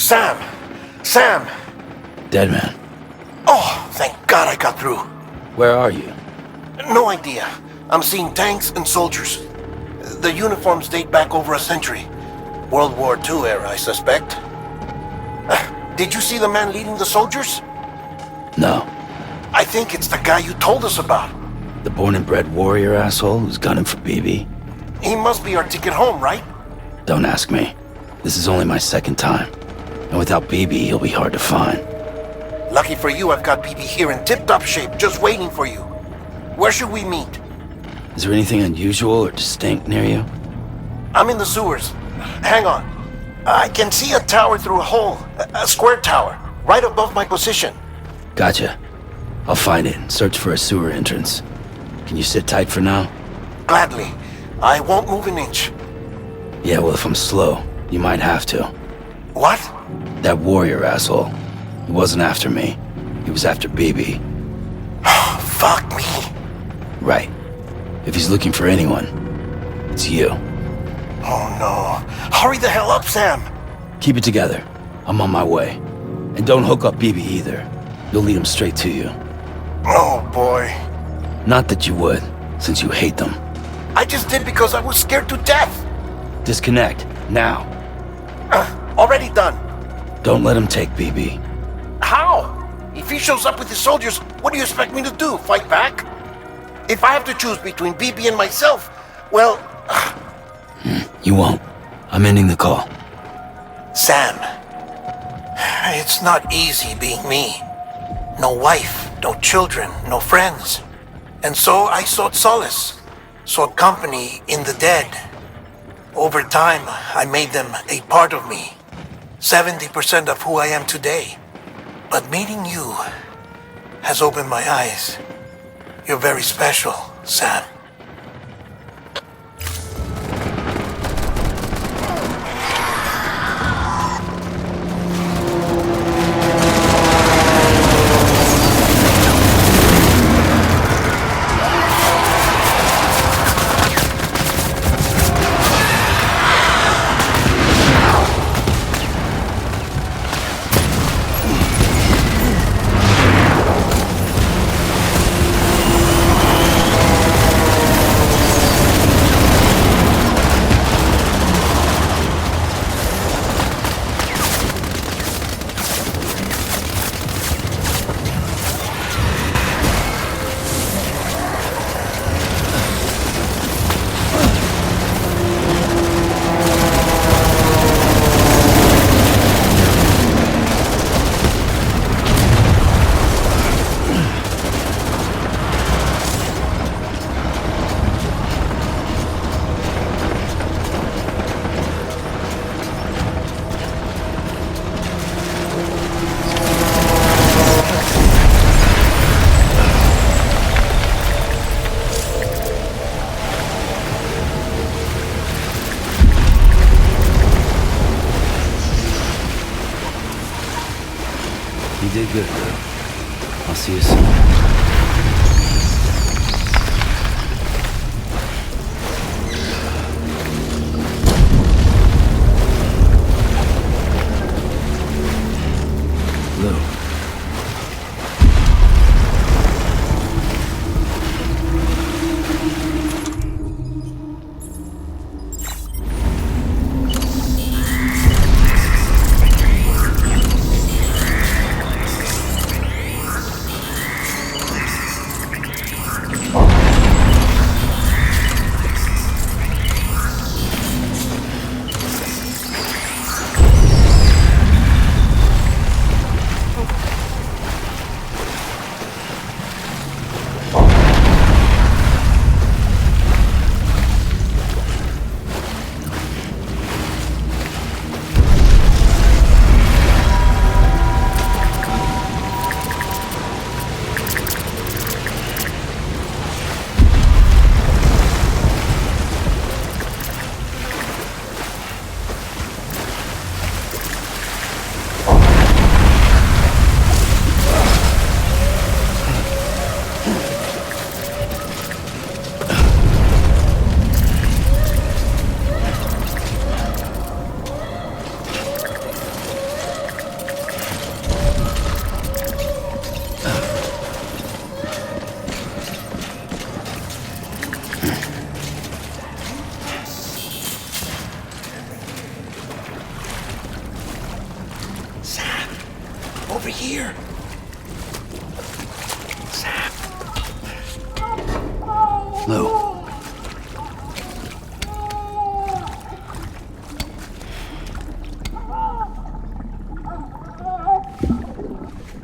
Sam! Sam! Dead man. Oh, thank God I got through. Where are you? No idea. I'm seeing tanks and soldiers. The uniforms date back over a century. World War II era, I suspect. Did you see the man leading the soldiers? No. I think it's the guy you told us about. The born and bred warrior asshole who's gunning for BB? He must be our ticket home, right? Don't ask me. This is only my second time. And without BB, he'll be hard to find. Lucky for you, I've got BB here in tip-top shape, just waiting for you. Where should we meet? Is there anything unusual or distinct near you? I'm in the sewers. Hang on. I can see a tower through a hole. A square tower, right above my position. Gotcha. I'll find it and search for a sewer entrance. Can you sit tight for now? Gladly. I won't move an inch. Yeah, well, if I'm slow, you might have to. What? That warrior asshole. He wasn't after me. He was after BB. Fuck me. Right. If he's looking for anyone, it's you. Oh no. Hurry the hell up, Sam. Keep it together. I'm on my way. And don't hook up BB either. You'll lead him straight to you. Oh boy. Not that you would, since you hate them. I just did because I was scared to death. Disconnect, now. Already done. Don't let him take BB. How? If he shows up with his soldiers, what do you expect me to do? Fight back? If I have to choose between BB and myself, well... You won't. I'm ending the call. Sam, it's not easy being me. No wife, no children, no friends. And so I sought solace, sought company in the dead. Over time, I made them a part of me. 70% of who I am today. But meeting you has opened my eyes. You're very special, Sam. You did good, Lou. I'll see you soon. Over here. Sam. Lou.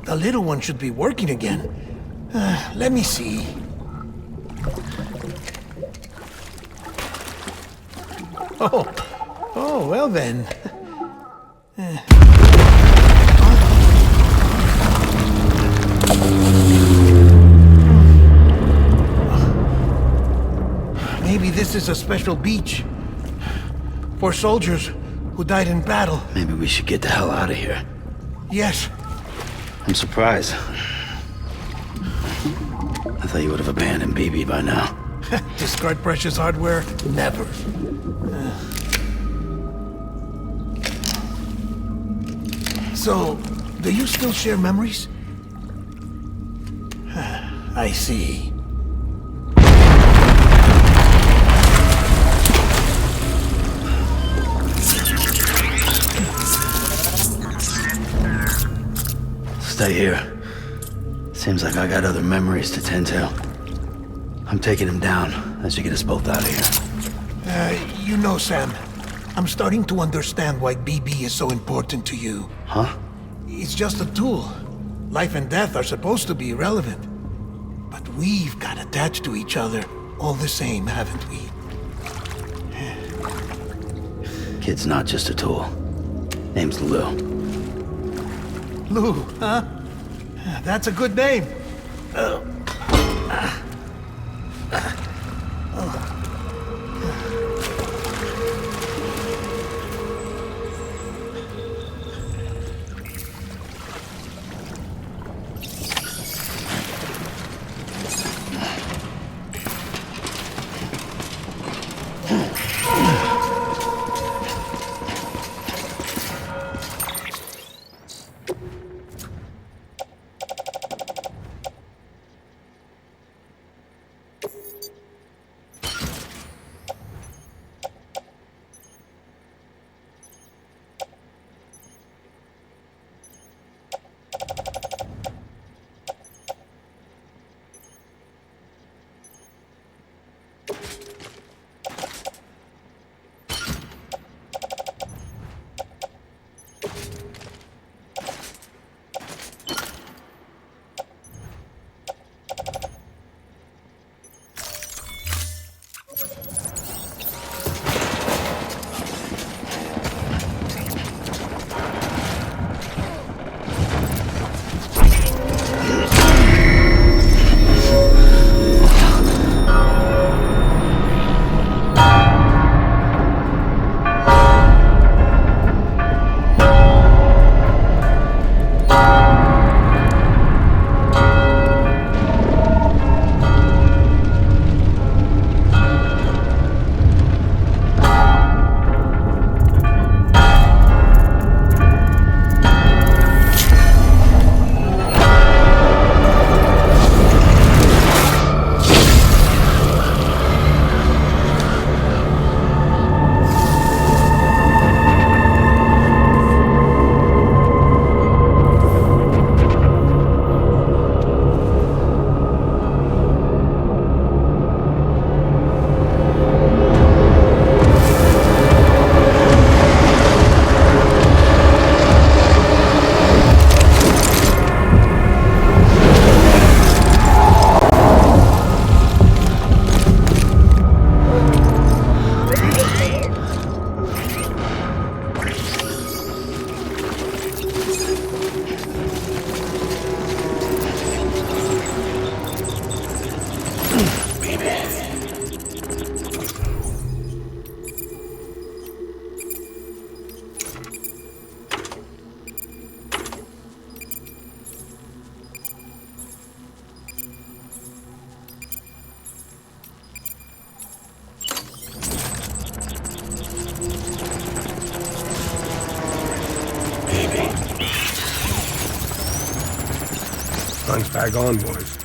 The little one should be working again. Let me see. Oh, well then. Maybe this is a special beach for soldiers who died in battle. Maybe we should get the hell out of here. Yes. I'm surprised. I thought you would have abandoned BB by now. Discard precious hardware? Never. So, do you still share memories? I see. Stay here. Seems like I got other memories to tend to. I'm taking him down. That should get us both out of here. You know, Sam, I'm starting to understand why BB is so important to you. Huh? It's just a tool. Life and death are supposed to be irrelevant. But we've got attached to each other all the same, haven't we? Kid's not just a tool. Name's Lou. Lou, huh? That's a good name. Sun's back on, boys.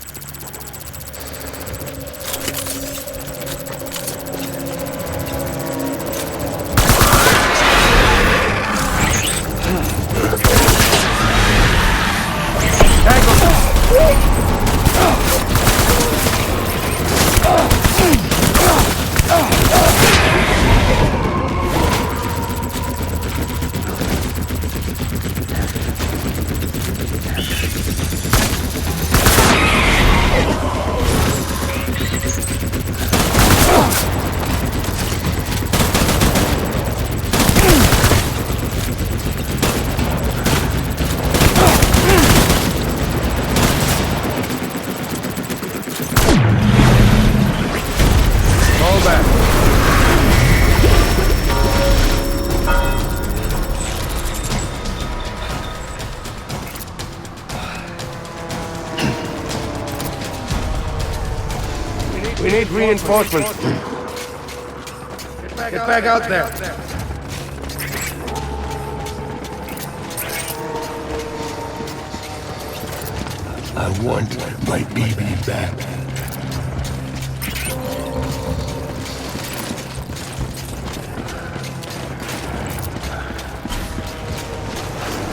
need reinforcements. Get back out there. I want my baby back.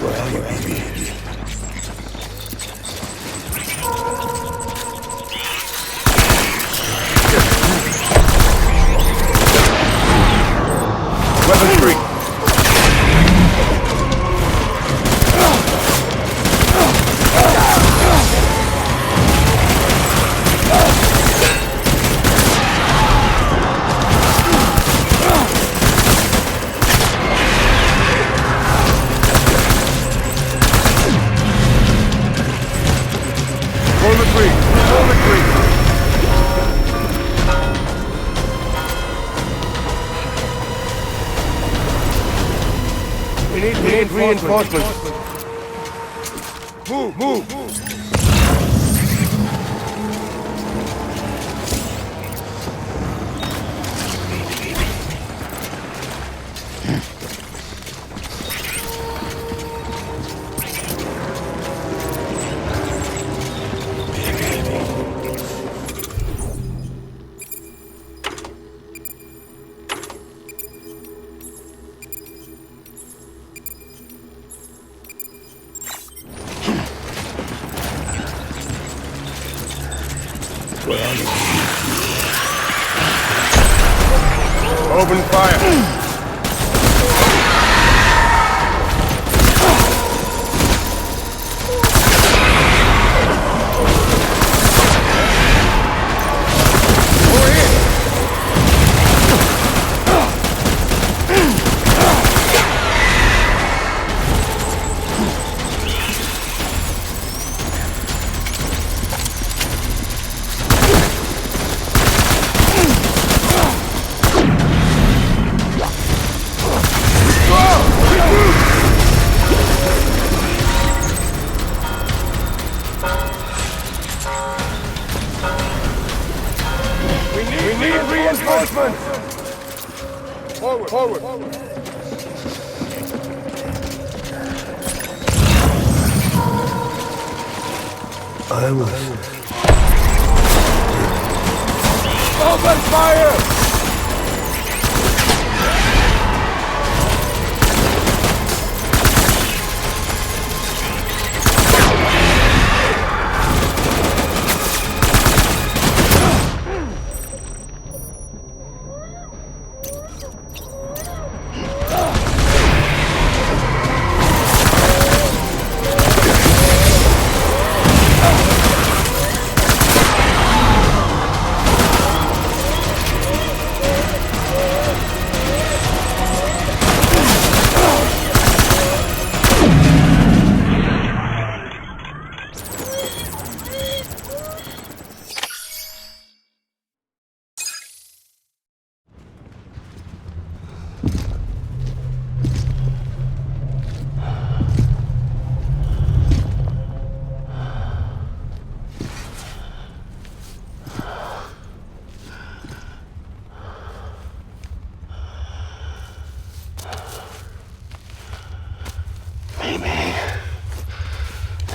Where are you, baby? Weapons free. We need reinforcements. Move. Open fire. Forward. I was... Open fire!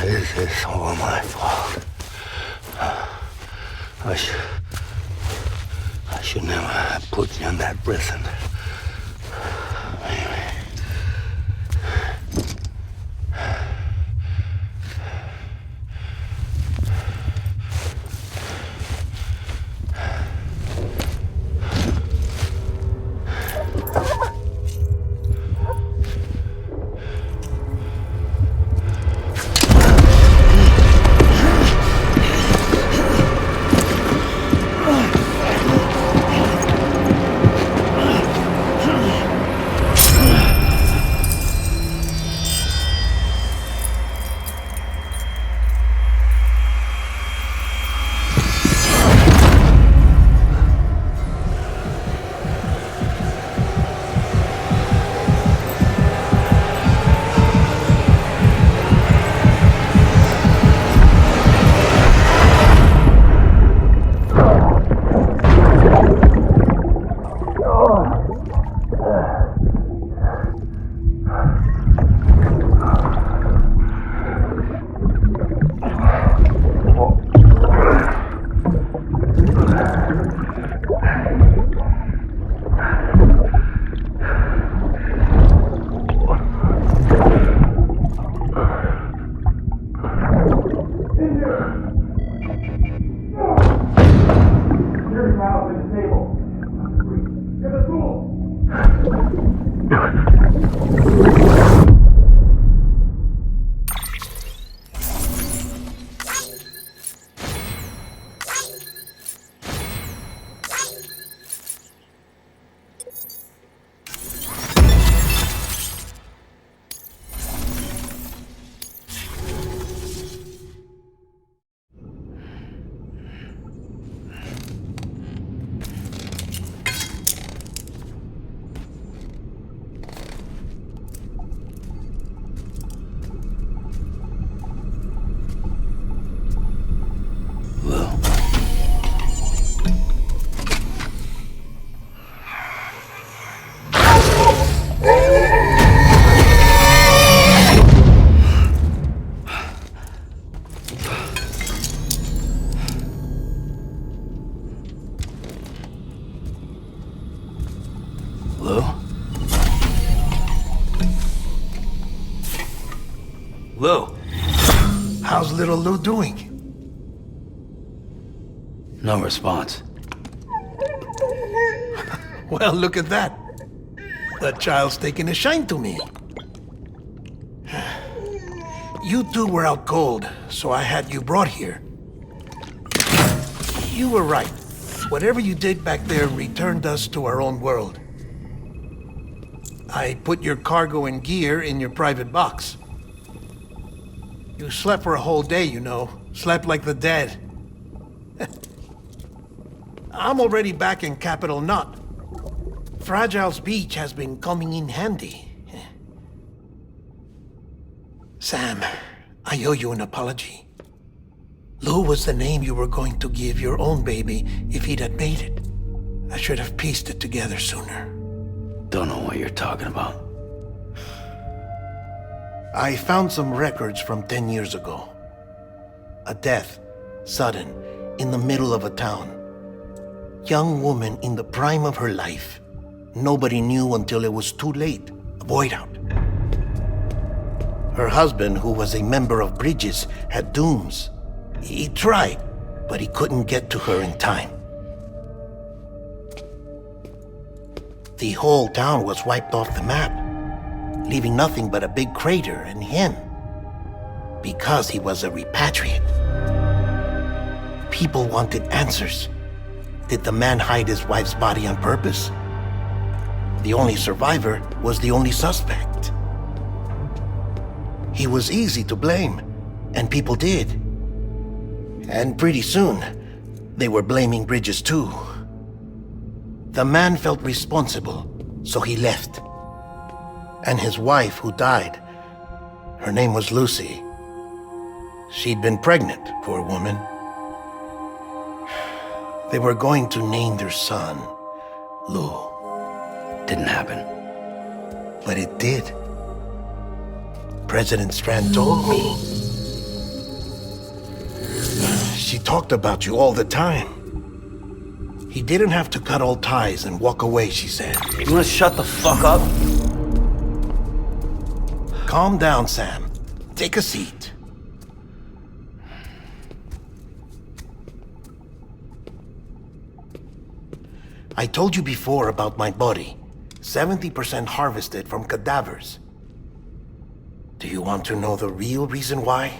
This is all my fault. I should never have put you in that prison. Maybe. Lou! How's little Lou doing? No response. Well, look at that. The child's taking a shine to me. You two were out cold, so I had you brought here. You were right. Whatever you did back there returned us to our own world. I put your cargo and gear in your private box. You slept for a whole day, you know. Slept like the dead. I'm already back in Capital Knot. Fragile's beach has been coming in handy. Sam, I owe you an apology. Lou was the name you were going to give your own baby if he'd had made it. I should have pieced it together sooner. Don't know what you're talking about. I found some records from 10 years ago. A death, sudden, in the middle of a town. Young woman in the prime of her life. Nobody knew until it was too late. A void out. Her husband, who was a member of Bridges, had dooms. He tried, but he couldn't get to her in time. The whole town was wiped off the map, leaving nothing but a big crater and him. Because he was a repatriate. People wanted answers. Did the man hide his wife's body on purpose? The only survivor was the only suspect. He was easy to blame, and people did. And pretty soon, they were blaming Bridges too. The man felt responsible, so he left. And his wife, who died, her name was Lucy. She'd been pregnant, poor woman. They were going to name their son Lou. Didn't happen. But it did. President Strand told me. She talked about you all the time. He didn't have to cut all ties and walk away, she said. You wanna shut the fuck up? Calm down, Sam. Take a seat. I told you before about my body. 70% harvested from cadavers. Do you want to know the real reason why?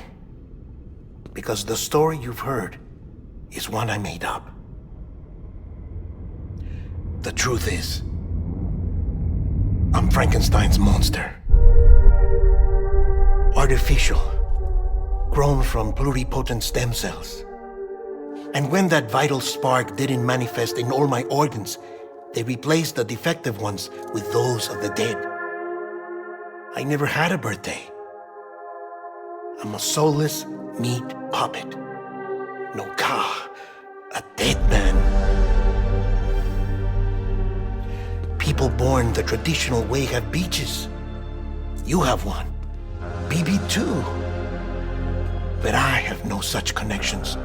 Because the story you've heard is one I made up. The truth is, I'm Frankenstein's monster. Artificial, grown from pluripotent stem cells. And when that vital spark didn't manifest in all my organs, they replaced the defective ones with those of the dead. I never had a birthday. I'm a soulless meat puppet. No car, a dead man. People born the traditional way have beaches. You have one. BB too. But I have no such connections.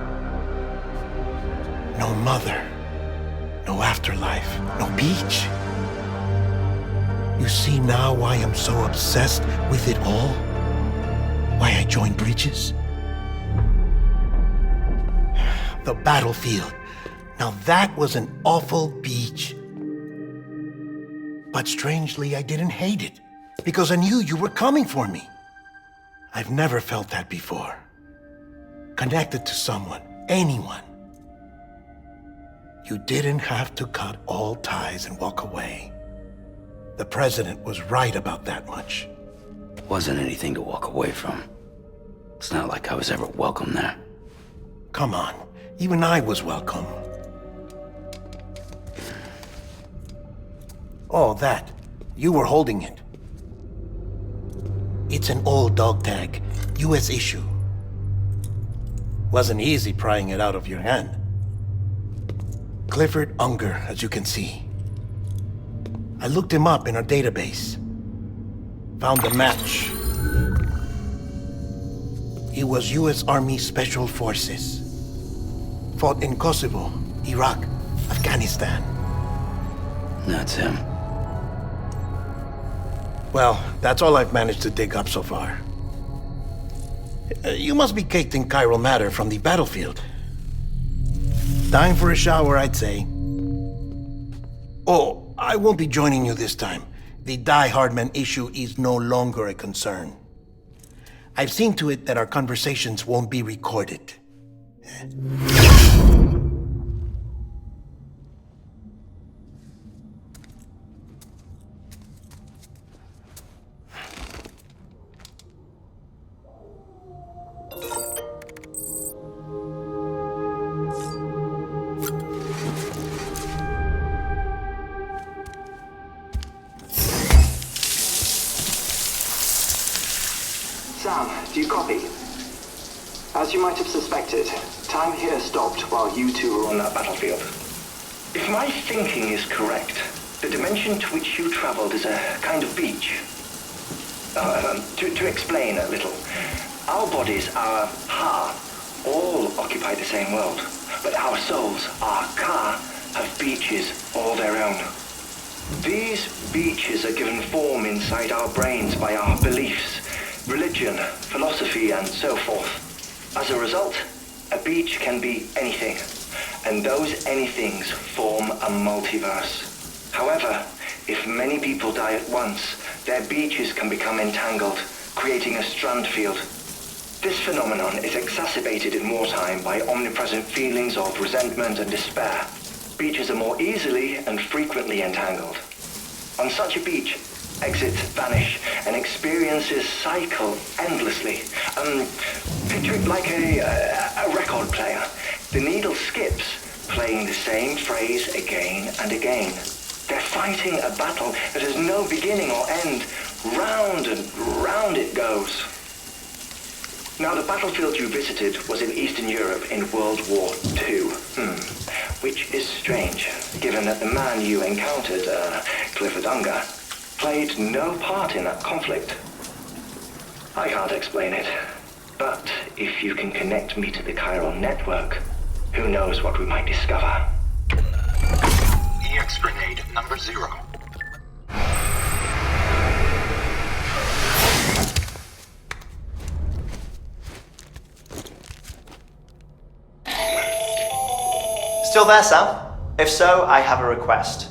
No mother, no afterlife, no beach. You see now why I'm so obsessed with it all? Why I joined Bridges? The battlefield. Now that was an awful beach. But strangely, I didn't hate it, because I knew you were coming for me. I've never felt that before. Connected to someone, anyone. You didn't have to cut all ties and walk away. The president was right about that much. Wasn't anything to walk away from. It's not like I was ever welcome there. Come on, even I was welcome. Oh, that. You were holding it. It's an old dog tag, US issue. Wasn't easy prying it out of your hand. Clifford Unger, as you can see. I looked him up in our database. Found a match. He was US Army Special Forces. Fought in Kosovo, Iraq, Afghanistan. That's him. Well, that's all I've managed to dig up so far. You must be caked in chiral matter from the battlefield. Time for a shower, I'd say. Oh, I won't be joining you this time. The Die-Hardman issue is no longer a concern. I've seen to it that our conversations won't be recorded. Sam, do you copy? As you might have suspected, time here stopped while you two were on that battlefield. If my thinking is correct, the dimension to which you traveled is a kind of beach. To explain a little, our bodies, our Ha, all occupy the same world, but our souls, our Ka, have beaches all their own. These beaches are given form inside our brains by our beliefs, religion, philosophy, and so forth. As a result, a beach can be anything, and those anythings form a multiverse. However, if many people die at once, their beaches can become entangled, creating a strand field. This phenomenon is exacerbated in wartime by omnipresent feelings of resentment and despair. Beaches are more easily and frequently entangled. On such a beach, exits vanish and experiences cycle endlessly. Picture it like a record player. The needle skips, playing the same phrase again and again. They're fighting a battle that has no beginning or end. Round and round it goes. Now, the battlefield you visited was in Eastern Europe in World War II. Which is strange, given that the man you encountered, Clifford Unger, played no part in that conflict. I can't explain it, but if you can connect me to the chiral network, who knows what we might discover. EX grenade number 0. Still there, Sam? If so, I have a request.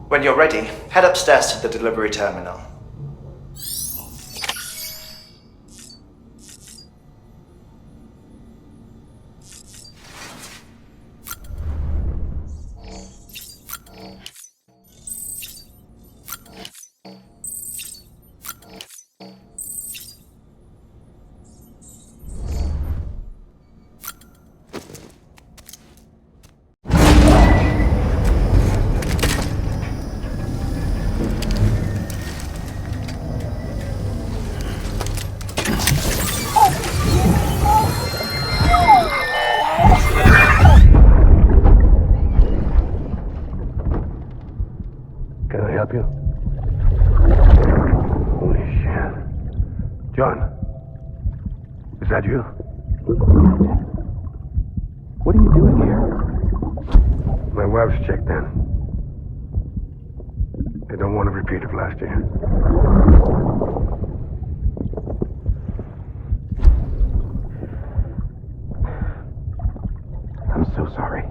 When you're ready, head upstairs to the delivery terminal. Can I help you? Holy shit. John, is that you? What are you doing here? My wife's checked in. They don't want a repeat of last year. I'm so sorry.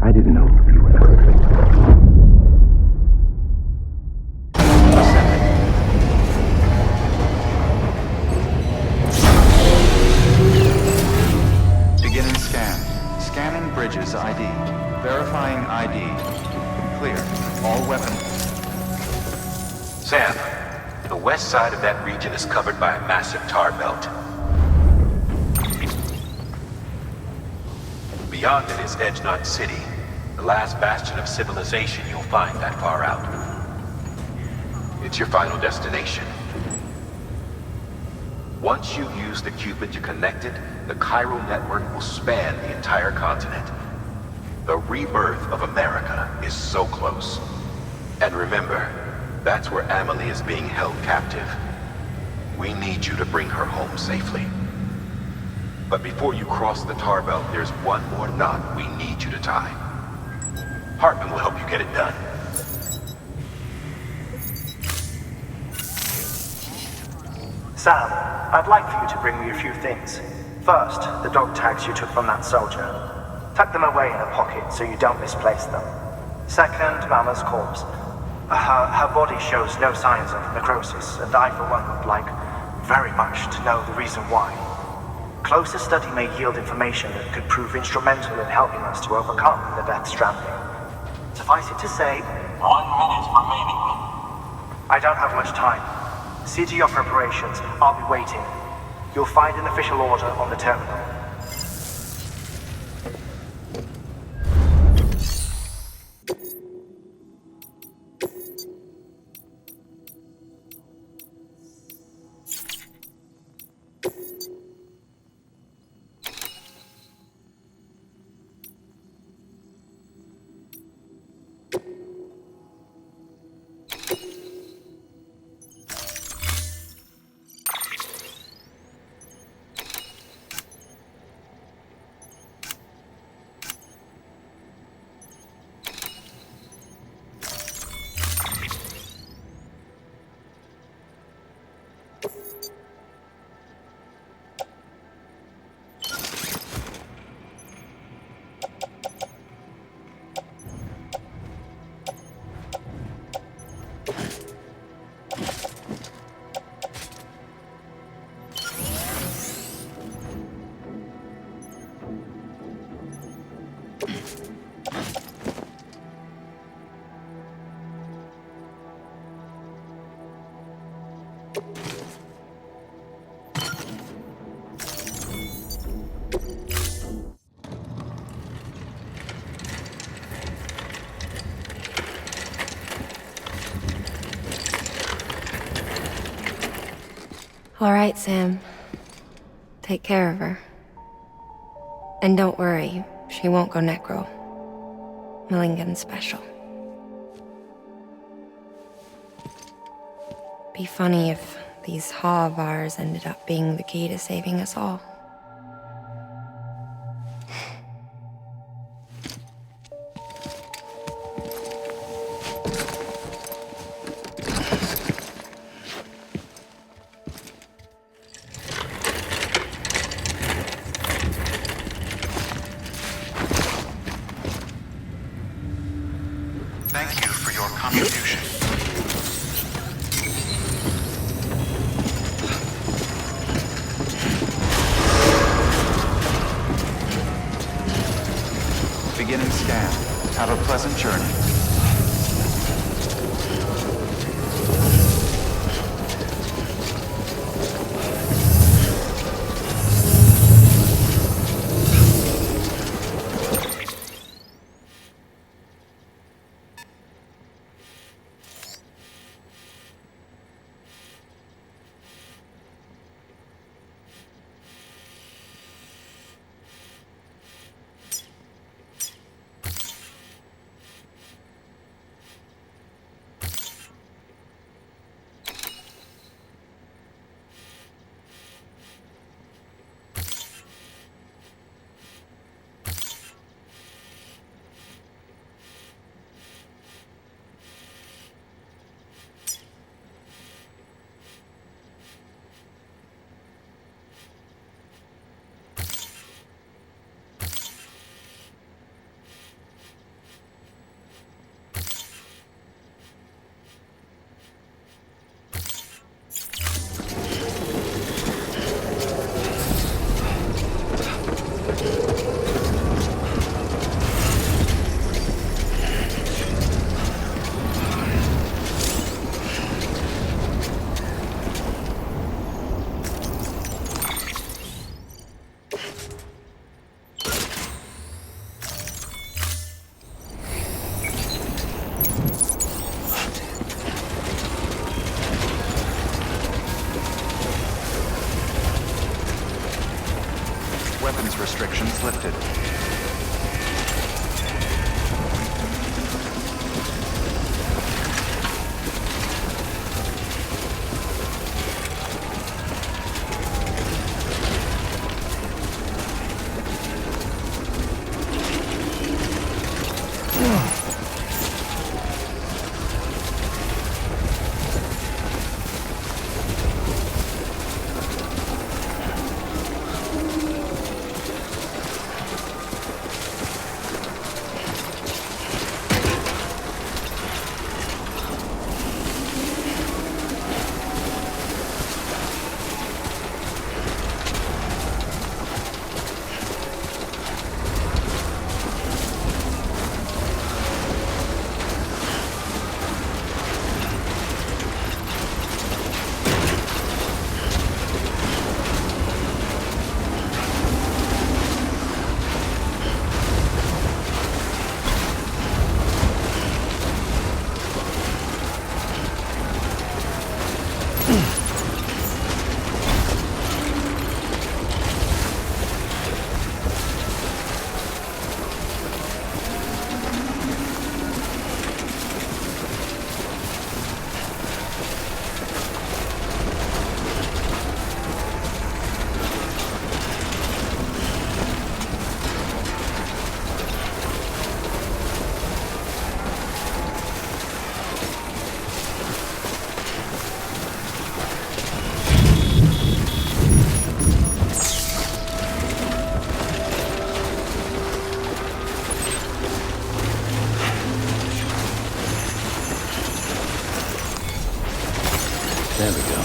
I didn't know you were there. Beginning scan. Scanning bridges ID. Verifying ID. Clear. All weapons. Sam, the west side of that region is covered by a massive tar belt. Beyond it is Edgenot City, the last bastion of civilization you'll find that far out. It's your final destination. Once you use the qubit to connect it, the chiral network will span the entire continent. The rebirth of America is so close. And remember, that's where Amelie is being held captive. We need you to bring her home safely. But before you cross the tar belt, there's one more knot we need you to tie. Heartman will help you get it done. Sam, I'd like for you to bring me a few things. First, the dog tags you took from that soldier. Tuck them away in a pocket so you don't misplace them. Second, Mama's corpse. Her body shows no signs of necrosis, and I, for one, would like very much to know the reason why. Closer study may yield information that could prove instrumental in helping us to overcome the Death Stranding. Suffice it to say, 1 minute remaining. I don't have much time. See to your preparations. I'll be waiting. You'll find an official order on the terminal. All right, Sam. Take care of her. And don't worry, she won't go necro. Millingan's special. Be funny if these Ha of ours ended up being the key to saving us all. Thank you for your contribution. Beginning scan. Have a pleasant journey. Weapons restrictions lifted. There we go.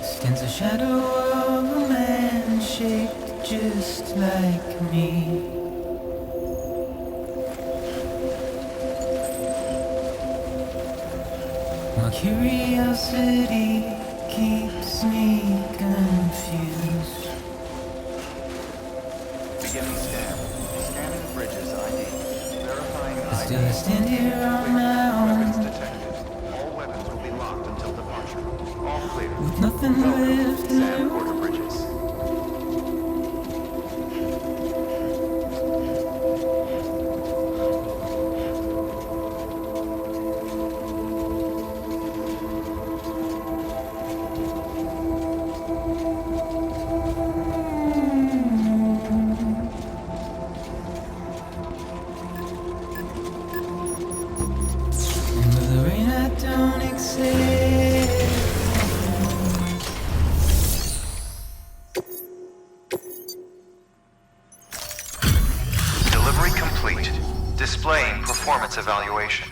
Stands a shadow of a man shaped just like me. My curiosity keeps me confused. Beginning scan. Scanning bridges ID. Verifying ID. Still I stand here on my own. Weapons detected. All weapons will be locked until departure. All clear. With nothing left to Sam do. Porter Bridges. Delivery complete. Displaying performance evaluation.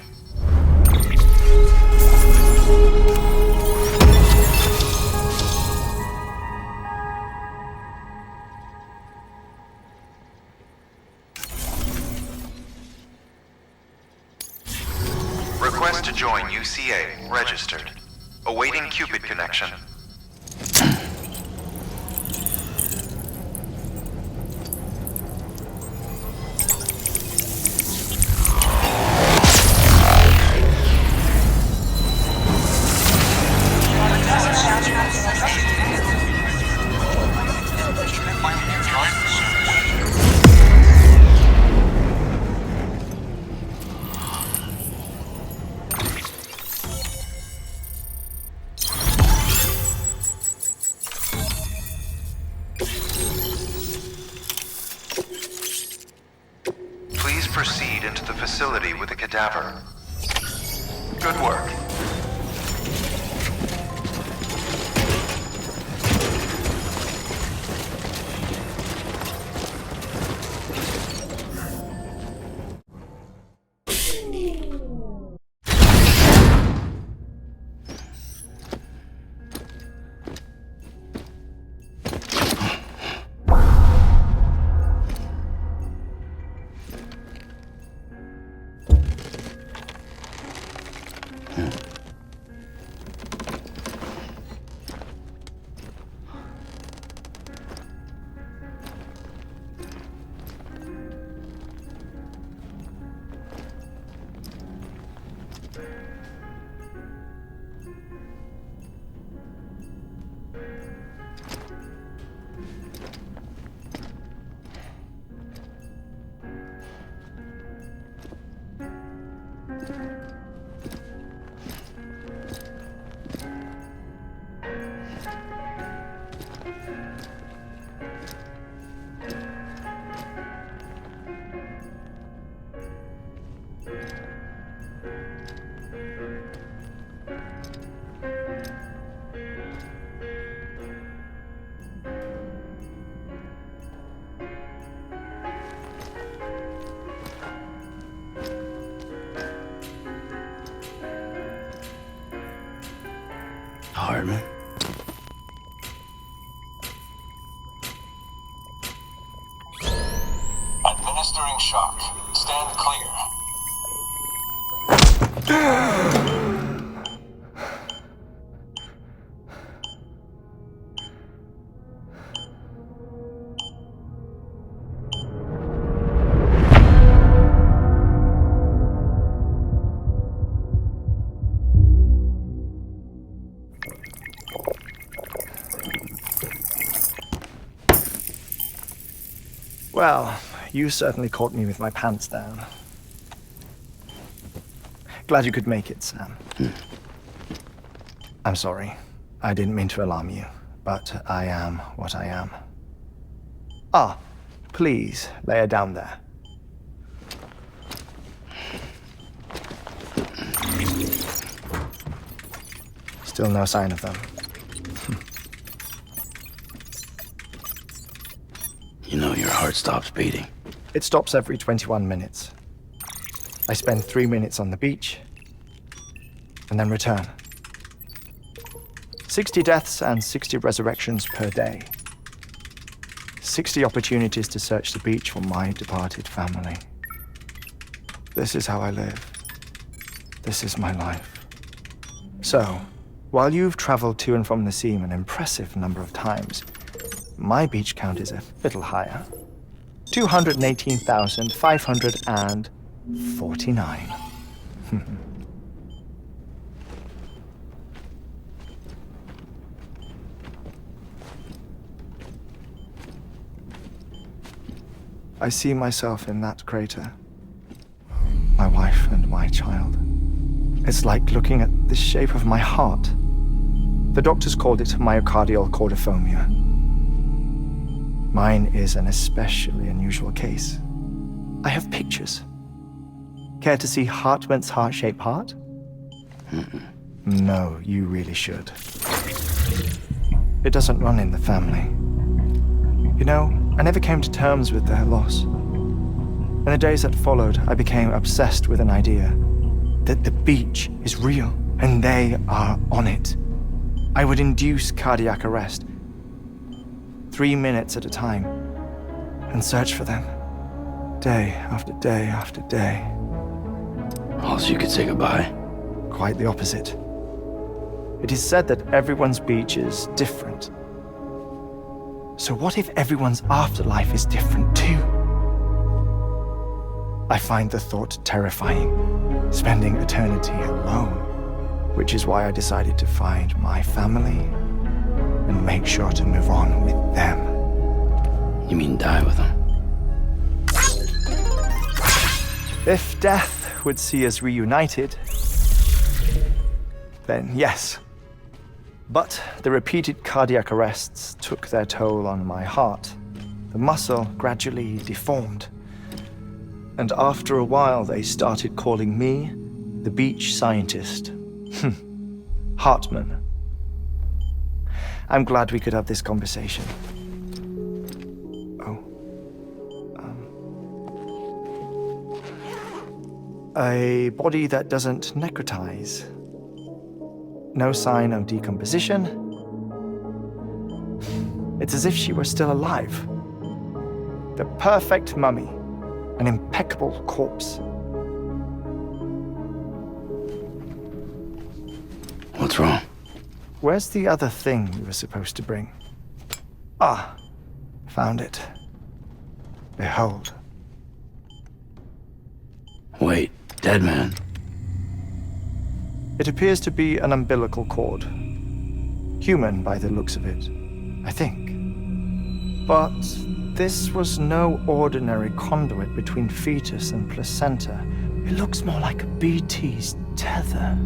Request to join UCA. Registered. Awaiting Cupid connection. Please proceed into the facility with the cadaver. Good work. Die-Hardman. Administering shock. Stand clear. Well, you certainly caught me with my pants down. Glad you could make it, Sam. I'm sorry. I didn't mean to alarm you, but I am what I am. Ah, please, lay her down there. Still no sign of them. You know your heart stops beating. It stops every 21 minutes. I spend 3 minutes on the beach, and then return. 60 deaths and 60 resurrections per day. 60 opportunities to search the beach for my departed family. This is how I live. This is my life. So, while you've traveled to and from the sea an impressive number of times, my beach count is a little higher. 218,549. I see myself in that crater. My wife and my child. It's like looking at the shape of my heart. The doctors called it myocardial chordophobia. Mine is an especially unusual case. I have pictures. Care to see Heartman's heart-shaped heart? No, you really should. It doesn't run in the family. You know, I never came to terms with their loss. In the days that followed, I became obsessed with an idea that the beach is real and they are on it. I would induce cardiac arrest, 3 minutes at a time, and search for them, day after day after day. Also, you could say goodbye. Quite the opposite. It is said that everyone's beach is different. So what if everyone's afterlife is different too? I find the thought terrifying, spending eternity alone, which is why I decided to find my family and make sure to move on with them. You mean die with them? If death would see us reunited, then yes. But the repeated cardiac arrests took their toll on my heart. The muscle gradually deformed. And after a while, they started calling me the beach scientist. Heartman. I'm glad we could have this conversation. A body that doesn't necrotize. No sign of decomposition. It's as if she were still alive. The perfect mummy. An impeccable corpse. What's wrong? Where's the other thing you were supposed to bring? Ah, found it. Behold. Wait, dead man. It appears to be an umbilical cord. Human by the looks of it, I think. But this was no ordinary conduit between fetus and placenta. It looks more like a BT's tether.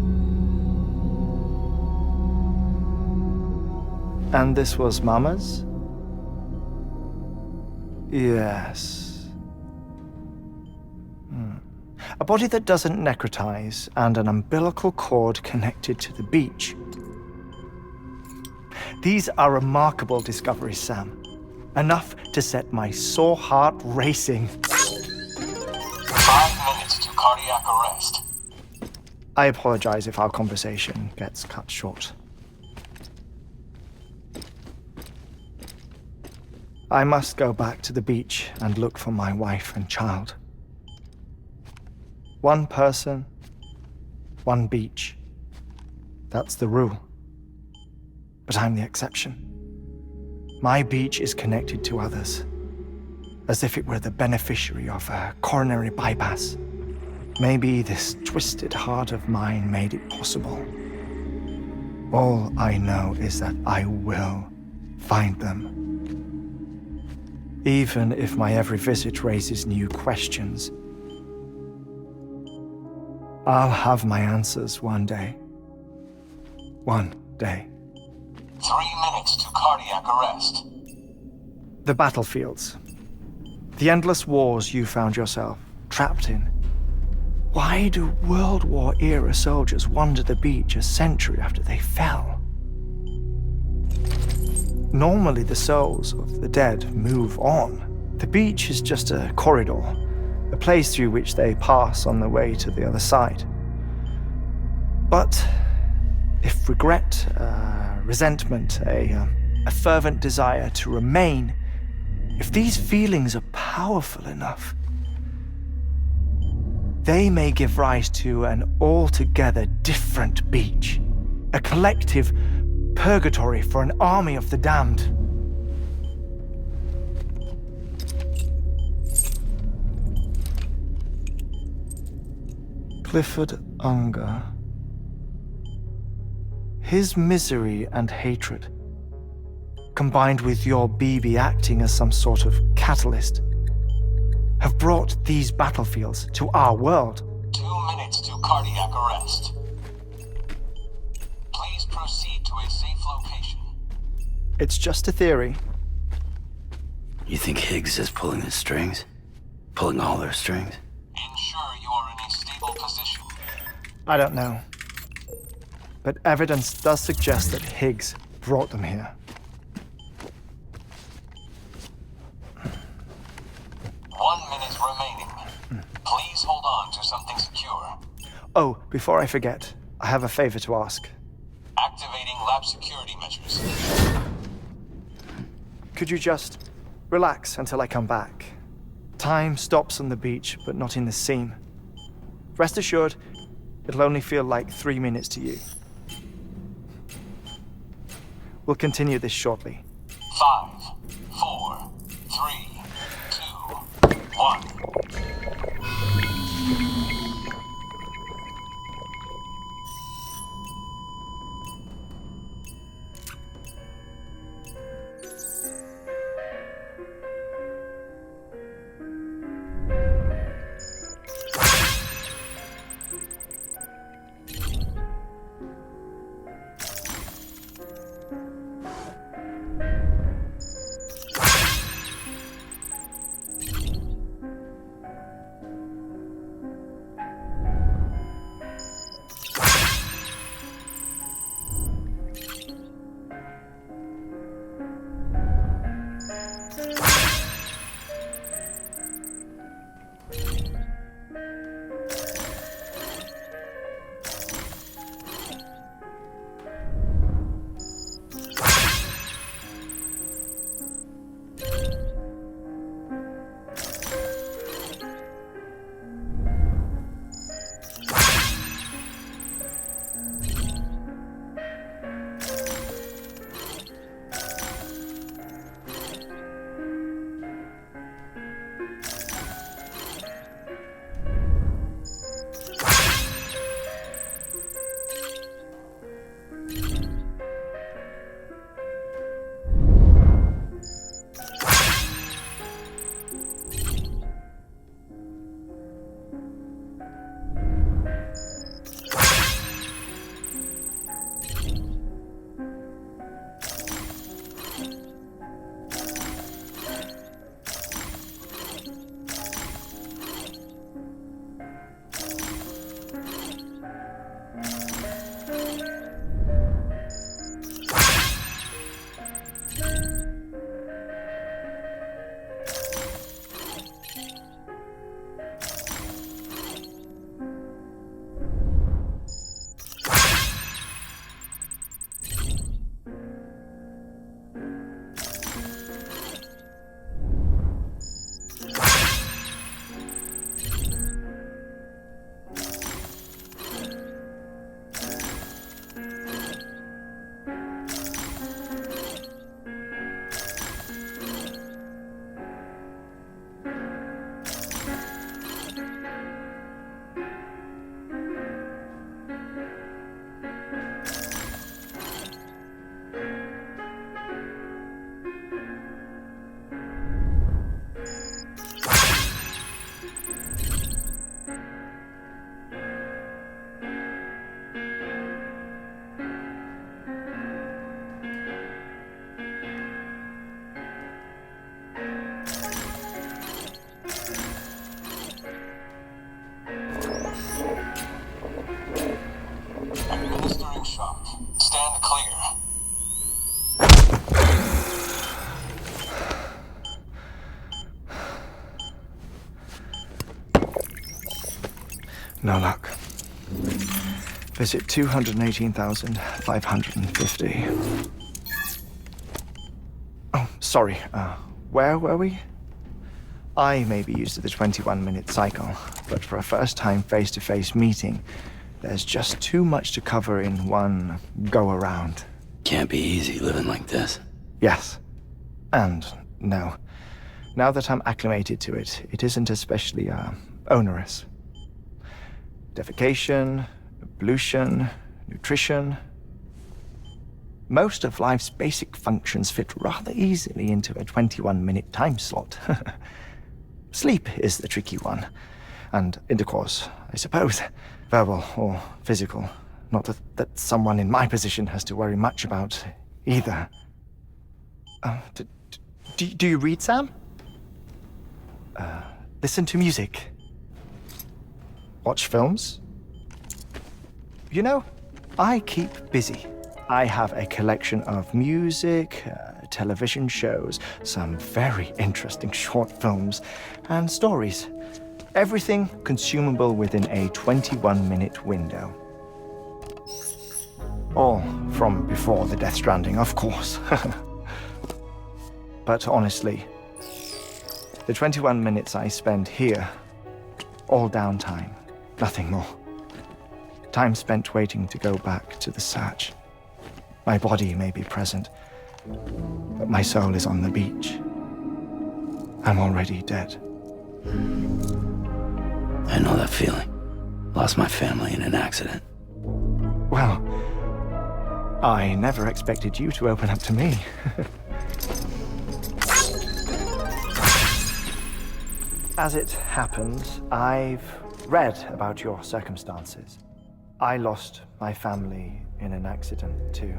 And this was Mama's? Yes. A body that doesn't necrotize and an umbilical cord connected to the beach. These are remarkable discoveries, Sam. Enough to set my sore heart racing. 5 minutes to cardiac arrest. I apologize if our conversation gets cut short. I must go back to the beach and look for my wife and child. One person, one beach. That's the rule. But I'm the exception. My beach is connected to others, as if it were the beneficiary of a coronary bypass. Maybe this twisted heart of mine made it possible. All I know is that I will find them. Even if my every visit raises new questions, I'll have my answers one day. One day. 3 minutes to cardiac arrest. The battlefields. The endless wars you found yourself trapped in. Why do World War-era soldiers wander the beach a century after they fell? Normally the souls of the dead move on. The beach is just a corridor, a place through which they pass on the way to the other side. But if regret, resentment, a fervent desire to remain, if these feelings are powerful enough, they may give rise to an altogether different beach, a collective purgatory for an army of the damned. Clifford Unger. His misery and hatred, combined with your BB acting as some sort of catalyst, have brought these battlefields to our world. 2 minutes to cardiac arrest. Please proceed to a safe location. It's just a theory. You think Higgs is pulling the strings? Pulling all their strings? Ensure you are in a stable position. I don't know. But evidence does suggest that Higgs brought them here. 1 minute remaining. Please hold on to something secure. Oh, before I forget, I have a favor to ask. Activating lab security measures. Could you just relax until I come back? Time stops on the beach, but not in the scene. Rest assured, it'll only feel like 3 minutes to you. We'll continue this shortly. 5, 4, 3, 2, 1. No luck. Visit 218,550. Oh, sorry. Where were we? I may be used to the 21-minute cycle, but for a first-time face-to-face meeting, there's just too much to cover in one go-around. Can't be easy living like this. Yes. And no. Now that I'm acclimated to it, it isn't especially, onerous. Defecation, pollution, nutrition. Most of life's basic functions fit rather easily into a 21-minute time slot. Sleep is the tricky one. And intercourse, I suppose. Verbal or physical. Not that someone in my position has to worry much about either. Do you read, Sam? Listen to music. Watch films? You know, I keep busy. I have a collection of music, television shows, some very interesting short films, and stories. Everything consumable within a 21-minute window. All from before the Death Stranding, of course. But honestly, the 21 minutes I spend here, all downtime, nothing more. Time spent waiting to go back to the search. My body may be present, but my soul is on the beach. I'm already dead. I know that feeling. Lost my family in an accident. Well, I never expected you to open up to me. As it happens, I've read about your circumstances. I lost my family in an accident, too.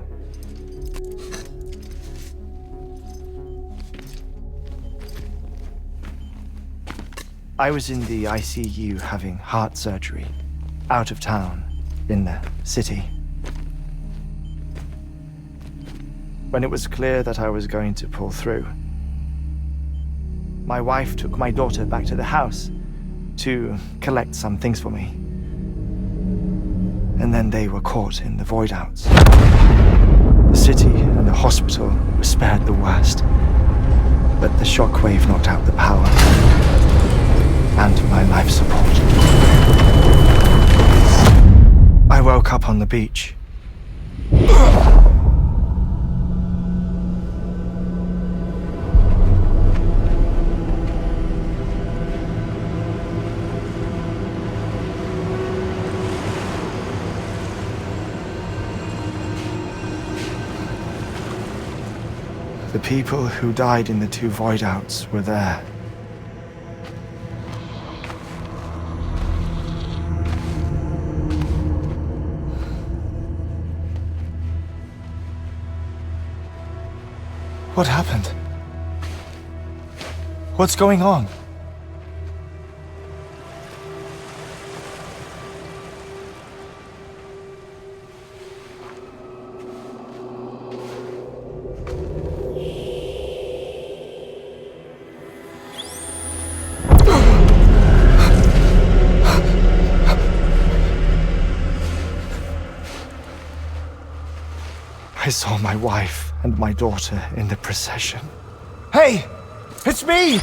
I was in the ICU having heart surgery, out of town, in the city. When it was clear that I was going to pull through, my wife took my daughter back to the house to collect some things for me. And then they were caught in the void-outs. The city and the hospital were spared the worst, but the shockwave knocked out the power and my life support. I woke up on the beach. The people who died in the two void-outs were there. What happened? What's going on? I saw my wife and my daughter in the procession. Hey! It's me!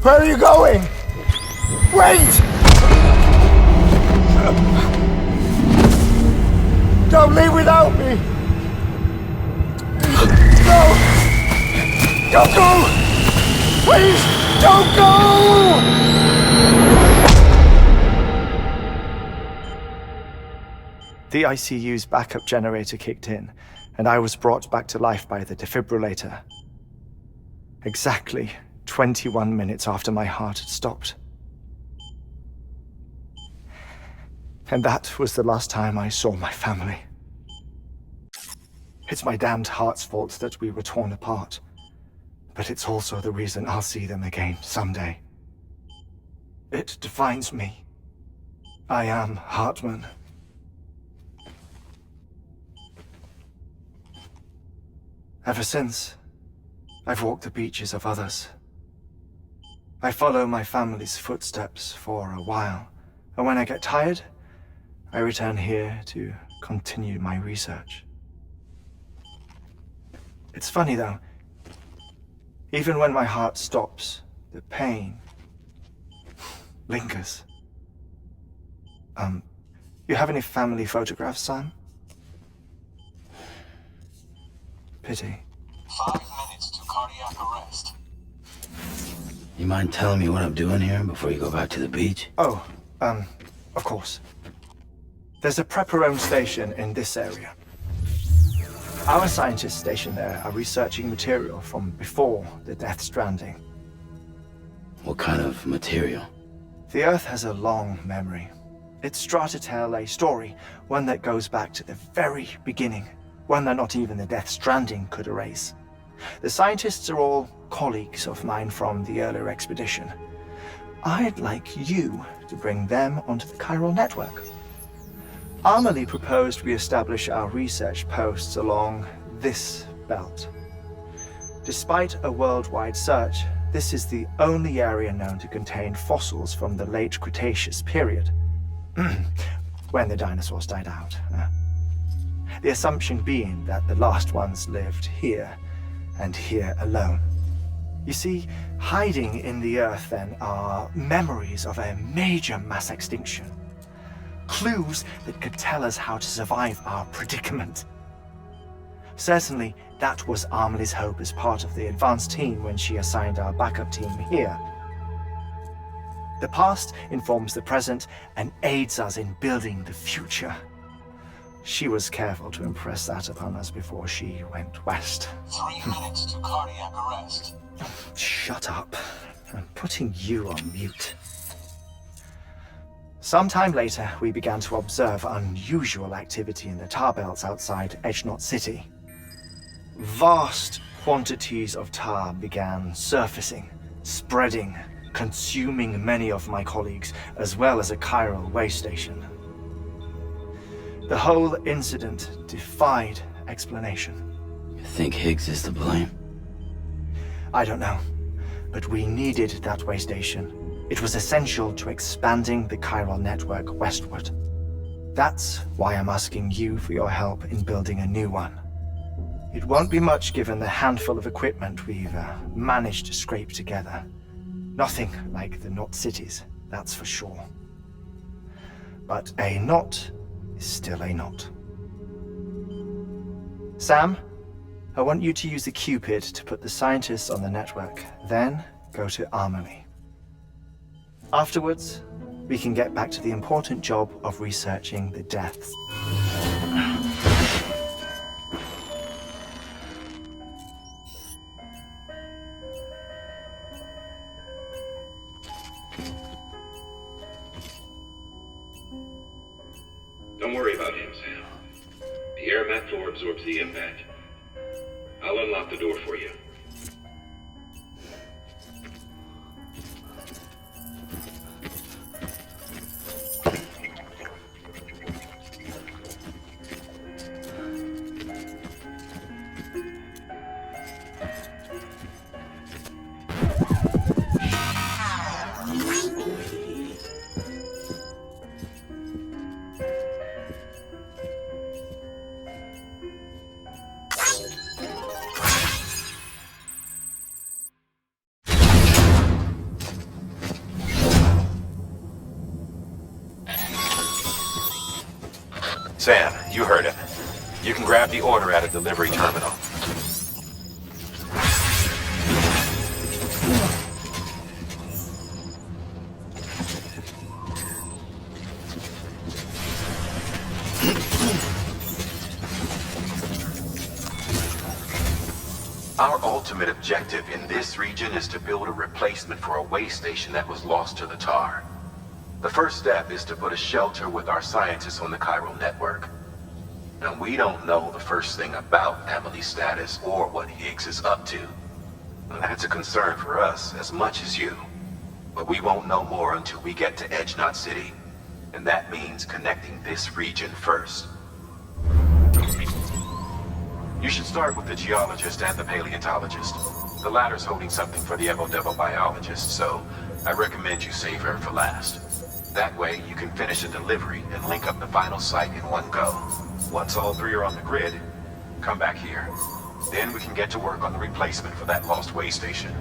Where are you going? Wait! Don't leave without me! No! Don't go! Please, don't go! The ICU's backup generator kicked in, and I was brought back to life by the defibrillator. Exactly 21 minutes after my heart had stopped. And that was the last time I saw my family. It's my damned heart's fault that we were torn apart, but it's also the reason I'll see them again someday. It defines me. I am Heartman. Ever since, I've walked the beaches of others, I follow my family's footsteps for a while, and when I get tired, I return here to continue my research. It's funny though. Even when my heart stops, the pain lingers. You have any family photographs, Sam? Pity. 5 minutes to cardiac arrest. You mind telling me what I'm doing here before you go back to the beach? Oh, of course. There's a prepper-owned station in this area. Our scientists stationed there are researching material from before the Death Stranding. What kind of material? The Earth has a long memory. It's trying to tell a story, one that goes back to the very beginning, one that not even the Death Stranding could erase. The scientists are all colleagues of mine from the earlier expedition. I'd like you to bring them onto the chiral network. Amelie proposed we establish our research posts along this belt. Despite a worldwide search, this is the only area known to contain fossils from the late Cretaceous period, when the dinosaurs died out. The assumption being that the last ones lived here, and here alone. You see, hiding in the Earth then are memories of a major mass extinction. Clues that could tell us how to survive our predicament. Certainly, that was Amelie's hope as part of the advanced team when she assigned our backup team here. The past informs the present and aids us in building the future. She was careful to impress that upon us before she went west. 3 minutes to cardiac arrest. Shut up. I'm putting you on mute. Sometime later, we began to observe unusual activity in the tar belts outside Edgenot City. Vast quantities of tar began surfacing, spreading, consuming many of my colleagues, as well as a chiral way station. The whole incident defied explanation. You think Higgs is to blame? I don't know, but we needed that way station. It was essential to expanding the chiral network westward. That's why I'm asking you for your help in building a new one. It won't be much given the handful of equipment we've managed to scrape together. Nothing like the knot cities, that's for sure. But a knot is still a knot. Sam, I want you to use the Cupid to put the scientists on the network, then go to Amelie. Afterwards, we can get back to the important job of researching the deaths. Don't worry about him, Sam. The air mat floor absorbs the impact. I'll unlock the door for you. Sam, you heard him. You can grab the order at a delivery terminal. Our ultimate objective in this region is to build a replacement for a way station that was lost to the tar. The first step is to put a shelter with our scientists on the chiral network. Now, we don't know the first thing about Amelie's status or what Higgs is up to. That's a concern for us as much as you. But we won't know more until we get to Edgenot City. And that means connecting this region first. You should start with the geologist and the paleontologist. The latter's holding something for the Evo-Devo biologist, so I recommend you save her for last. That way, you can finish the delivery and link up the final site in one go. Once all three are on the grid, come back here. Then we can get to work on the replacement for that lost way station.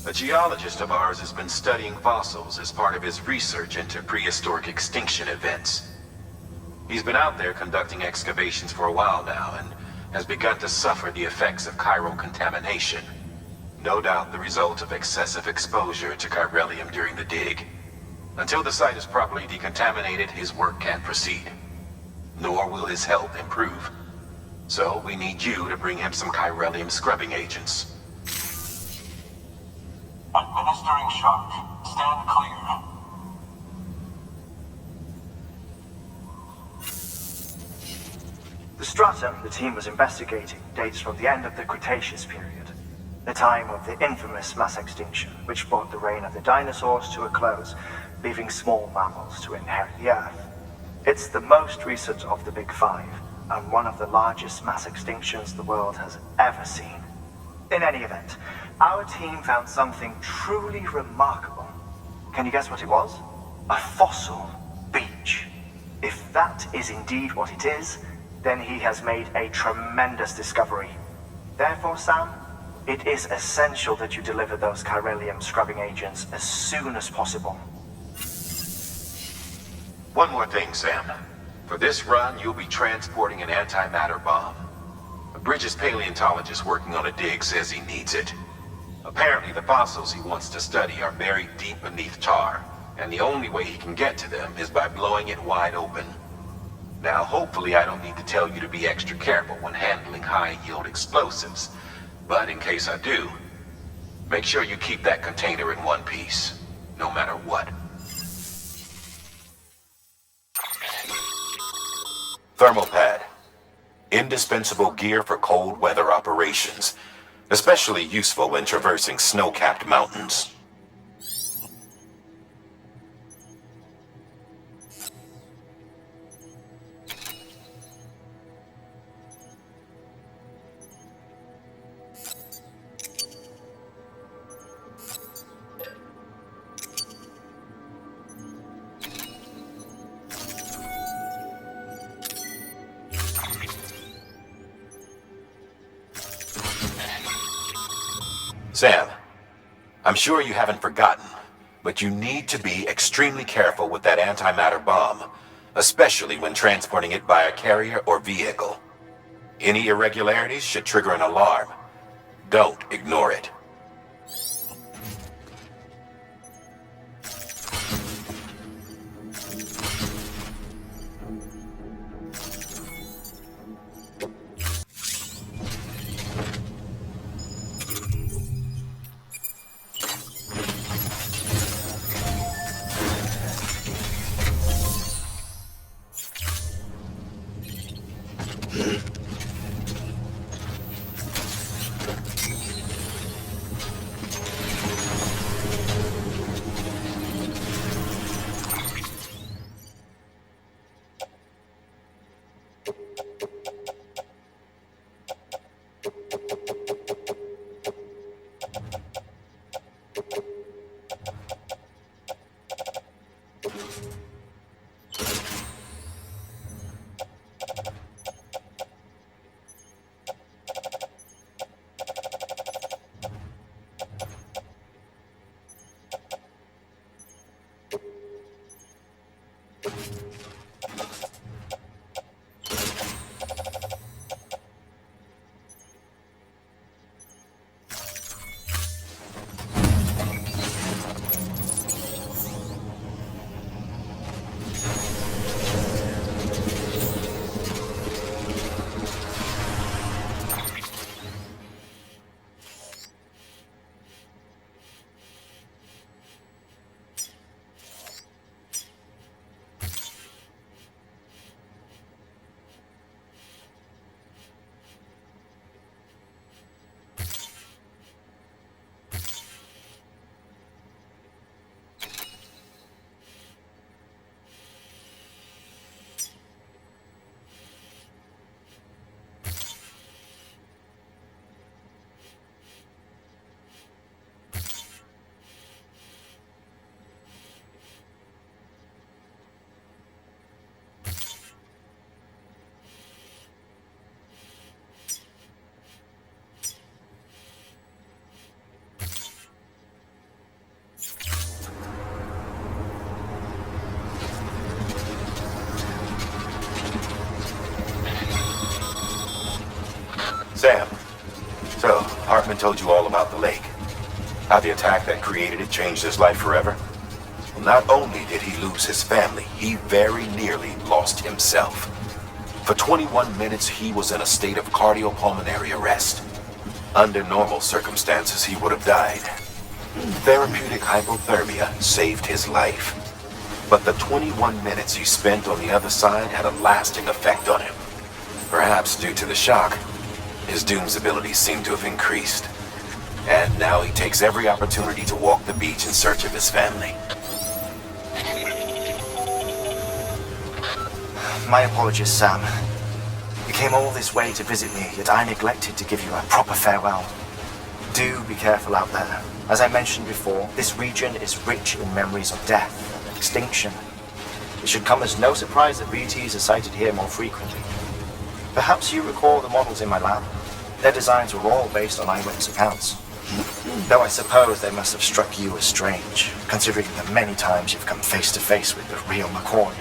A geologist of ours has been studying fossils as part of his research into prehistoric extinction events. He's been out there conducting excavations for a while now and has begun to suffer the effects of chiral contamination. No doubt the result of excessive exposure to chiralium during the dig. Until the site is properly decontaminated, his work can't proceed. Nor will his health improve. So we need you to bring him some chiralium scrubbing agents. Administering shock. Stand clear. The stratum the team was investigating dates from the end of the Cretaceous period, the time of the infamous mass extinction, which brought the reign of the dinosaurs to a close, leaving small mammals to inherit the Earth. It's the most recent of the Big Five, and one of the largest mass extinctions the world has ever seen. In any event, our team found something truly remarkable. Can you guess what it was? A fossil beach. If that is indeed what it is, then he has made a tremendous discovery. Therefore, Sam, it is essential that you deliver those chiralium scrubbing agents as soon as possible. One more thing, Sam. For this run, you'll be transporting an antimatter bomb. A Bridges paleontologist working on a dig says he needs it. Apparently, the fossils he wants to study are buried deep beneath tar, and the only way he can get to them is by blowing it wide open. Now, hopefully I don't need to tell you to be extra careful when handling high-yield explosives, but in case I do, make sure you keep that container in one piece, no matter what. Thermal pad. Indispensable gear for cold weather operations, especially useful when traversing snow-capped mountains. Sam, I'm sure you haven't forgotten, but you need to be extremely careful with that antimatter bomb, especially when transporting it by a carrier or vehicle. Any irregularities should trigger an alarm. Don't ignore it. Sam, so Heartman told you all about the lake. How the attack that created it changed his life forever? Well, not only did he lose his family, he very nearly lost himself. For 21 minutes, he was in a state of cardiopulmonary arrest. Under normal circumstances, he would have died. Therapeutic hypothermia saved his life. But the 21 minutes he spent on the other side had a lasting effect on him. Perhaps due to the shock, his Doom's abilities seem to have increased. And now he takes every opportunity to walk the beach in search of his family. My apologies, Sam. You came all this way to visit me, yet I neglected to give you a proper farewell. Do be careful out there. As I mentioned before, this region is rich in memories of death and extinction. It should come as no surprise that BTs are sighted here more frequently. Perhaps you recall the models in my lab. Their designs were all based on eyewitness accounts. Though I suppose they must have struck you as strange, considering the many times you've come face to face with the real McCoy.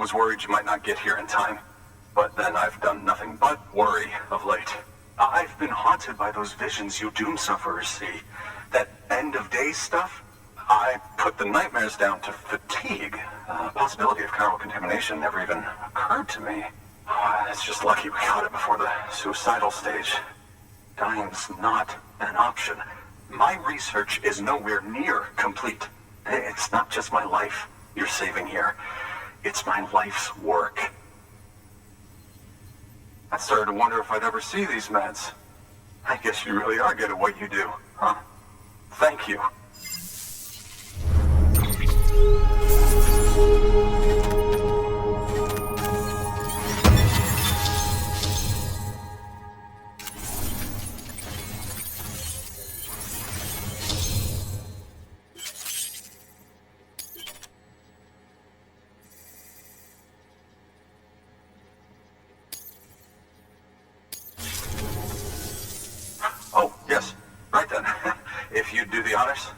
was worried you might not get here in time. But then I've done nothing but worry of late. I've been haunted by those visions you doom sufferers see. That end-of-day stuff? I put the nightmares down to fatigue. The possibility of chiral contamination never even occurred to me. It's just lucky we caught it before the suicidal stage. Dying's not an option. My research is nowhere near complete. It's not just my life you're saving here. It's my life's work. I started to wonder if I'd ever see these meds. I guess you really are good at what you do, huh? Thank you. Oh, yes. Right then. If you'd do the honors.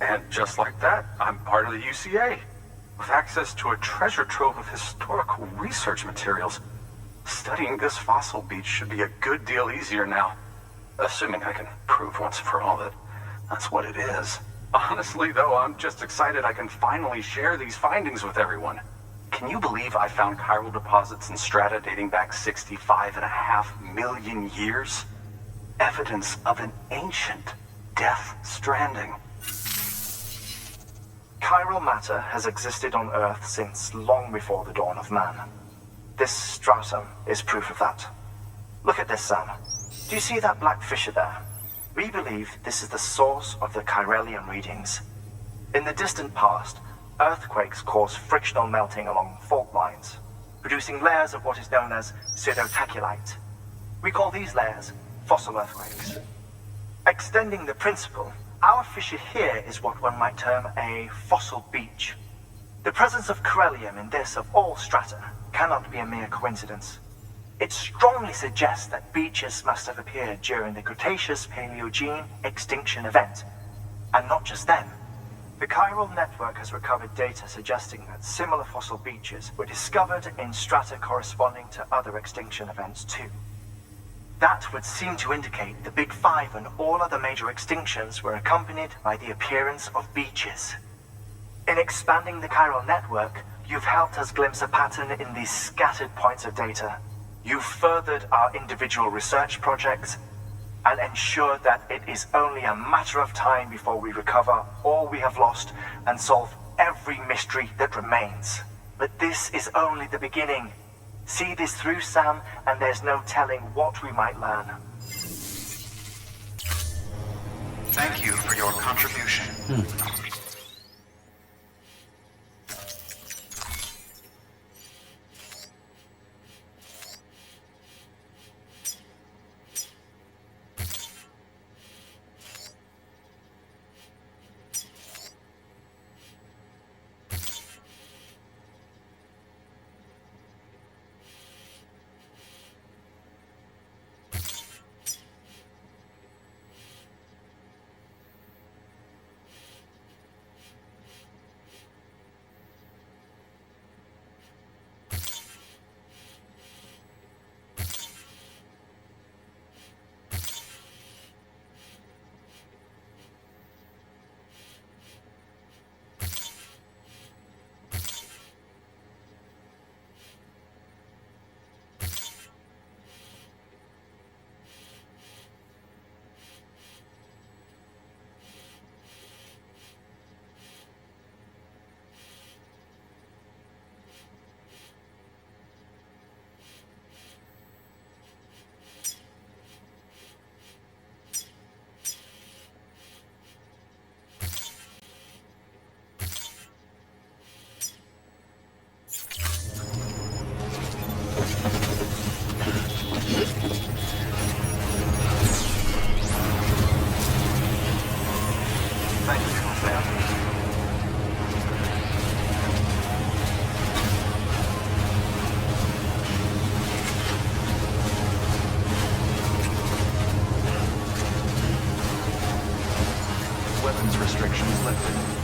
And just like that, I'm part of the UCA, with access to a treasure trove of historical research materials. Studying this fossil beach should be a good deal easier now, assuming I can prove once for all that that's what it is. Honestly, though, I'm just excited I can finally share these findings with everyone. Can you believe I found chiral deposits in strata dating back 65.5 million years? Evidence of an ancient death stranding. Chiral matter has existed on Earth since long before the dawn of man. This stratum is proof of that. Look at this, Sam. Do you see that black fissure there? We believe this is the source of the chiralium readings. In the distant past, earthquakes cause frictional melting along fault lines, producing layers of what is known as pseudotaculite. We call these layers fossil earthquakes. Extending the principle, our fissure here is what one might term a fossil beach. The presence of chiralium in this of all strata cannot be a mere coincidence. It strongly suggests that beaches must have appeared during the Cretaceous-Paleogene extinction event. And not just then. The chiral network has recovered data suggesting that similar fossil beaches were discovered in strata corresponding to other extinction events too. That would seem to indicate the Big Five and all other major extinctions were accompanied by the appearance of beaches. In expanding the chiral network, you've helped us glimpse a pattern in these scattered points of data. You've furthered our individual research projects and ensured that it is only a matter of time before we recover all we have lost and solve every mystery that remains. But this is only the beginning. See this through, Sam, and there's no telling what we might learn. Thank you for your contribution. weapons restrictions lifted.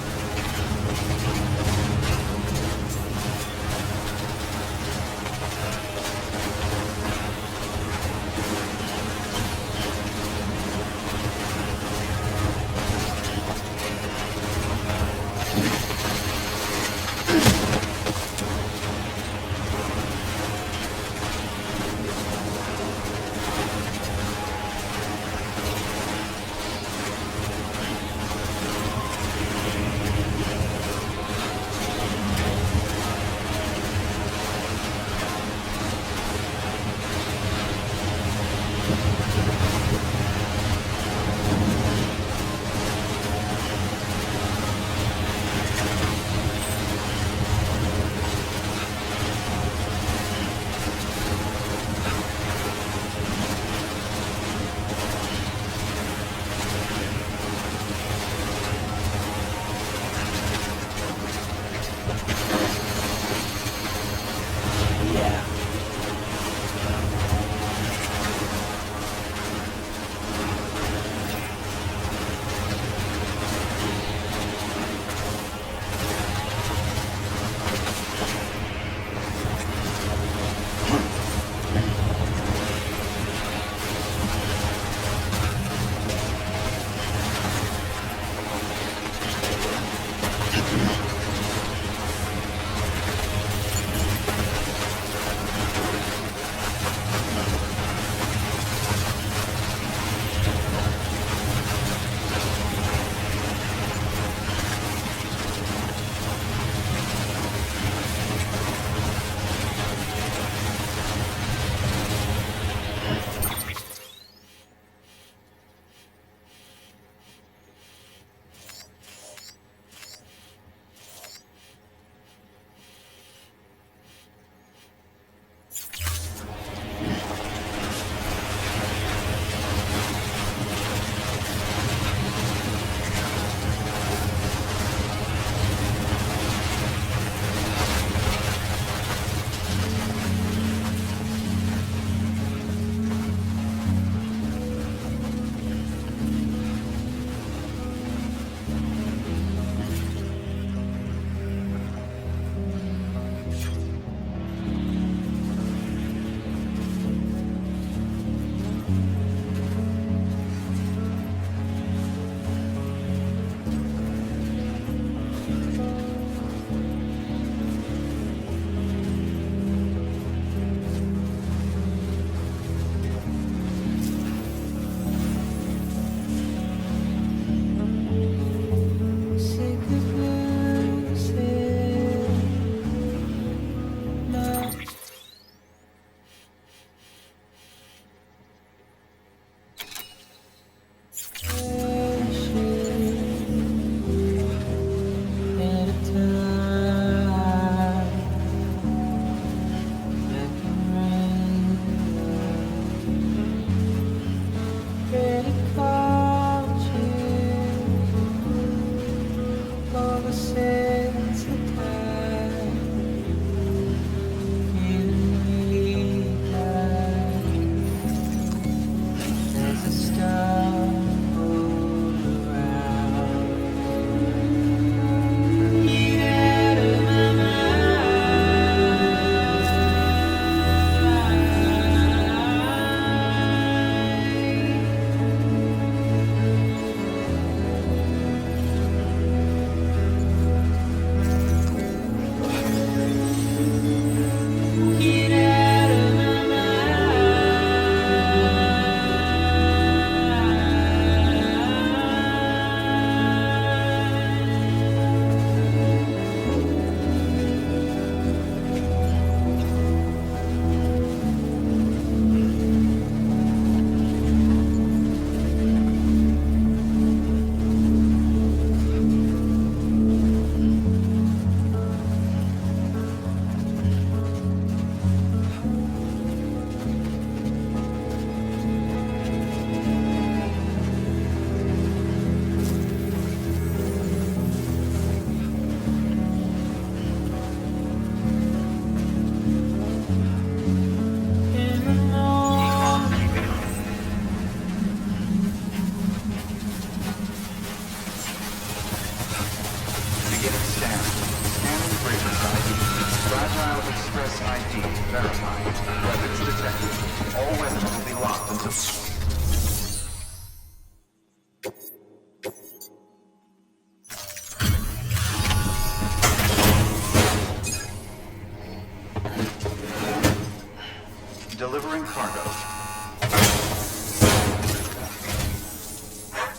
cargo.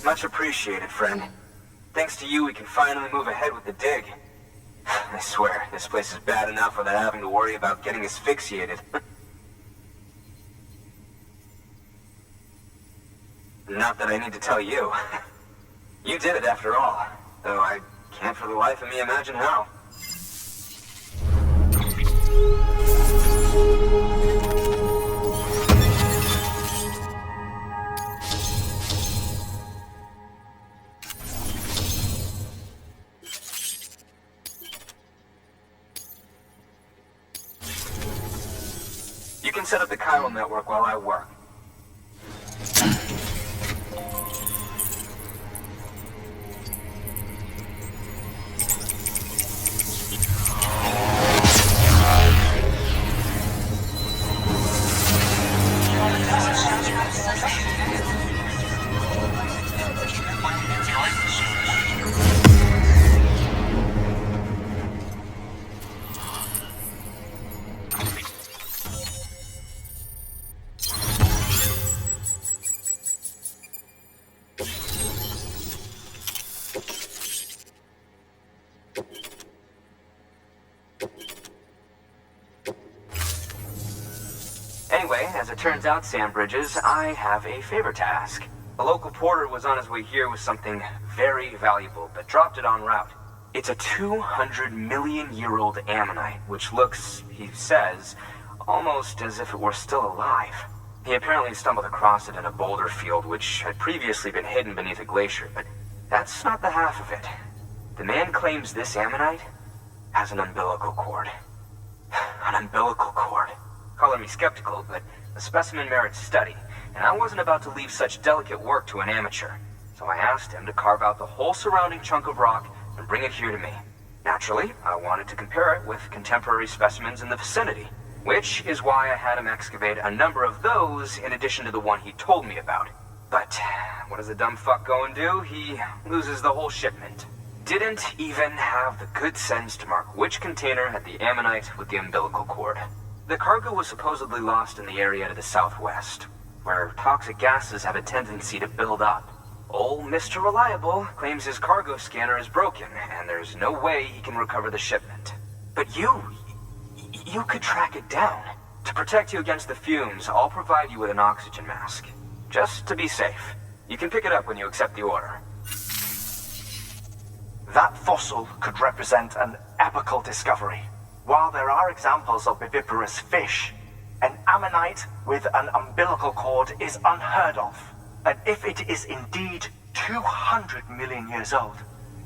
Much appreciated, friend. Thanks to you, we can finally move ahead with the dig. I swear, this place is bad enough without having to worry about getting asphyxiated. Not that I need to tell you. You did it after all, though I can't for the life of me imagine how. You can set up the chiral network while I work. Anyway, as it turns out, Sam Bridges, I have a favor to ask. A local porter was on his way here with something very valuable, but dropped it en route. It's a 200-million-year-old ammonite, which looks, he says, almost as if it were still alive. He apparently stumbled across it in a boulder field, which had previously been hidden beneath a glacier, but that's not the half of it. The man claims this ammonite has an umbilical cord. An umbilical cord. Color me skeptical, but the specimen merits study, and I wasn't about to leave such delicate work to an amateur. So I asked him to carve out the whole surrounding chunk of rock and bring it here to me. Naturally, I wanted to compare it with contemporary specimens in the vicinity, which is why I had him excavate a number of those in addition to the one he told me about. But what does the dumb fuck go and do? He loses the whole shipment. Didn't even have the good sense to mark which container had the ammonite with the umbilical cord. The cargo was supposedly lost in the area to the southwest, where toxic gases have a tendency to build up. Old Mr. Reliable claims his cargo scanner is broken, and there's no way he can recover the shipment. But you could track it down. To protect you against the fumes, I'll provide you with an oxygen mask. Just to be safe. You can pick it up when you accept the order. That fossil could represent an epochal discovery. While there are examples of viviparous fish, an ammonite with an umbilical cord is unheard of. And if it is indeed 200 million years old,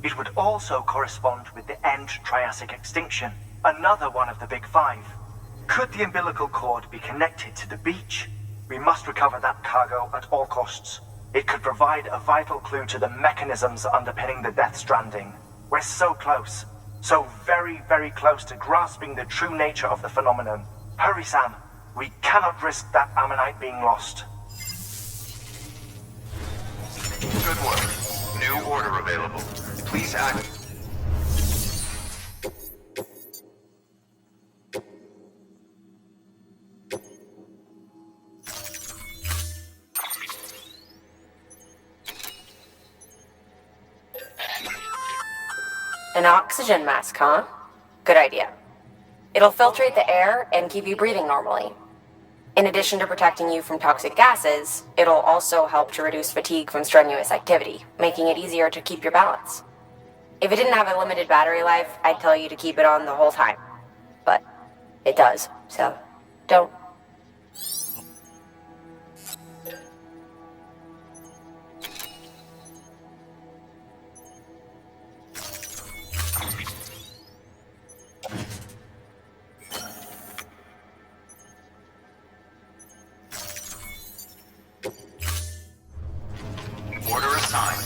it would also correspond with the end Triassic extinction, another one of the big five. Could the umbilical cord be connected to the beach? We must recover that cargo at all costs. It could provide a vital clue to the mechanisms underpinning the Death Stranding. We're so close. So very, very close to grasping the true nature of the phenomenon. Hurry, Sam. We cannot risk that ammonite being lost. Good work. New order available. Please act. An oxygen mask, huh? Good idea. It'll filtrate the air and keep you breathing normally. In addition to protecting you from toxic gases, it'll also help to reduce fatigue from strenuous activity, making it easier to keep your balance. If it didn't have a limited battery life, I'd tell you to keep it on the whole time. But it does, so don't. Order assigned.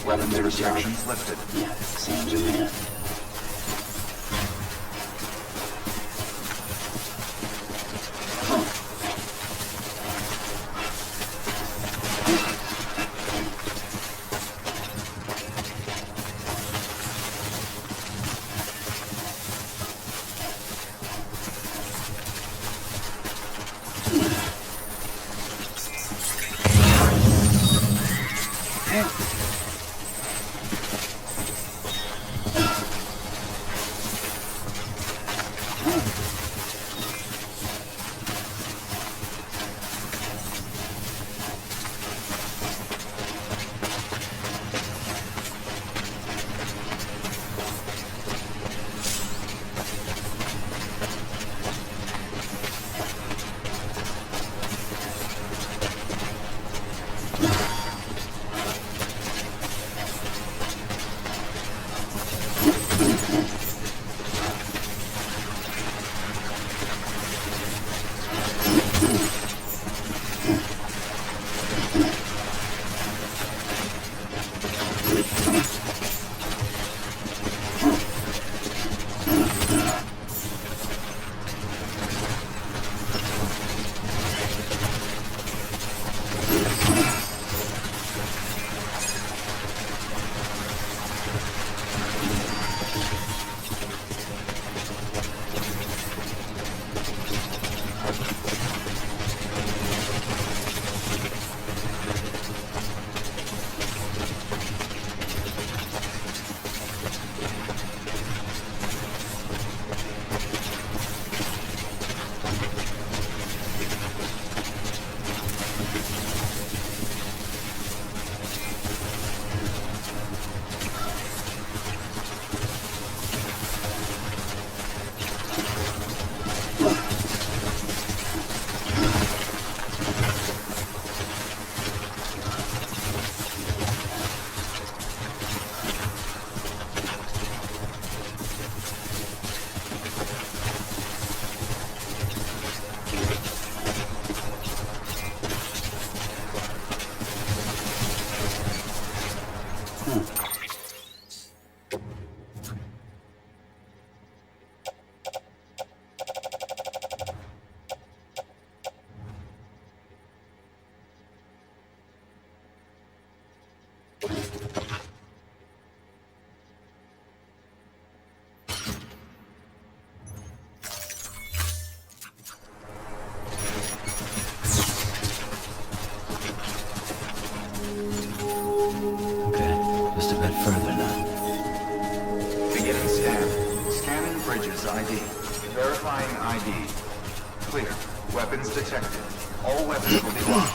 Weapons restrictions lifted. Yeah, Sam's in there.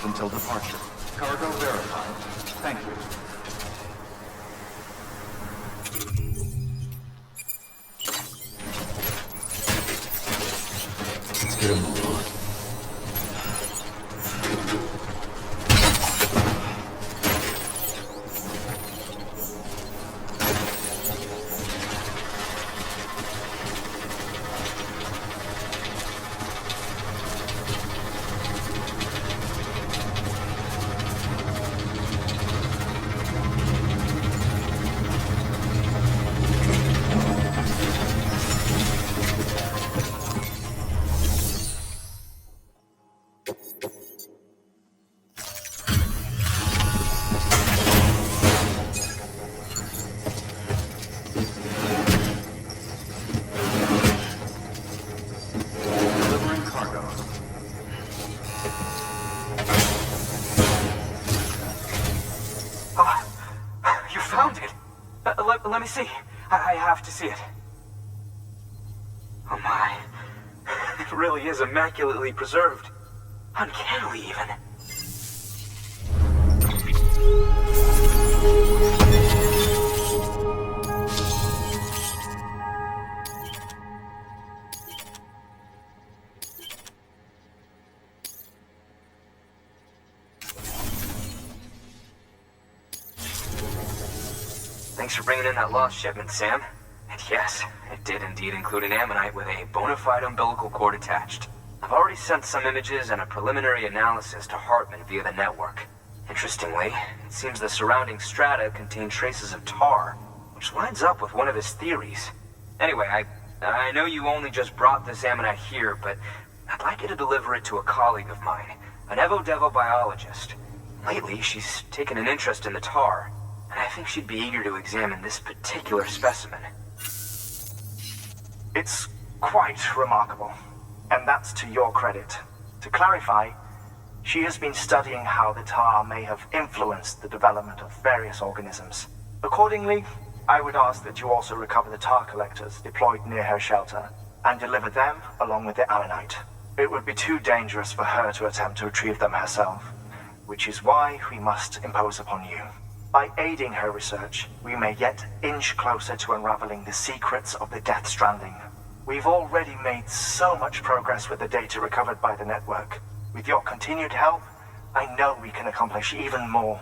Until departure. Cargo verified. Thank you. Let's get a move on. Let me see. I have to see it. Oh my. It really is immaculately preserved. Uncannily, even. Thanks for bringing in that lost shipment, Sam. And yes, it did indeed include an ammonite with a bona fide umbilical cord attached. I've already sent some images and a preliminary analysis to Heartman via the network. Interestingly, it seems the surrounding strata contain traces of tar, which lines up with one of his theories. Anyway, I know you only just brought this ammonite here, but I'd like you to deliver it to a colleague of mine, an Evo-Devo biologist. Lately, she's taken an interest in the tar, and I think she'd be eager to examine this particular specimen. It's quite remarkable, and that's to your credit. To clarify, she has been studying how the tar may have influenced the development of various organisms. Accordingly, I would ask that you also recover the tar collectors deployed near her shelter and deliver them along with the ammonite. It would be too dangerous for her to attempt to retrieve them herself, which is why we must impose upon you. By aiding her research, we may yet inch closer to unraveling the secrets of the Death Stranding. We've already made so much progress with the data recovered by the network. With your continued help, I know we can accomplish even more.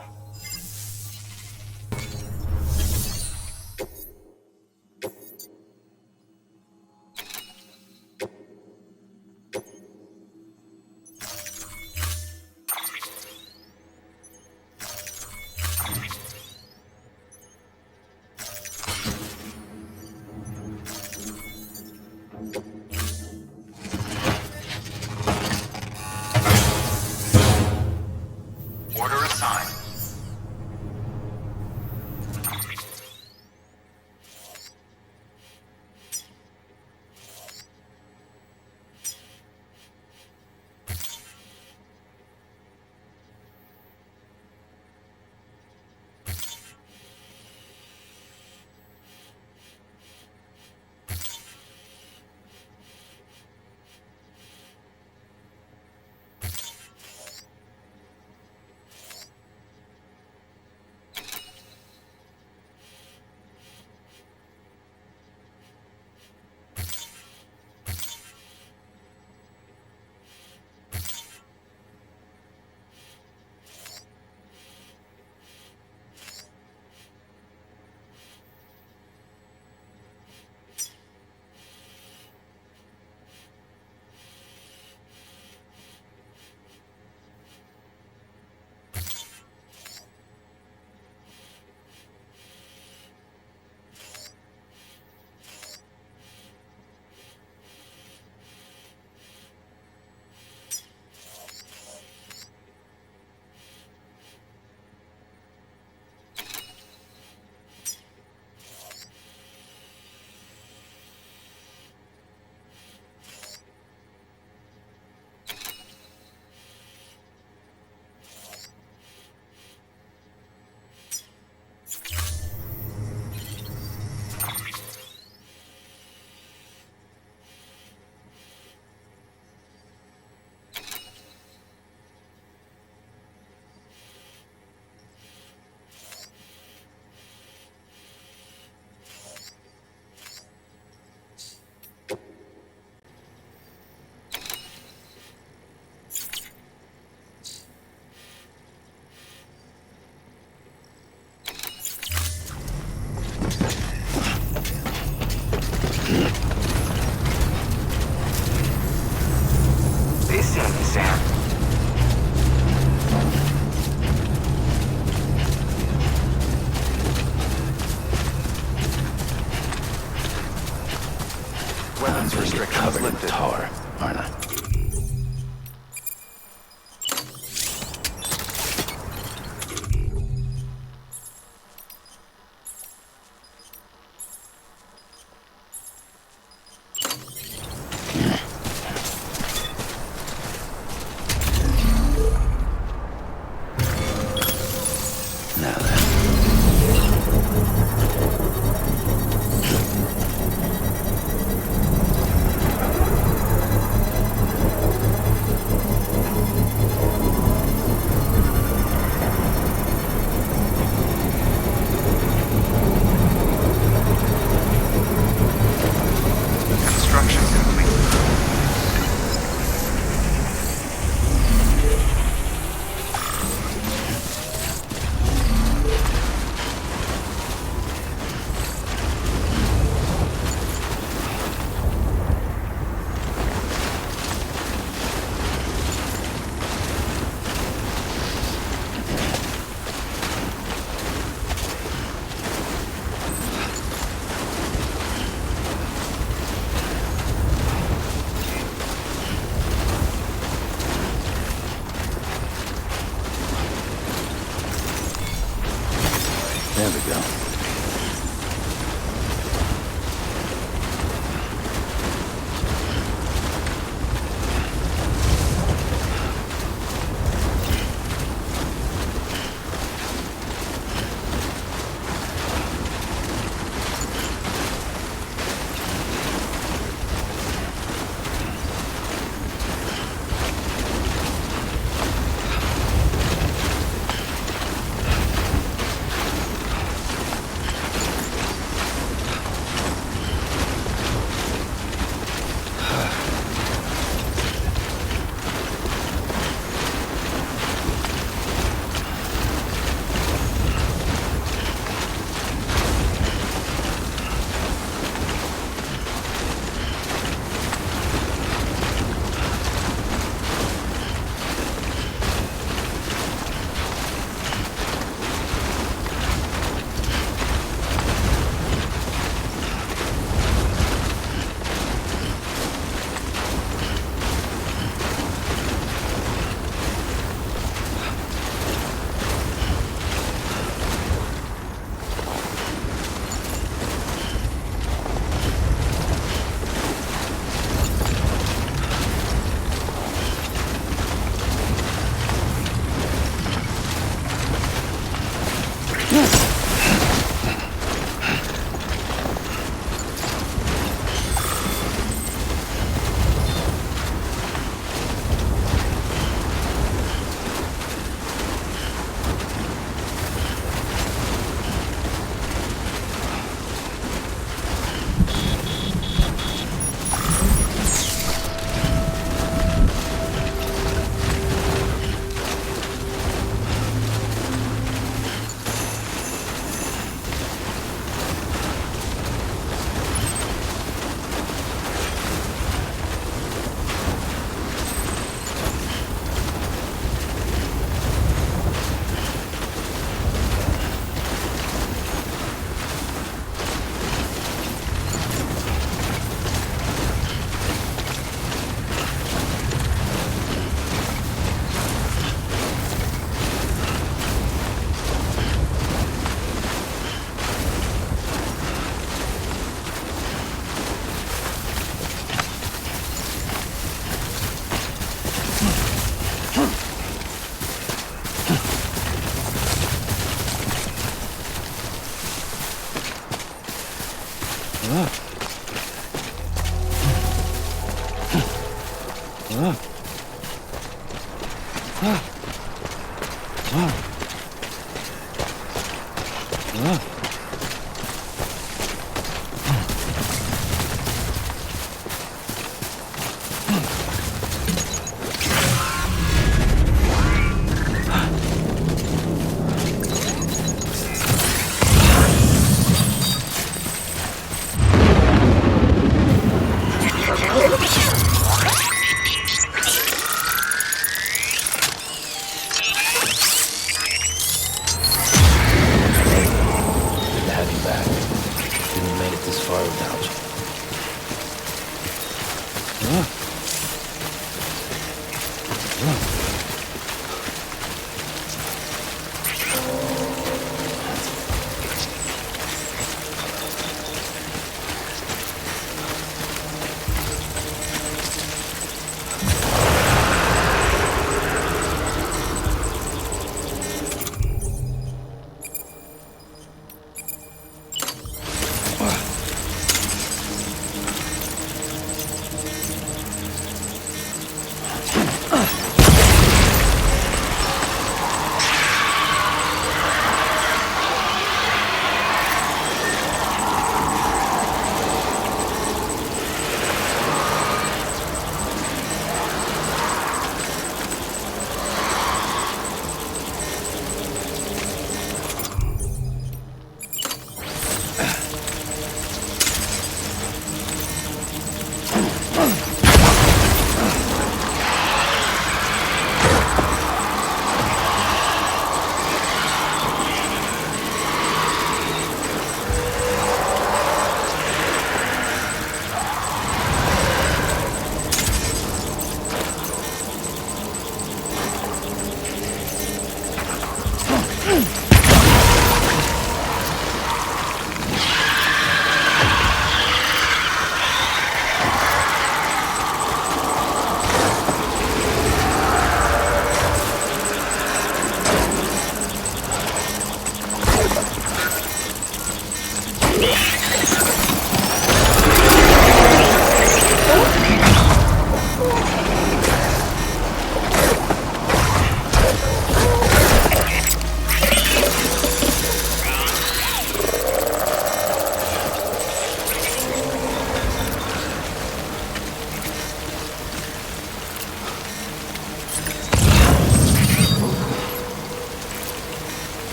Tar, aren't I? There we go.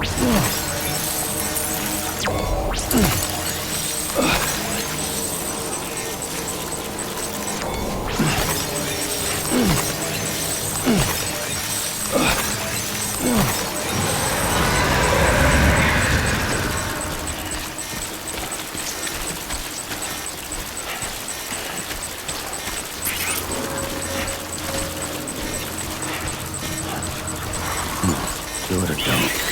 Do it or don't.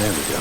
There we go.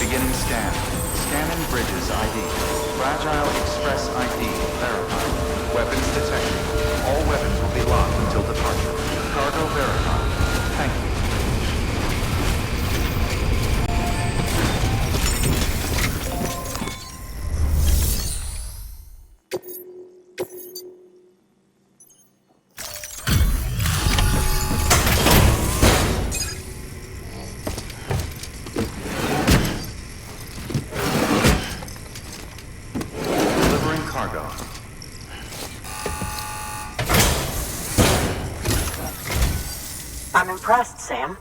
Beginning scan. Scanning bridges ID. Fragile Express ID verified. Weapons detected. All weapons will be locked until departure. Cargo verified. Thank you. I'm impressed, Sam.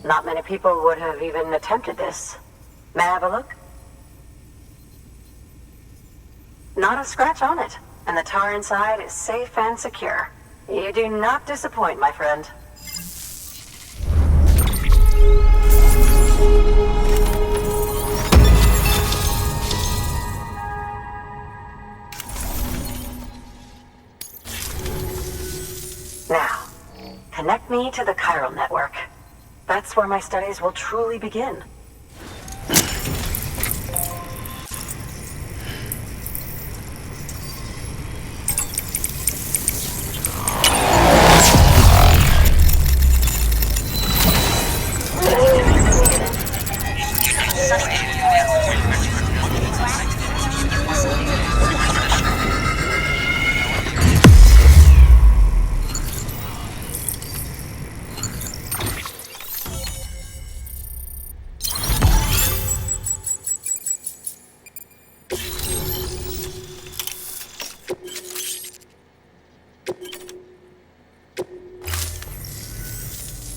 Not many people would have even attempted this. May I have a look? Not a scratch on it, and the tar inside is safe and secure. You do not disappoint, my friend. Now, connect me to the chiral network. That's where my studies will truly begin.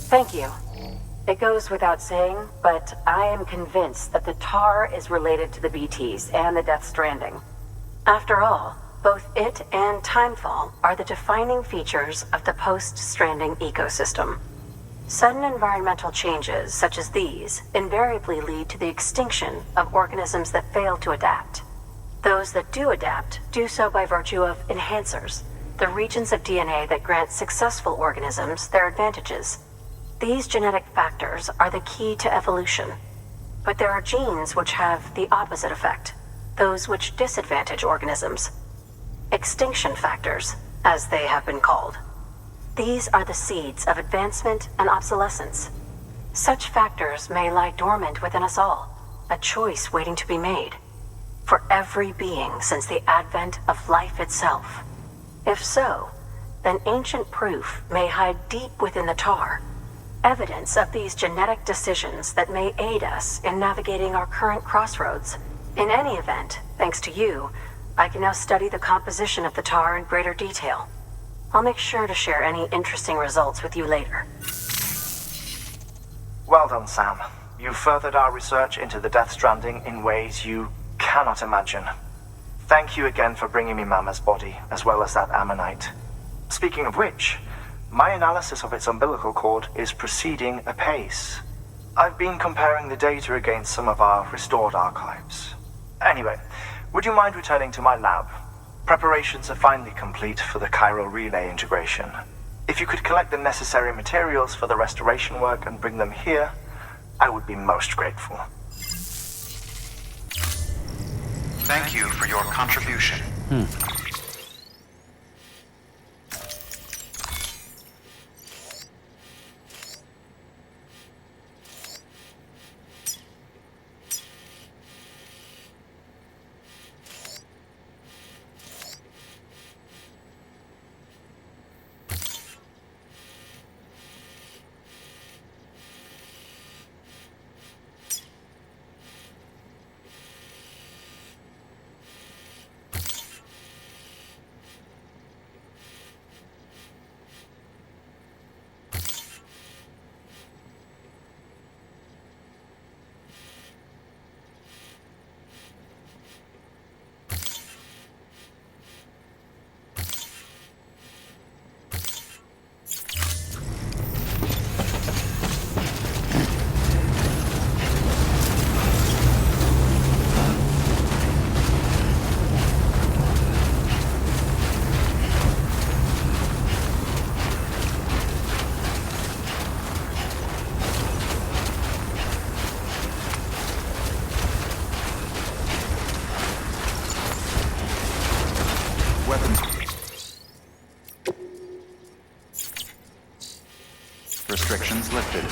Thank you. It goes without saying, but I am convinced that the tar is related to the BTs and the Death Stranding. After all, Both it and timefall are the defining features of the post-stranding ecosystem. Sudden environmental changes such as these invariably lead to the extinction of organisms that fail to adapt. Those that do adapt do so by virtue of enhancers, the regions of DNA that grant successful organisms their advantages. These genetic factors are the key to evolution. But there are genes which have the opposite effect, those which disadvantage organisms. Extinction factors, as they have been called. These are the seeds of advancement and obsolescence. Such factors may lie dormant within us all, a choice waiting to be made. For every being since the advent of life itself. If so, then ancient proof may hide deep within the tar, evidence of these genetic decisions that may aid us in navigating our current crossroads. In any event, thanks to you, I can now study the composition of the tar in greater detail. I'll make sure to share any interesting results with you later. Well done, Sam. You've furthered our research into the Death Stranding in ways you cannot imagine. Thank you again for bringing me Mama's body, as well as that ammonite. Speaking of which, my analysis of its umbilical cord is proceeding apace. I've been comparing the data against some of our restored archives. Anyway, would you mind returning to my lab? Preparations are finally complete for the chiral relay integration. If you could collect the necessary materials for the restoration work and bring them here, I would be most grateful. Thank you for your contribution. Restrictions lifted.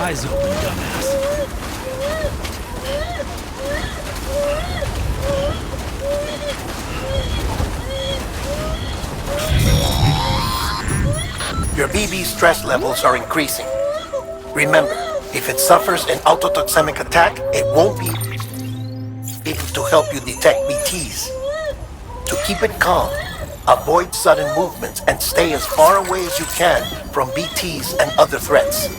Eyes open, dumbass. Your BB stress levels are increasing. Remember, if it suffers an autotoxemic attack, it won't be able to help you detect BTs. To keep it calm, avoid sudden movements and stay as far away as you can from BTs and other threats.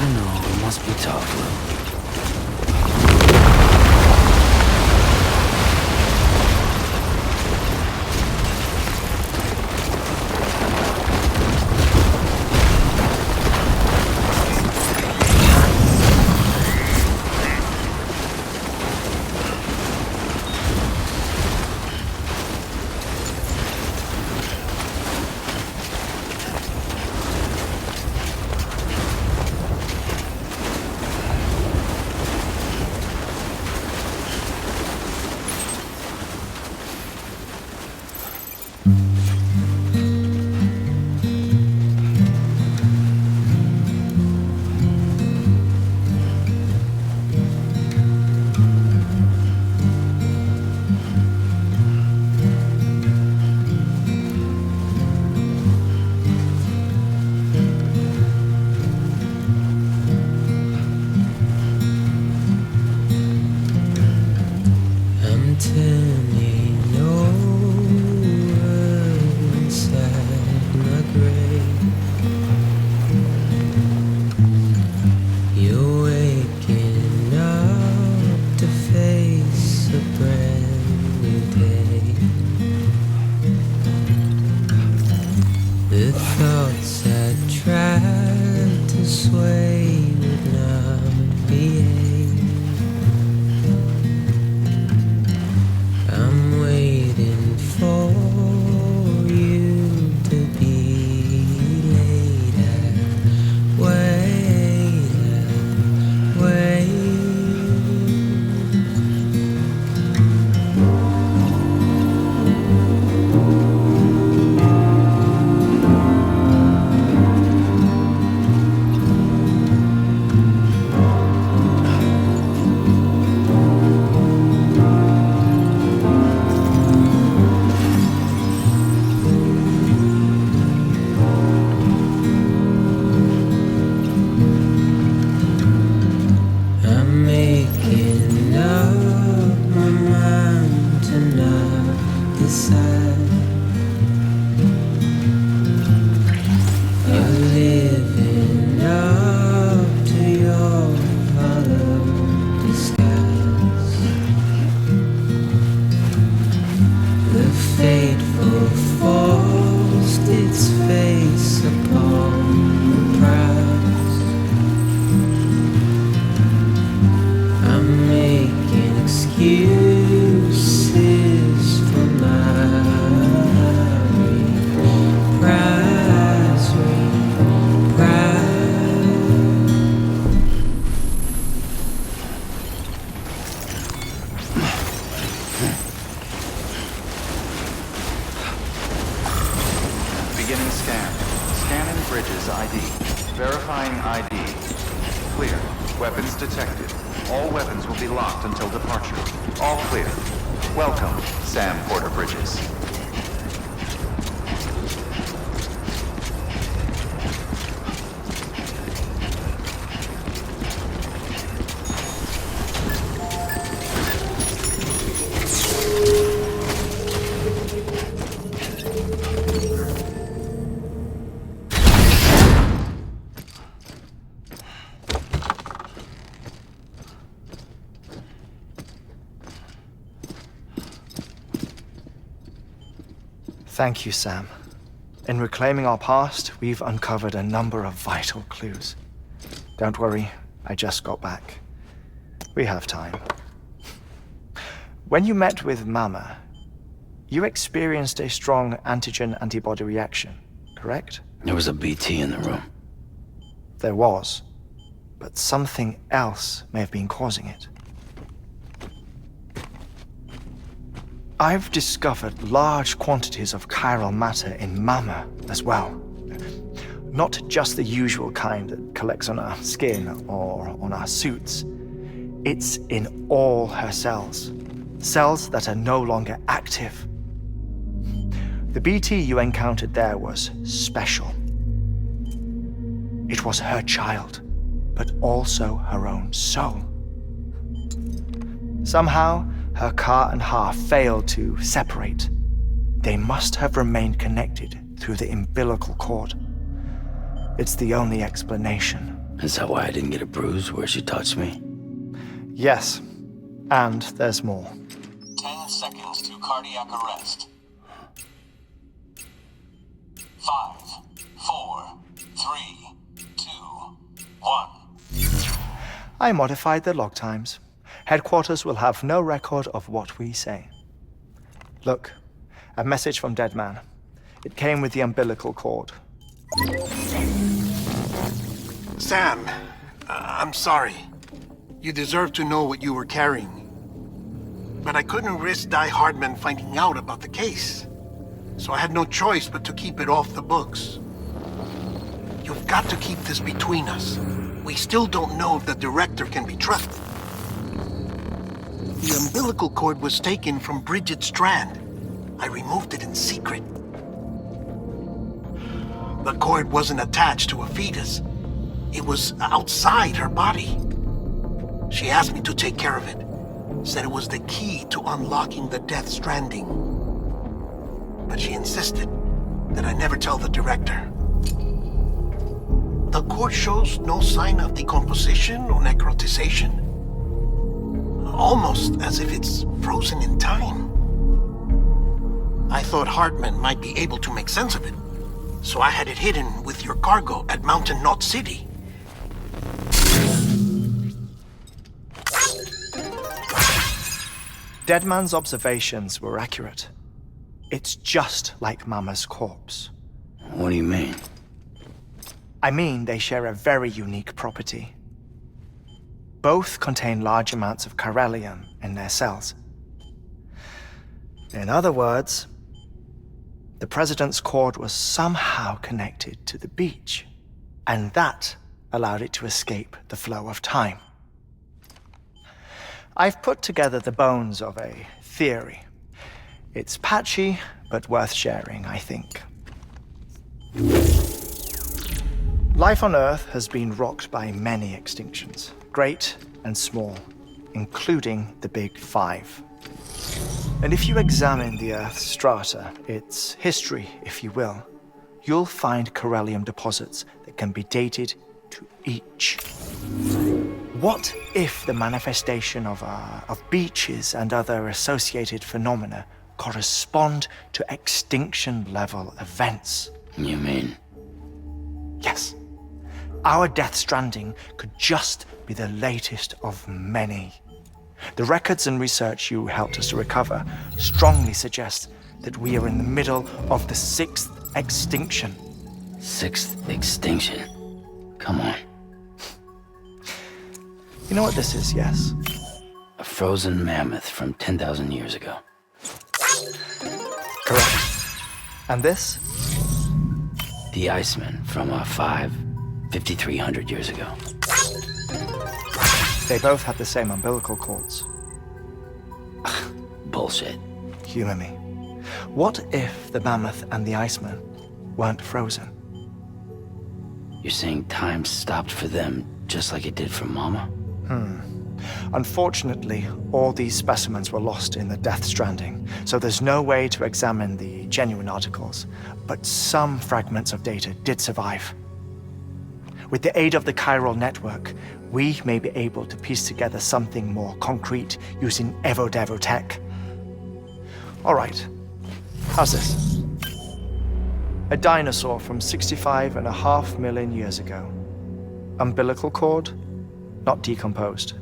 I know, it must be tough, Lou. Thank you, Sam. In reclaiming our past, we've uncovered a number of vital clues. Don't worry, I just got back. We have time. When you met with Mama, you experienced a strong antigen-antibody reaction, correct? There was a BT in the room. There was, but something else may have been causing it. I've discovered large quantities of chiral matter in Mama as well. Not just the usual kind that collects on our skin or on our suits. It's in all her cells. Cells that are no longer active. The BT you encountered there was special. It was her child, but also her own soul. Somehow, her Ka and Ha failed to separate. They must have remained connected through the umbilical cord. It's the only explanation Is that why I didn't get a bruise where she touched me? Yes. And there's more. 10 seconds to cardiac arrest. 5, 4, 3, 2, 1. I modified the log times. Headquarters will have no record of what we say. Look, a message from Dead Man. It came with the umbilical cord. Sam, I'm sorry. You deserve to know what you were carrying. But I couldn't risk Die-Hardman finding out about the case. So I had no choice but to keep it off the books. You've got to keep this between us. We still don't know if the director can be trusted. The umbilical cord was taken from Bridget Strand. I removed it in secret. The cord wasn't attached to a fetus. It was outside her body. She asked me to take care of it. Said it was the key to unlocking the Death Stranding. But she insisted that I never tell the director. The cord shows no sign of decomposition or necrotization. Almost as if it's frozen in time. I thought Heartman might be able to make sense of it, so I had it hidden with your cargo at Mountain Knot City. Deadman's observations were accurate. It's just like Mama's corpse. What do you mean? I mean they share a very unique property. Both contain large amounts of chiralium in their cells. In other words, the President's cord was somehow connected to the beach, and that allowed it to escape the flow of time. I've put together the bones of a theory. It's patchy, but worth sharing, I think. Life on Earth has been rocked by many extinctions, great and small, including the Big Five. And if you examine the Earth's strata, its history, if you will, you'll find chiralium deposits that can be dated to each. What if the manifestation of beaches and other associated phenomena correspond to extinction-level events? You mean? Yes. Our Death Stranding could just be the latest of many. The records and research you helped us to recover strongly suggest that we are in the middle of the 6th extinction. 6th extinction? Come on. You know what this is, yes? A frozen mammoth from 10,000 years ago. Correct. And this? The Iceman from 5,300 years ago. They both had the same umbilical cords. Bullshit. Humor me. What if the mammoth and the Iceman weren't frozen? You're saying time stopped for them just like it did for Mama? Unfortunately, all these specimens were lost in the Death Stranding, so there's no way to examine the genuine articles, but some fragments of data did survive. With the aid of the chiral network, we may be able to piece together something more concrete using Evo-Devo tech. All right, how's this? A dinosaur from 65.5 million years ago. Umbilical cord, not decomposed.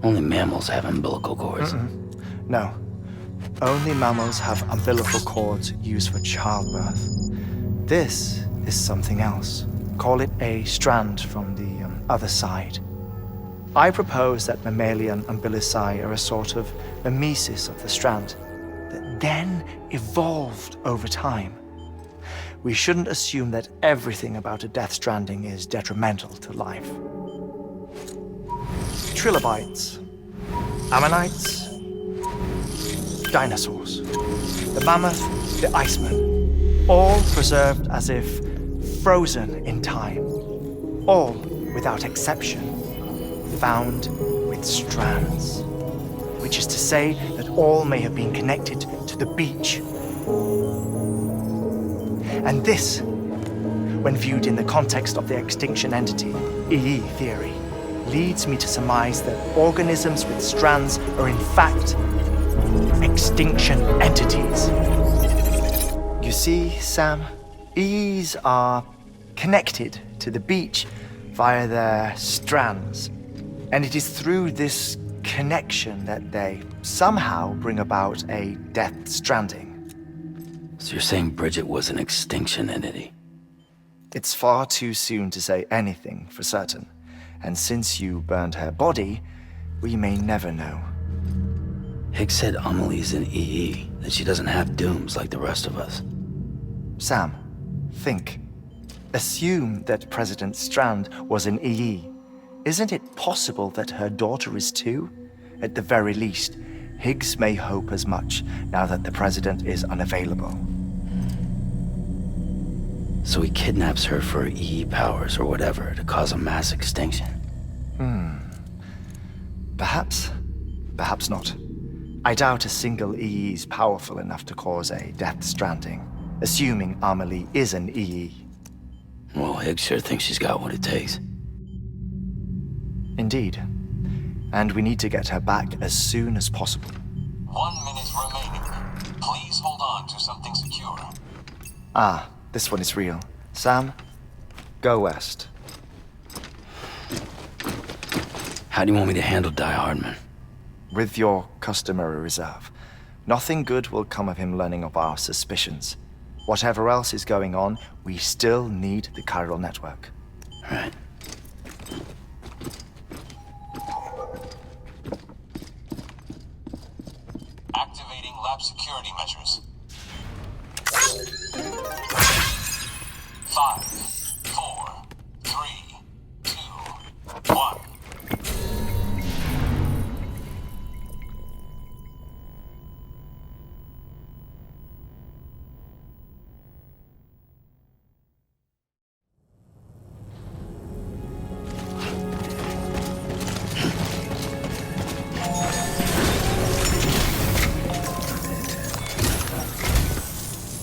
Only mammals have umbilical cords. No. Only mammals have umbilical cords used for childbirth. This is something else. Call it a strand from the other side. I propose that mammalian umbilici are a sort of mimesis of the strand that then evolved over time. We shouldn't assume that everything about a Death Stranding is detrimental to life. Trilobites, ammonites, dinosaurs, the mammoth, the Iceman, all preserved as if frozen in time, all, without exception, found with strands, which is to say that all may have been connected to the beach. And this when viewed in the context of the extinction entity, EE theory, leads me to surmise that organisms with strands are in fact extinction entities. You see, Sam, EEs are connected to the beach via their strands, and it is through this connection that they somehow bring about a death stranding. So you're saying Bridget was an extinction entity? It's far too soon to say anything for certain, and since you burned her body, we may never know. Higgs said Amelie's an EE, that she doesn't have dooms like the rest of us. Sam, think. Assume that President Strand was an EE. Isn't it possible that her daughter is too? At the very least, Higgs may hope as much now that the President is unavailable. So he kidnaps her for EE powers or whatever to cause a mass extinction. Perhaps. Perhaps not. I doubt a single EE is powerful enough to cause a death stranding, assuming Amelie is an EE. Well, Higgs sure thinks she's got what it takes. Indeed. And we need to get her back as soon as possible. 1 minute remaining. Please hold on to something secure. Ah, this one is real. Sam, go west. How do you want me to handle Die-Hardman? With your customary reserve. Nothing good will come of him learning of our suspicions. Whatever else is going on, we still need the chiral network. Right. Activating lab security measures. 5, 4, 3, 2, 1.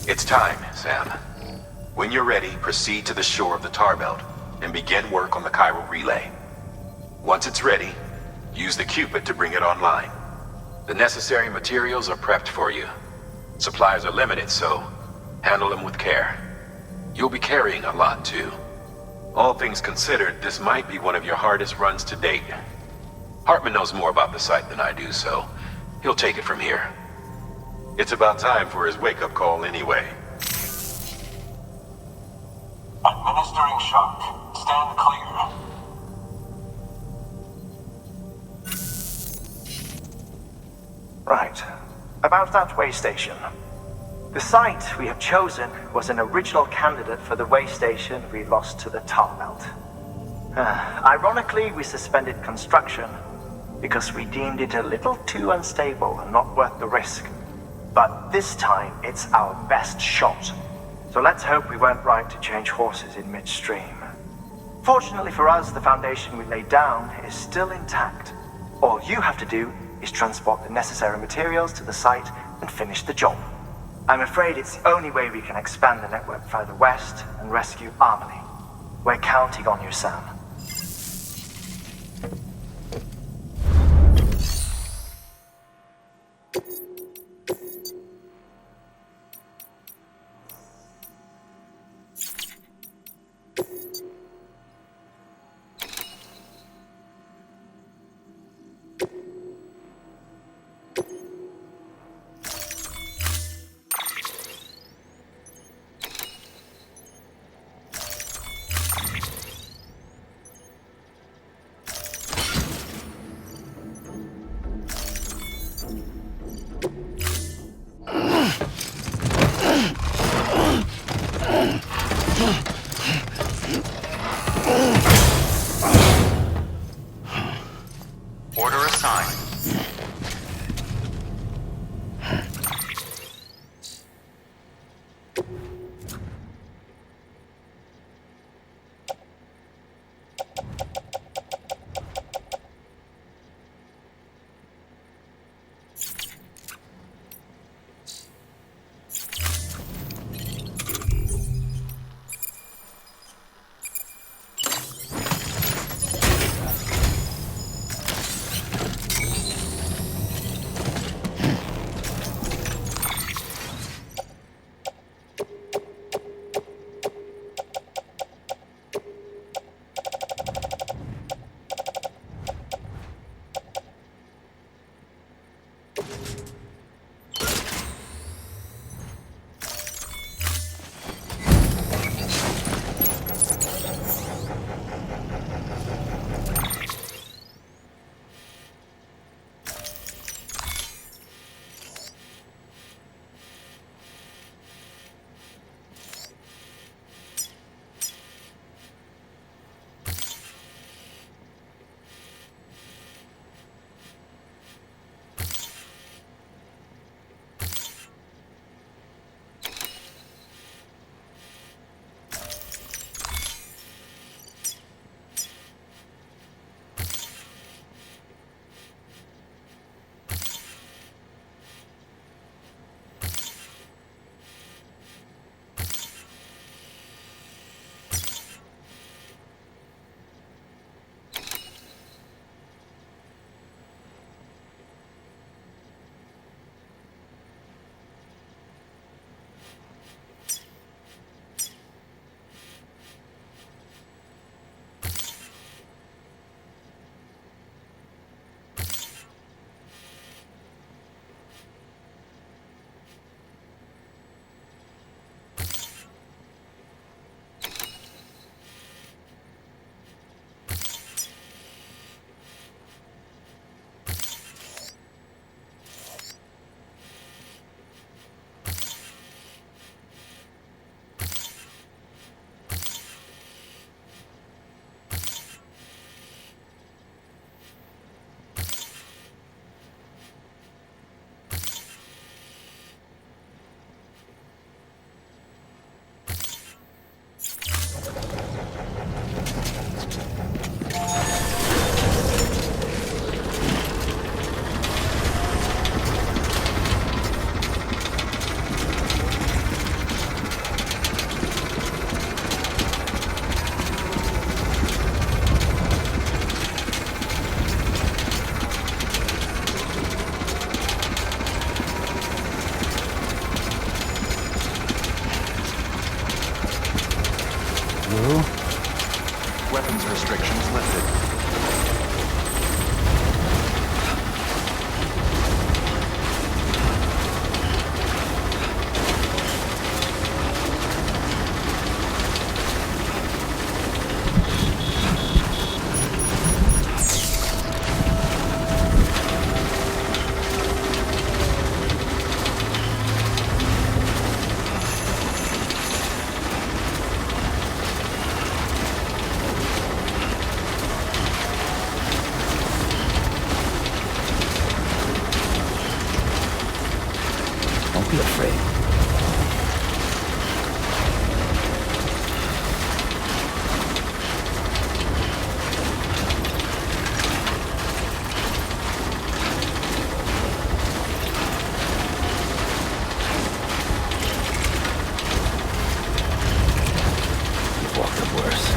It's time, Sam. When you're ready, proceed to the shore of the tar belt and begin work on the chiral relay. Once it's ready, use the Cupid to bring it online. The necessary materials are prepped for you. Supplies are limited, so handle them with care. You'll be carrying a lot, too. All things considered, this might be one of your hardest runs to date. Heartman knows more about the site than I do, so he'll take it from here. It's about time for his wake-up call anyway. Administering shock. Stand clear. Right. About that way station. The site we have chosen was an original candidate for the way station we lost to the tar belt. Ironically, we suspended construction because we deemed it a little too unstable and not worth the risk. But this time, it's our best shot. So let's hope we weren't right to change horses in midstream. Fortunately for us, the foundation we laid down is still intact. All you have to do is transport the necessary materials to the site and finish the job. I'm afraid it's the only way we can expand the network further west and rescue Amelie. We're counting on you, Sam. restrictions lifted. Don't be afraid. You've walked up worse.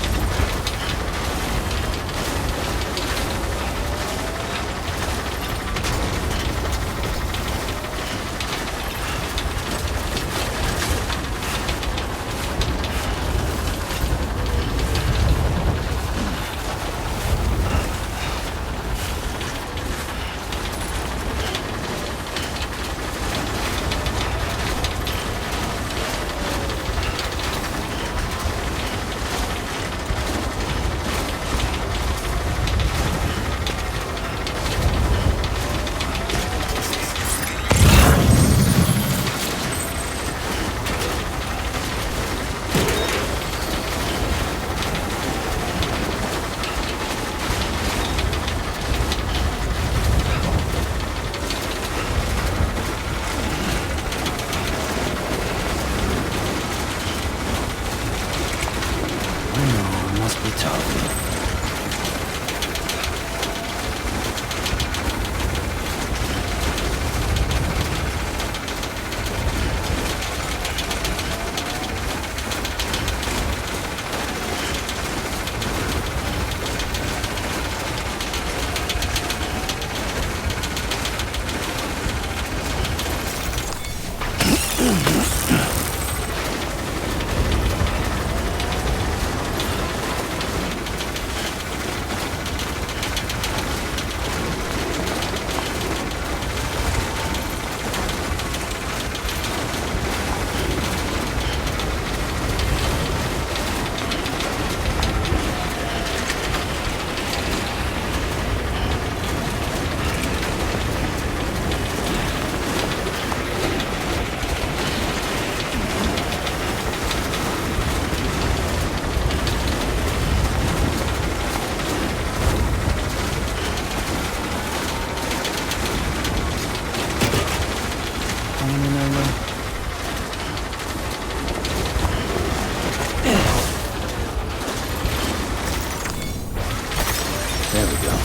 There we go.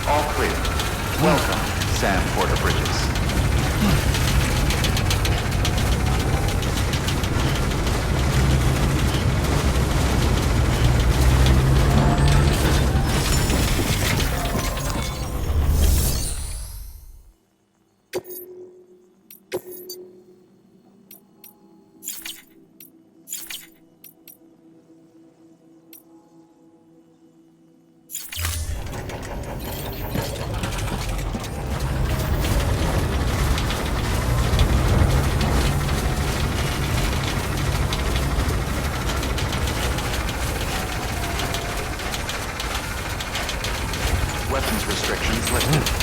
All clear. Welcome, Sam Porter Bridges. Weapons restrictions lifted.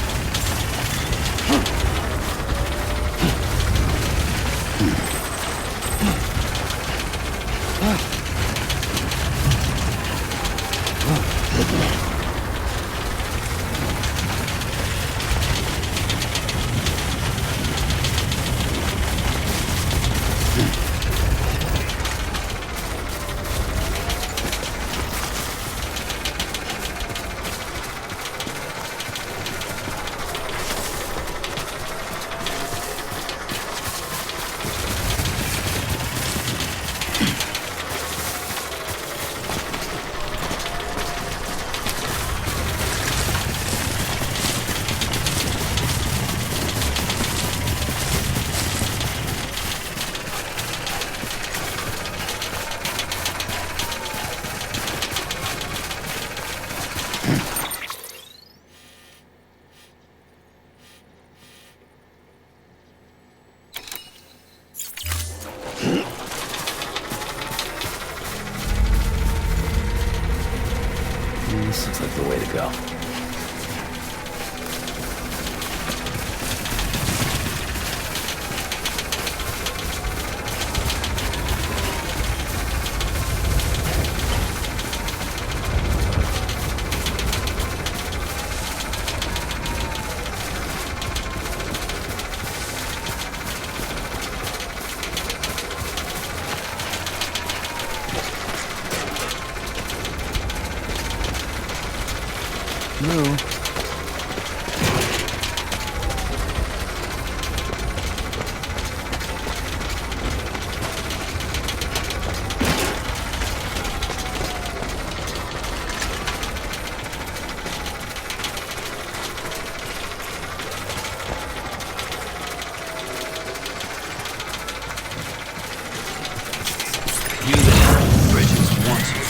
This looks like the way to go. No. You there, Bridges wants you.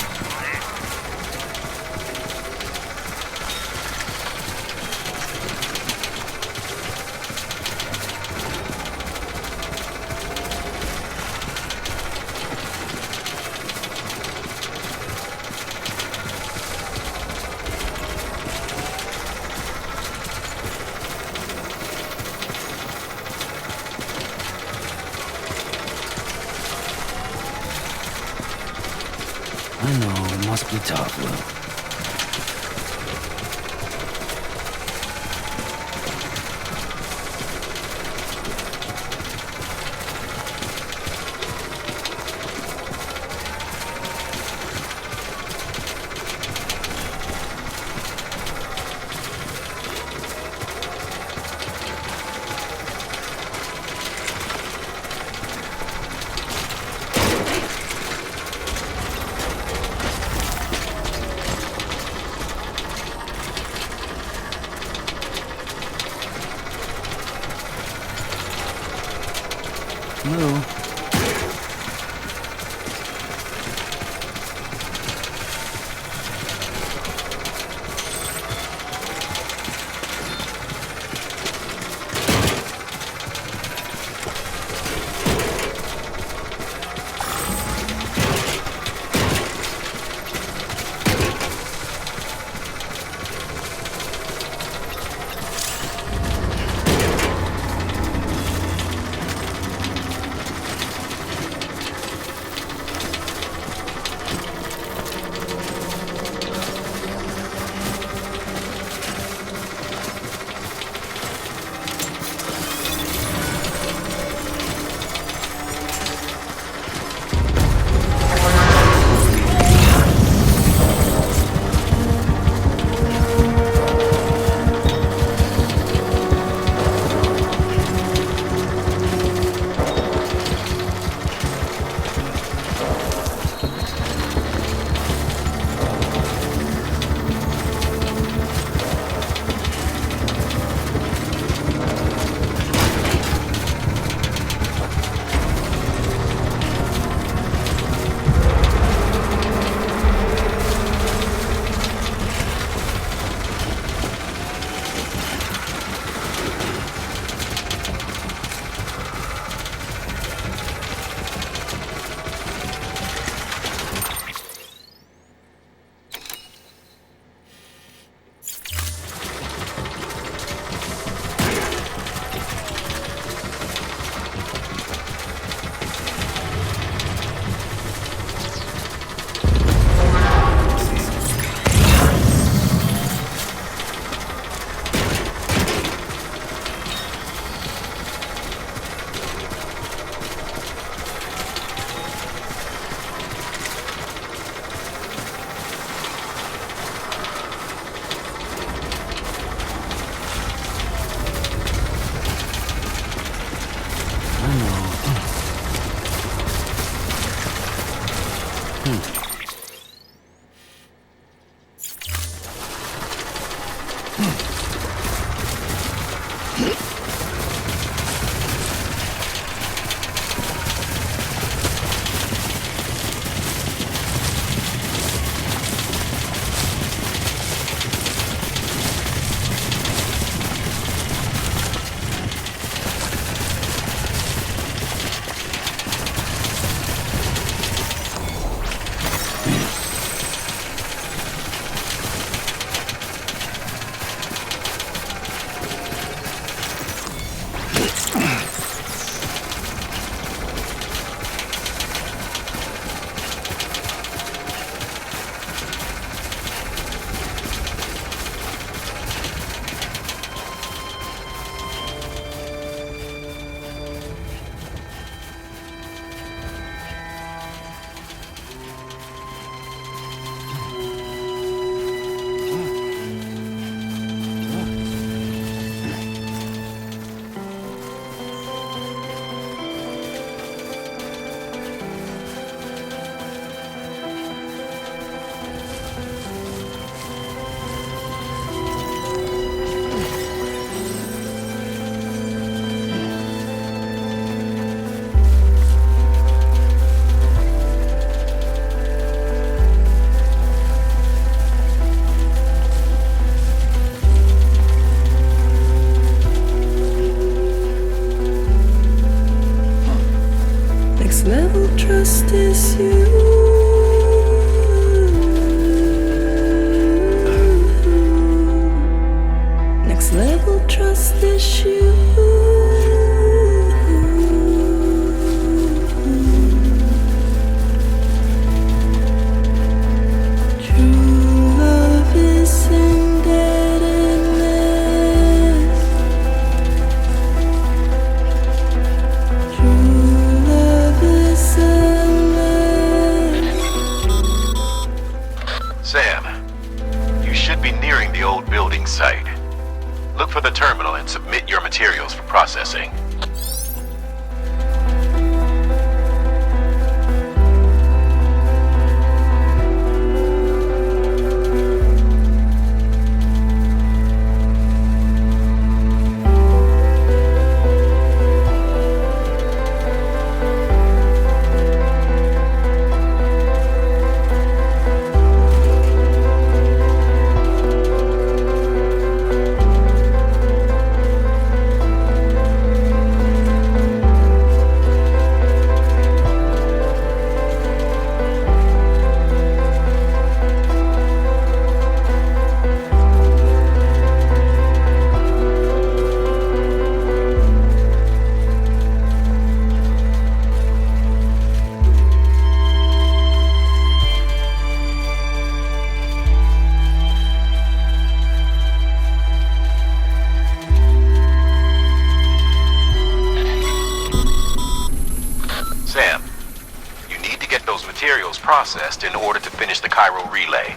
I know, it must be tough, Will. No. is you. Next level trust issue. Site. Look for the terminal and submit your materials for processing. Processed in order to finish the Cairo relay.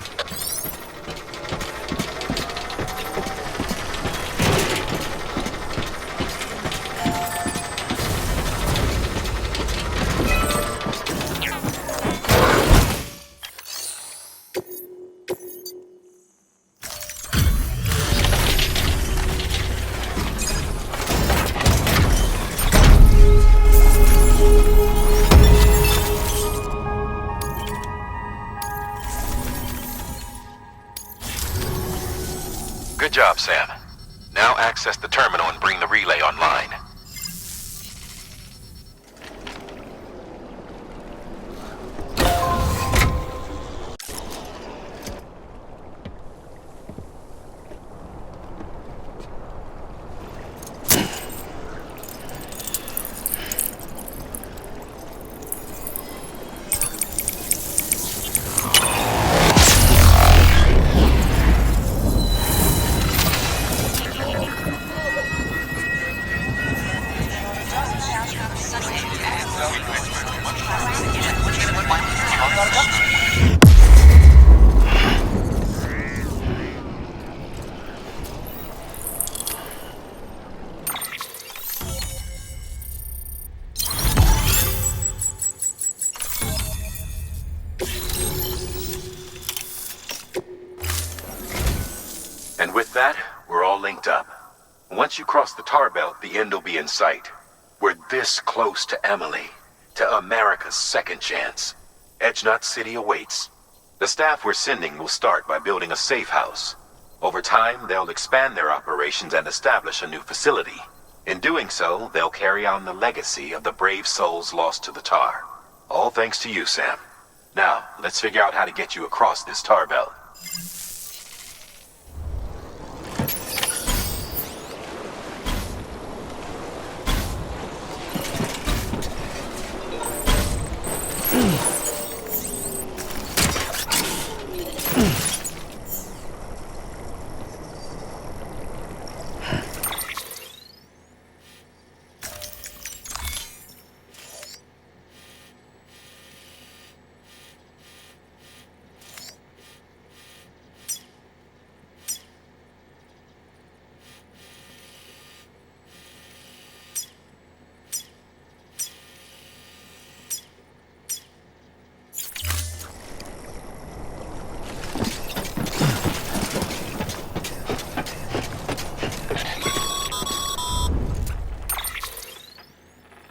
Good job, Sam. Now access the terminal and bring the relay online. And with that, we're all linked up. Once you cross the tar belt, the end will be in sight. We're this close to Emily, to America's second chance. Edgenut City awaits. The staff we're sending will start by building a safe house. Over time, they'll expand their operations and establish a new facility. In doing so, they'll carry on the legacy of the brave souls lost to the tar. All thanks to you, Sam. Now, let's figure out how to get you across this tar belt.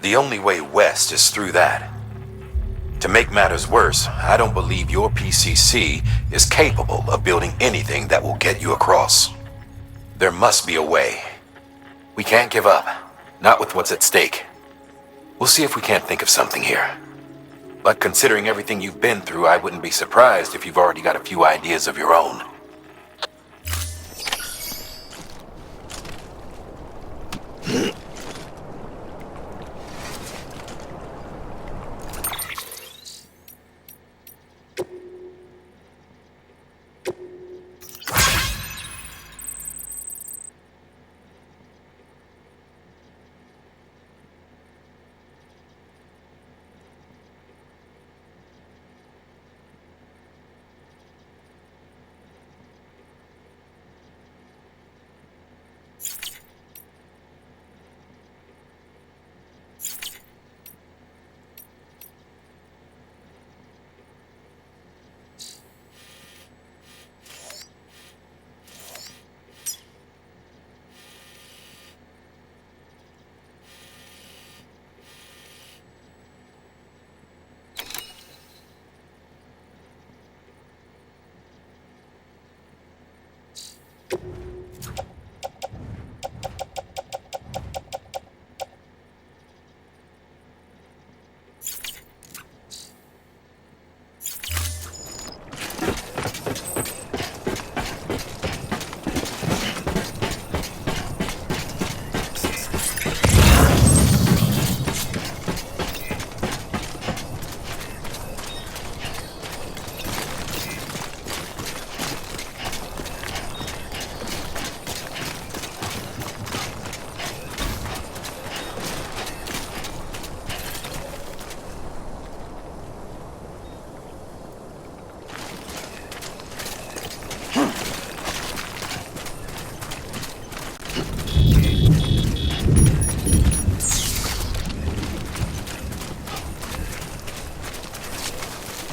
The only way west is through that. To make matters worse, I don't believe your PCC is capable of building anything that will get you across. There must be a way. We can't give up, not with what's at stake. We'll see if we can't think of something here. But considering everything you've been through, I wouldn't be surprised if you've already got a few ideas of your own.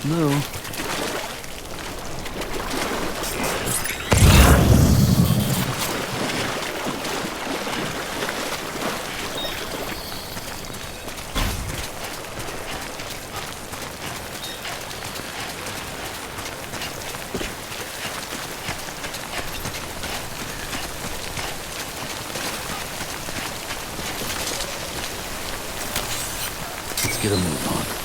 No. Let's get a move on.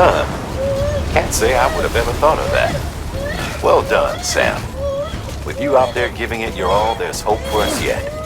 Huh. Can't say I would have ever thought of that. Well done, Sam. With you out there giving it your all, there's hope for us yet.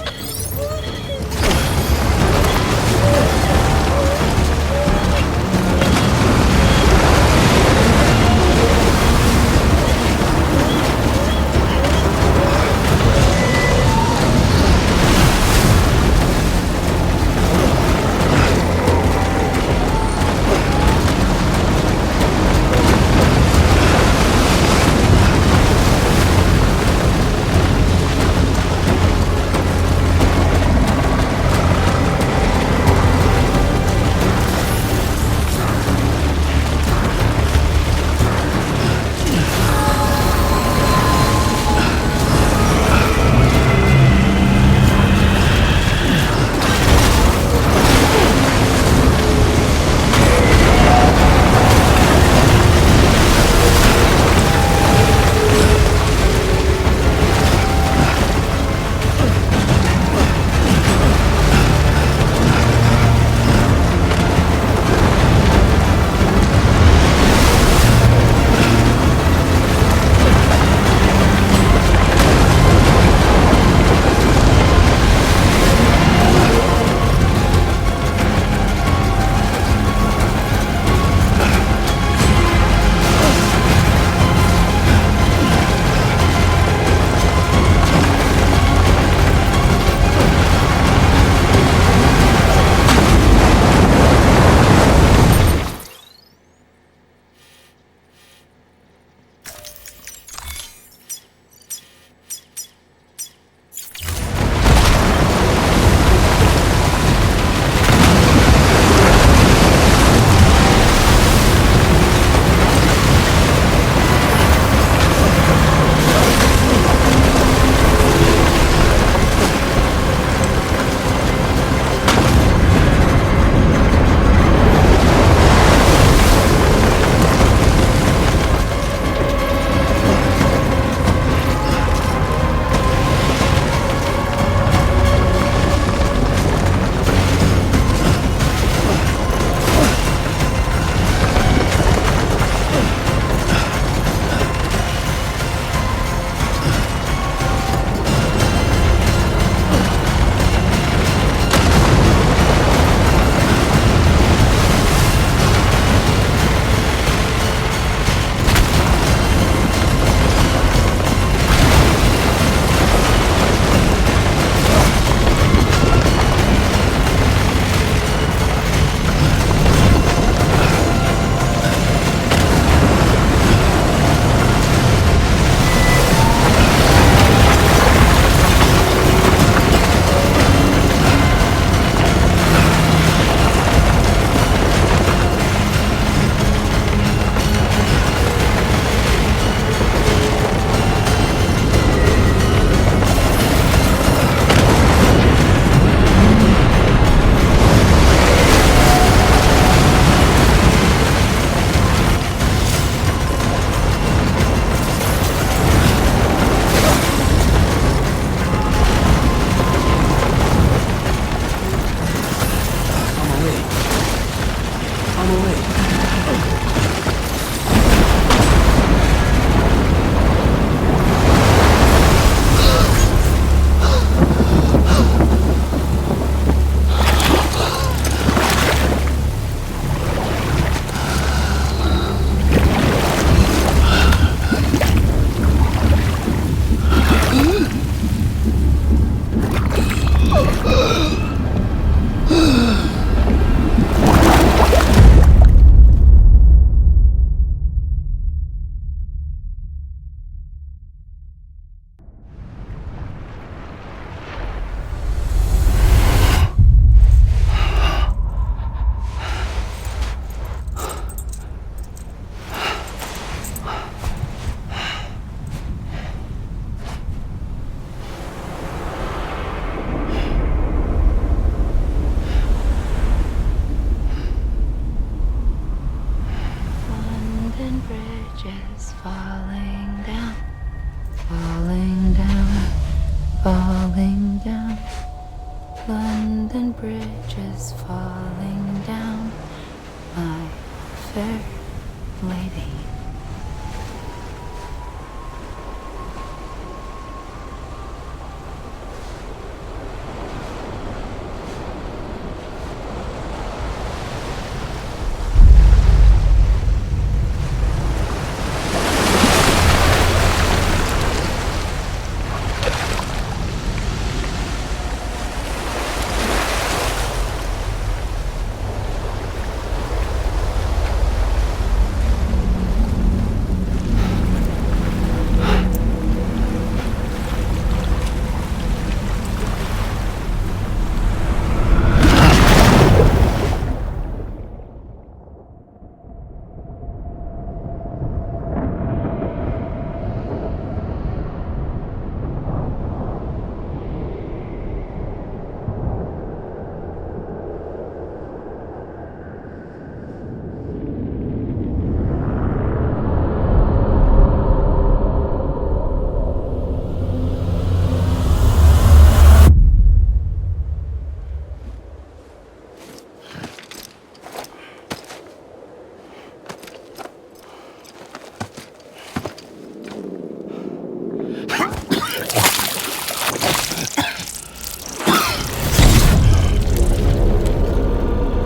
falling down. London Bridge is falling down. My fair lady.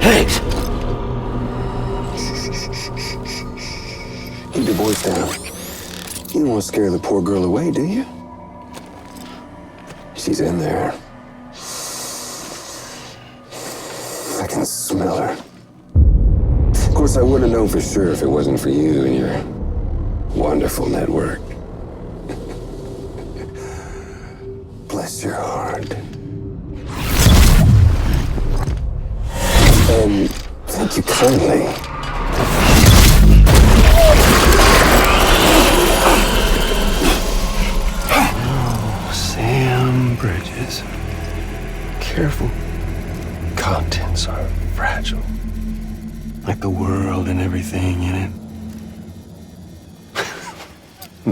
Higgs! Keep your voice down. You don't want to scare the poor girl away, do you? She's in there. I can smell her. Of course, I wouldn't have known for sure if it wasn't for you and your wonderful network. Bless your heart. And thank you kindly. Oh, Sam Bridges. Careful. Contents are fragile. Like the world and everything in it.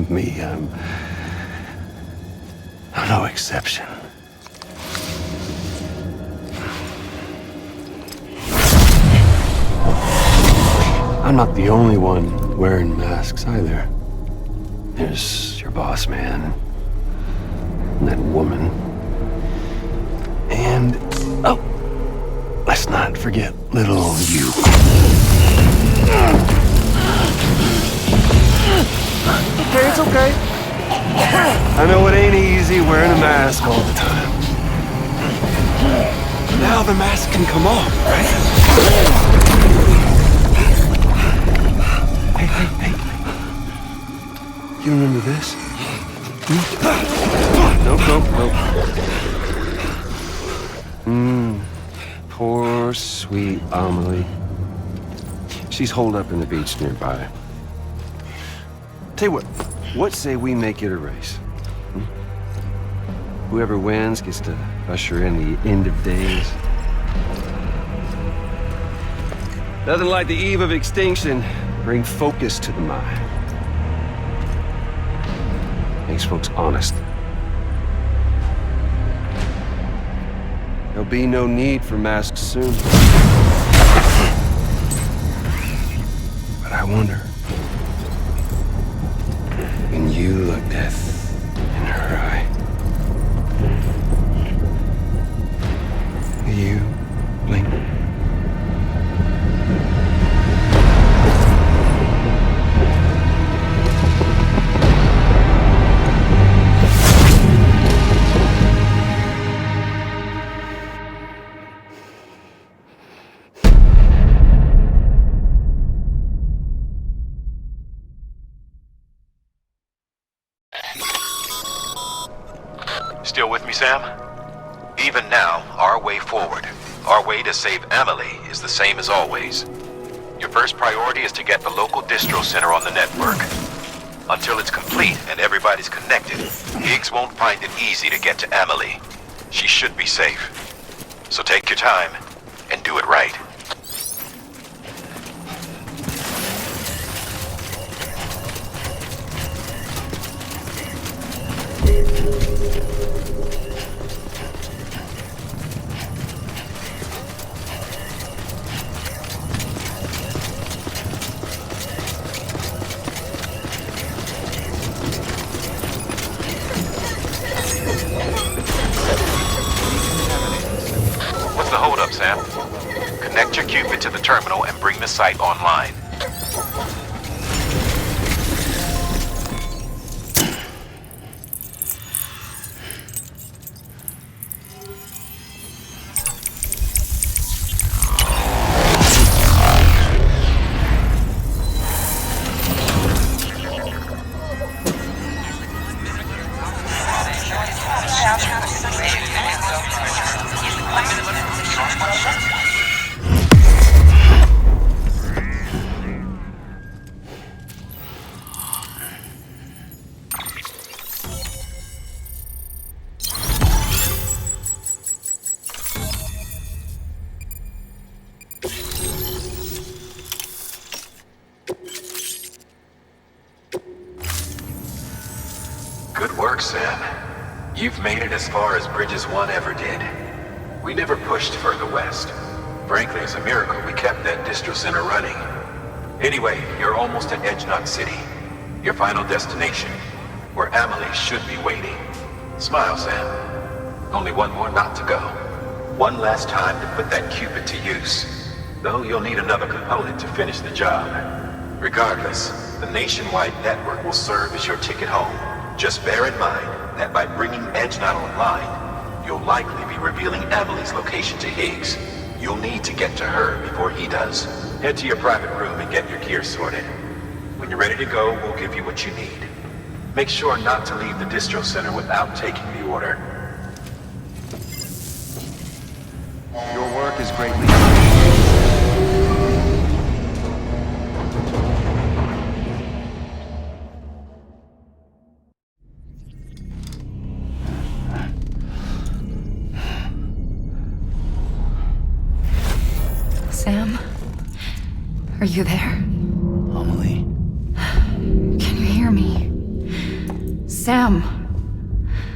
Me, I'm no exception. I'm not the only one wearing masks either. There's your boss man, and that woman, and, oh, let's not forget little you. Okay, it's okay. I know it ain't easy wearing a mask all the time. Now the mask can come off, right? Hey. You remember this? Nope. Poor, sweet Amelie. She's holed up in the beach nearby. Tell you what say we make it a race? Whoever wins gets to usher in the end of days. Nothing like the eve of extinction. Bring focus to the mind. Makes folks honest. There'll be no need for masks soon. But I wonder, when you look death in her eye, will you blink? Still with me, Sam? Even now, our way forward, our way to save Amelie is the same as always. Your first priority is to get the local distro center on the network. Until it's complete and everybody's connected, Higgs won't find it easy to get to Amelie. She should be safe. So take your time and do it right. Cupid to the terminal and bring the site online. Good work, Sam. You've made it as far as Bridges 1 ever did. We never pushed further west. Frankly, it's a miracle we kept that distro center running. Anyway, you're almost at Edge Knot City, your final destination, where Amelie should be waiting. Smile, Sam. Only one more knot to go. One last time to put that Cupid to use. Though you'll need another component to finish the job. Regardless, the nationwide network will serve as your ticket home. Just bear in mind that by bringing Edge Knot online, you'll likely be revealing Amelie's location to Higgs. You'll need to get to her before he does. Head to your private room and get your gear sorted. When you're ready to go, we'll give you what you need. Make sure not to leave the distro center without taking the order. Your work is greatly Sam? Are you there? Amelie? Can you hear me? Sam!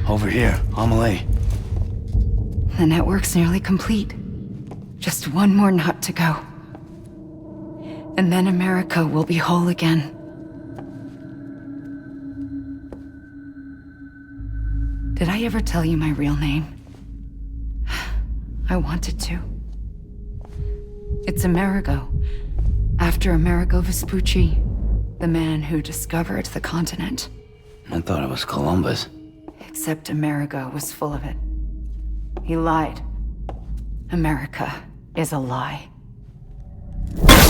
Over here, Amelie. The network's nearly complete. Just one more knot to go. And then America will be whole again. Did I ever tell you my real name? I wanted to. It's Amerigo, after Amerigo Vespucci, the man who discovered the continent. I thought it was Columbus. Except Amerigo was full of it. He lied. America is a lie.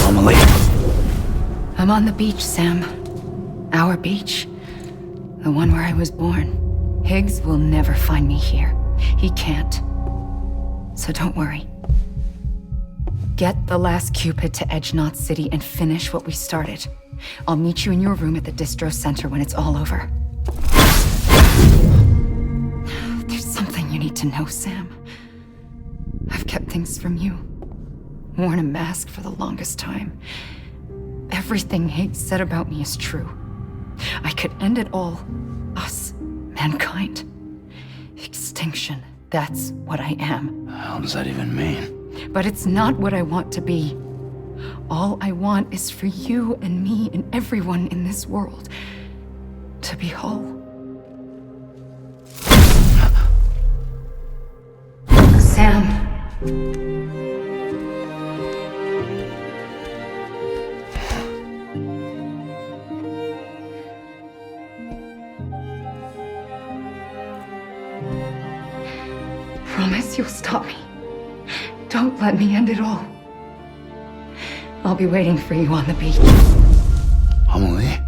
Amelie! I'm on the beach, Sam. Our beach. The one where I was born. Higgs will never find me here. He can't. So don't worry. Get the last Cupid to Edge Knot City and finish what we started. I'll meet you in your room at the distro center when it's all over. There's something you need to know, Sam. I've kept things from you. Worn a mask for the longest time. Everything Higgs said about me is true. I could end it all. Us. Mankind. Extinction. That's what I am. How does that even mean? But it's not what I want to be. All I want is for you and me and everyone in this world to be whole. Sam. Promise you'll stop me. Don't let me end it all. I'll be waiting for you on the beach. Amelie?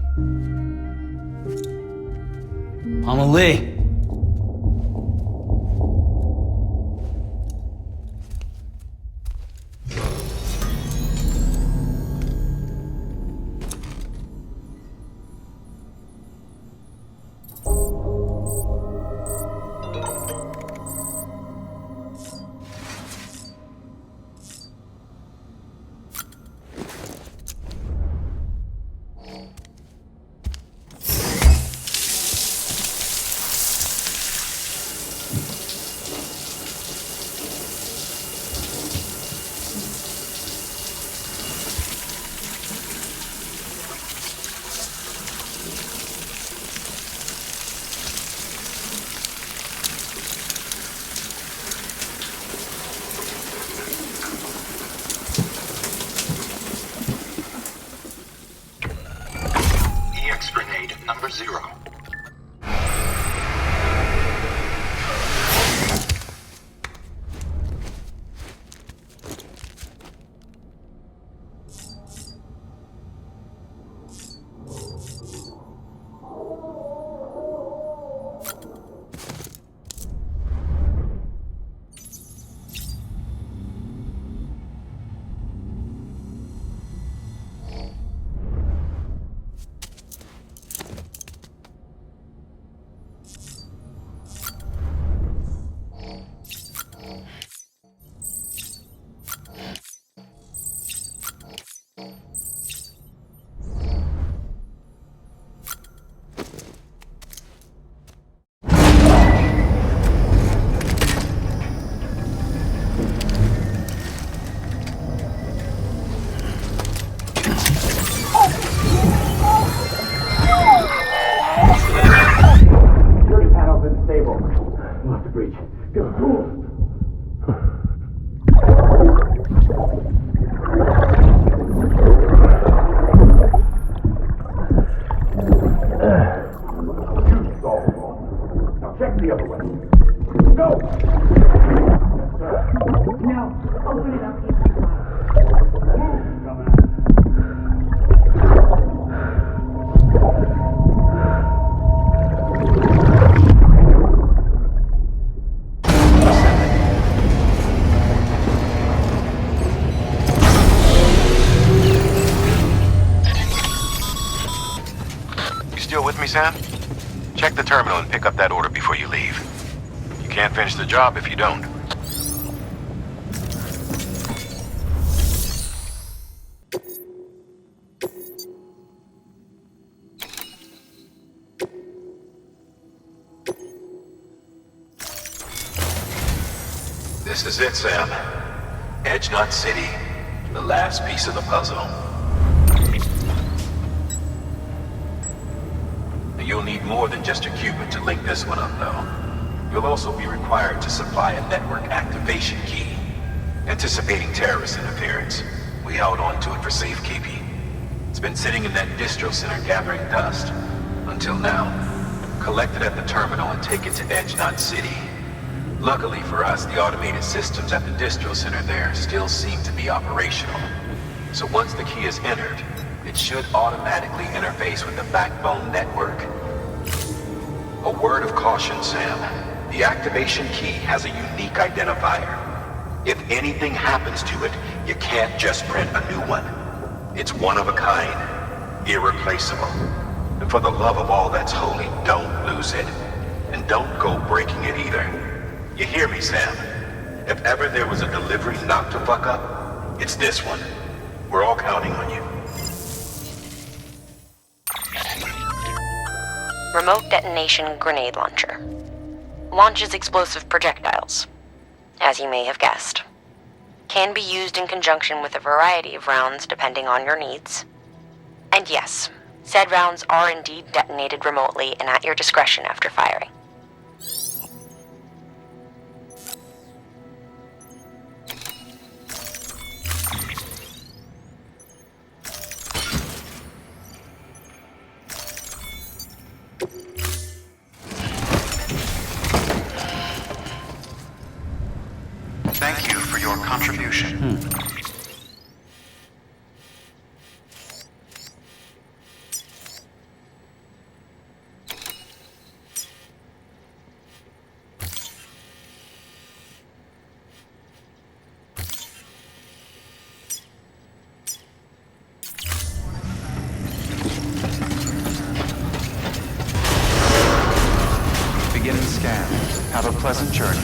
Amelie! number 0. Sam? Check the terminal and pick up that order before you leave. You can't finish the job if you don't. This is it, Sam. Edge Knot City. The last piece of the puzzle. You'll need more than just a qubit to link this one up, though. You'll also be required to supply a network activation key. Anticipating terrorist interference, we held on to it for safekeeping. It's been sitting in that distro center gathering dust. Until now. Collect it at the terminal and take it to Edge Knot City. Luckily for us, the automated systems at the distro center there still seem to be operational. So once the key is entered, it should automatically interface with the backbone network. A word of caution, Sam. The activation key has a unique identifier. If anything happens to it, you can't just print a new one. It's one of a kind, irreplaceable. And for the love of all that's holy, don't lose it. And don't go breaking it either. You hear me, Sam? If ever there was a delivery not to fuck up, it's this one. We're all counting on you. Remote detonation grenade launcher. Launches explosive projectiles. As you may have guessed. Can be used in conjunction with a variety of rounds depending on your needs. And yes, said rounds are indeed detonated remotely and at your discretion after firing. Thank you for your contribution. Beginning scan. Have a pleasant journey.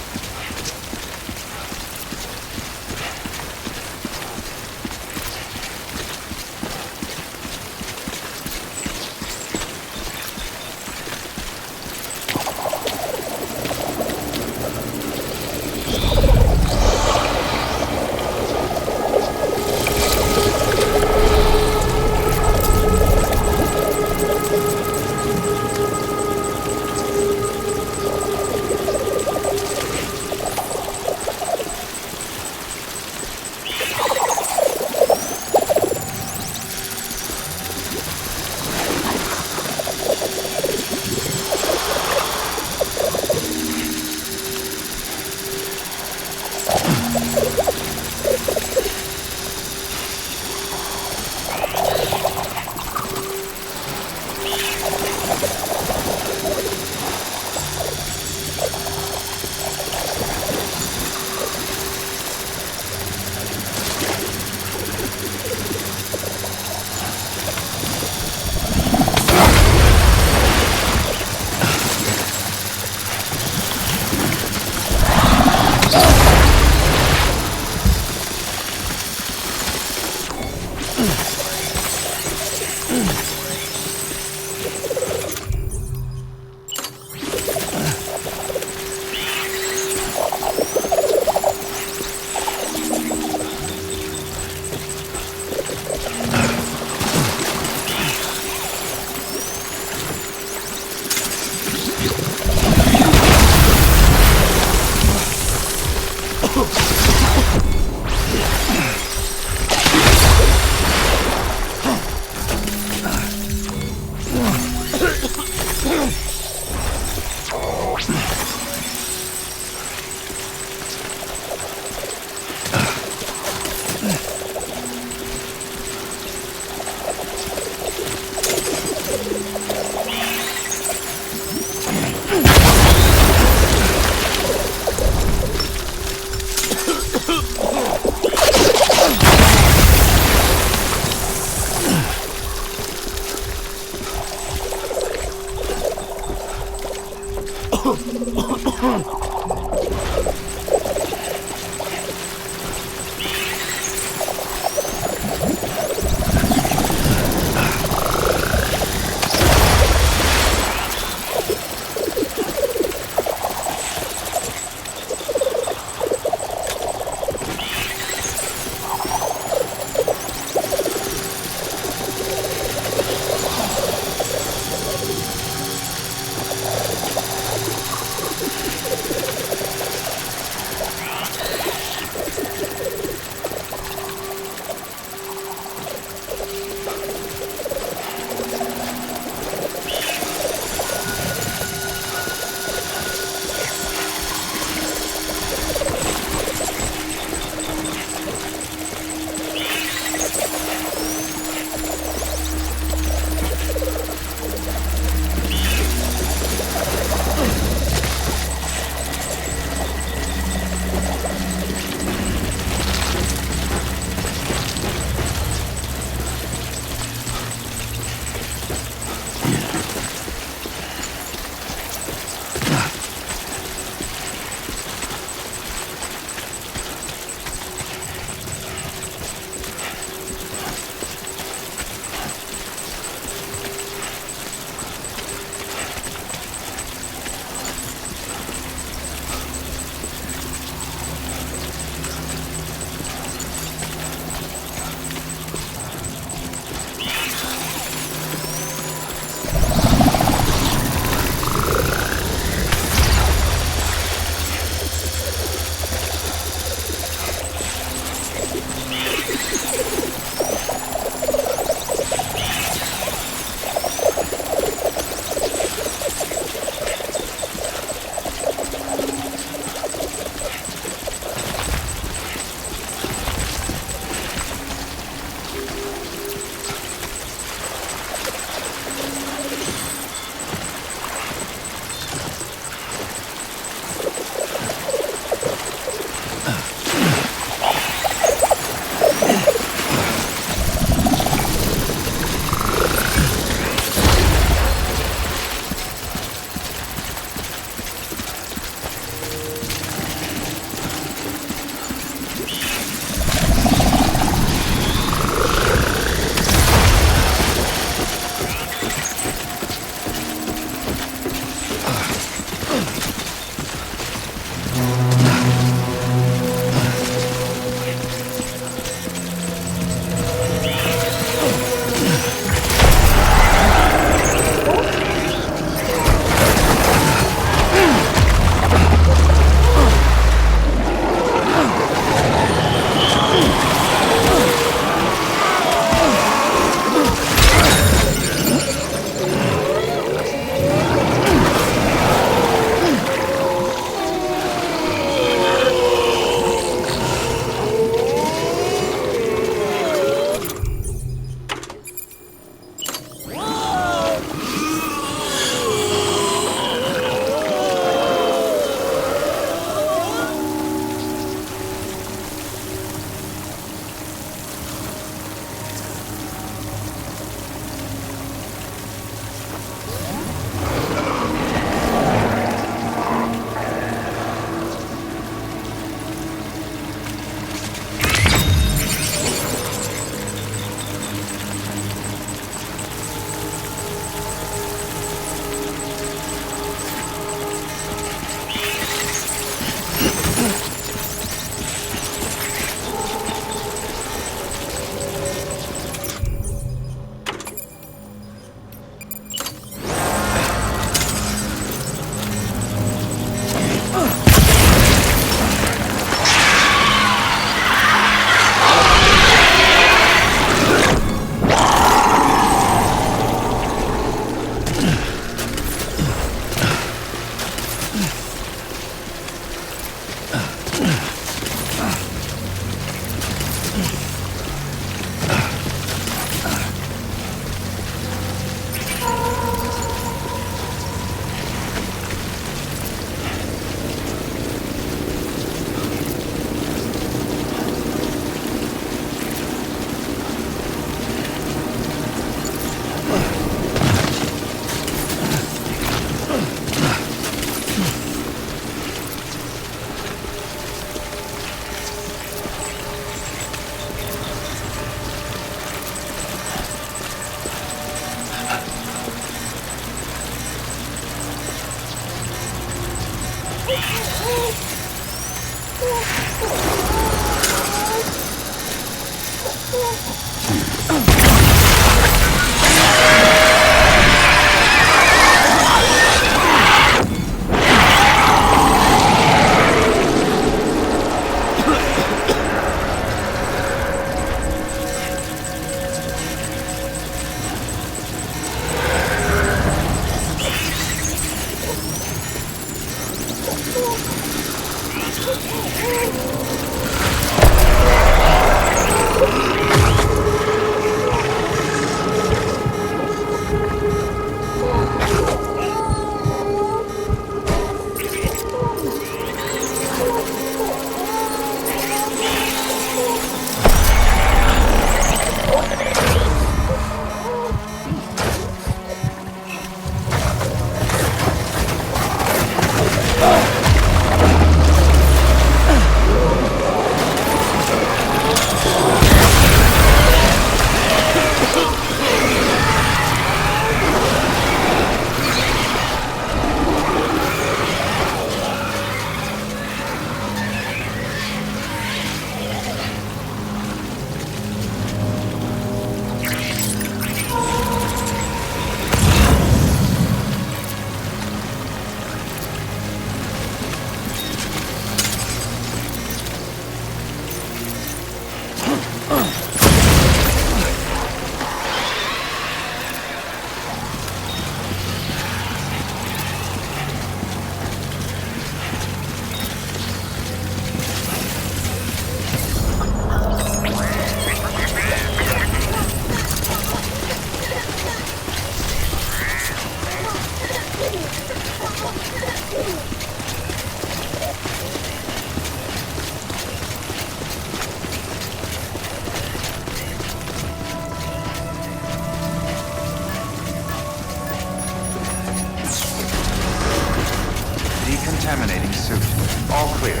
pursuit. All clear.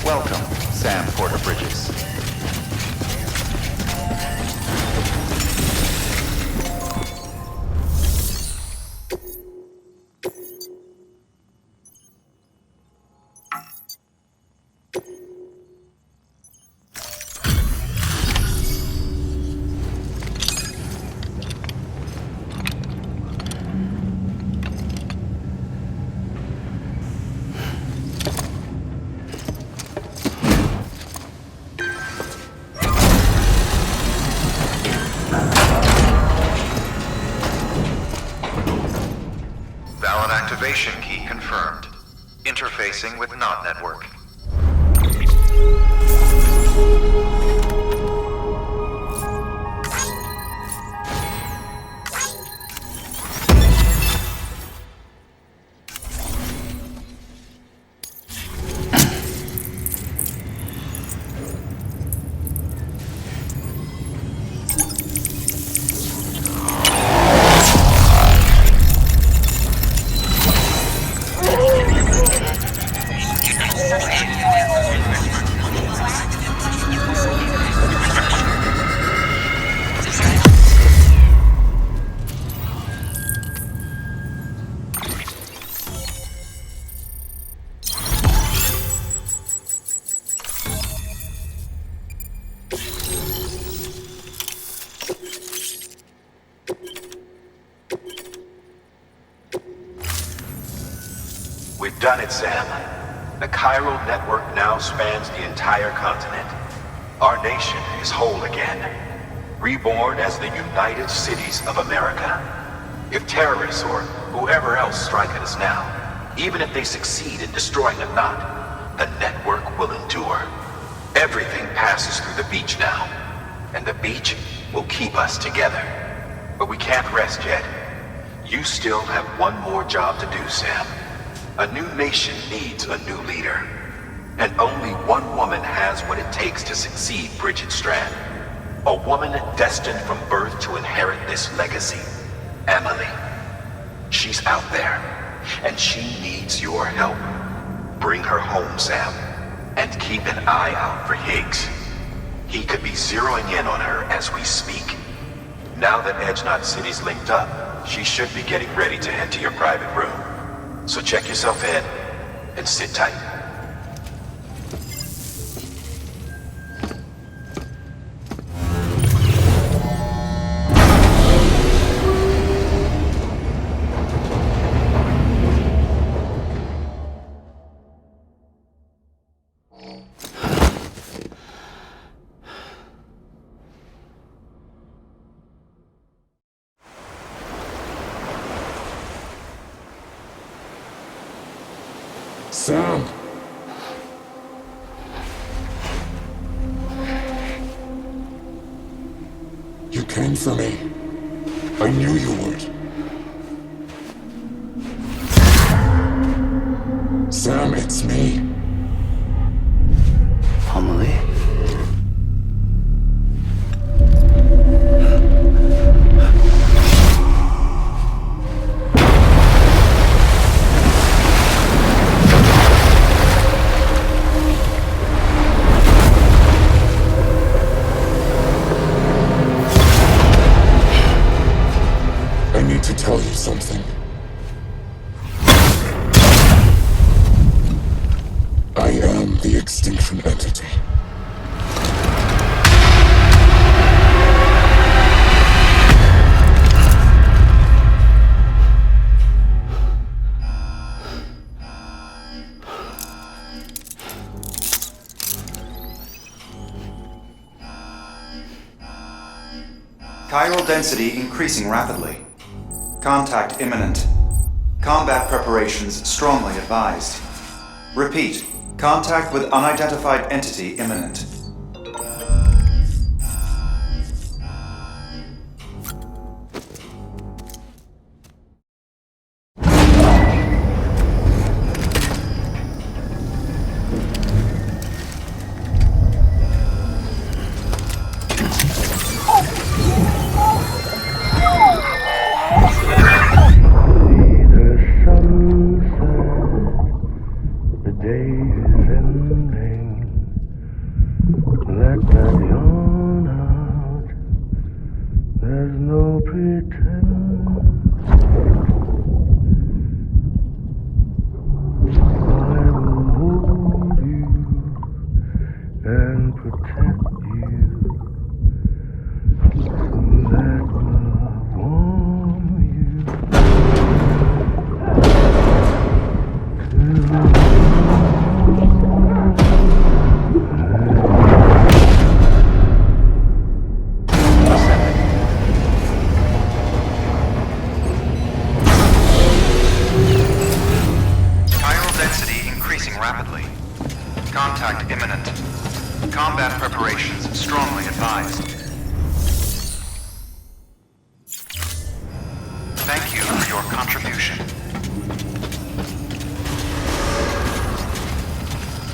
Welcome, Sam Porter Bridges. Activation key confirmed. Interfacing with NOT network. We've done it, Sam. The chiral network now spans the entire continent. Our nation is whole again, reborn as the United Cities of America. If terrorists or whoever else strike at us now, even if they succeed in destroying the knot, the network will endure. Everything passes through the beach now, and the beach will keep us together. But we can't rest yet. You still have one more job to do, Sam. A new nation needs a new leader. And only one woman has what it takes to succeed Bridget Strand. A woman destined from birth to inherit this legacy. Emily. She's out there, and she needs your help. Bring her home, Sam, and keep an eye out for Higgs. He could be zeroing in on her as we speak. Now that Edge Knot City's linked up, she should be getting ready to head to your private room. So check yourself in, and sit tight. Sam! You came for me. I knew you would. Sam, it's me. Amelie? Tell you something. I am the extinction entity. Chiral density increasing rapidly. Contact imminent. Combat preparations strongly advised. Repeat, contact with unidentified entity imminent. is ending. Let that yawn out. There's no pretend. I will hold you and protect you. So let love warm you. Chiral density increasing rapidly. Contact imminent. Combat preparations strongly advised. Thank you for your contribution.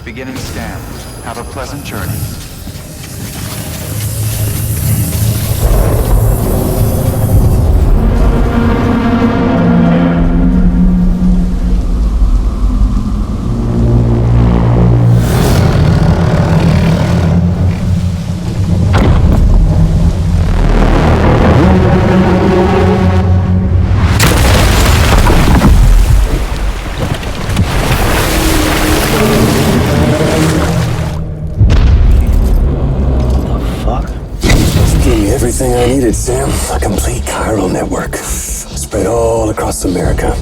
Beginning scan. Have a pleasant journey. Everything I needed, Sam. A complete chiral network. Spread all across America.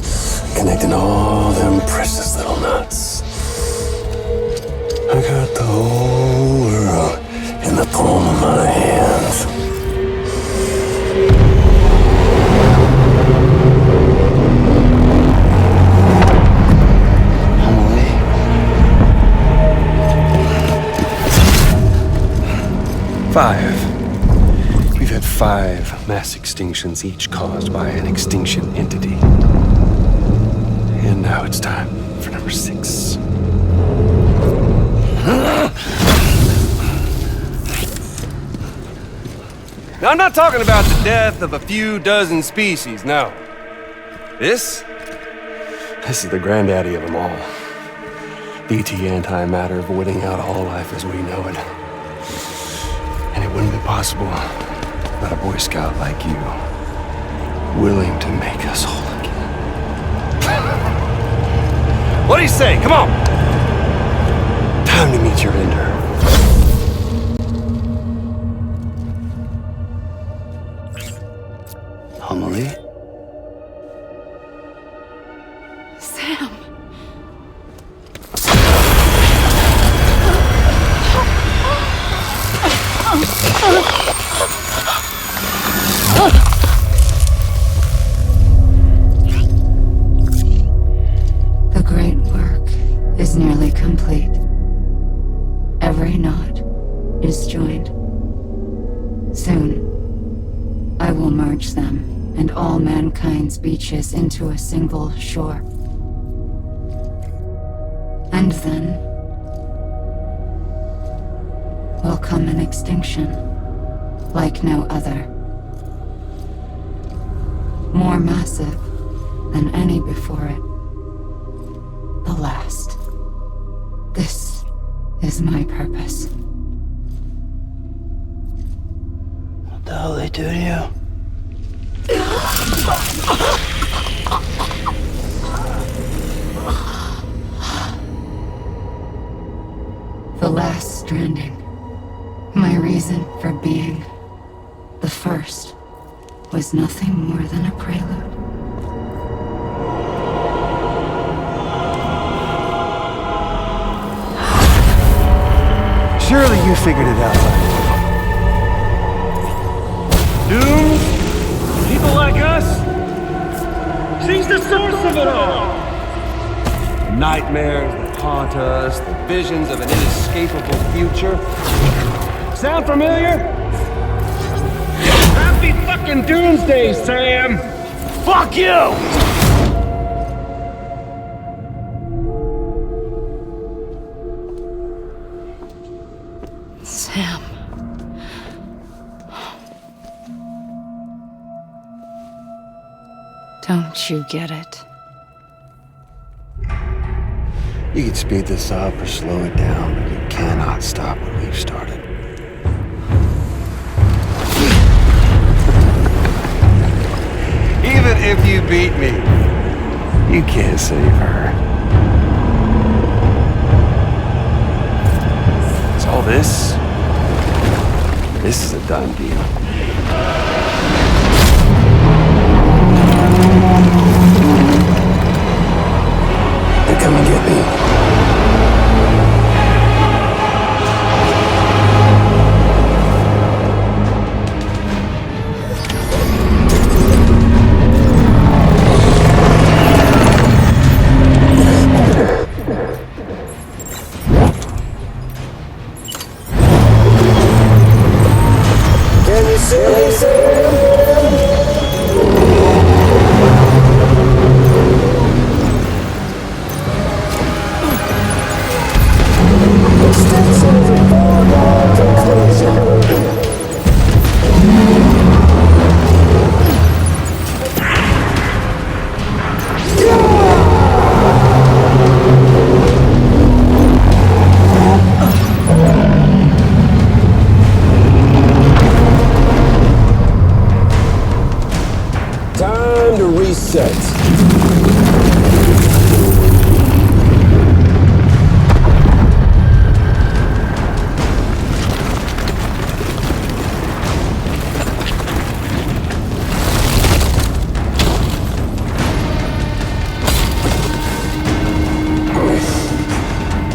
Connecting all them precious little nuts. I got the whole world in the palm of my hands. We've had 5 mass extinctions, each caused by an extinction entity. And now it's time for number 6. Now, I'm not talking about the death of a few dozen species, no. This is the granddaddy of them all. BT antimatter voiding out all life as we know it. And it wouldn't be possible without a Boy Scout like you, willing to make us whole again. What do you say? Come on! Time to meet your ender. Homily? Sam. The great work is nearly complete. Every knot is joined. Soon, I will merge them and all mankind's beaches into a single shore. And then will come an extinction like no other. More massive than any before it. The last. This is my purpose. What the hell they do to you? The last stranding. My reason for being. The first was nothing more than a prelude. Surely you figured it out. Doom? People like us? She's the source of it all! Nightmares that haunt us, the visions of an inescapable future. Sound familiar? Happy fucking doomsday, Sam! Fuck you! Sam. Don't you get it? You can speed this up or slow it down, but you cannot stop what we've started. Even if you beat me, you can't save her. So all this is a done deal. They're coming to get me.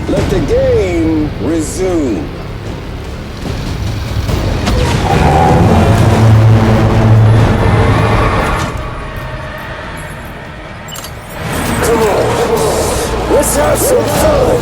Let the game resume. Come on, let's have some fun.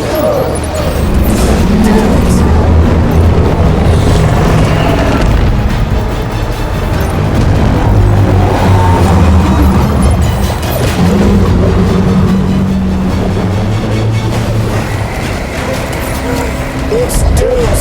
It's due.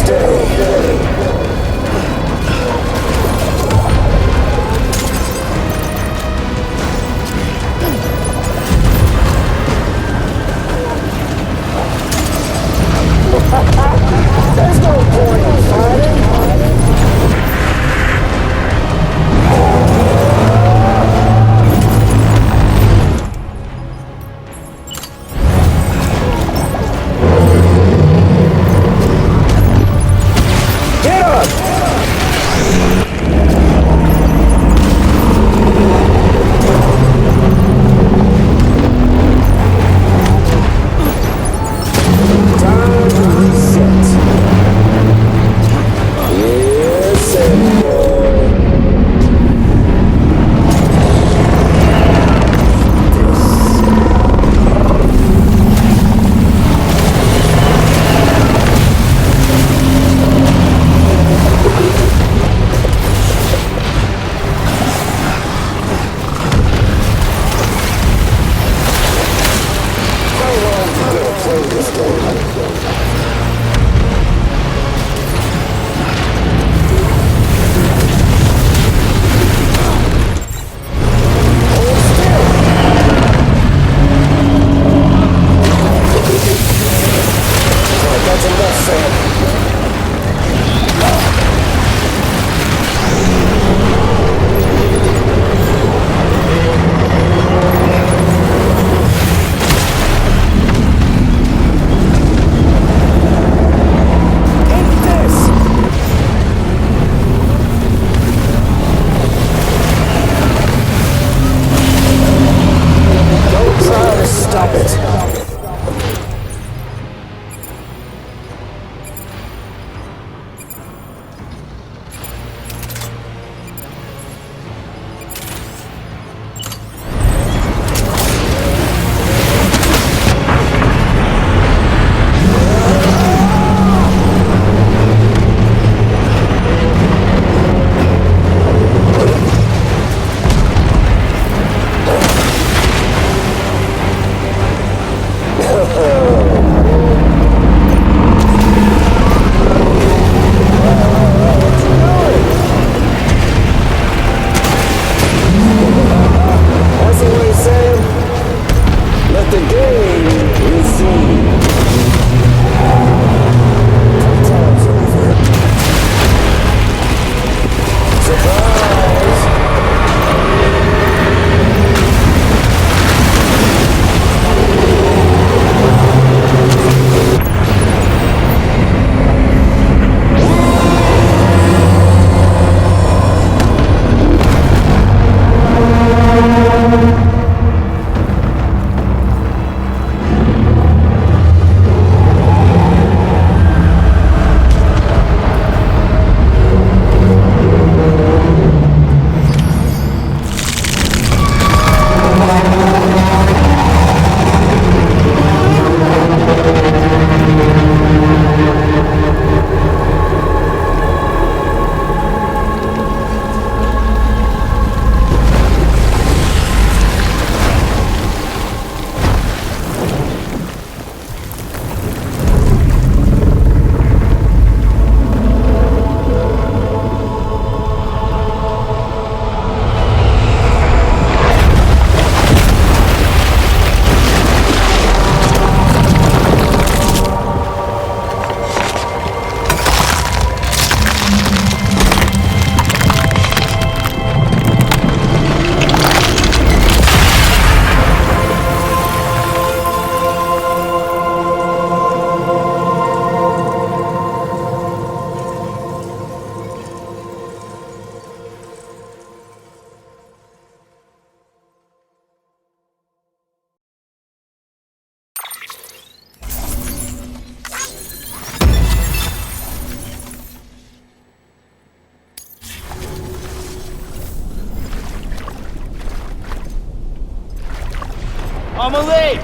I'm a lead!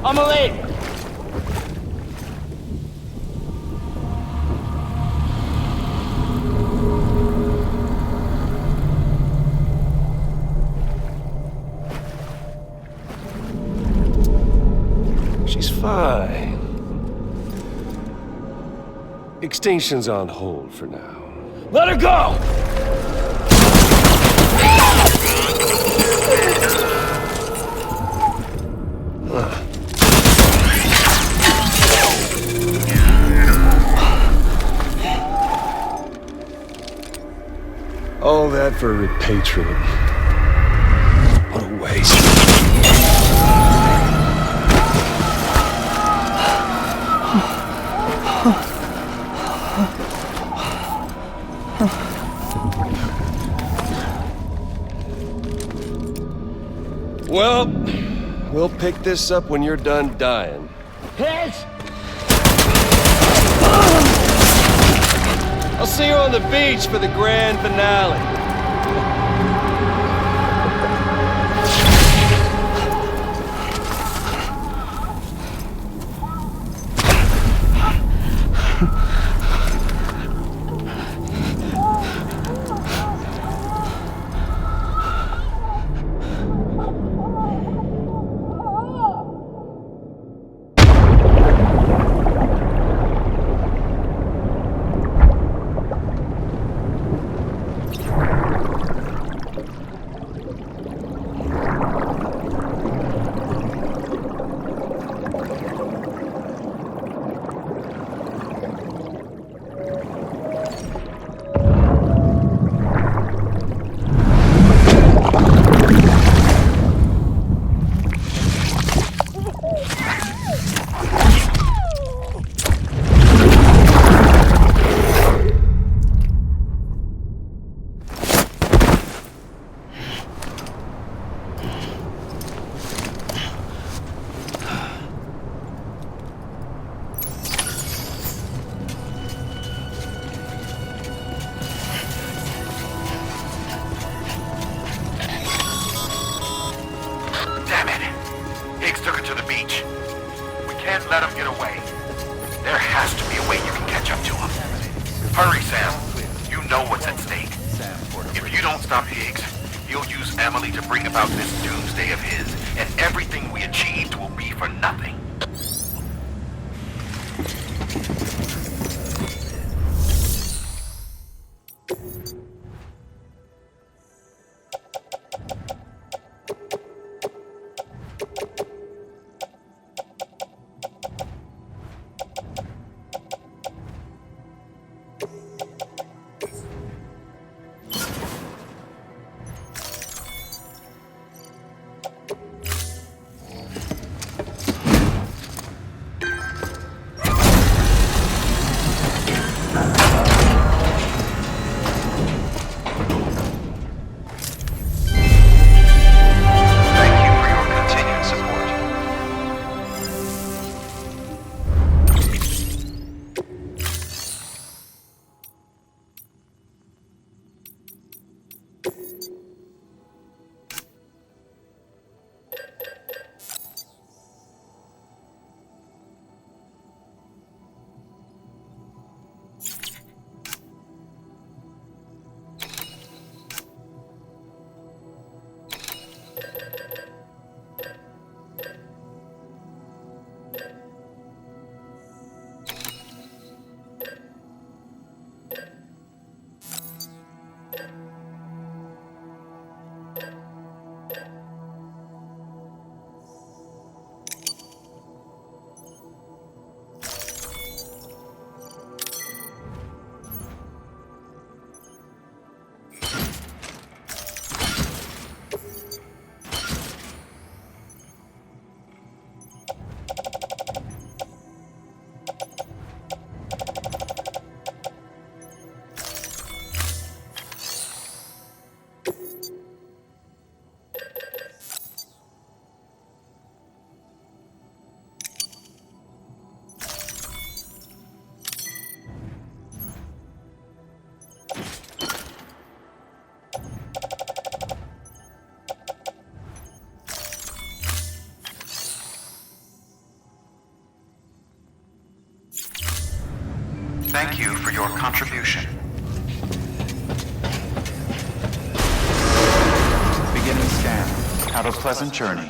I'm a lead! She's fine. Extinction's on hold for now. Let her go! All that for repatriate. What a waste. Well, we'll pick this up when you're done dying. Hit! I'll see you on the beach for the grand finale. Hurry, Sam. You know what's at stake. If you don't stop Higgs, he'll use Emily to bring about this doomsday of his, and everything we achieved will be for nothing. your contribution. Beginning scan. Have a pleasant journey.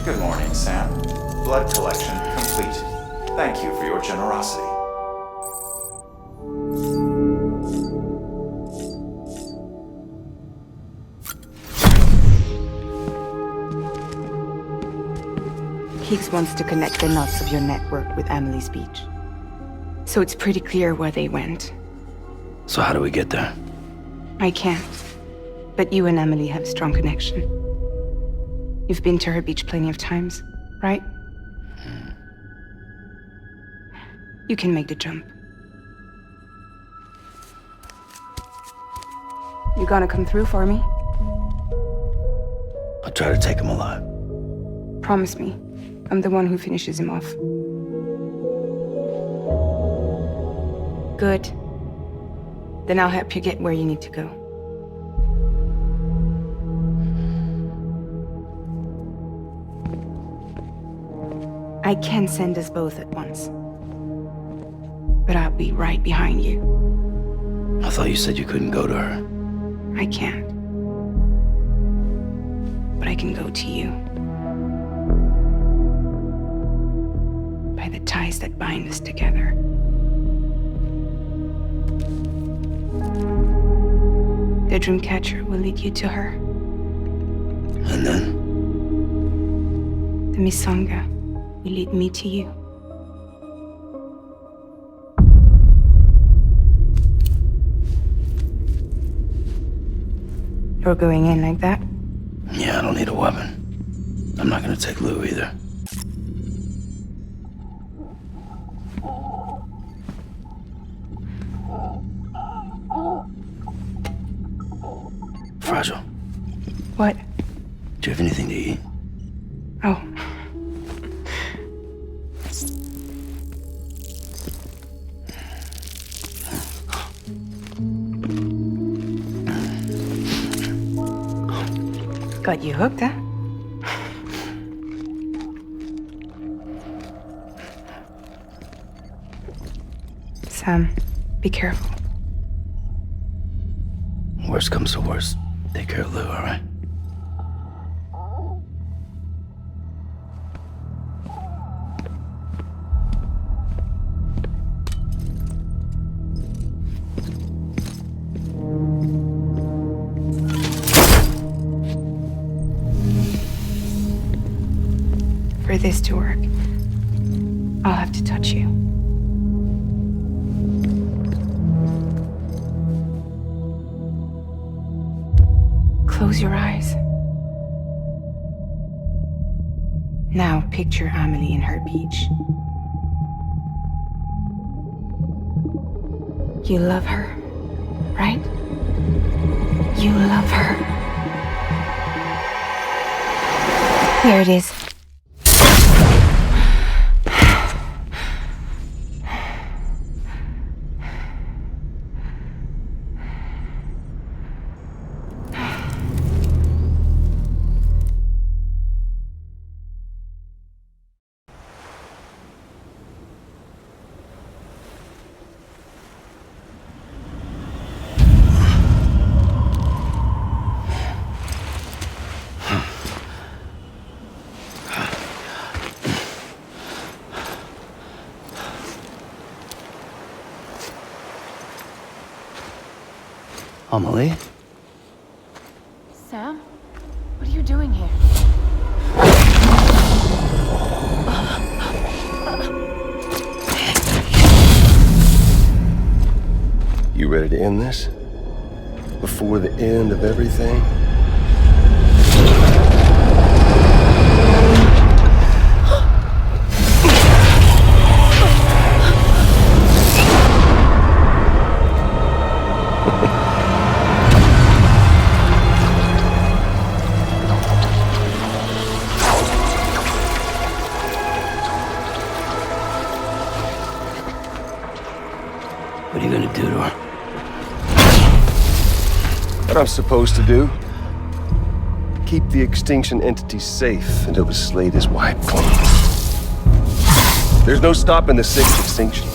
Good morning, Sam. Blood collection complete. Thank you for your generosity. Higgs wants to connect the knots of your network with Amelie's beach. So it's pretty clear where they went. So how do we get there? I can't. But you and Amelie have a strong connection. You've been to her beach plenty of times, right? You can make the jump. You gonna come through for me? I'll try to take him alive. Promise me. I'm the one who finishes him off. Good. Then I'll help you get where you need to go. I can send us both at once. But I'll be right behind you. I thought you said you couldn't go to her. I can't. But I can go to you. By the ties that bind us together. The Dreamcatcher will lead you to her. And then? The Misanga will lead me to you. You're going in like that? Yeah, I don't need a weapon. I'm not gonna take Lou either. Fragile. What? Do you have anything to eat? Oh. Got you hooked, huh? Sam, be careful. Worst comes to worst. Take care of Lou, all right? For this to work, I'll have to touch you. Close your eyes. Now picture Amelie in her beach. You love her, right? You love her. Here it is. Amelie? Sam? What are you doing here? You ready to end this? Before the end of everything? What are you gonna do to her? What I'm supposed to do? Keep the extinction entity safe until the slate is wiped clean. There's no stopping the sixth extinction.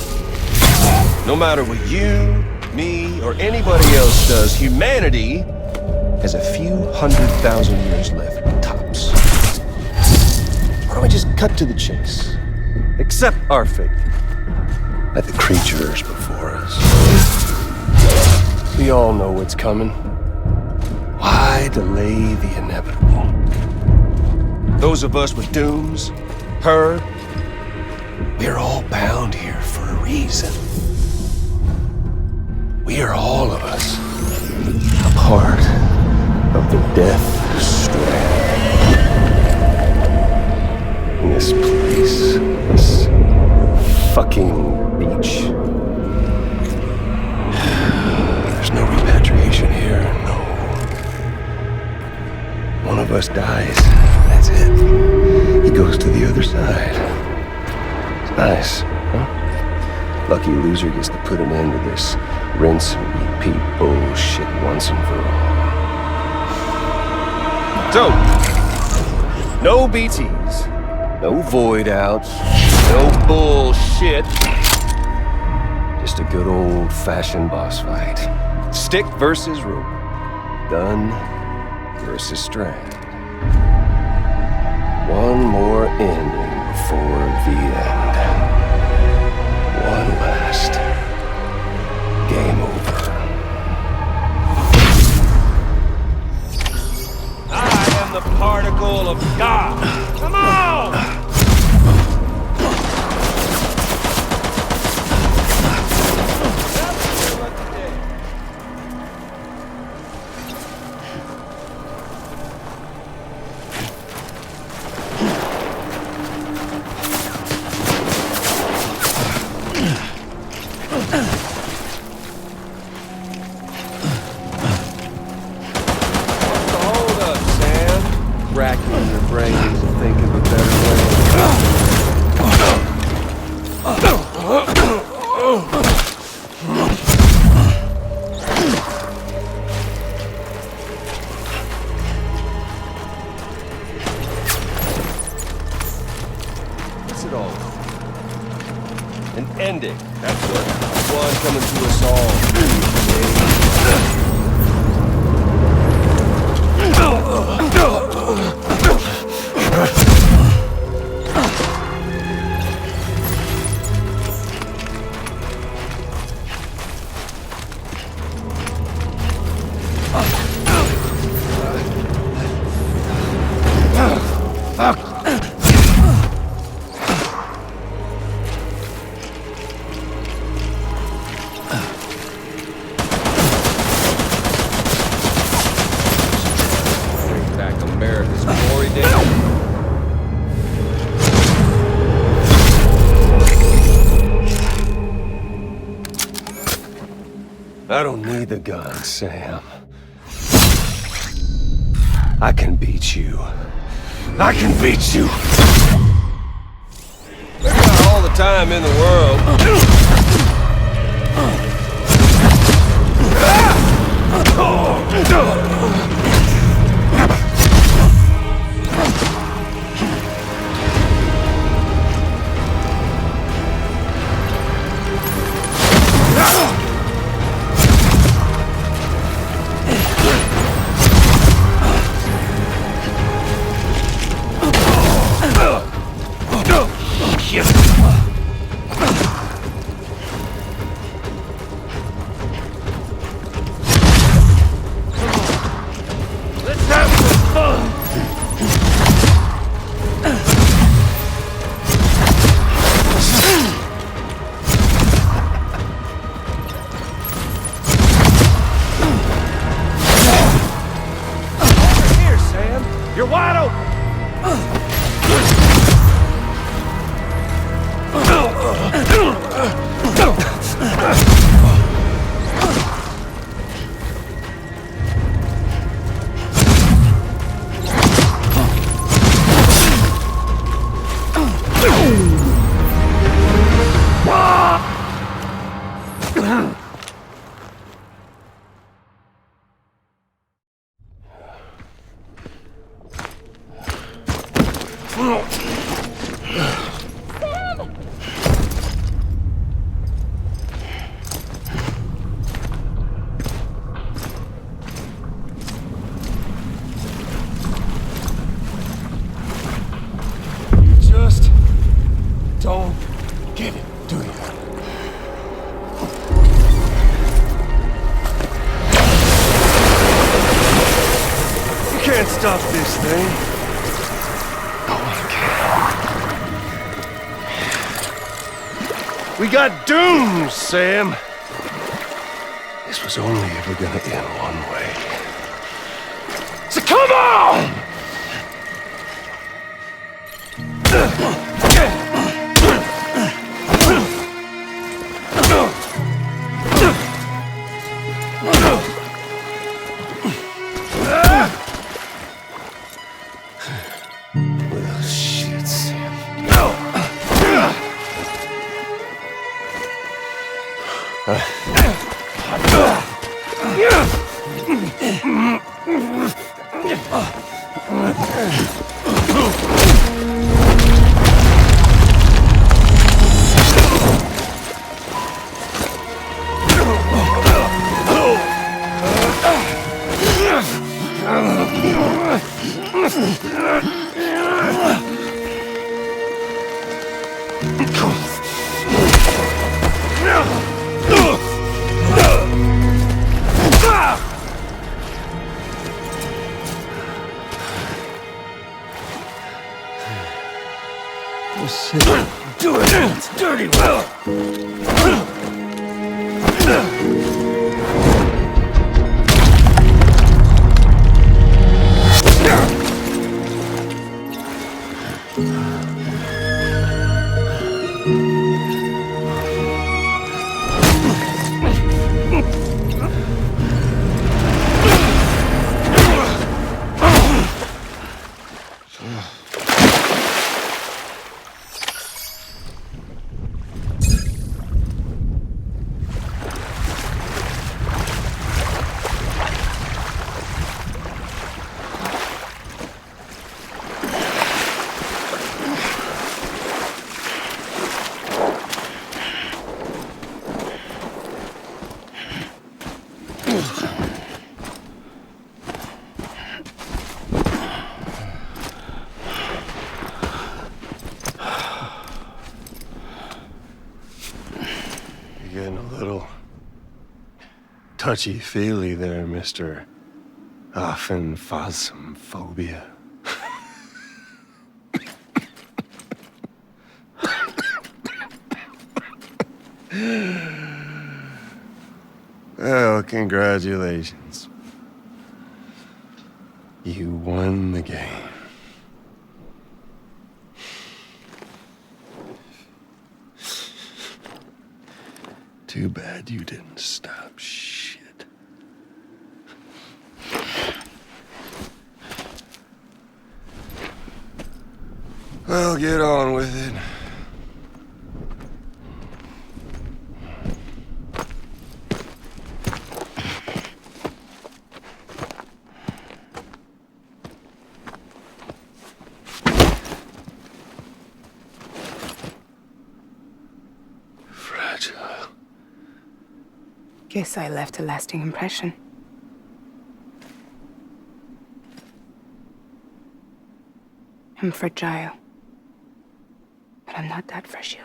No matter what you, me, or anybody else does, humanity has a few 100,000 years left, tops. Why don't we just cut to the chase? Accept our fate, like the creatures before us. We all know what's coming. Why delay the inevitable? Those of us with dooms, her, we're all bound here for a reason. We are all of us a part of the Death Strand. In this place, this fucking beach. There's no repatriation here, no. One of us dies, that's it. He goes to the other side. It's nice, huh? Lucky loser gets to put an end to this rinse and repeat bullshit once and for all. So, no BTs, no void outs, no bullshit. Just a good old-fashioned boss fight. Stick versus rope. Dunn versus Strand. One more ending before the end. One last game over. I am the particle of God. Come on! Racking your brains and think of a better way. What's it all? An ending, that's what. One coming to us all. I don't need the gun, Sam. I can beat you. I can beat you. We got all the time in the world. You're wide open! Don't get it, do you? You can't stop this thing. No one can. We got dooms, Sam. This was only ever gonna end one way. So come on! Do it! It's dirty well! Touchy-feely there, Mr. Phasmophobia. Well, congratulations. You won the game. Too bad you didn't stop shit. Well, get on with it. Fragile. Guess I left a lasting impression. I'm fragile. But I'm not that fragile.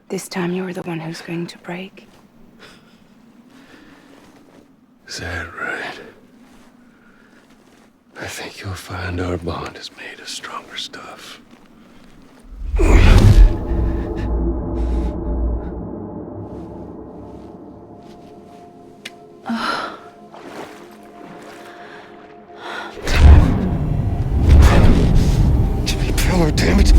This time you were the one who's going to break. Is that right? I think you'll find our bond is made of stronger stuff. Jimmy Pillar, damn it!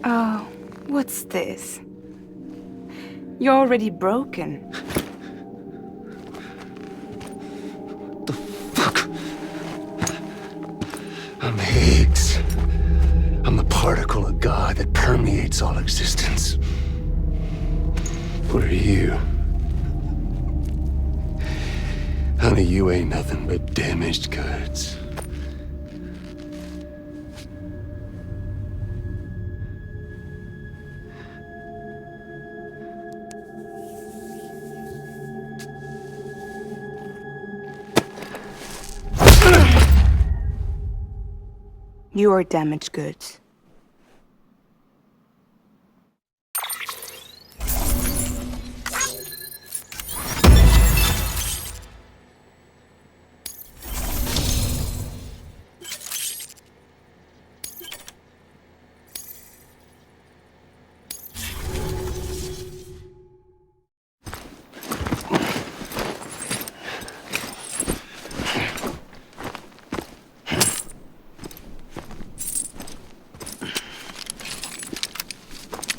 Oh, what's this? You're already broken. I'm Higgs. I'm the particle of God that permeates all existence. What are you? Honey, you ain't nothing but damaged goods. You are damaged goods.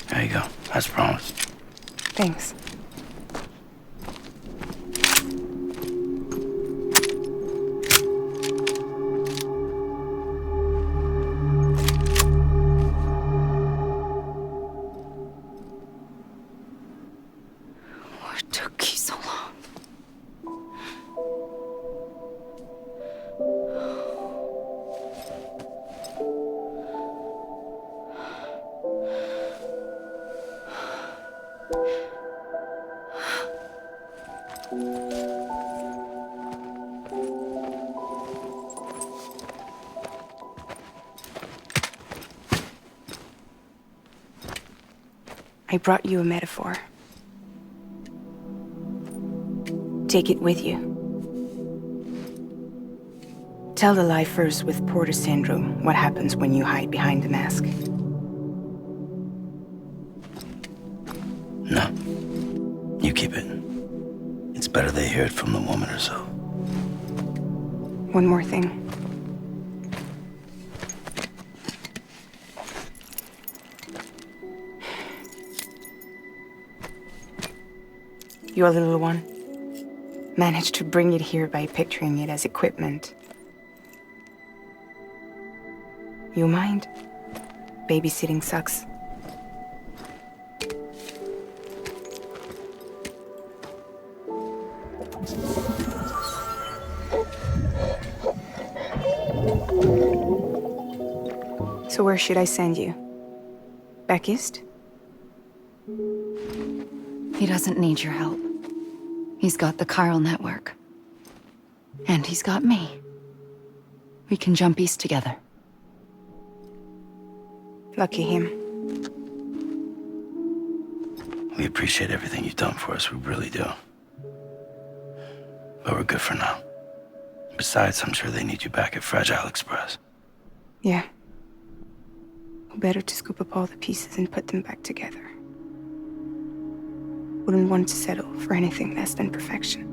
There you go, as promised. Thanks. What took you so long? I brought you a metaphor. Take it with you. Tell the lifers with Porter syndrome what happens when you hide behind the mask. No. You keep it. It's better they hear it from the woman herself. One more thing. Your little one managed to bring it here by picturing it as equipment. You mind? Babysitting sucks. So where should I send you? Back east? He doesn't need your help. He's got the chiral network. And he's got me. We can jump east together. Lucky him. We appreciate everything you've done for us, we really do. But we're good for now. Besides, I'm sure they need you back at Fragile Express. Yeah. Better to scoop up all the pieces and put them back together. Wouldn't want to settle for anything less than perfection.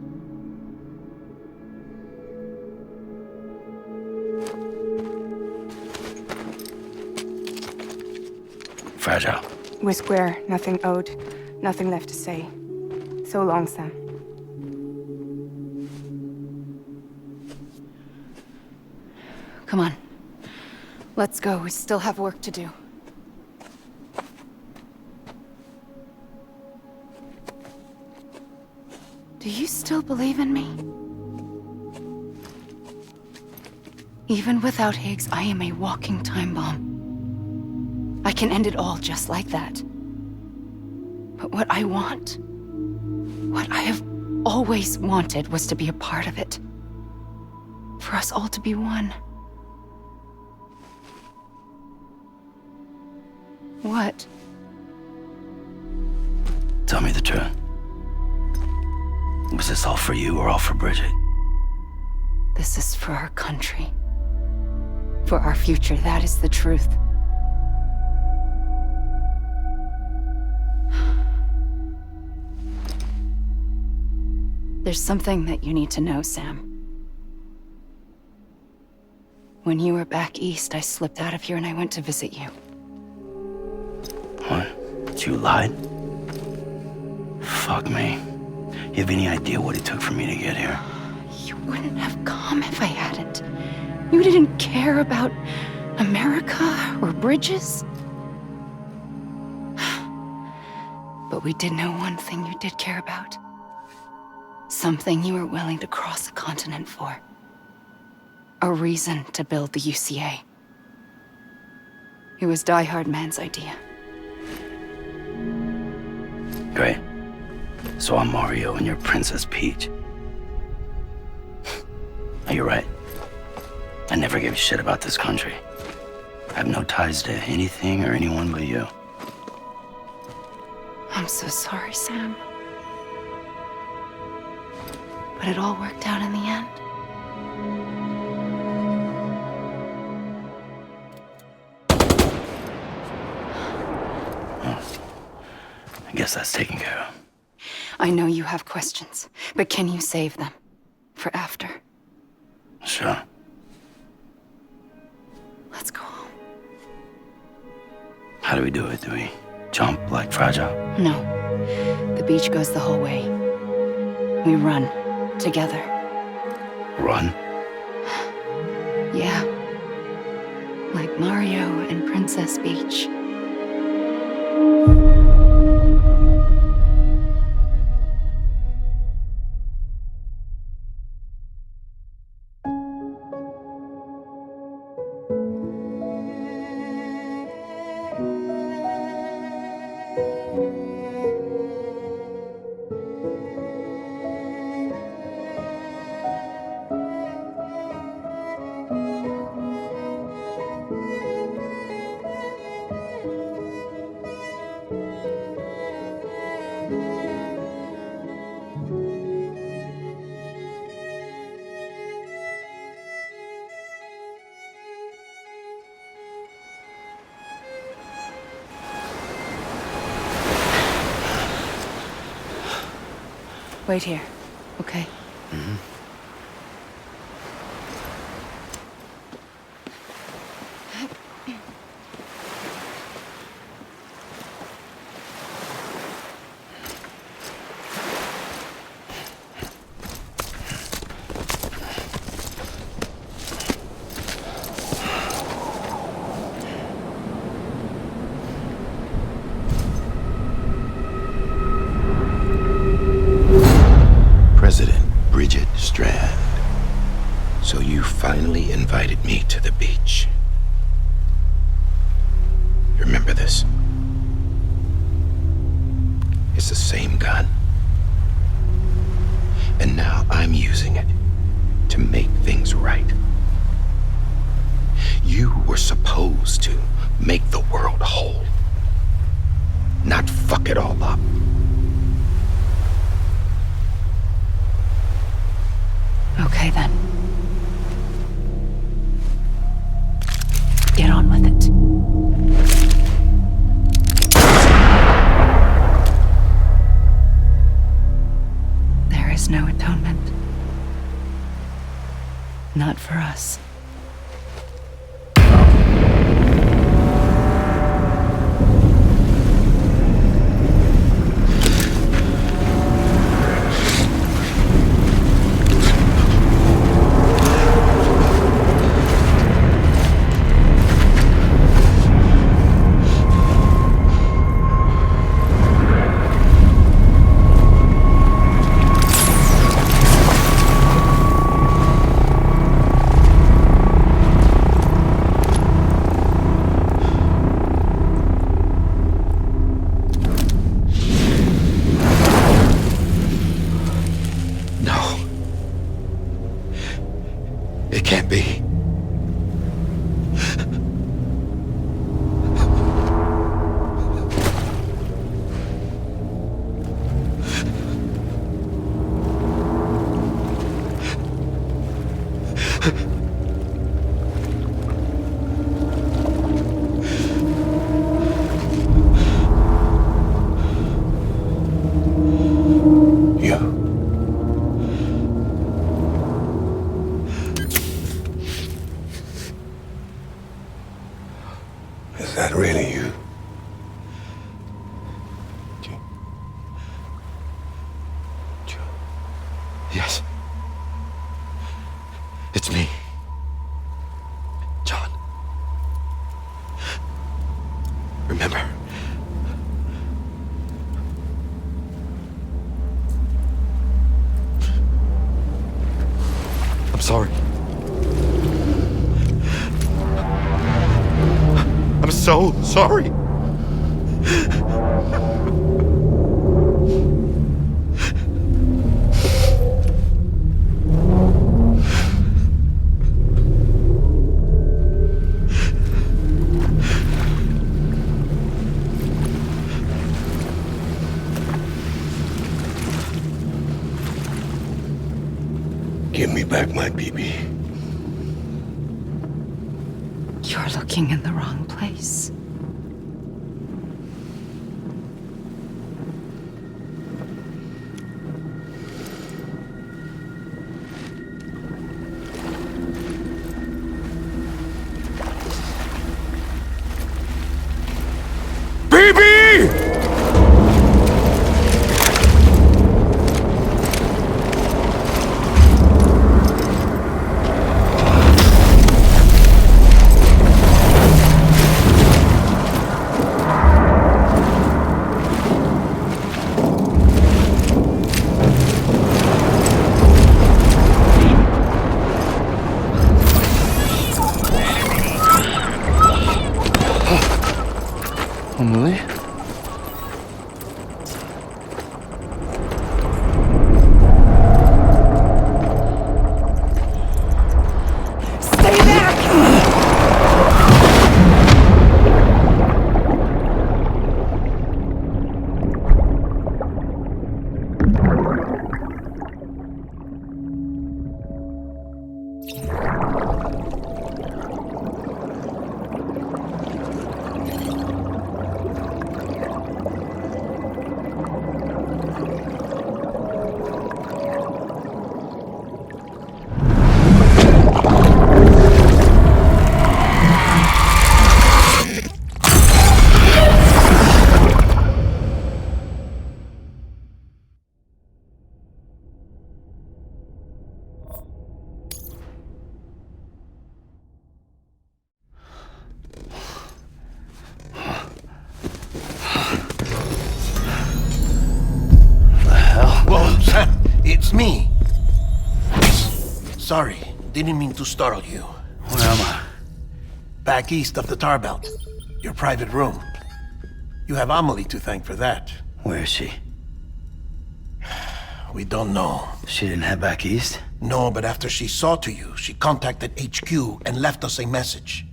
Fragile. We're square, nothing owed, nothing left to say. So long, Sam. Come on. Let's go. We still have work to do. Do you still believe in me? Even without Higgs, I am a walking time bomb. I can end it all just like that. But what I want, what I have always wanted, was to be a part of it. For us all to be one. What? Tell me the truth. Was this all for you or all for Bridget? This is for our country. For our future, that is the truth. There's something that you need to know, Sam. When you were back east, I slipped out of here and I went to visit you. What? You lied? Fuck me. You have any idea what it took for me to get here? You wouldn't have come if I hadn't. You didn't care about America or bridges. But we did know one thing you did care about. Something you were willing to cross a continent for. A reason to build the UCA. It was Die-Hardman's idea. Great. So I'm Mario and you're Princess Peach. You're right. I never gave a shit about this country. I have no ties to anything or anyone but you. I'm so sorry, Sam. But it all worked out in the end. I guess that's taken care of. I know you have questions, but can you save them? For after? Sure. Let's go home. How do we do it? Do we jump like Fragile? No. The beach goes the whole way. We run. Together. Run? Yeah. Like Mario and Princess Peach. Wait here, okay? Mm-hmm. Strand. So you finally invited me to the beach. Remember this? It's the same gun. And now I'm using it to make things right. You were supposed to make the world whole, not fuck it all up. Okay, then. Get on with it. There is no atonement. Not for us. Is that really you? Yes. It's me. John. Remember. I'm sorry. I'm so sorry. Give me back my BB. You're looking in the wrong place. BB! Emily? Stay back! Whoa, Sam, it's me. Sorry, didn't mean to startle you. Where am I? Back east of the tar belt. Your private room. You have Amelie to thank for that. Where is she? We don't know. She didn't head back east? No, but after she saw to you, she contacted HQ and left us a message.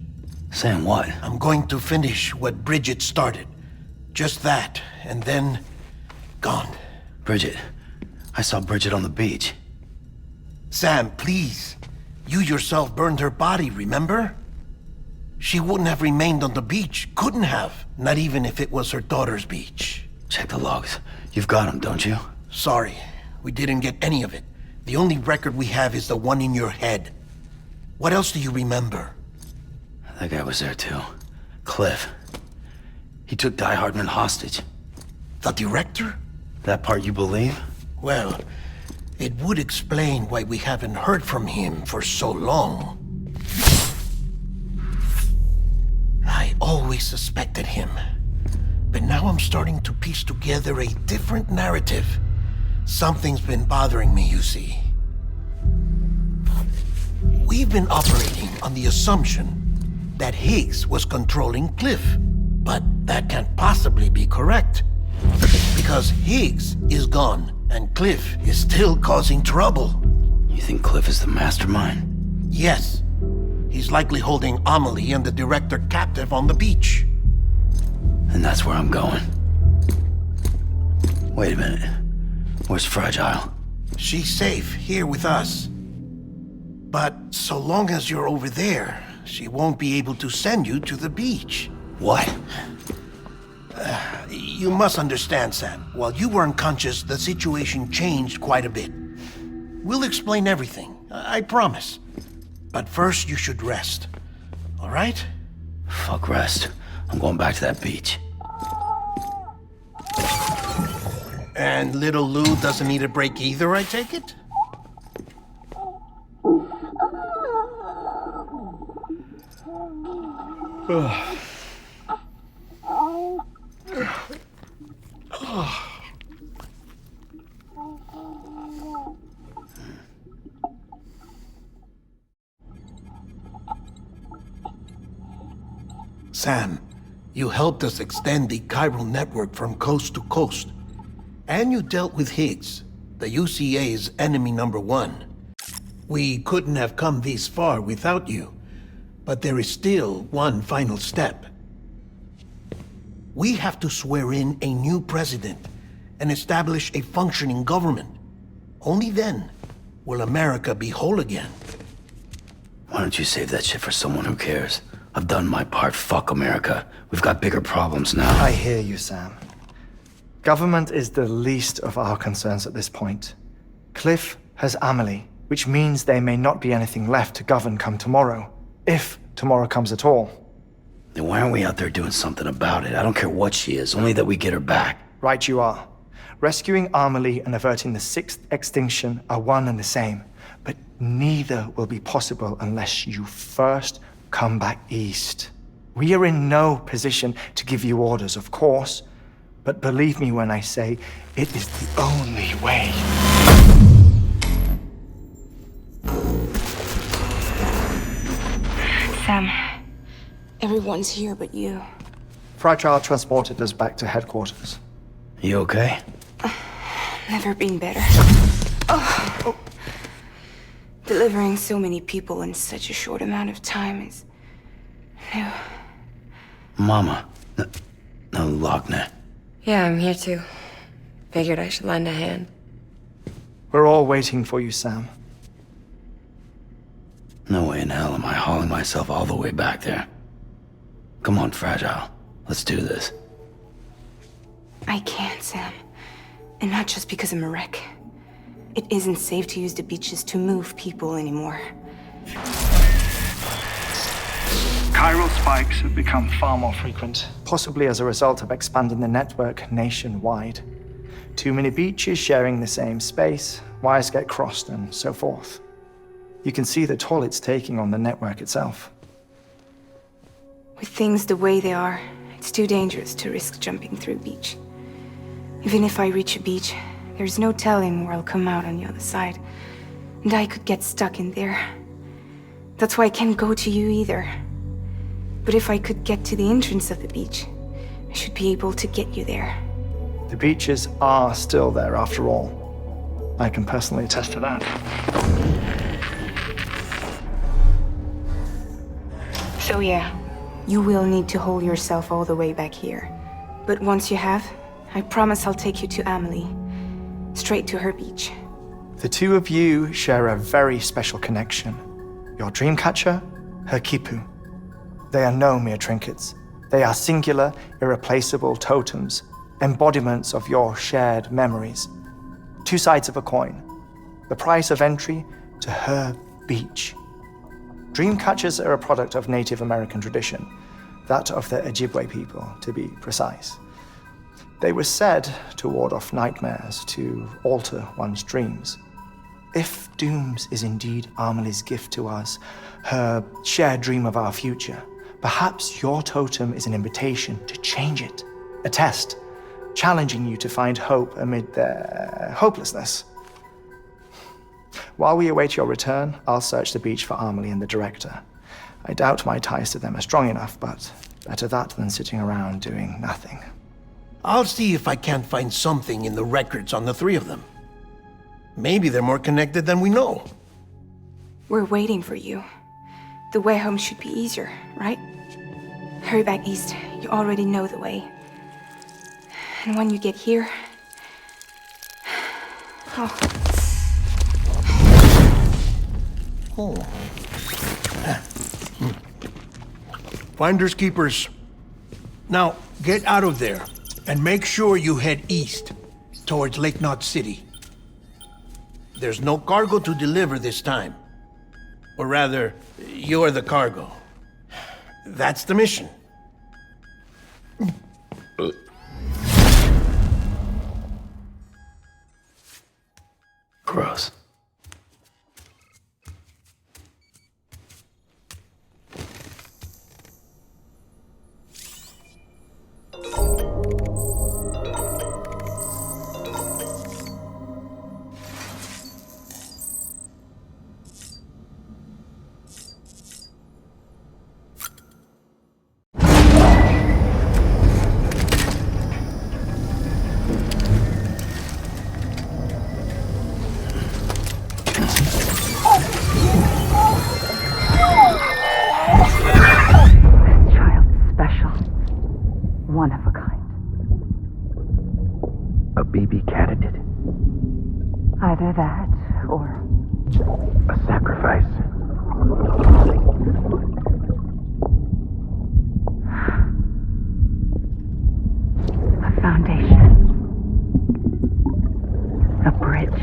Saying what? I'm going to finish what Bridget started. Just that, and then... gone. Bridget. I saw Bridget on the beach. Sam, please. You yourself burned her body, remember? She wouldn't have remained on the beach. Couldn't have. Not even if it was her daughter's beach. Check the logs. You've got them, don't you? Sorry. We didn't get any of it. The only record we have is the one in your head. What else do you remember? That guy was there too. Cliff. He took Die-Hardman hostage. The director? That part you believe? Well, it would explain why we haven't heard from him for so long. I always suspected him. But now I'm starting to piece together a different narrative. Something's been bothering me, you see. We've been operating on the assumption that Higgs was controlling Cliff. But that can't possibly be correct. Because Higgs is gone, and Cliff is still causing trouble. You think Cliff is the mastermind? Yes. He's likely holding Amelie and the director captive on the beach. And that's where I'm going. Wait a minute. Where's Fragile? She's safe here with us. But so long as you're over there, she won't be able to send you to the beach. What? You must understand, Sam. While you were unconscious, the situation changed quite a bit. We'll explain everything, I promise. But first, you should rest. All right? Fuck rest. I'm going back to that beach. And little Lou doesn't need a break either, I take it? Sam, you helped us extend the chiral network from coast to coast. And you dealt with Higgs, the UCA's enemy #1. We couldn't have come this far without you, but there is still one final step. We have to swear in a new president and establish a functioning government. Only then will America be whole again. Why don't you save that shit for someone who cares? I've done my part. Fuck America. We've got bigger problems now. I hear you, Sam. Government is the least of our concerns at this point. Cliff has Amelie, which means there may not be anything left to govern come tomorrow, if tomorrow comes at all. Then why aren't we out there doing something about it? I don't care what she is, only that we get her back. Right you are. Rescuing Amelie and averting the 6th extinction are one and the same, but neither will be possible unless you first come back east. We are in no position to give you orders, of course, but believe me when I say it is the only way. Sam, everyone's here but you. Fragile transported us back to headquarters. You okay? Never been better. Oh. Delivering so many people in such a short amount of time is new. Mama. No, Lochner. Yeah, I'm here too. Figured I should lend a hand. We're all waiting for you, Sam. No way in hell am I hauling myself all the way back there. Come on, Fragile. Let's do this. I can't, Sam. And not just because I'm a wreck. It isn't safe to use the beaches to move people anymore. Chiral spikes have become far more frequent, possibly as a result of expanding the network nationwide. Too many beaches sharing the same space, wires get crossed, and so forth. You can see the toll it's taking on the network itself. With things the way they are, it's too dangerous to risk jumping through a beach. Even if I reach a beach, there's no telling where I'll come out on the other side. And I could get stuck in there. That's why I can't go to you either. But if I could get to the entrance of the beach, I should be able to get you there. The beaches are still there after all. I can personally attest to that. So yeah, you will need to hold yourself all the way back here. But once you have, I promise I'll take you to Amelie. Straight to her beach. The two of you share a very special connection. Your dreamcatcher, her Kipu. They are no mere trinkets. They are singular, irreplaceable totems, embodiments of your shared memories. Two sides of a coin. The price of entry to her beach. Dreamcatchers are a product of Native American tradition, that of the Ojibwe people, to be precise. They were said to ward off nightmares, to alter one's dreams. If Dooms is indeed Amelie's gift to us, her shared dream of our future, perhaps your totem is an invitation to change it, a test, challenging you to find hope amid their hopelessness. While we await your return, I'll search the beach for Amelie and the director. I doubt my ties to them are strong enough, but better that than sitting around doing nothing. I'll see if I can't find something in the records on the three of them. Maybe they're more connected than we know. We're waiting for you. The way home should be easier, right? Hurry back east. You already know the way. And when you get here... Oh. Oh. Finders keepers. Now, get out of there, and make sure you head east, towards Lake Knot City. There's no cargo to deliver this time. Or rather, you're the cargo. That's the mission. Gross. One of a kind. A BB candidate? Either that, or... a sacrifice? A foundation. A bridge.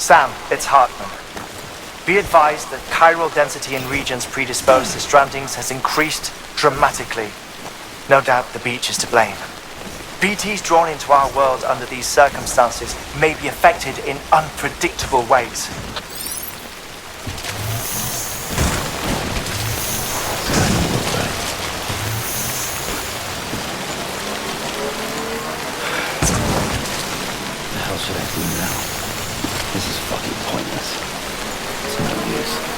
Sam, it's Heartman. Be advised that chiral density in regions predisposed to strandings has increased dramatically. No doubt the beach is to blame. BTs drawn into our world under these circumstances may be affected in unpredictable ways. What the hell should I do now? This is fucking pointless. It's no use.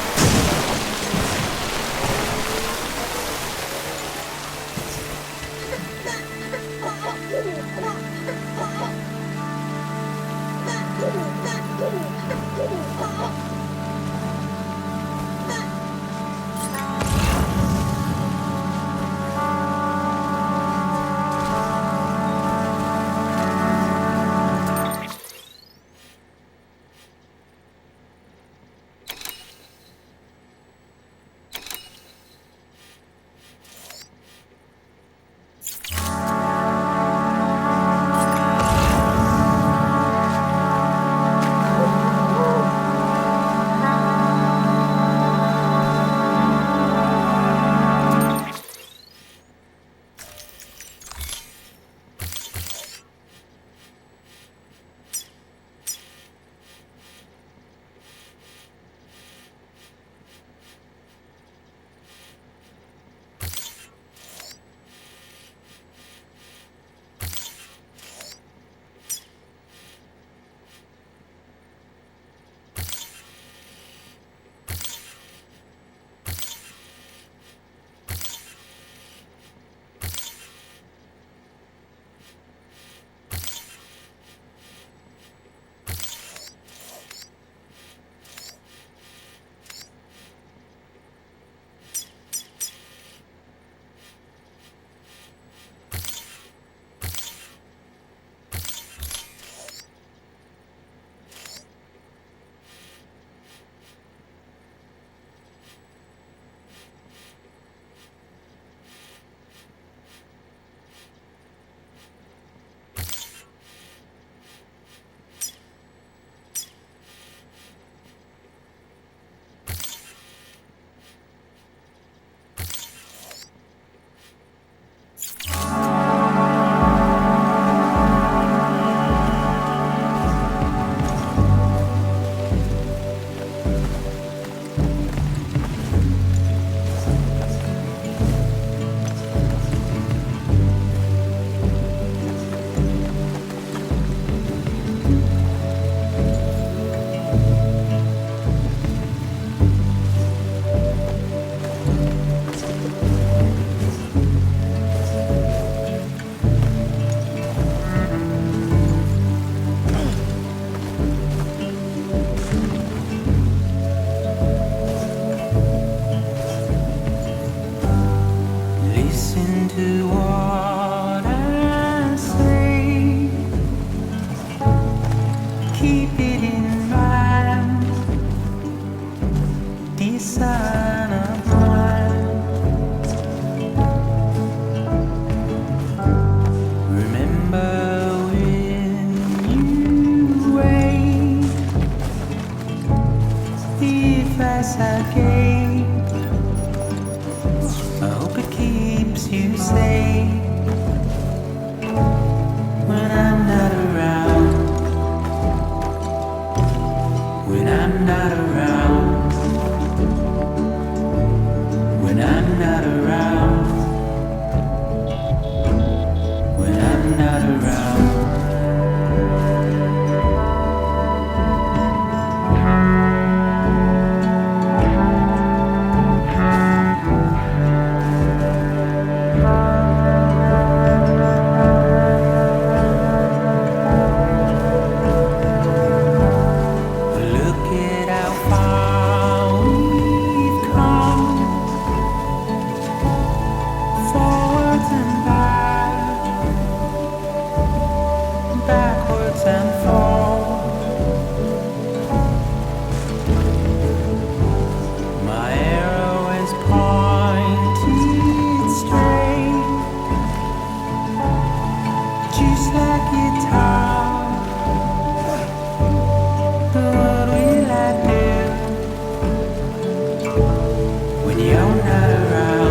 when you're not around.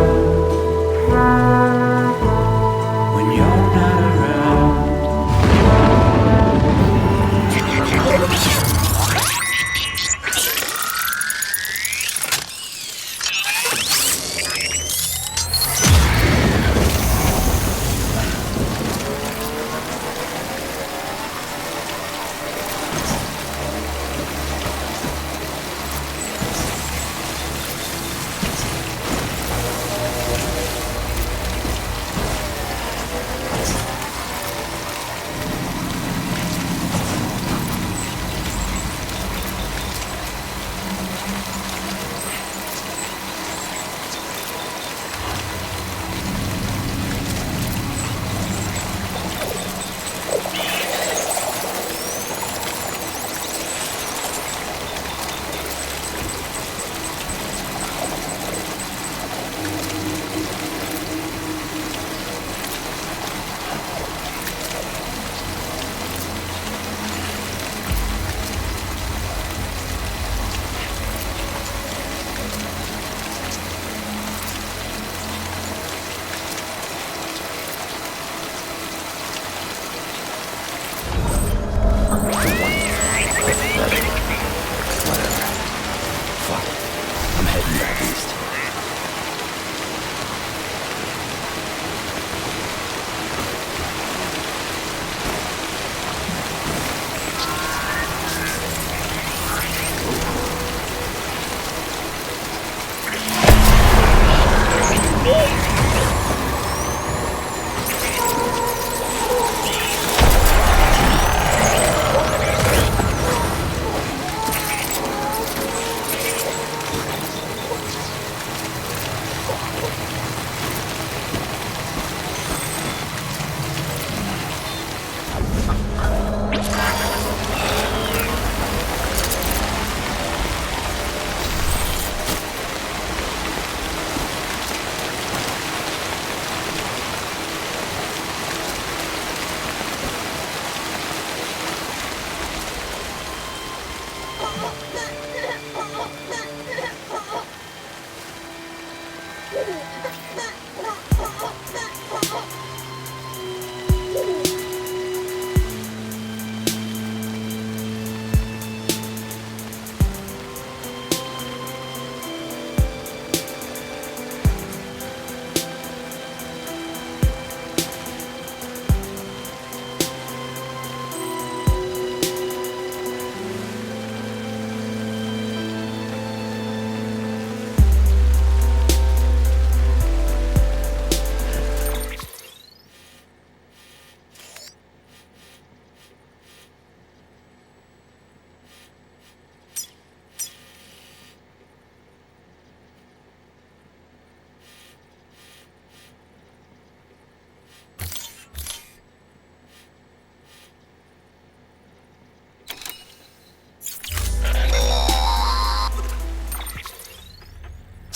When you're not around.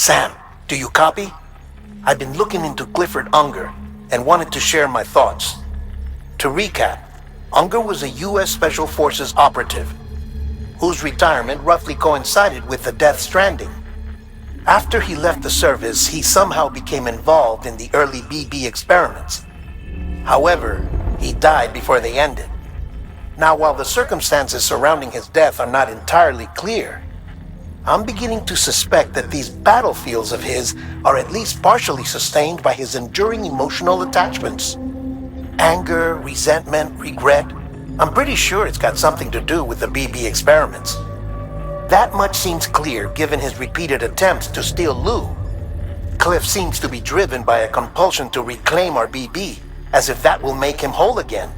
Sam, do you copy? I've been looking into Clifford Unger and wanted to share my thoughts. To recap, Unger was a U.S. Special Forces operative whose retirement roughly coincided with the Death Stranding. After he left the service, he somehow became involved in the early BB experiments. However, he died before they ended. Now, while the circumstances surrounding his death are not entirely clear, I'm beginning to suspect that these battlefields of his are at least partially sustained by his enduring emotional attachments. Anger, resentment, regret. I'm pretty sure it's got something to do with the BB experiments. That much seems clear given his repeated attempts to steal Lou. Cliff seems to be driven by a compulsion to reclaim our BB, as if that will make him whole again.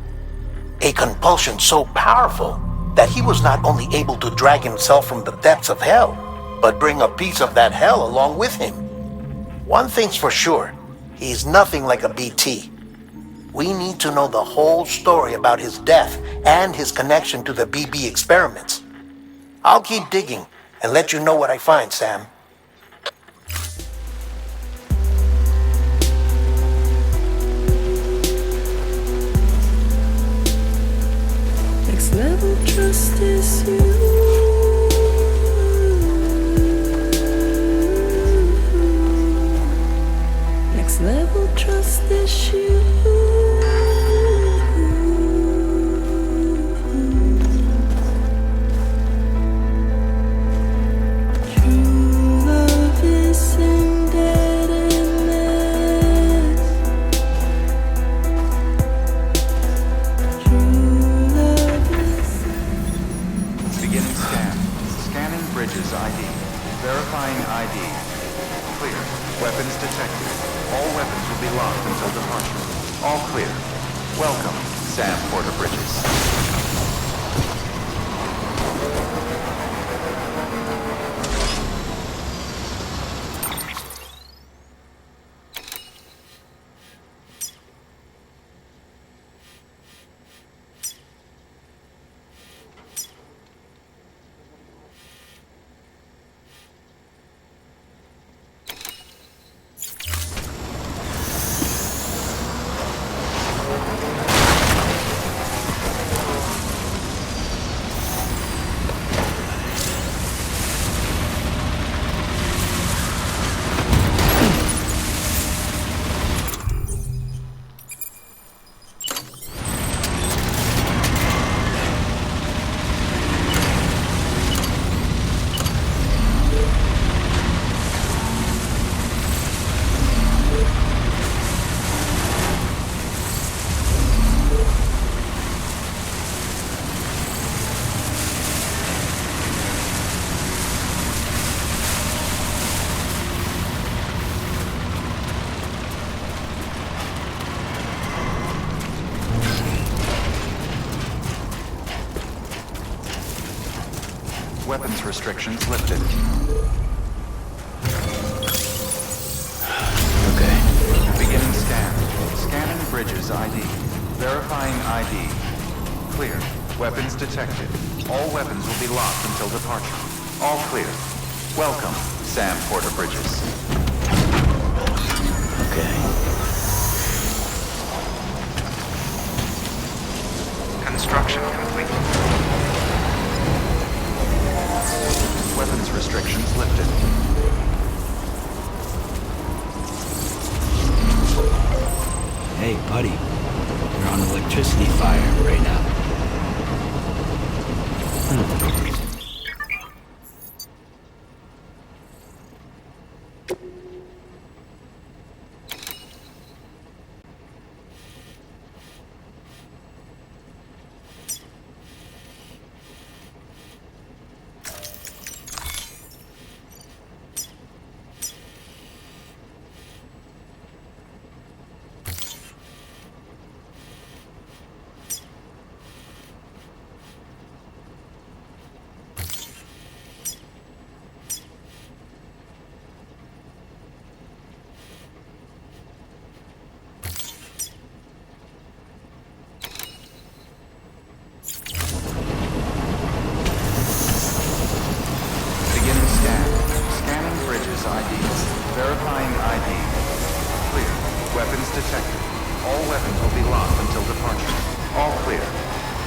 A compulsion so powerful that he was not only able to drag himself from the depths of hell, but bring a piece of that hell along with him. One thing's for sure, he's nothing like a BT. We need to know the whole story about his death and his connection to the BB experiments. I'll keep digging and let you know what I find, Sam. Next level trust is you. Weapons restrictions lifted. Okay. Beginning scan. Scanning bridges ID. Verifying ID. Clear. Weapons detected. All weapons will be locked until departure. All clear. Welcome, Sam Porter Bridges. Okay. Construction complete. Weapons restrictions lifted. Hey, buddy. You're on electricity fire right now. Verifying ID. Clear. Weapons detected. All weapons will be locked until departure. All clear.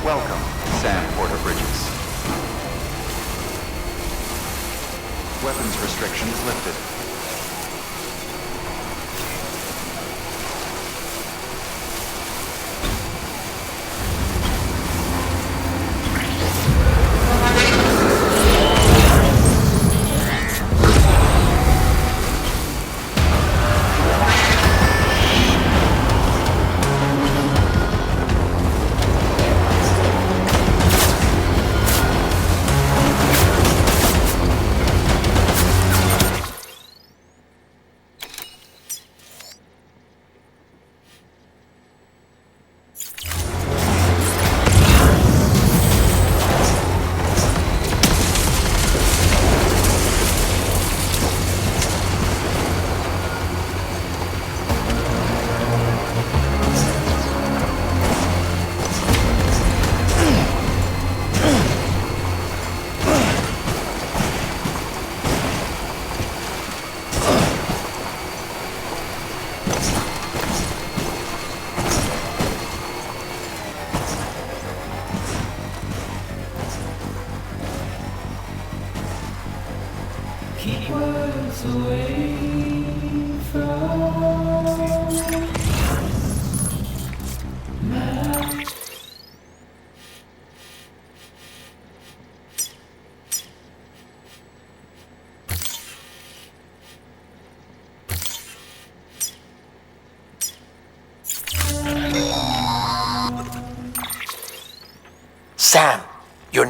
Welcome, Sam Porter Bridges. Weapons restrictions lifted.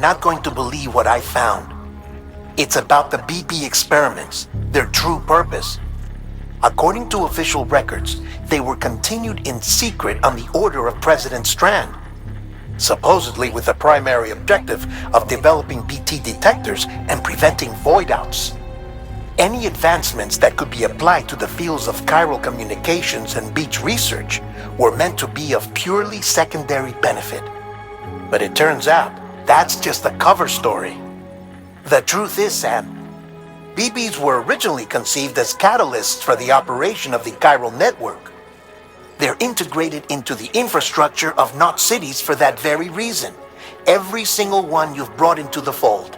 not going to believe what I found. It's about the BP experiments, their true purpose. According to official records, they were continued in secret on the order of President Strand, supposedly with the primary objective of developing BT detectors and preventing void-outs. Any advancements that could be applied to the fields of chiral communications and beach research were meant to be of purely secondary benefit. But it turns out, that's just a cover story. The truth is, Sam, BBs were originally conceived as catalysts for the operation of the chiral network. They're integrated into the infrastructure of not cities for that very reason. Every single one you've brought into the fold.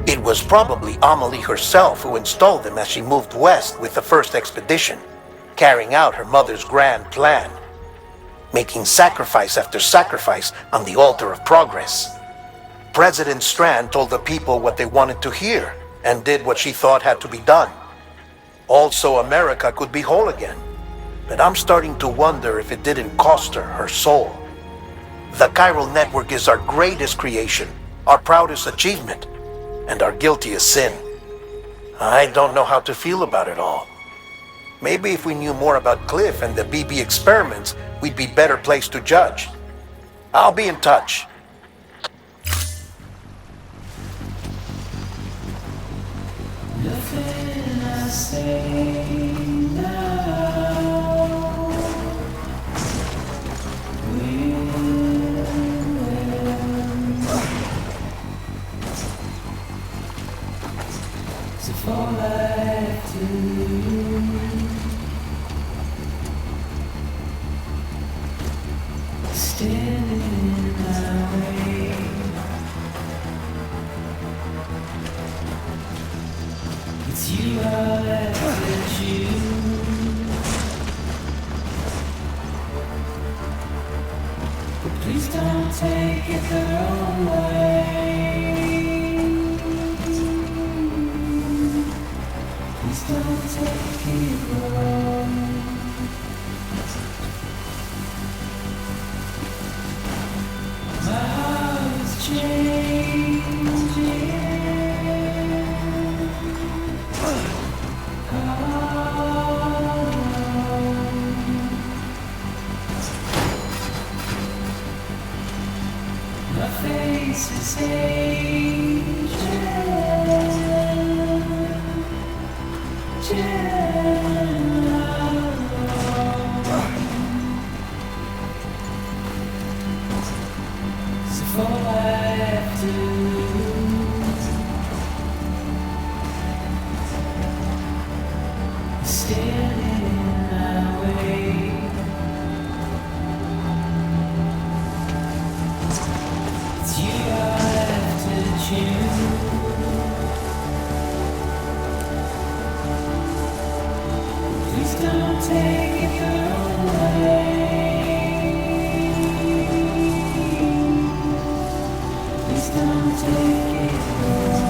It was probably Amelie herself who installed them as she moved west with the first expedition, carrying out her mother's grand plan, making sacrifice after sacrifice on the altar of progress. President Strand told the people what they wanted to hear and did what she thought had to be done. Also, America could be whole again. But I'm starting to wonder if it didn't cost her her soul. The chiral network is our greatest creation, our proudest achievement, and our guiltiest sin. I don't know how to feel about it all. Maybe if we knew more about Cliff and the BB experiments, we'd be better placed to judge. I'll be in touch. Nothing I say now so fall back to you. Standing in my way. It's you I left to choose. But please don't take it the wrong way. Please don't take it wrong. My heart is changing. My face is aging. So fall back to standing in my way. It's you I have to choose. Please don't take it the wrong way. Please don't take it wrong.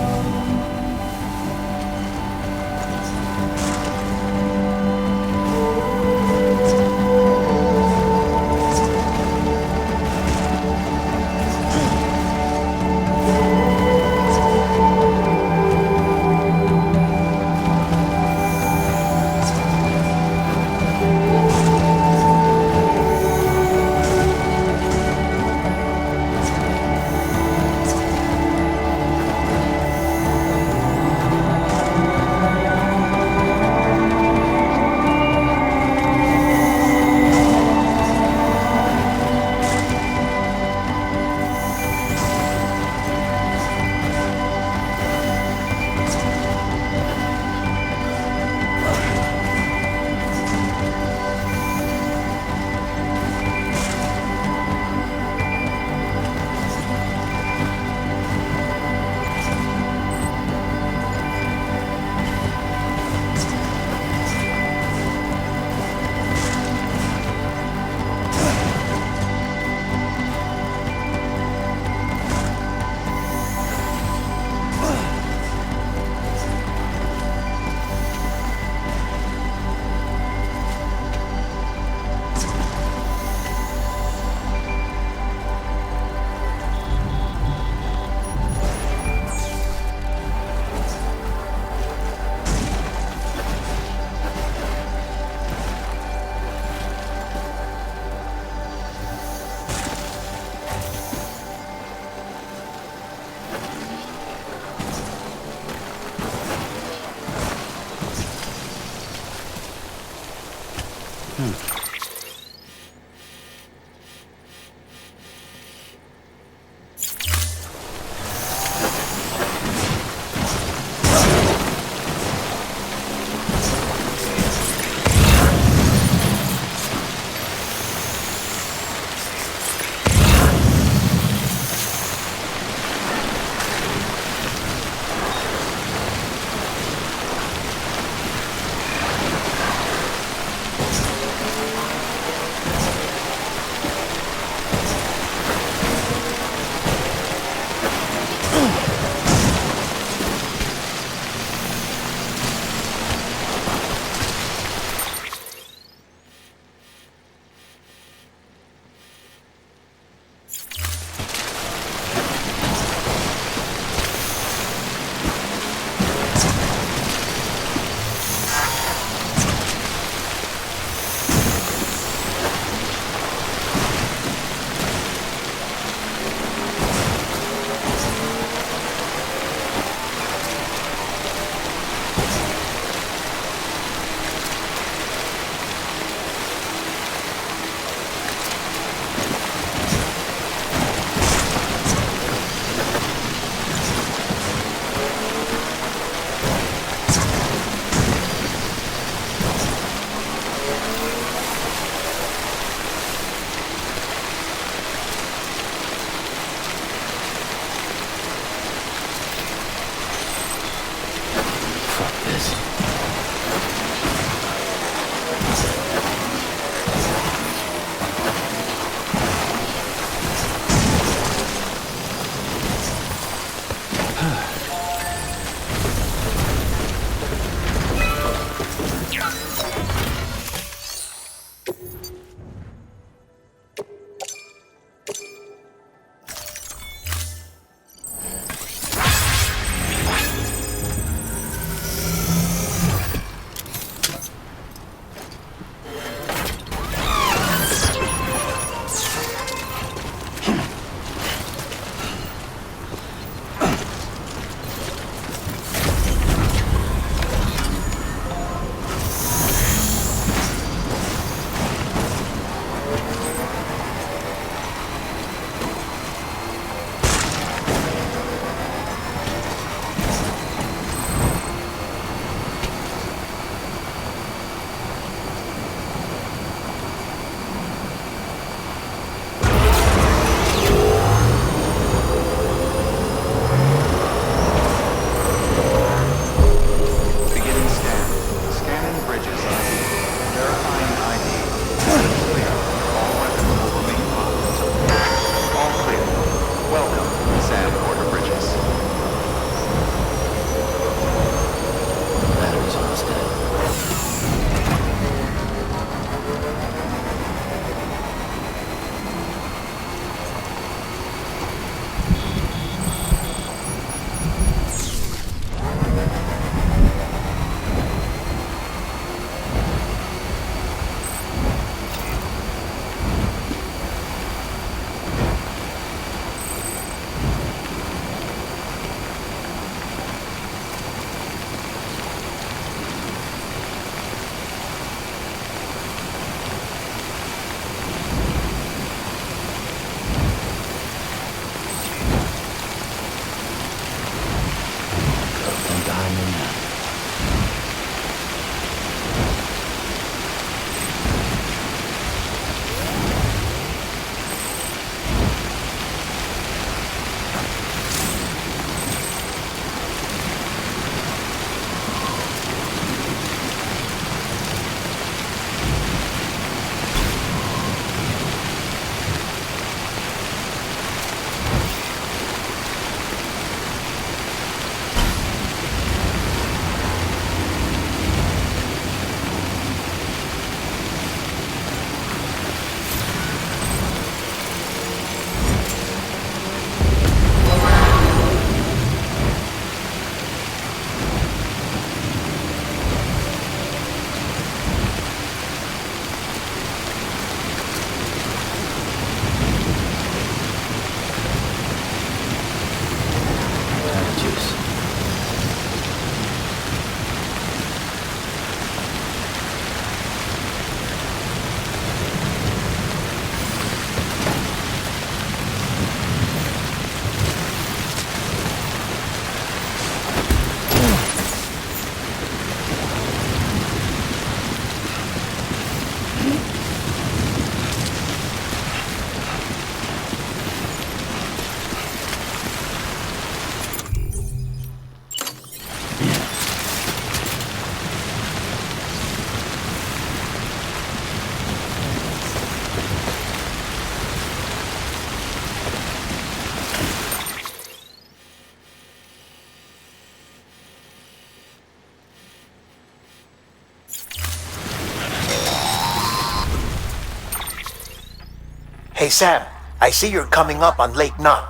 Hey Sam, I see you're coming up on Lake Knot.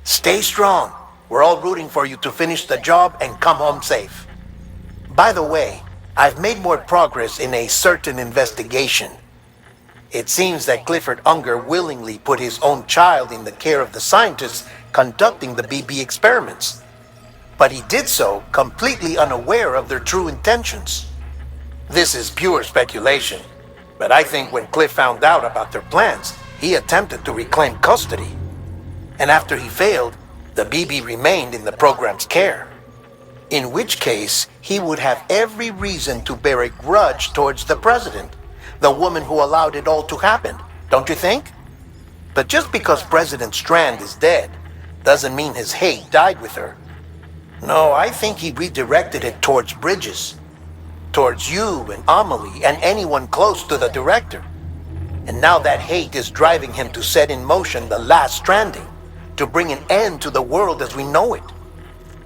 Stay strong. We're all rooting for you to finish the job and come home safe. By the way, I've made more progress in a certain investigation. It seems that Clifford Unger willingly put his own child in the care of the scientists conducting the BB experiments. But he did so completely unaware of their true intentions. This is pure speculation, but I think when Cliff found out about their plans, he attempted to reclaim custody. And after he failed, the BB remained in the program's care. In which case, he would have every reason to bear a grudge towards the president, the woman who allowed it all to happen, don't you think? But just because President Strand is dead, doesn't mean his hate died with her. No, I think he redirected it towards Bridges. Towards you and Amelie and anyone close to the director. And now that hate is driving him to set in motion the last stranding, to bring an end to the world as we know it.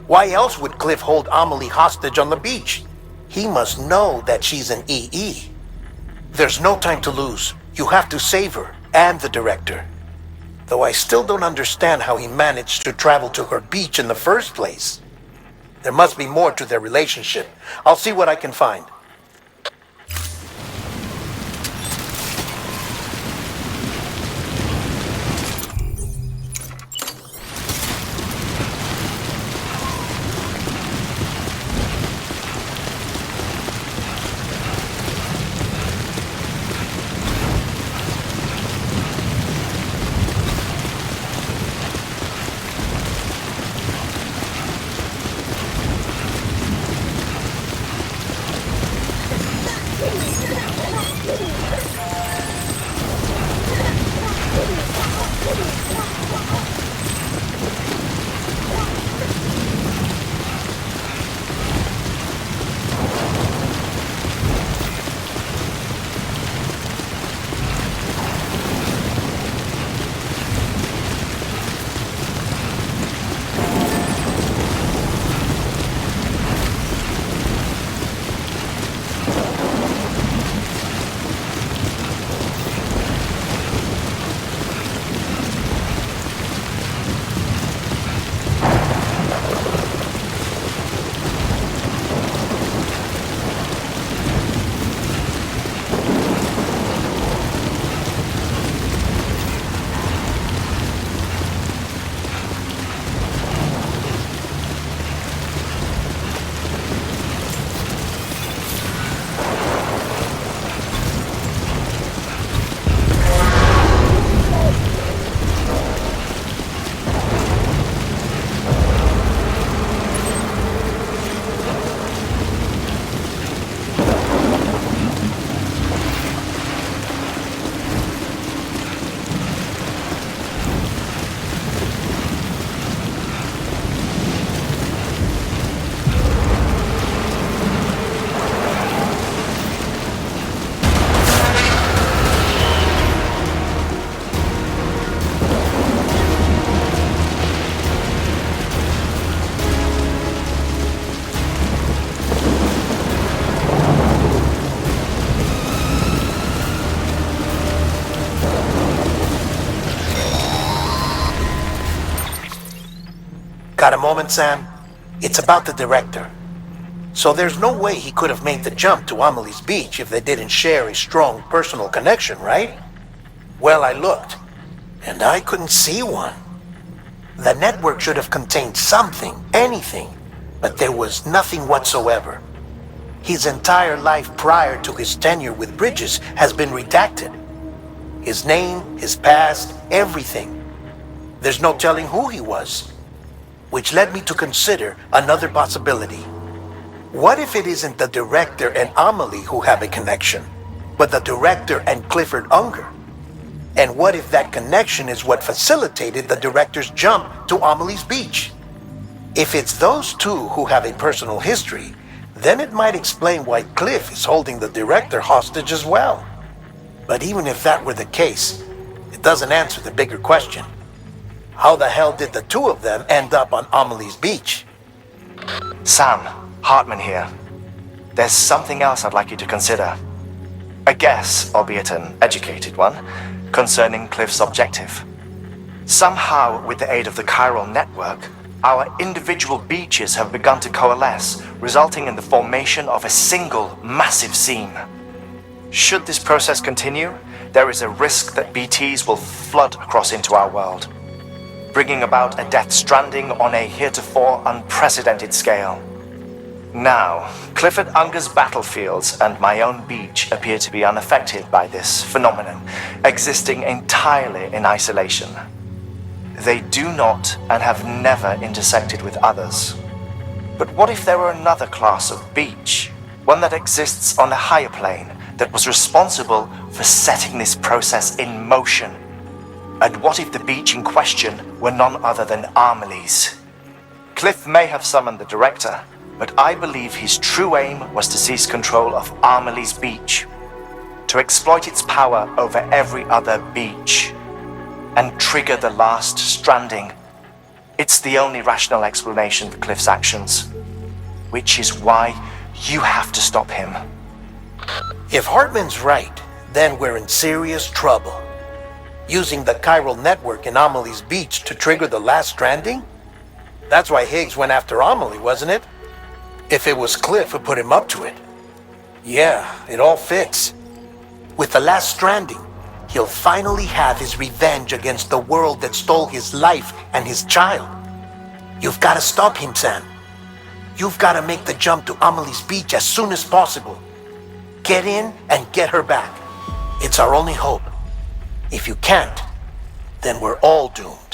Why else would Cliff hold Amelie hostage on the beach? He must know that she's an EE. There's no time to lose. You have to save her and the director. Though I still don't understand how he managed to travel to her beach in the first place. There must be more to their relationship. I'll see what I can find. Got a moment, Sam? It's about the director. So there's no way he could have made the jump to Amelie's beach if they didn't share a strong personal connection, right? Well, I looked, and I couldn't see one. The network should have contained something, anything, but there was nothing whatsoever. His entire life prior to his tenure with Bridges has been redacted. His name, his past, everything. There's no telling who he was. Which led me to consider another possibility. What if it isn't the director and Amelie who have a connection, but the director and Clifford Unger? And what if that connection is what facilitated the director's jump to Amelie's beach? If it's those two who have a personal history, then it might explain why Cliff is holding the director hostage as well. But even if that were the case, it doesn't answer the bigger question. How the hell did the two of them end up on Amelie's beach? Sam, Heartman here. There's something else I'd like you to consider. A guess, albeit an educated one, concerning Cliff's objective. Somehow, with the aid of the chiral network, our individual beaches have begun to coalesce, resulting in the formation of a single massive seam. Should this process continue, there is a risk that BTs will flood across into our world, bringing about a death stranding on a heretofore unprecedented scale. Now, Clifford Unger's battlefields and my own beach appear to be unaffected by this phenomenon, existing entirely in isolation. They do not and have never intersected with others. But what if there were another class of beach, one that exists on a higher plane, that was responsible for setting this process in motion? And what if the beach in question were none other than Amelie's? Cliff may have summoned the director, but I believe his true aim was to seize control of Amelie's beach, to exploit its power over every other beach, and trigger the last stranding. It's the only rational explanation for Cliff's actions, which is why you have to stop him. If Heartman's right, then we're in serious trouble. Using the chiral network in Amelie's beach to trigger the last stranding? That's why Higgs went after Amelie, wasn't it? If it was Cliff who put him up to it. Yeah, it all fits. With the last stranding, he'll finally have his revenge against the world that stole his life and his child. You've got to stop him, Sam. You've got to make the jump to Amelie's beach as soon as possible. Get in and get her back. It's our only hope. If you can't, then we're all doomed.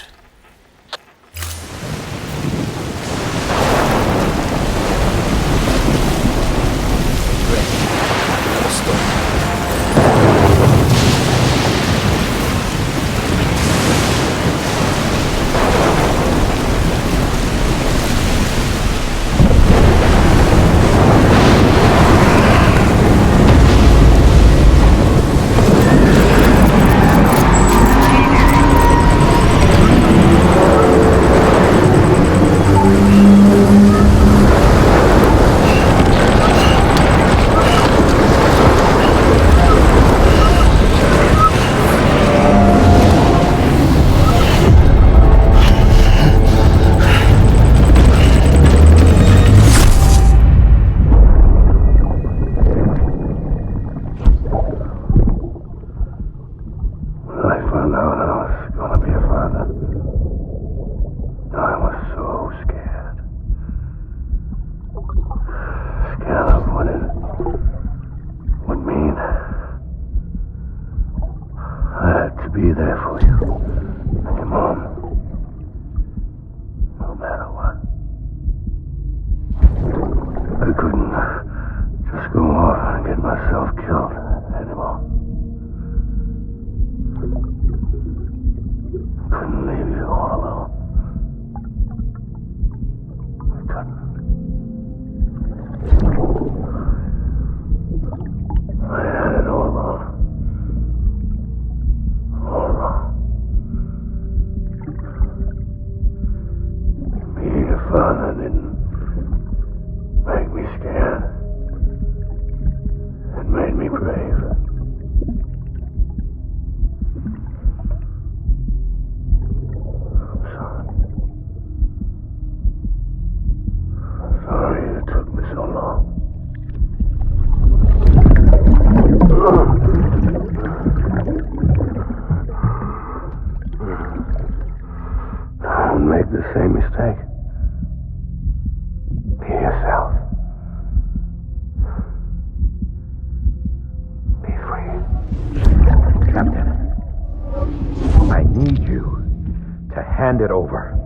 Hand it over.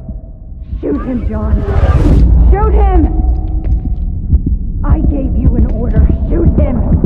Shoot him, John. Shoot him! I gave you an order. Shoot him!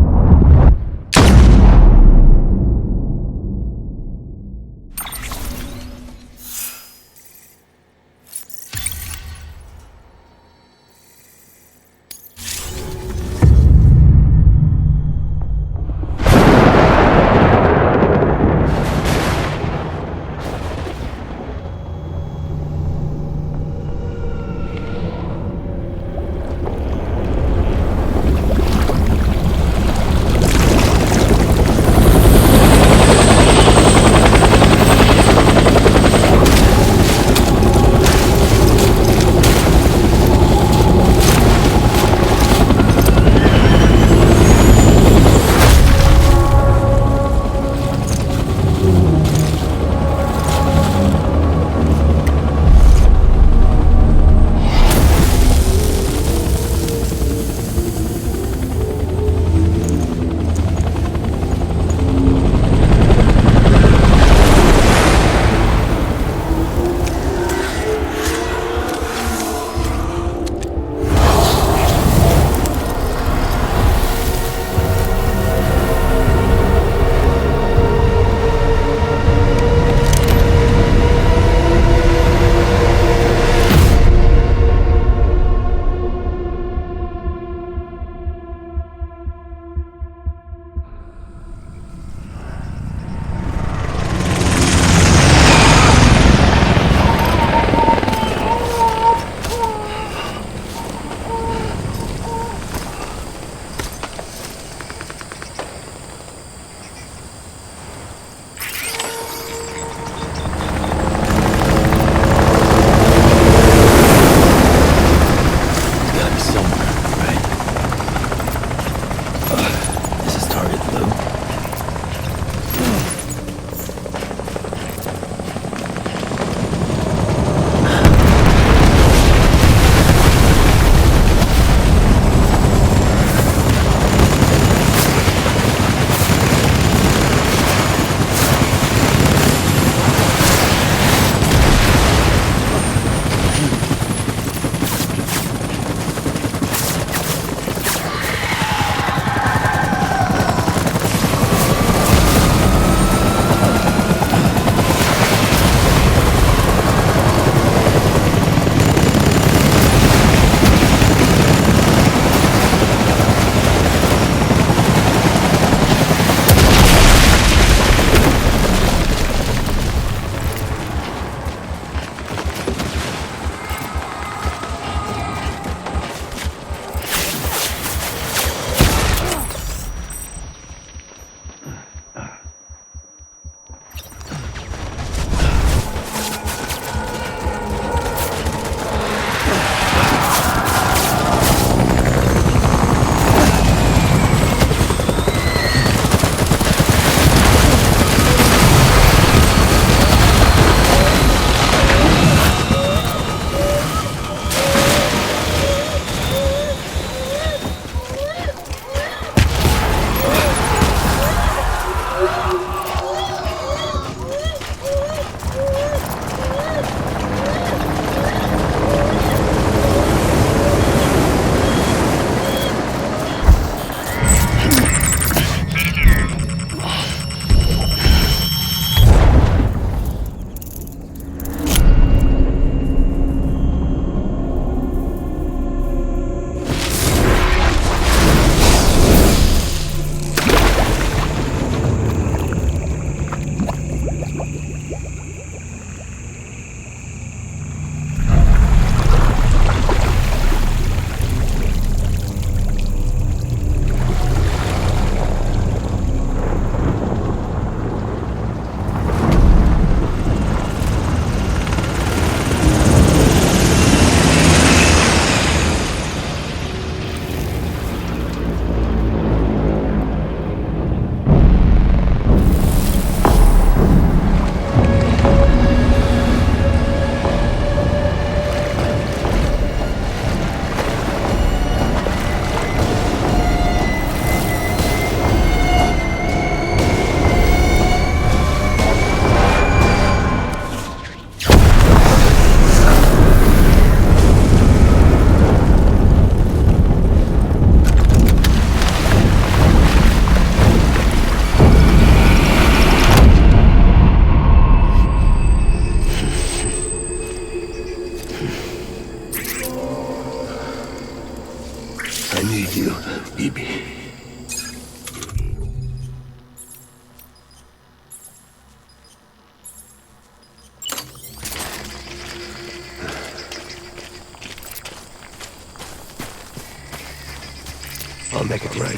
make it right.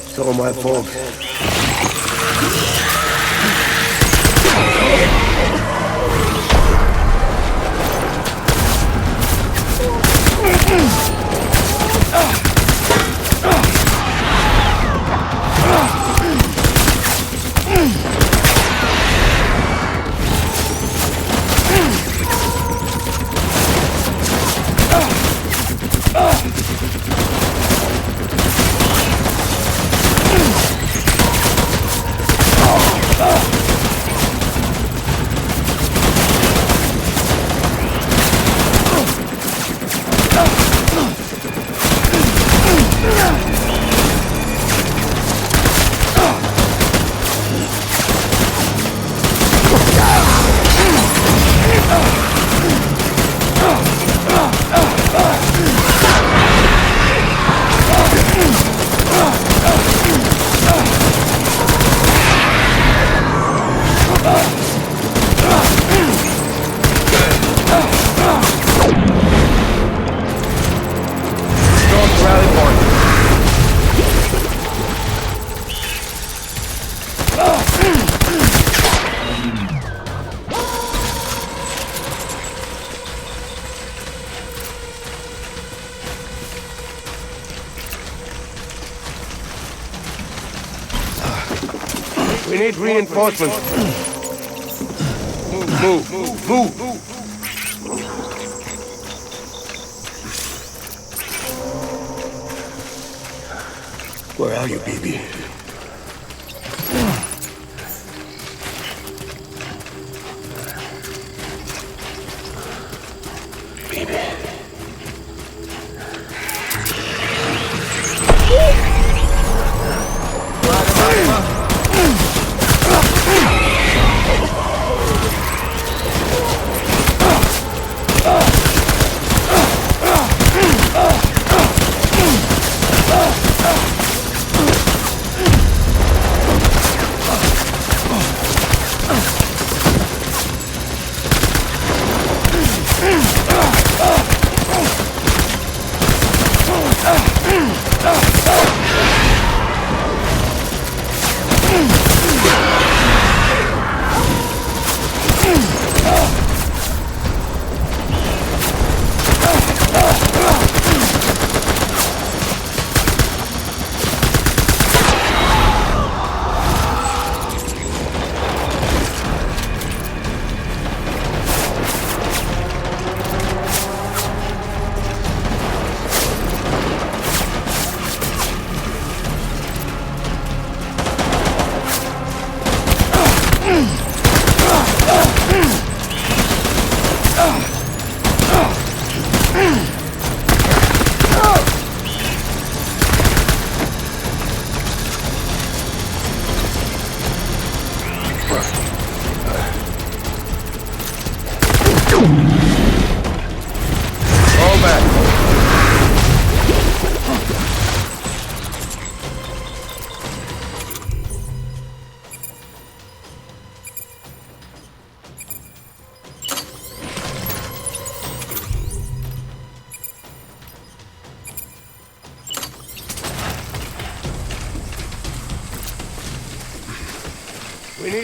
It's all my fault. We need reinforcements. Move. Where are you, baby?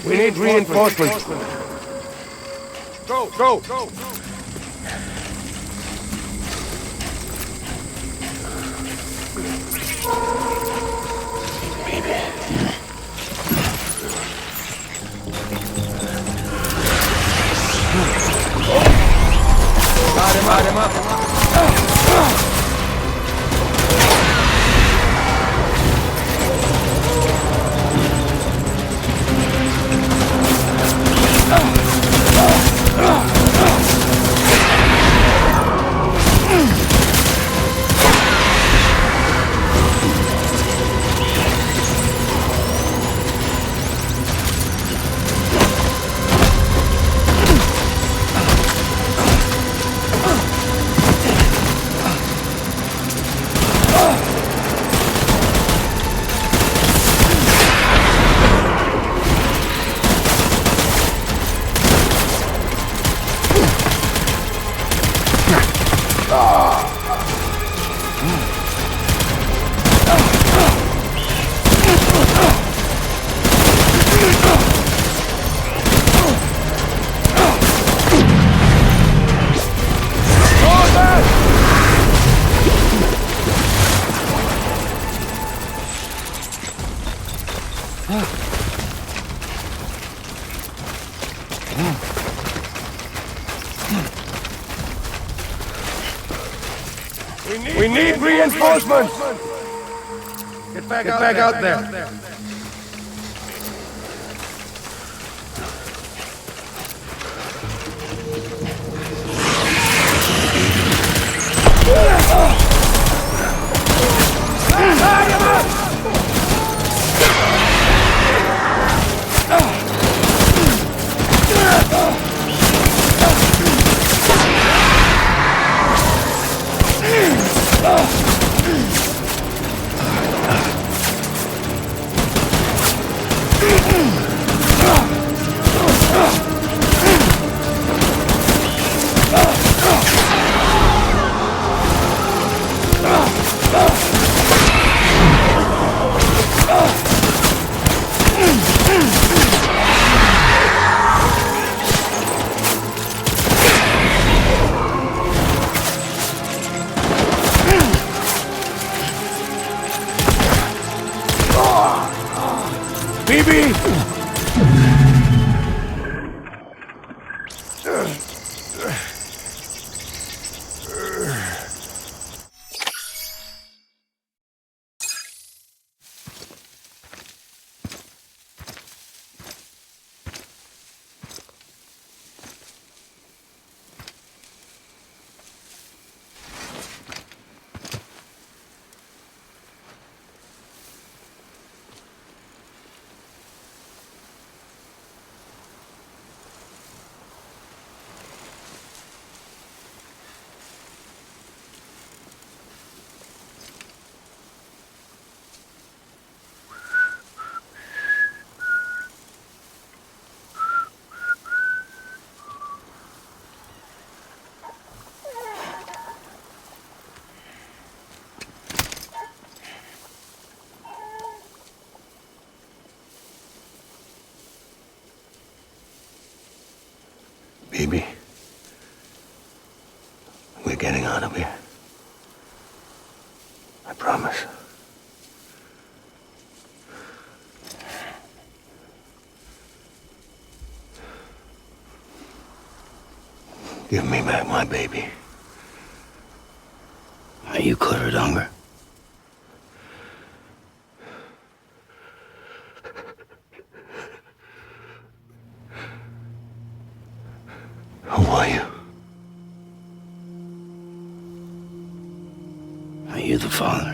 We need reinforcements. Go. Got him up. We need reinforcements! Get back out there. Baby, we're getting out of here. I promise. Give me back my baby. Are you Clifford Unger? Who are you? Are you the father?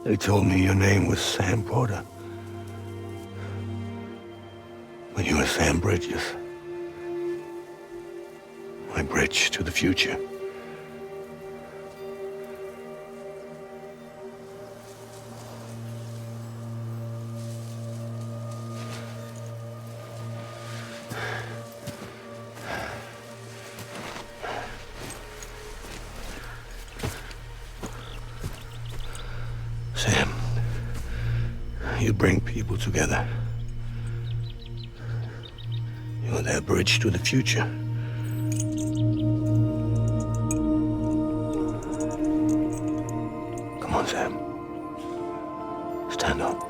They told me your name was Sam Porter. But you were Sam Bridges. My bridge to the future. Sam, you bring people together. You're their bridge to the future. Come on, Sam. Stand up.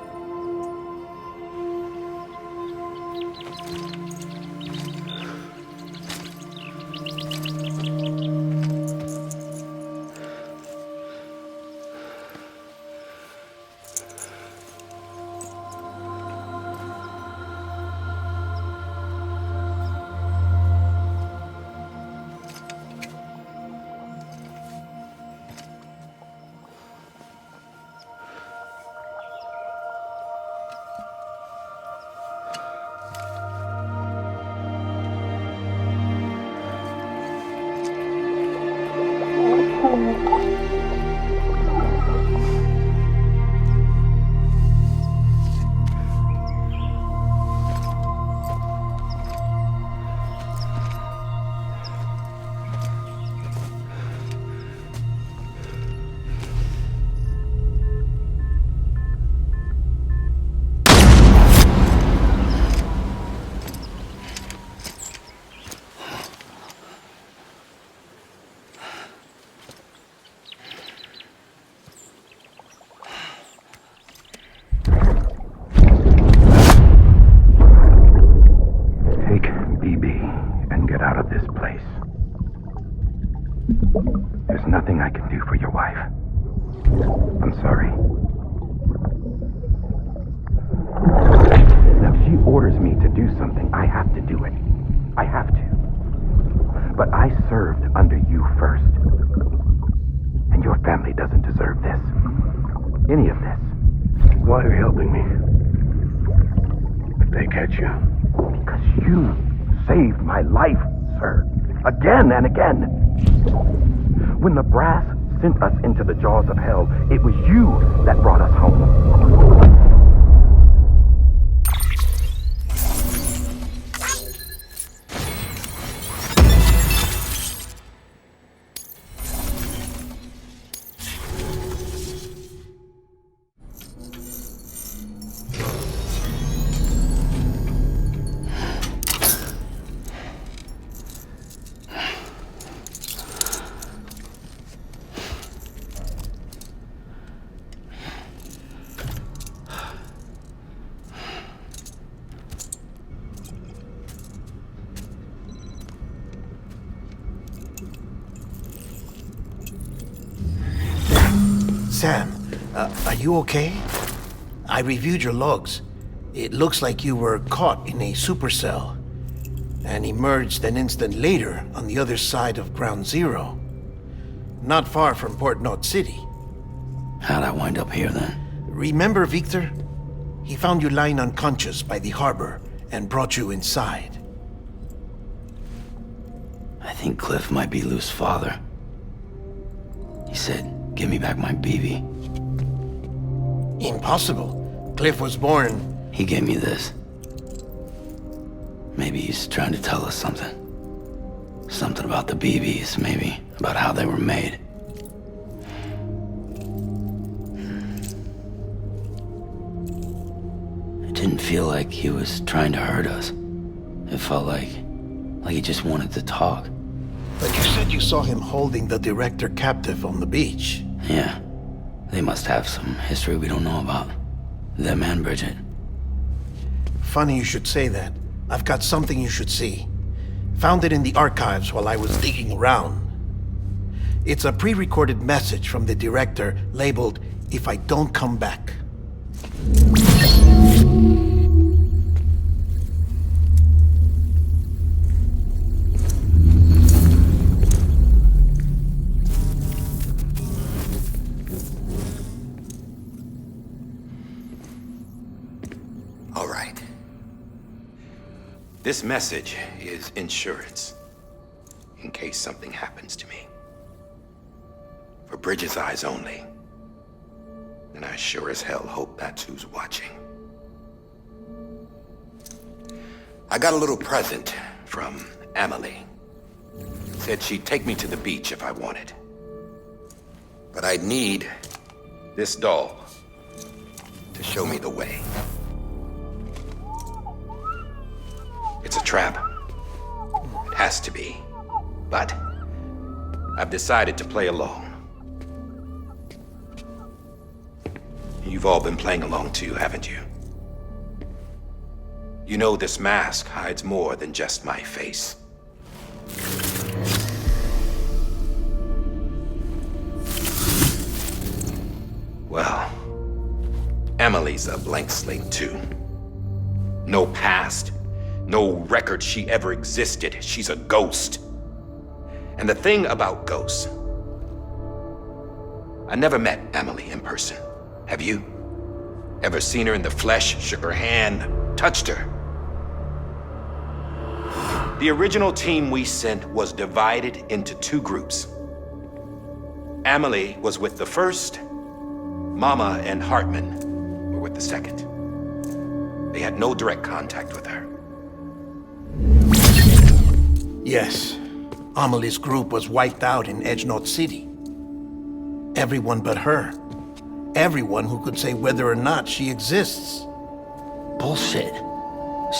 Nothing I can do for your wife. I'm sorry. Now, if she orders me to do something, I have to do it. I have to. But I served under you first. And your family doesn't deserve this. Any of this. Why are you helping me? If they catch you. Because you saved my life, sir. Again and again. When the brass sent us into the jaws of hell, it was you that brought us home. Sam, are you okay? I reviewed your logs. It looks like you were caught in a supercell and emerged an instant later on the other side of Ground Zero. Not far from Port Knot City. How'd I wind up here then? Remember Victor? He found you lying unconscious by the harbor and brought you inside. I think Cliff might be Lou's father. He said, "Give me back my BB." Impossible. Cliff was born... He gave me this. Maybe he's trying to tell us something. Something about the BBs, maybe. About how they were made. It didn't feel like he was trying to hurt us. It felt like he just wanted to talk. But you said you saw him holding the director captive on the beach. Yeah. They must have some history we don't know about. Them and Bridget. Funny you should say that. I've got something you should see. Found it in the archives while I was digging around. It's a pre-recorded message from the director labeled, "If I don't come back." This message is insurance, in case something happens to me. For Bridget's eyes only. And I sure as hell hope that's who's watching. I got a little present from Emily. Said she'd take me to the beach if I wanted. But I'd need this doll to show me the way. It's a trap. It has to be. But I've decided to play along. You've all been playing along too, haven't you? You know this mask hides more than just my face. Well, Emily's a blank slate too. No past. No record she ever existed. She's a ghost. And the thing about ghosts, I never met Emily in person. Have you? Ever seen her in the flesh, shook her hand, touched her? The original team we sent was divided into two groups. Amelie was with the first, Mama and Heartman were with the second. They had no direct contact with her. Yes. Amelie's group was wiped out in Edge North City. Everyone but her. Everyone who could say whether or not she exists. Bullshit.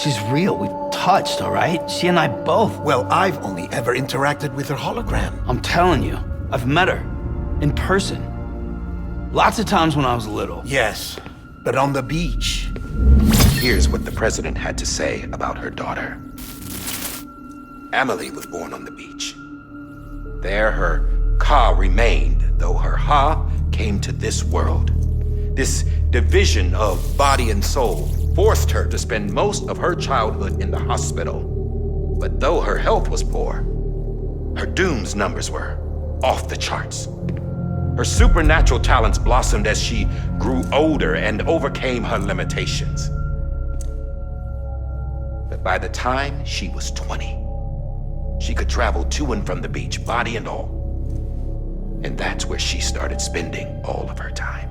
She's real. We've touched, all right? She and I both. Well, I've only ever interacted with her hologram. I'm telling you, I've met her. In person. Lots of times when I was little. Yes, but on the beach. Here's what the president had to say about her daughter. Amelie was born on the beach. There her Ka remained, though her Ha came to this world. This division of body and soul forced her to spend most of her childhood in the hospital. But though her health was poor, her Doom's numbers were off the charts. Her supernatural talents blossomed as she grew older and overcame her limitations. But by the time she was 20, she could travel to and from the beach, body and all. And that's where she started spending all of her time.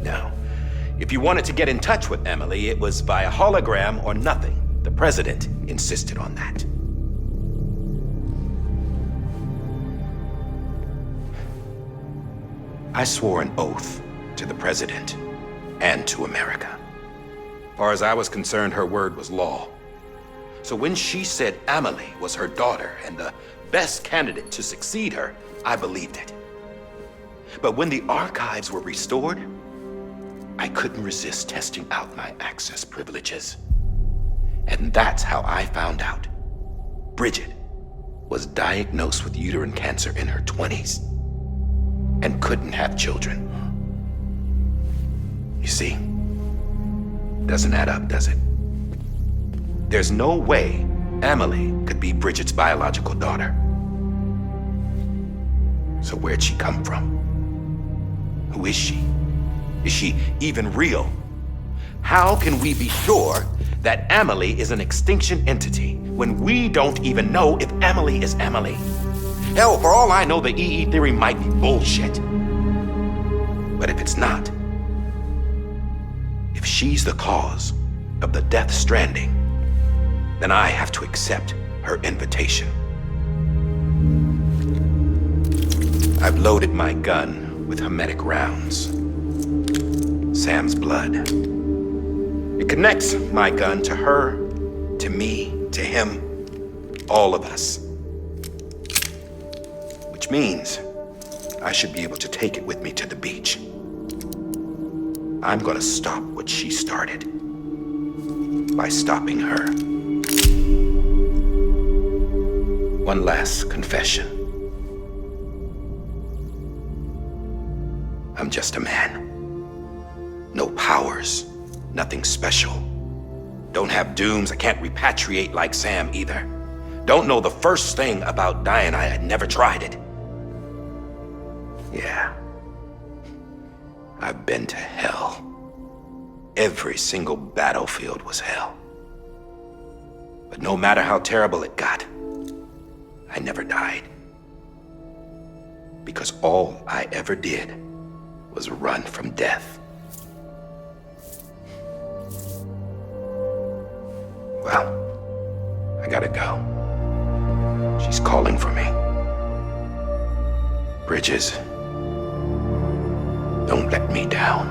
Now, if you wanted to get in touch with Emily, it was via hologram or nothing. The president insisted on that. I swore an oath to the president and to America. As far as I was concerned, her word was law. So when she said Amelie was her daughter and the best candidate to succeed her, I believed it. But when the archives were restored, I couldn't resist testing out my access privileges. And that's how I found out Bridget was diagnosed with uterine cancer in her 20s and couldn't have children. You see, doesn't add up, does it? There's no way Amelie could be Bridget's biological daughter. So where'd she come from? Who is she? Is she even real? How can we be sure that Amelie is an extinction entity when we don't even know if Amelie is Amelie? Hell, for all I know, the EE theory might be bullshit. But if it's not, if she's the cause of the Death Stranding, then I have to accept her invitation. I've loaded my gun with hermetic rounds. Sam's blood. It connects my gun to her, to me, to him, all of us. Which means I should be able to take it with me to the beach. I'm gonna stop what she started by stopping her. One last confession. I'm just a man. No powers, nothing special. Don't have dooms, I can't repatriate like Sam either. Don't know the first thing about dying, I had never tried it. Yeah. I've been to hell. Every single battlefield was hell. But no matter how terrible it got, I never died. Because all I ever did was run from death. Well, I gotta go. She's calling for me. Bridges, don't let me down.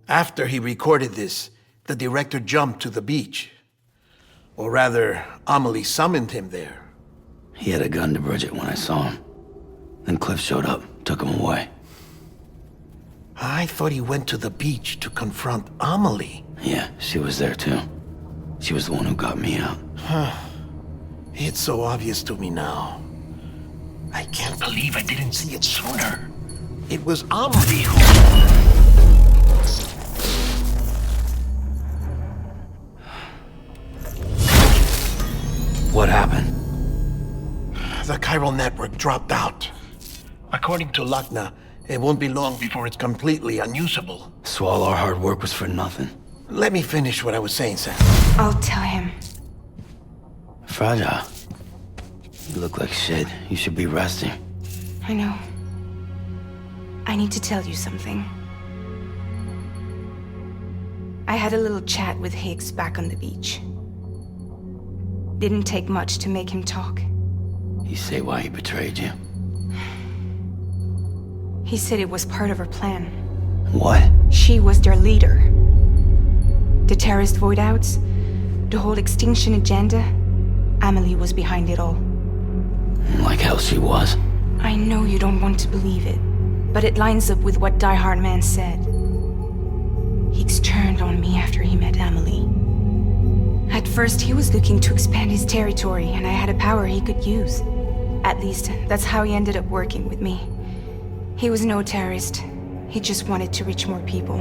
After he recorded this, the director jumped to the beach. Or rather, Amelie summoned him there. He had a gun to Bridget when I saw him. Then Cliff showed up, took him away. I thought he went to the beach to confront Amelie. Yeah, she was there too. She was the one who got me out. It's so obvious to me now. I can't believe I didn't see it sooner. It was Amelie who... What happened? The chiral network dropped out. According to Lakna, It won't be long before it's completely unusable. So all our hard work was for nothing. Let me finish what I was saying, Sam. I'll tell him. Fragile. You look like shit. You should be resting. I know. I need to tell you something. I had a little chat with Higgs back on the beach. Didn't take much to make him talk. You say why he betrayed you? He said it was part of her plan. What? She was their leader. The terrorist void outs, the whole extinction agenda, Amelie was behind it all. Like hell she was. I know you don't want to believe it, but it lines up with what Die-Hardman said. Higgs turned on me after he met Amelie. At first, he was looking to expand his territory, and I had a power he could use. At least, that's how he ended up working with me. He was no terrorist. He just wanted to reach more people.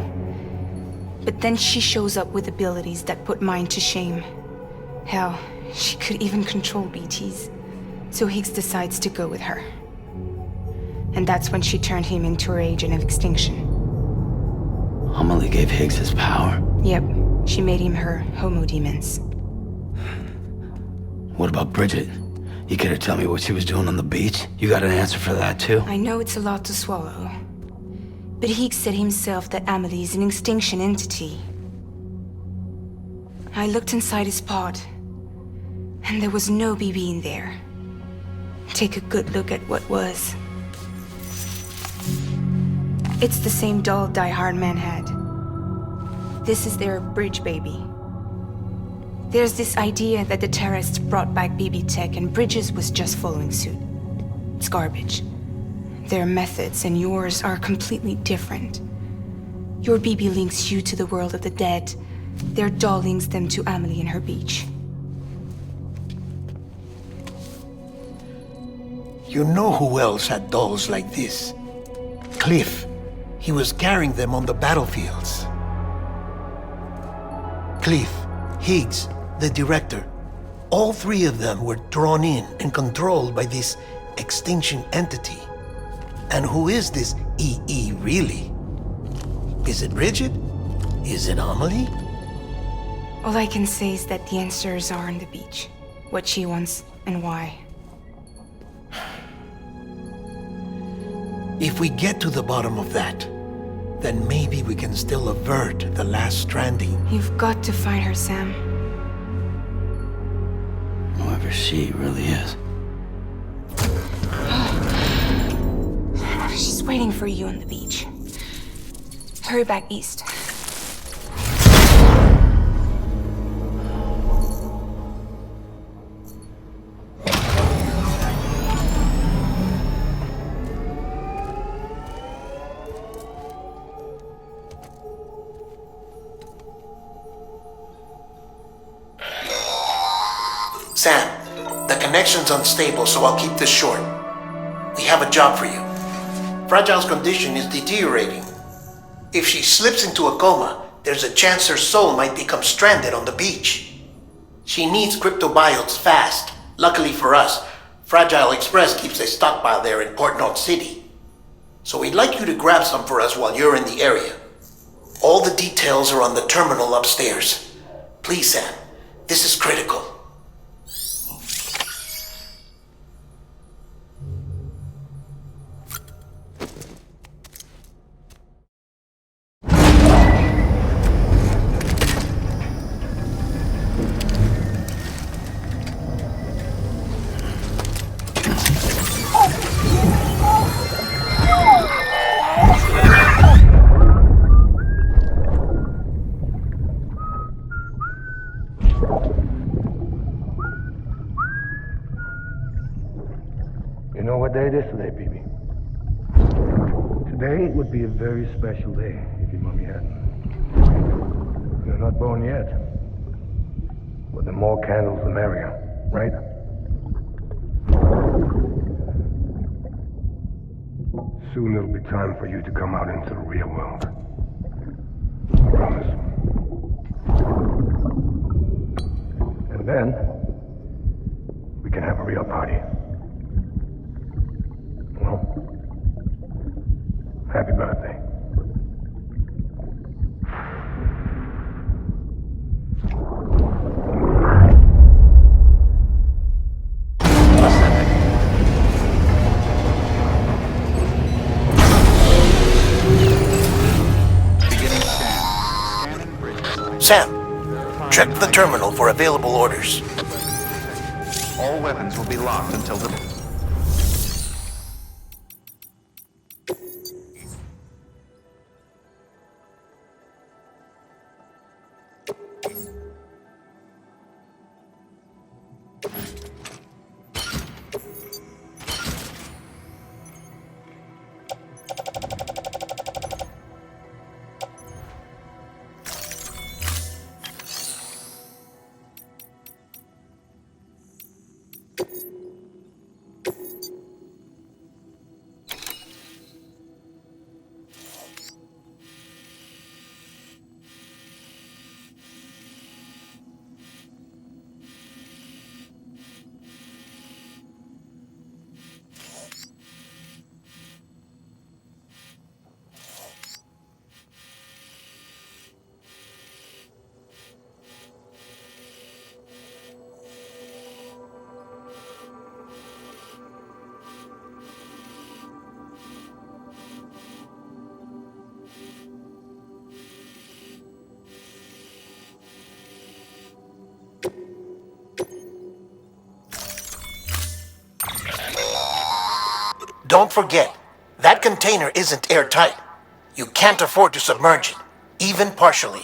But then she shows up with abilities that put mine to shame. Hell, she could even control BTs. So Higgs decides to go with her. And that's when she turned him into her agent of extinction. Amelie gave Higgs his power? Yep, she made him her homo demons. What about Bridget? You could have told me what she was doing on the beach? You got an answer for that too? I know it's a lot to swallow. But Higgs said himself that Amelie is an extinction entity. I looked inside his pod, and there was no BB in there. Take a good look at what was. It's the same doll Die-Hardman had. This is their bridge baby. There's this idea that the terrorists brought back BB tech and Bridges was just following suit. It's garbage. Their methods and yours are completely different. Your BB links you to the world of the dead. Their doll links them to Amelie and her beach. You know who else had dolls like this? Cliff. He was carrying them on the battlefields. Cliff, Higgs, the director. All three of them were drawn in and controlled by this extinction entity. And who is this EE really? Is it Bridget? Is it Amelie? All I can say is that the answers are on the beach. What she wants and why. If we get to the bottom of that, then maybe we can still avert the last stranding. You've got to find her, Sam. Whoever she really is. She's waiting for you on the beach. Hurry back east. Sam, the connection's unstable, so I'll keep this short. We have a job for you. Fragile's condition is deteriorating. If she slips into a coma, there's a chance her soul might become stranded on the beach. She needs cryptobiotes fast. Luckily for us, Fragile Express keeps a stockpile there in Port North City. So we'd like you to grab some for us while you're in the area. All the details are on the terminal upstairs. Please, Sam, this is critical. You know what day it is today, BB? Today would be a very special day if your mommy hadn't. You're not born yet. But the more candles, the merrier, right? Soon it'll be time for you to come out into the real world. I promise. And then, we can have a real party. Well, Happy birthday. Sam, check the terminal for available orders. All weapons will be locked until the... Don't forget, that container isn't airtight. You can't afford to submerge it, even partially.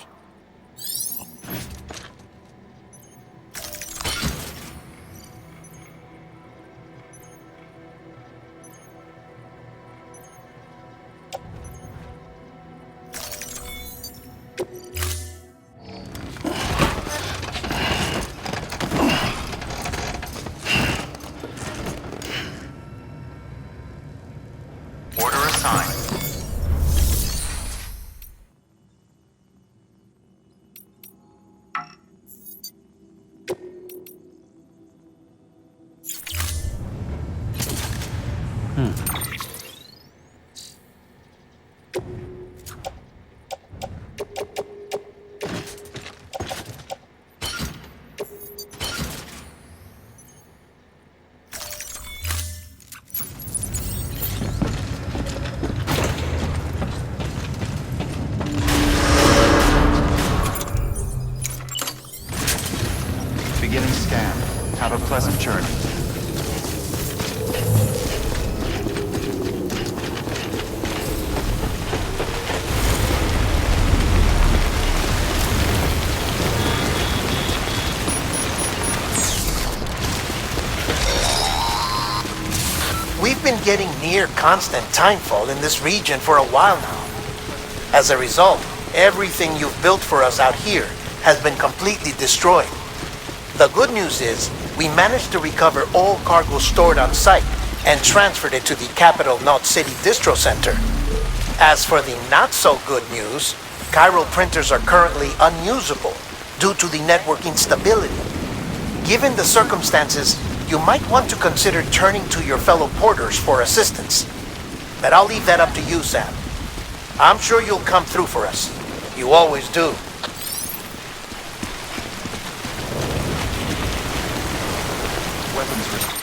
Order assigned. Beginning scan. Have a pleasant journey. We've been getting near constant timefall in this region for a while now. As a result, everything you've built for us out here has been completely destroyed. The good news is, we managed to recover all cargo stored on site and transferred it to the Capital Knot City Distro Center. As for the not-so-good news, chiral printers are currently unusable due to the network instability. Given the circumstances, you might want to consider turning to your fellow porters for assistance. But I'll leave that up to you, Sam. I'm sure you'll come through for us. You always do. Weapons restored.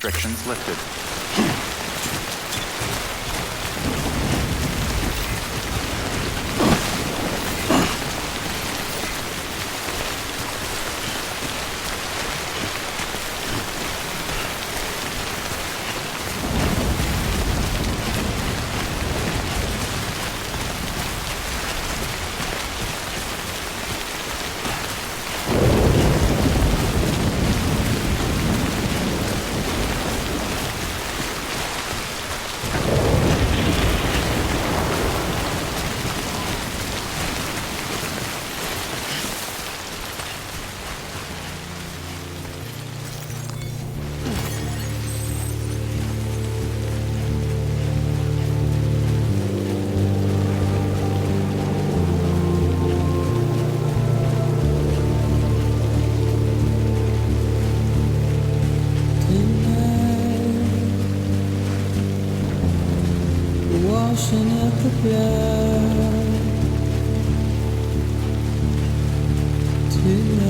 Restrictions lifted. Washing out the blood tonight,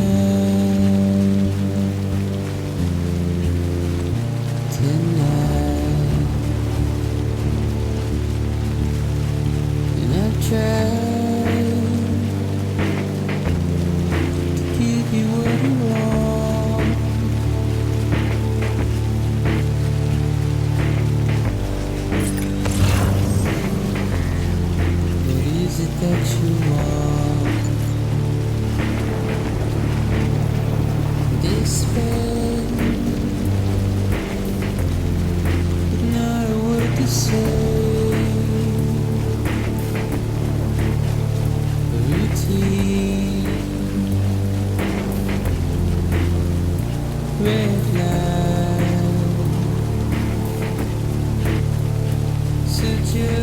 and I've tried to give you what you want. That you want despair, but not a word to say. Routine, red light, so just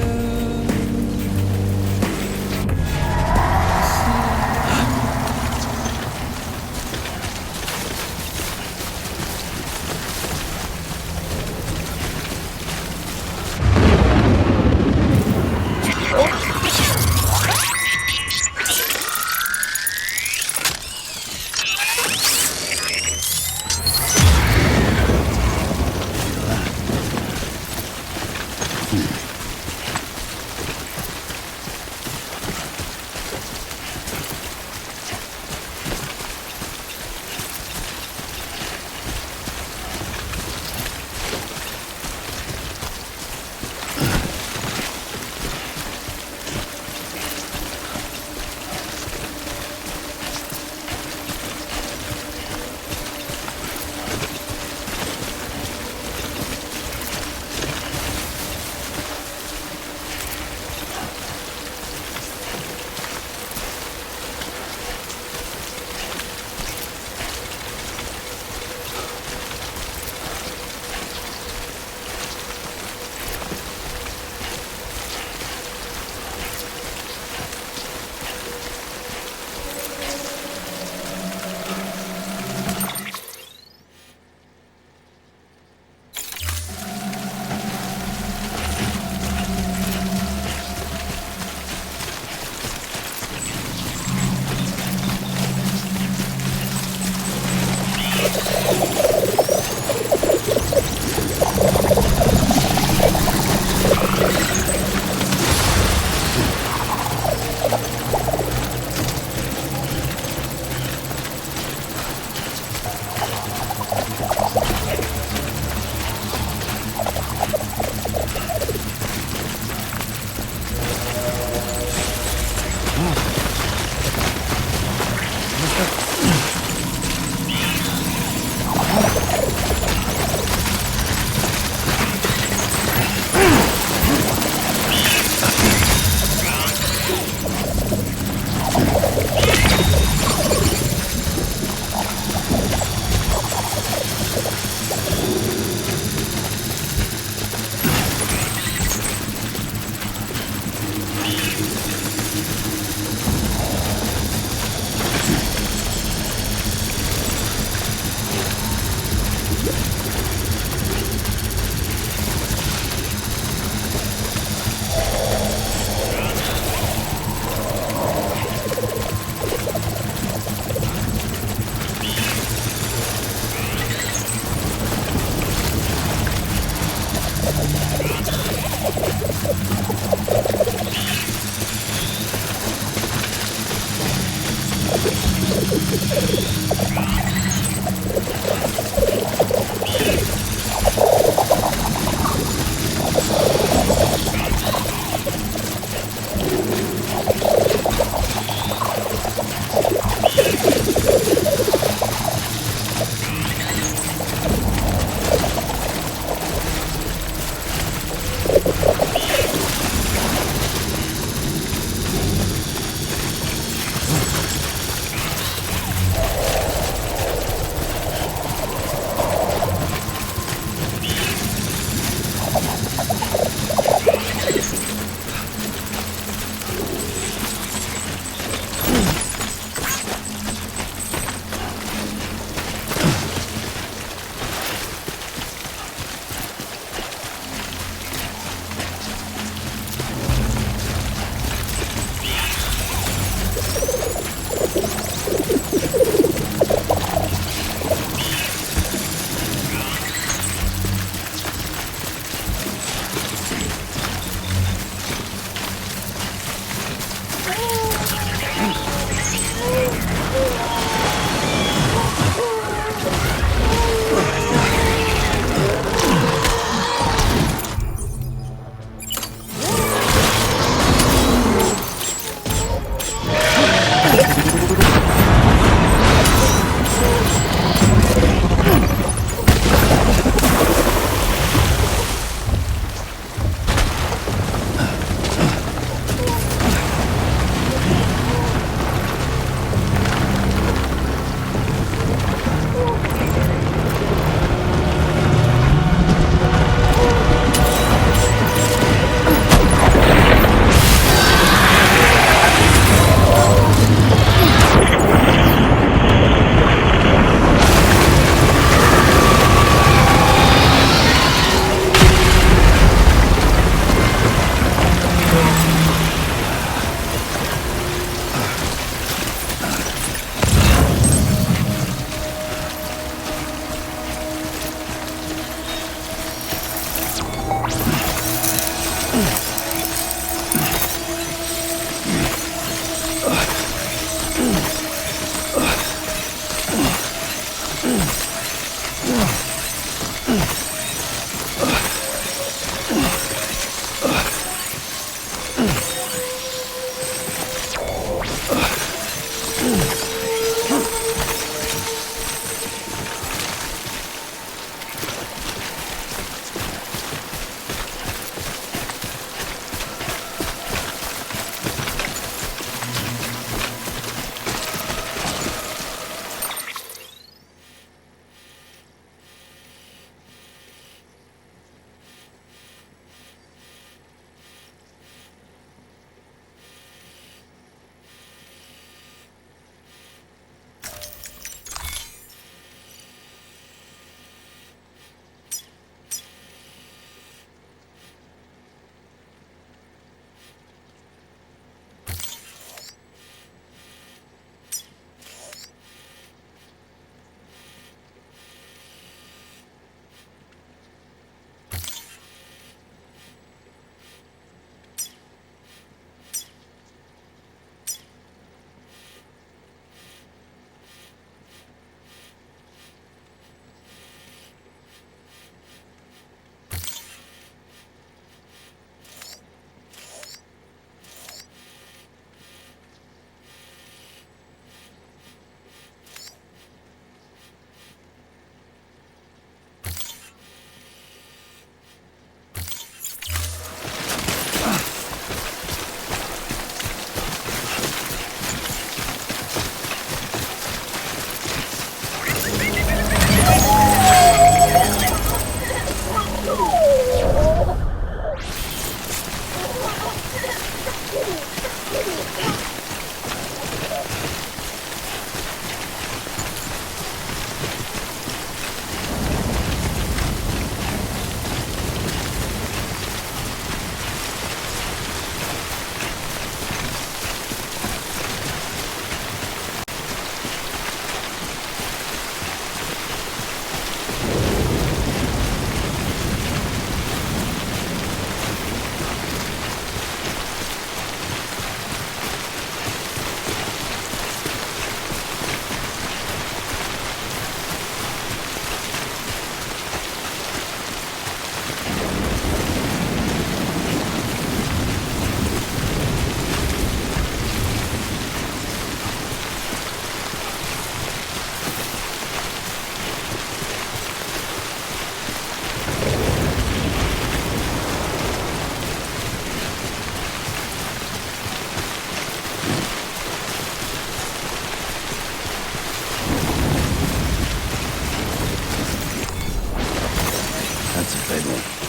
That's a big one.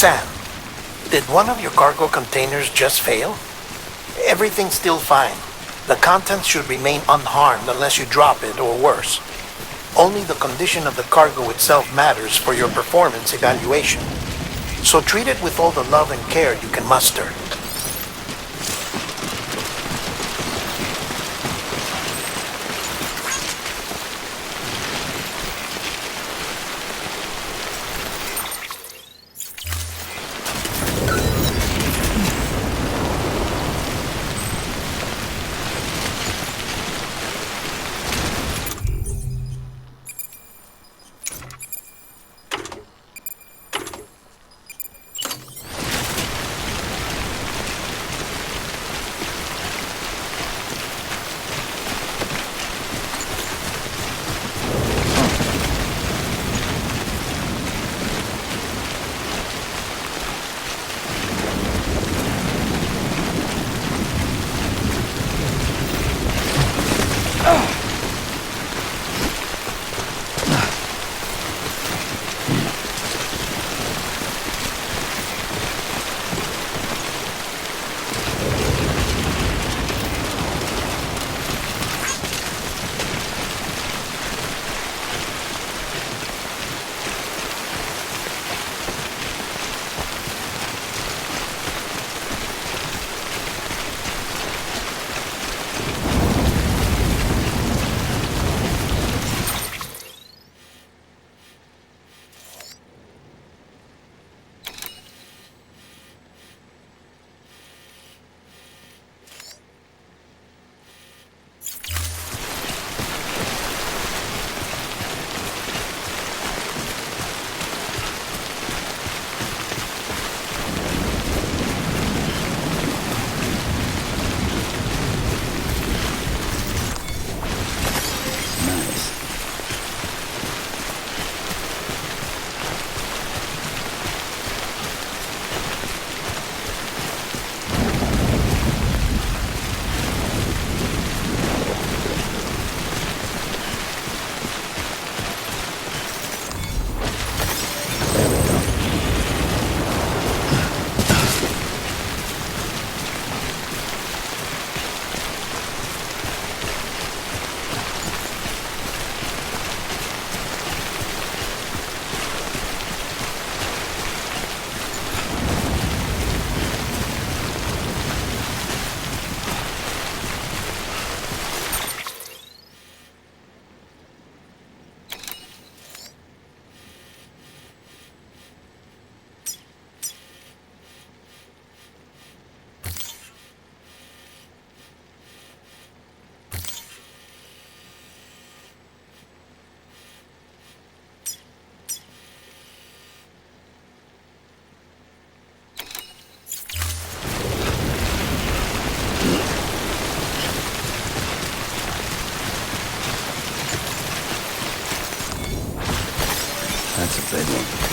Sam, did one of your cargo containers just fail? Everything's still fine. The contents should remain unharmed unless you drop it or worse. Only the condition of the cargo itself matters for your performance evaluation. So treat it with all the love and care you can muster. That's a big one.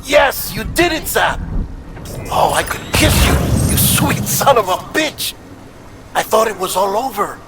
Yes, you did it, Sam! Oh, I could kiss you, you sweet son of a bitch! I thought it was all over.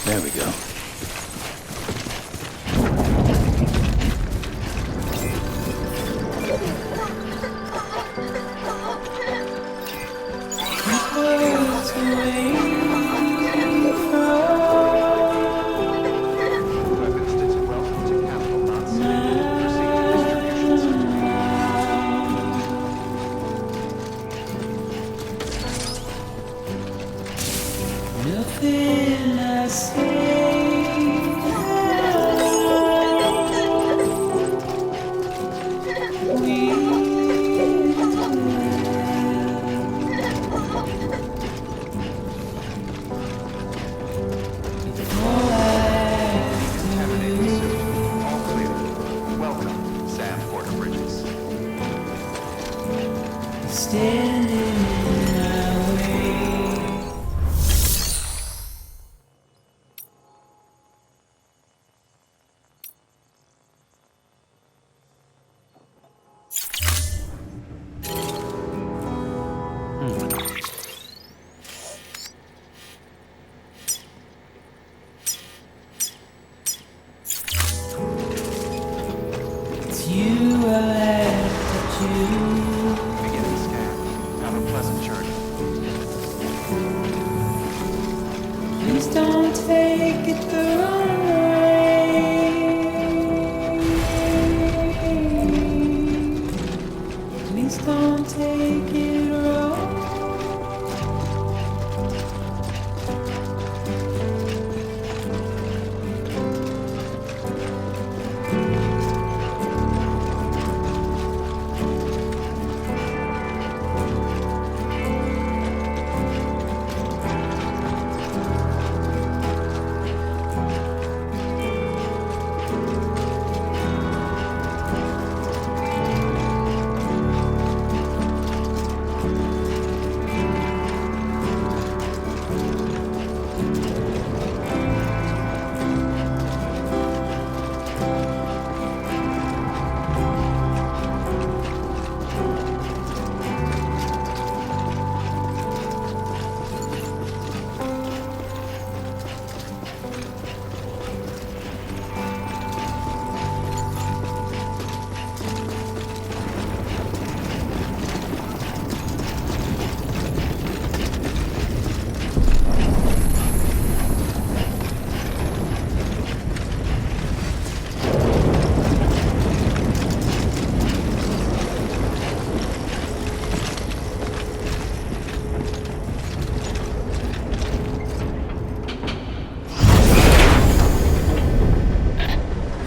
There we go. Nothing I say. Welcome, Sam Porter Bridges. Standing in our way. It's you I laughed at you. Beginning scan. Have a pleasant journey. Please don't take it the wrong way. Please don't take it wrong.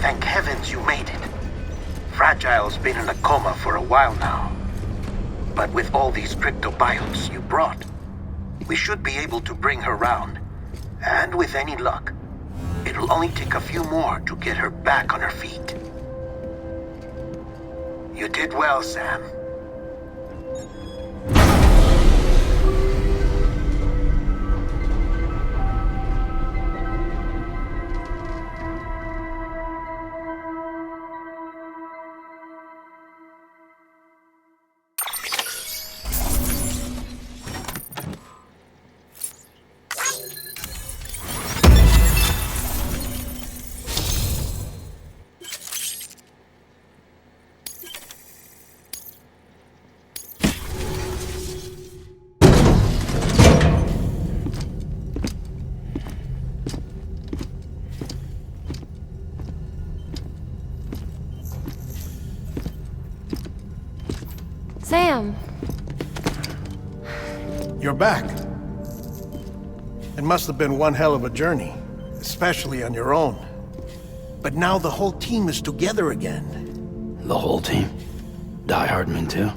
Thank heavens you made it. Fragile's been in a coma for a while now. But with all these cryptobiotes you brought, we should be able to bring her round. And with any luck, it'll only take a few more to get her back on her feet. You did well, Sam. Sam. You're back. It must have been one hell of a journey, especially on your own. But now the whole team is together again. The whole team? Die-Hardman too?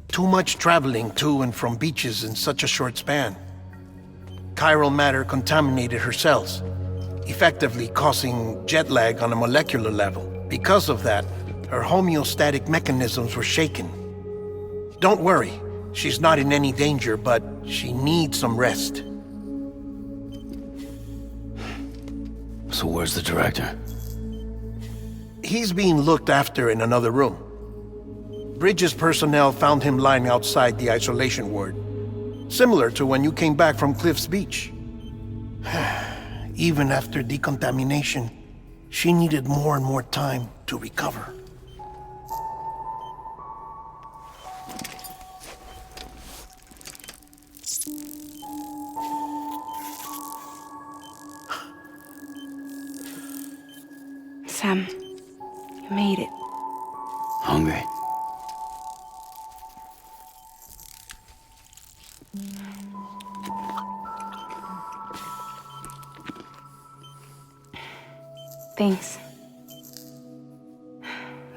Too much traveling to and from beaches in such a short span. Chiral matter contaminated her cells, effectively causing jet lag on a molecular level. Because of that, her homeostatic mechanisms were shaken. Don't worry, she's not in any danger, but she needs some rest. So where's the director? He's being looked after in another room. Bridges personnel found him lying outside the isolation ward. Similar to when you came back from Cliff's Beach. Even after decontamination, she needed more and more time to recover. Sam, you made it. Hungry? Thanks.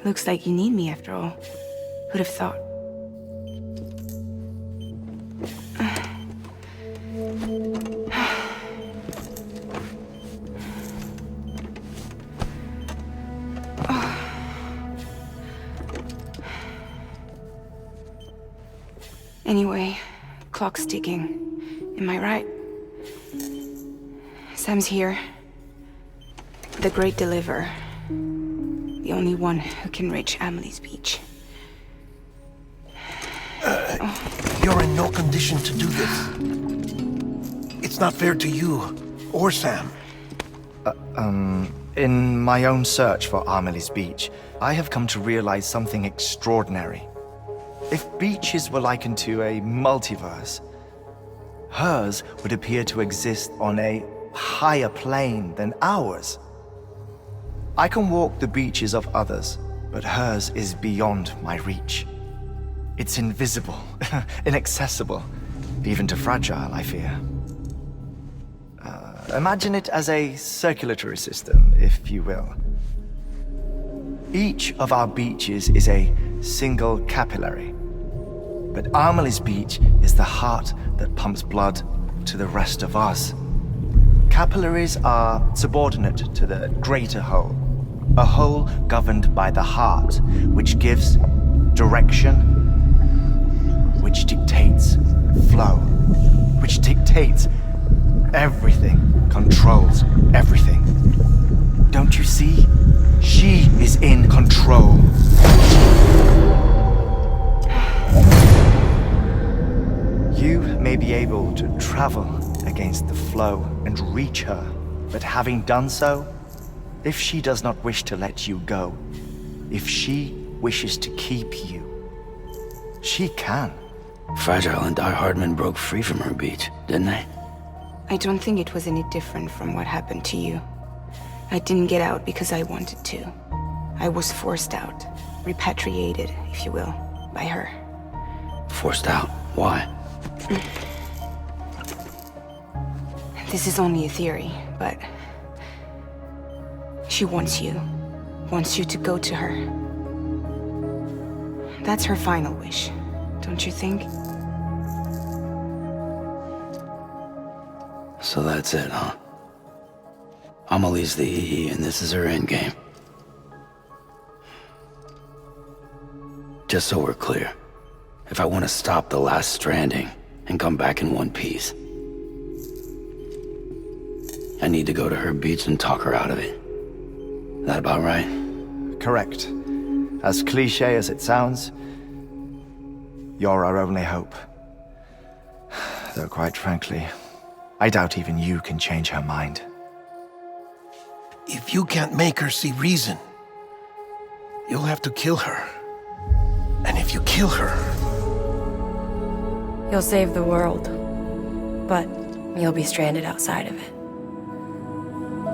Looks like you need me after all. Who'd have thought? Anyway, clock's ticking. Am I right? Sam's here. The Great Deliverer. The only one who can reach Amelie's beach. You're in no condition to do this. It's not fair to you or Sam. In my own search for Amelie's beach, I have come to realize something extraordinary. If beaches were likened to a multiverse, hers would appear to exist on a higher plane than ours. I can walk the beaches of others, but hers is beyond my reach. It's invisible, inaccessible, even to Fragile, I fear. Imagine it as a circulatory system, if you will. Each of our beaches is a single capillary. But Amelie's beach is the heart that pumps blood to the rest of us. Capillaries are subordinate to the greater whole. A whole governed by the heart, which gives direction, which dictates flow, which dictates everything, controls everything. Don't you see? She is in control. You may be able to travel against the flow and reach her, but having done so, if she does not wish to let you go, if she wishes to keep you, she can. Fragile and Die-Hardman broke free from her beach, didn't they? I don't think it was any different from what happened to you. I didn't get out because I wanted to. I was forced out, repatriated, if you will, by her. Forced out? Why? This is only a theory, but she wants you to go to her. That's her final wish, don't you think? So that's it, huh? Amelie's the EE and this is her endgame. Just so we're clear, if I want to stop the last stranding and come back in one piece, I need to go to her beach and talk her out of it. That about right? Correct. As cliché as it sounds, you're our only hope. Though quite frankly, I doubt even you can change her mind. If you can't make her see reason, you'll have to kill her. And if you kill her... You'll save the world, but you'll be stranded outside of it.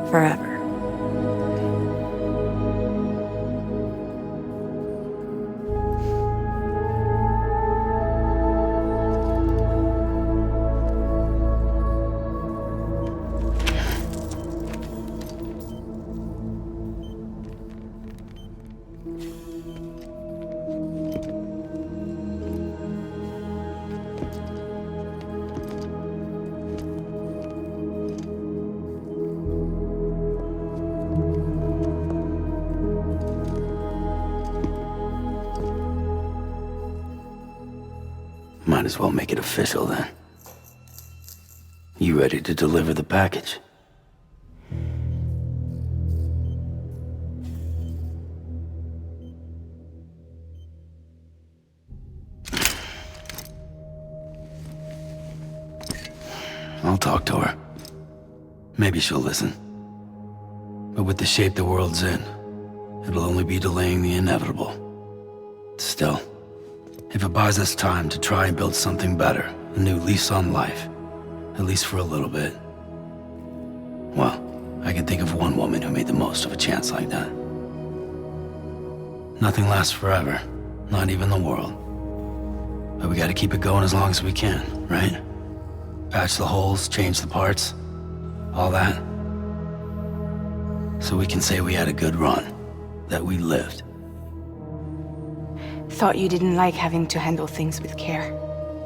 Forever. might as well make it official then. You ready to deliver the package? I'll talk to her. Maybe she'll listen. But with the shape the world's in, it'll only be delaying the inevitable. Still, if it buys us time to try and build something better, a new lease on life, at least for a little bit, well, I can think of one woman who made the most of a chance like that. Nothing lasts forever, not even the world. But we gotta keep it going as long as we can, right? Patch the holes, change the parts, all that. So we can say we had a good run, that we lived. Thought you didn't like having to handle things with care.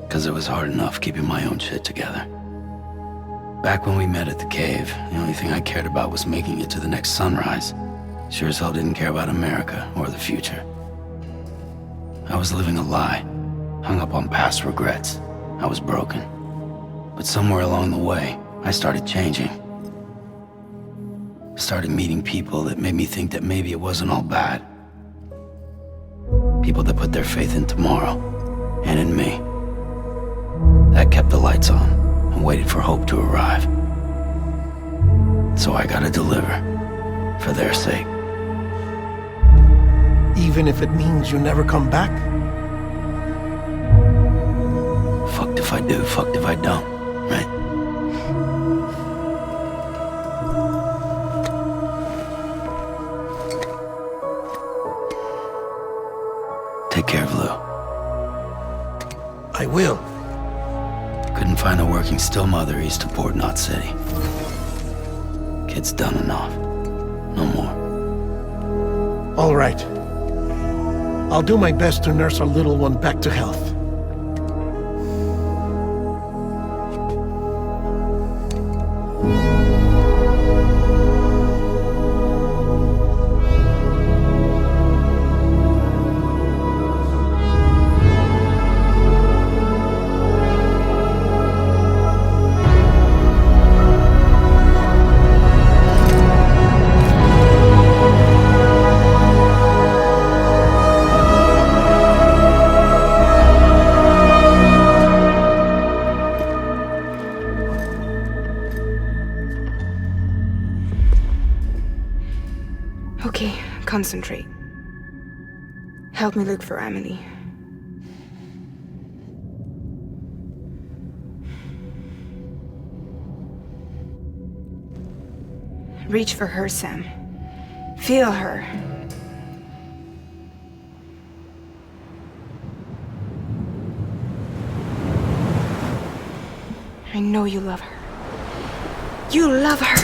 'Cause it was hard enough keeping my own shit together. Back when we met at the cave, the only thing I cared about was making it to the next sunrise. Sure as hell didn't care about America or the future. I was living a lie, hung up on past regrets. I was broken. But somewhere along the way, I started changing. Started meeting people that made me think that maybe it wasn't all bad. People that put their faith in tomorrow, and in me. That kept the lights on, and waited for hope to arrive. So I gotta deliver, for their sake. Even if it means you never come back? Fucked if I do, fucked if I don't, right? Take care of Lou. I will. Couldn't find a working still mother east of Port Knot City. Kid's done enough. No more. All right. I'll do my best to nurse our little one back to health. Okay, concentrate. Help me look for Emily. Reach for her, Sam. Feel her. I know you love her. You love her!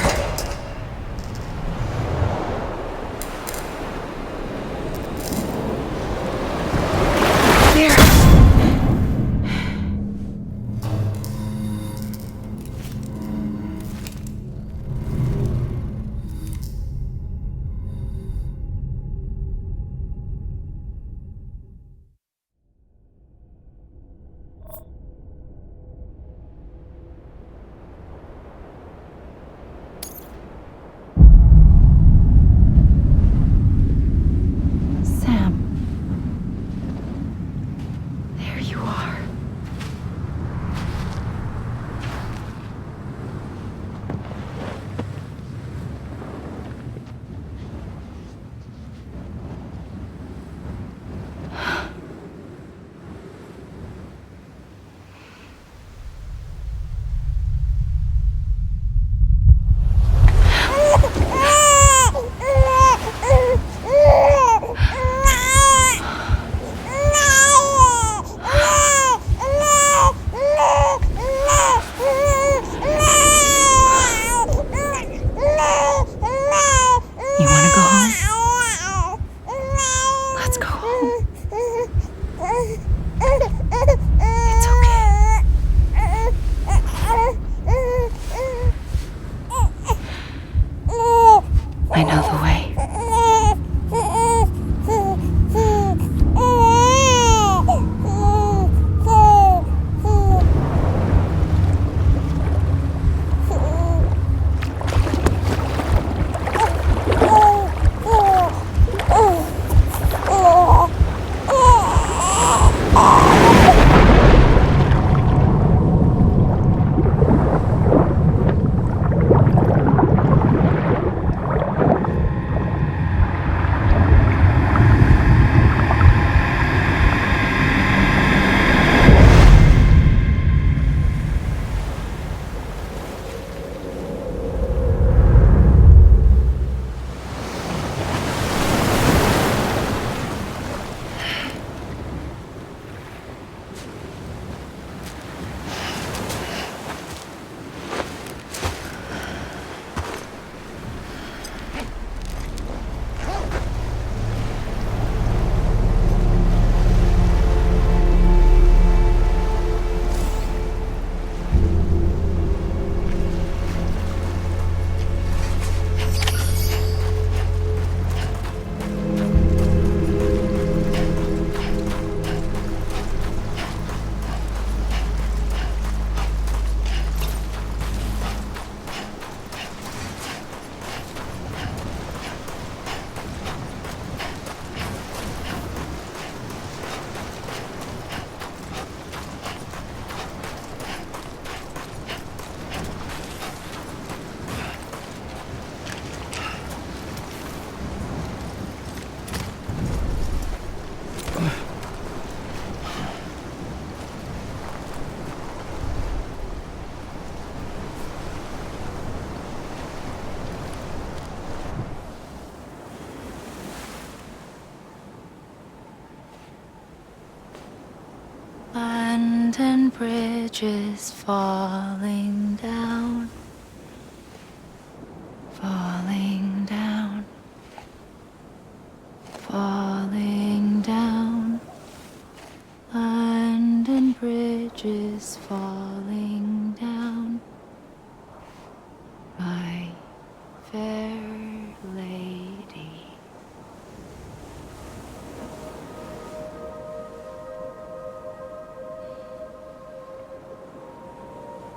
bridges falling down, falling down, falling down. London Bridge is falling down, my fair lady.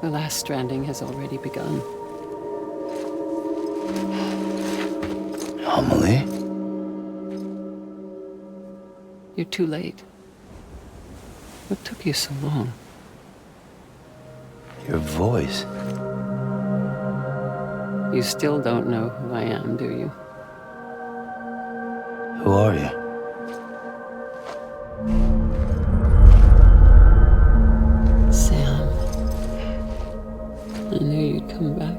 The last stranding has already begun. Amelie? You're too late. What took you so long? Your voice. You still don't know who I am, do you? Who are you? Sam. I knew you'd come back.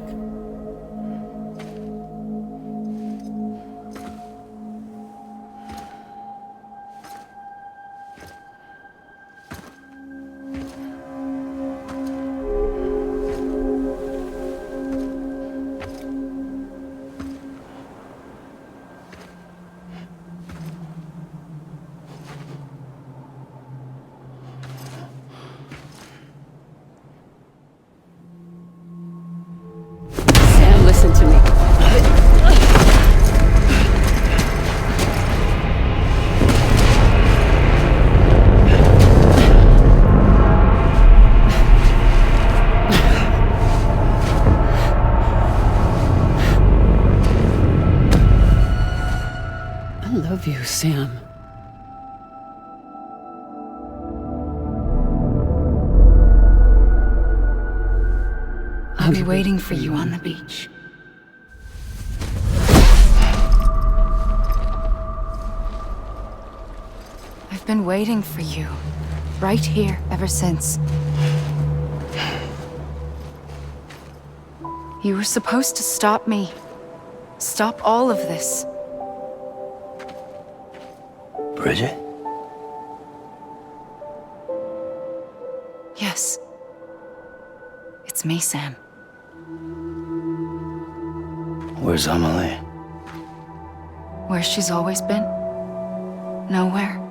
Listen to me. I love you, Sam. I'll be waiting for you on the beach. I've been waiting for you, right here, ever since. You were supposed to stop me. Stop all of this. Bridget? Yes. It's me, Sam. Where's Amelie? Where she's always been. Nowhere.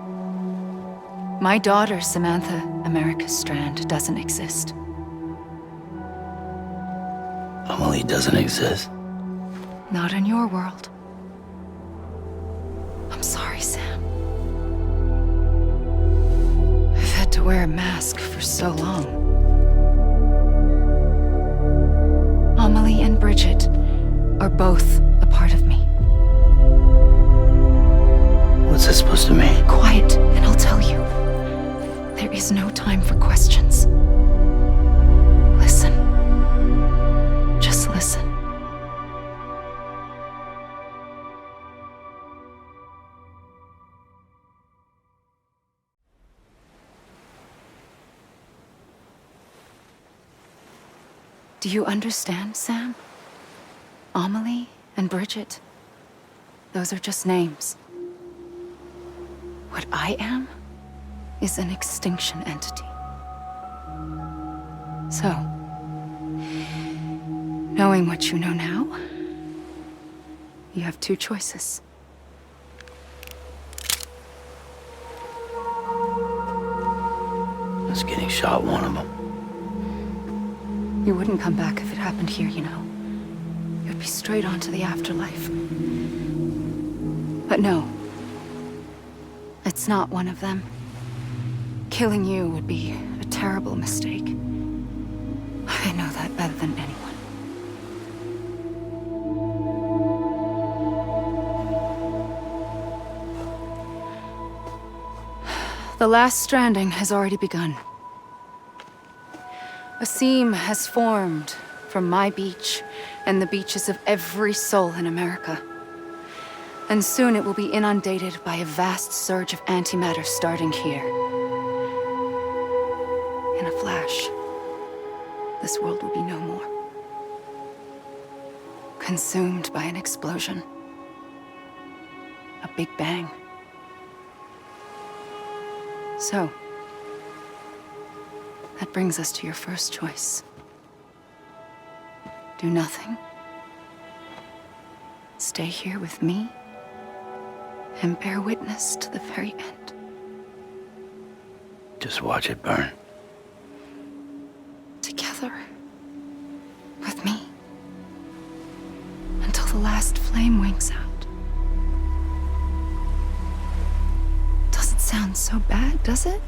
My daughter, Samantha America Strand, doesn't exist. Amelie doesn't exist? Not in your world. I'm sorry, Sam. I've had to wear a mask for so long. Amelie and Bridget are both a part of me. What's that supposed to mean? Quiet, and I'll tell you. There is no time for questions. Listen. Just listen. Do you understand, Sam? Amelie and Bridget, those are just names. What I am is an extinction entity. So, knowing what you know now, you have two choices. Is getting shot one of them? You wouldn't come back if it happened here, you know. You'd be straight on to the afterlife. But no. It's not one of them. Killing you would be a terrible mistake. I know that better than anyone. The last stranding has already begun. A seam has formed from my beach and the beaches of every soul in America. And soon it will be inundated by a vast surge of antimatter starting here. In a flash, this world will be no more. Consumed by an explosion. A big bang. That brings us to your first choice. Do nothing. Stay here with me and bear witness to the very end. Just watch it burn. Together. With me. Until the last flame winks out. Doesn't sound so bad, does it?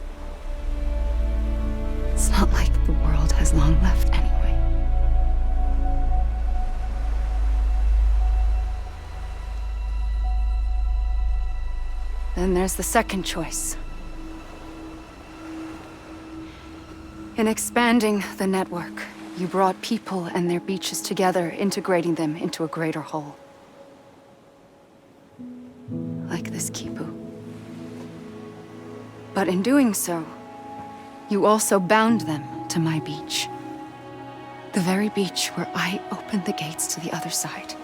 It's not like the world has long left anyway. Then there's the second choice. In expanding the network, you brought people and their beaches together, integrating them into a greater whole. Like this Kipu. But in doing so, you also bound them to my beach. The very beach where I opened the gates to the other side.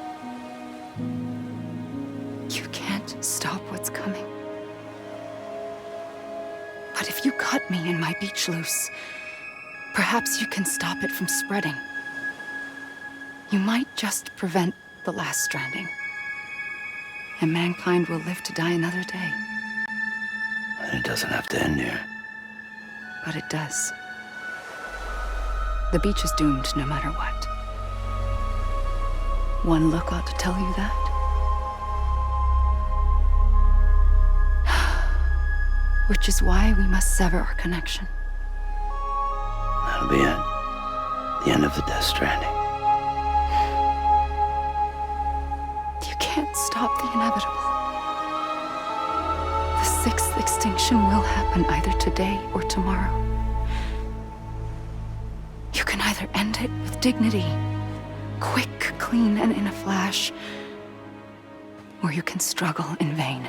You can't stop what's coming. But if you cut me and my beach loose, perhaps you can stop it from spreading. You might just prevent the last stranding. And mankind will live to die another day. And it doesn't have to end here. But it does. The beach is doomed no matter what. One look ought to tell you that. Which is why we must sever our connection. That'll be it. The end of the Death Stranding. You can't stop the inevitable. The sixth extinction will happen either today or tomorrow. You can either end it with dignity, quick, clean, and in a flash, or you can struggle in vain,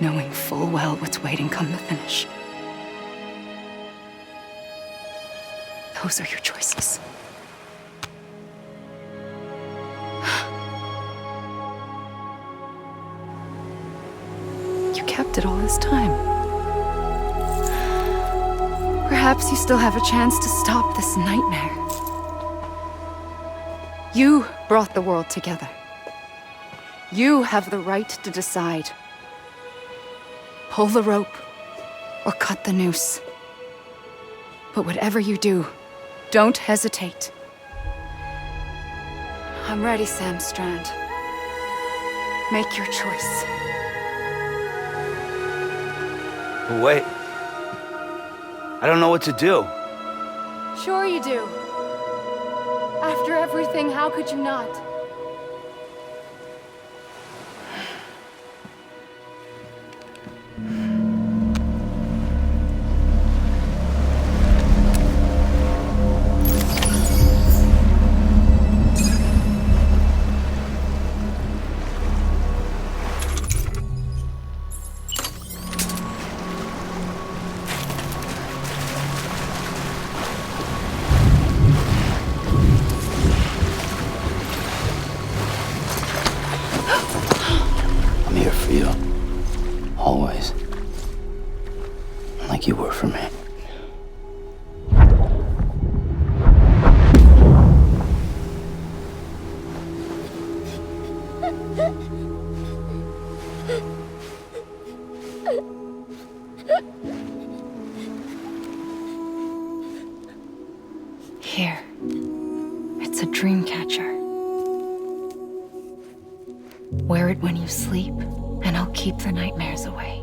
knowing full well what's waiting come the finish. Those are your choices. You kept it all this time. Perhaps you still have a chance to stop this nightmare. You brought the world together. You have the right to decide. Pull the rope or cut the noose. But whatever you do, don't hesitate. I'm ready, Sam Strand. Make your choice. But wait. I don't know what to do. Sure you do. After everything, how could you not? Always. Like you were for me. Here. It's a dream catcher. Wear it when you sleep, and I'll keep the nightmares away.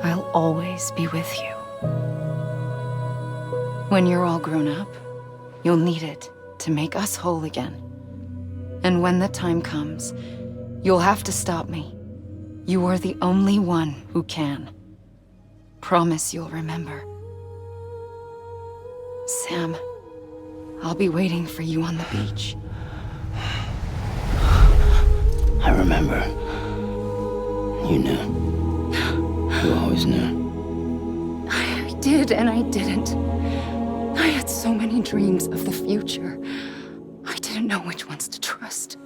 I'll always be with you. When you're all grown up, you'll need it to make us whole again. And when the time comes, you'll have to stop me. You are the only one who can. Promise you'll remember. Sam, I'll be waiting for you on the beach. I remember. You knew. You always knew. I did and I didn't. I had so many dreams of the future. I didn't know which ones to trust.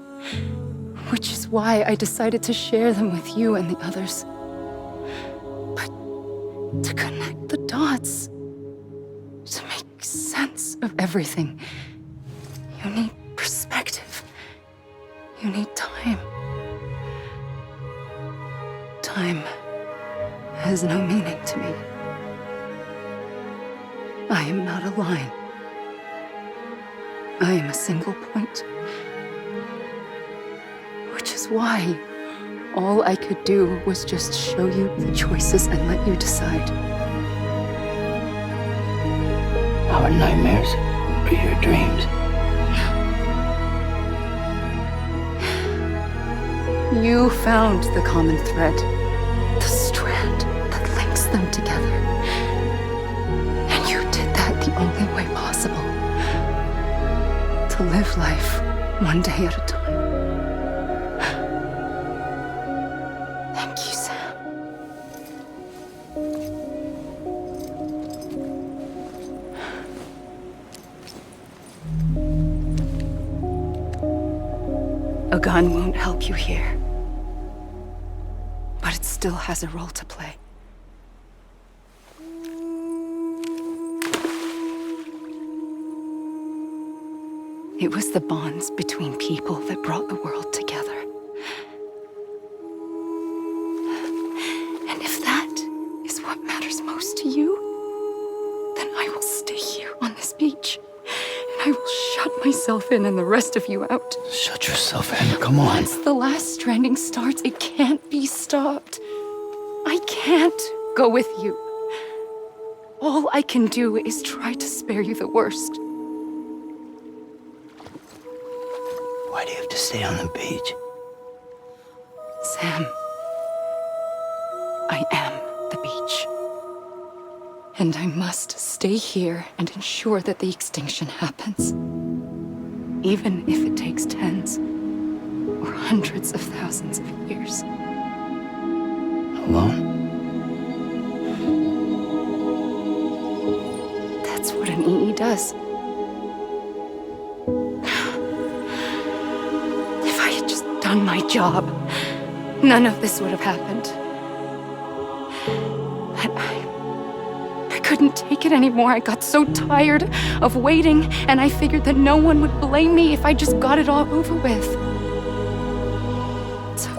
Which is why I decided to share them with you and the others. But to connect the dots, of everything. You need perspective. You need time. Time has no meaning to me. I am not a line. I am a single point. Which is why all I could do was just show you the choices and let you decide. Our nightmares are your dreams. You found the common thread, the strand that links them together. And you did that the only way possible. To live life one day at a time. Thank you, Sam. A gun won't help you here. But it still has a role to play. It was the bonds between people that brought the world together. And if that is what matters most to you, then I will stay here on this beach. And I will shut myself in and the rest of you out. Shut yourself in, come on. Once the last stranding starts, it can't be stopped. I can't go with you. All I can do is try to spare you the worst. Why do you have to stay on the beach? Sam, I am the beach. And I must stay here and ensure that the extinction happens. Even if it takes tens or hundreds of thousands of years. Alone? That's what an EE does. If I had just done my job, none of this would have happened. But I couldn't take it anymore. I got so tired of waiting, and I figured that no one would blame me if I just got it all over with. So,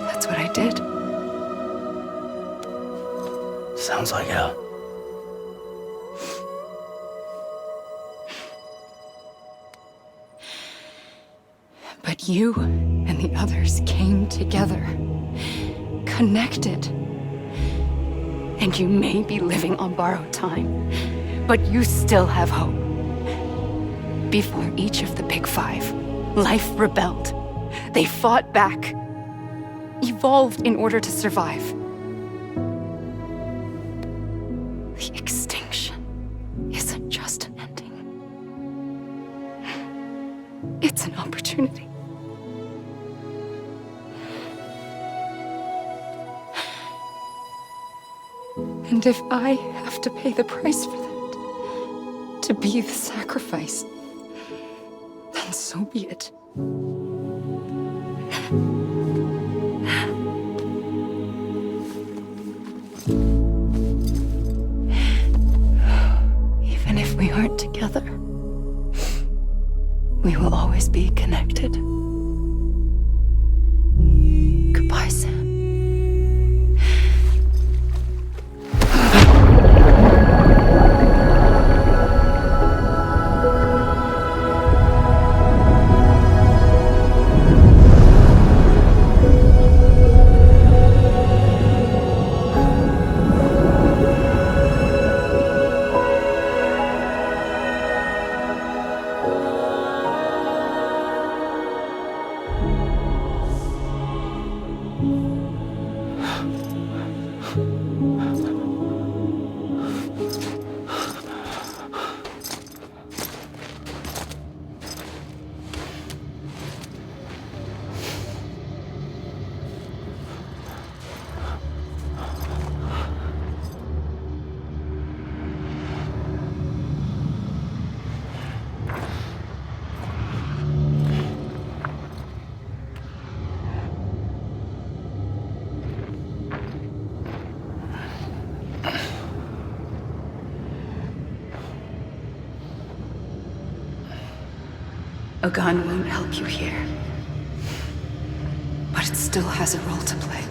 that's what I did. Sounds like hell. But you and the others came together, connected. And you may be living on borrowed time, but you still have hope. Before each of the Big Five, life rebelled. They fought back, evolved in order to survive. The extinction isn't just an ending. It's an opportunity. And if I have to pay the price for that, to be the sacrifice, then so be it. Even if we aren't together, we will always be connected. Goodbye, Sam. A gun won't help you here. But it still has a role to play.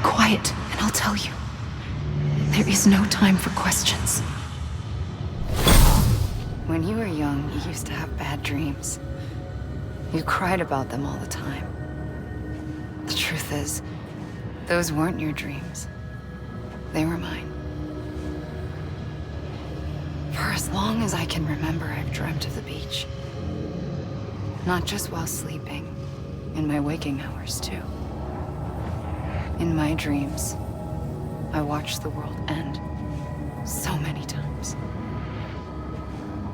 Quiet, and I'll tell you. There is no time for questions. When you were young, you used to have bad dreams. You cried about them all the time. The truth is, those weren't your dreams. They were mine. For as long as I can remember, I've dreamt of the beach. Not just while sleeping, in my waking hours too. In my dreams, I watched the world end so many times.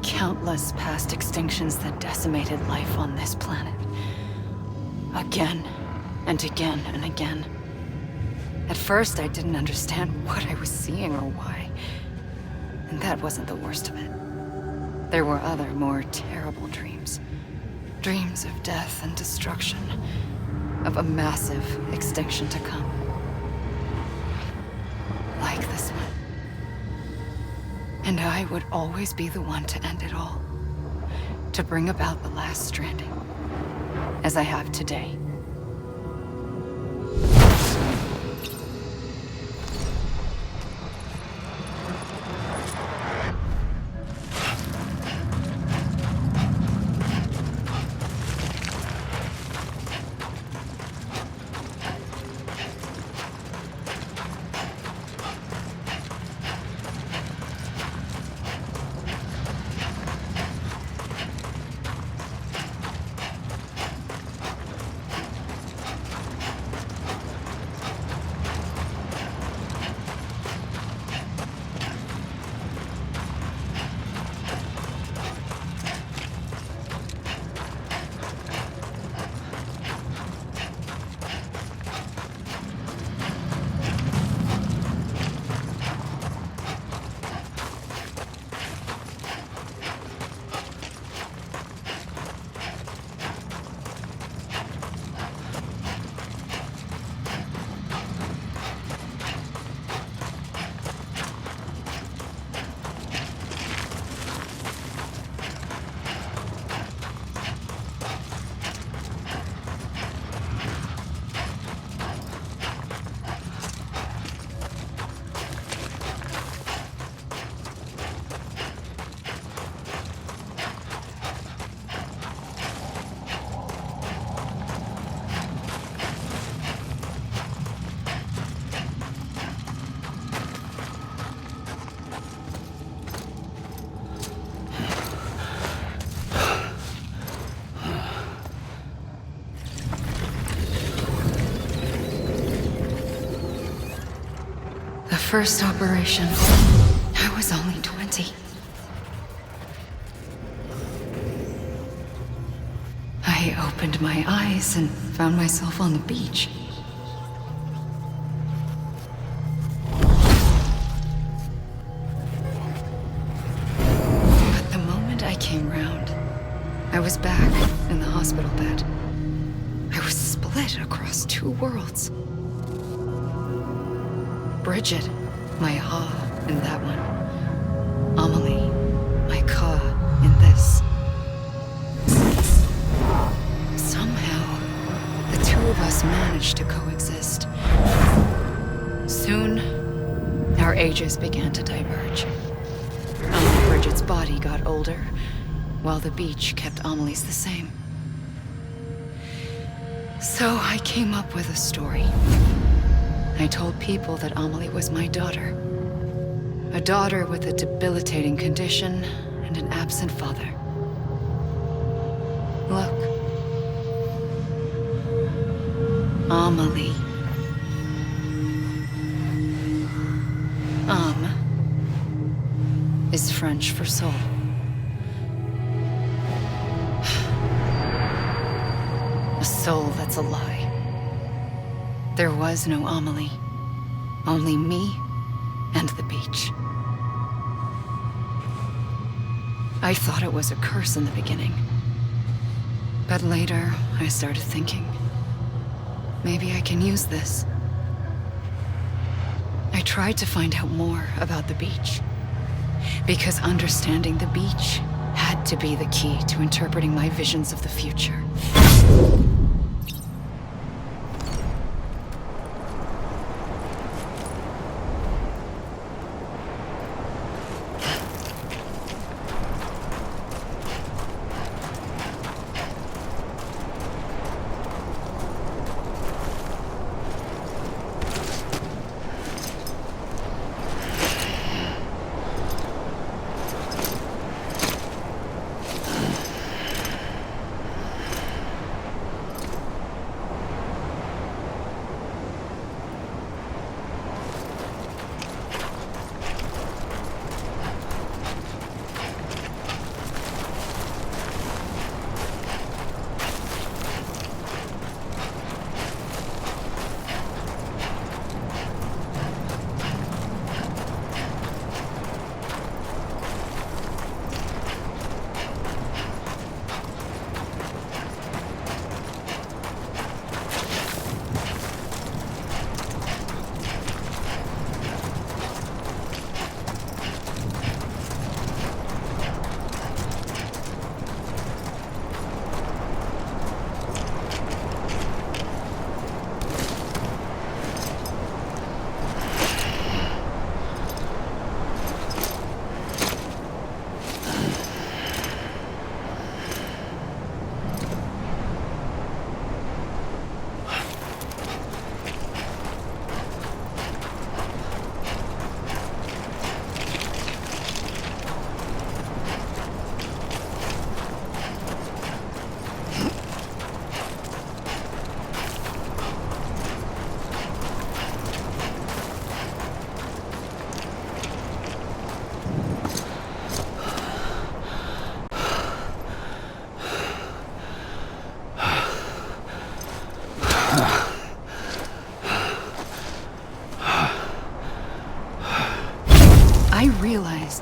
Countless past extinctions that decimated life on this planet. Again, and again, and again. At first, I didn't understand what I was seeing or why. And that wasn't the worst of it. There were other, more terrible dreams. Dreams of death and destruction. Of a massive extinction to come. Like this one. And I would always be the one to end it all. To bring about the last stranding. As I have today. first operation, I was only 20. I opened my eyes and found myself on the beach. But the moment I came round, I was back in the hospital bed. I was split across two worlds. Bridget, my Ha in that one. Amelie, my Ka in this. Somehow, the two of us managed to coexist. Soon, our ages began to diverge. Bridget's body got older, while the beach kept Amelie's the same. So I came up with a story. I told people that Amelie was my daughter. A daughter with a debilitating condition and an absent father. Look. Amelie. Is French for soul. A soul that's a lie. There was no Amelie. Only me and the beach. I thought it was a curse in the beginning. But later, I started thinking, maybe I can use this. I tried to find out more about the beach. Because understanding the beach had to be the key to interpreting my visions of the future.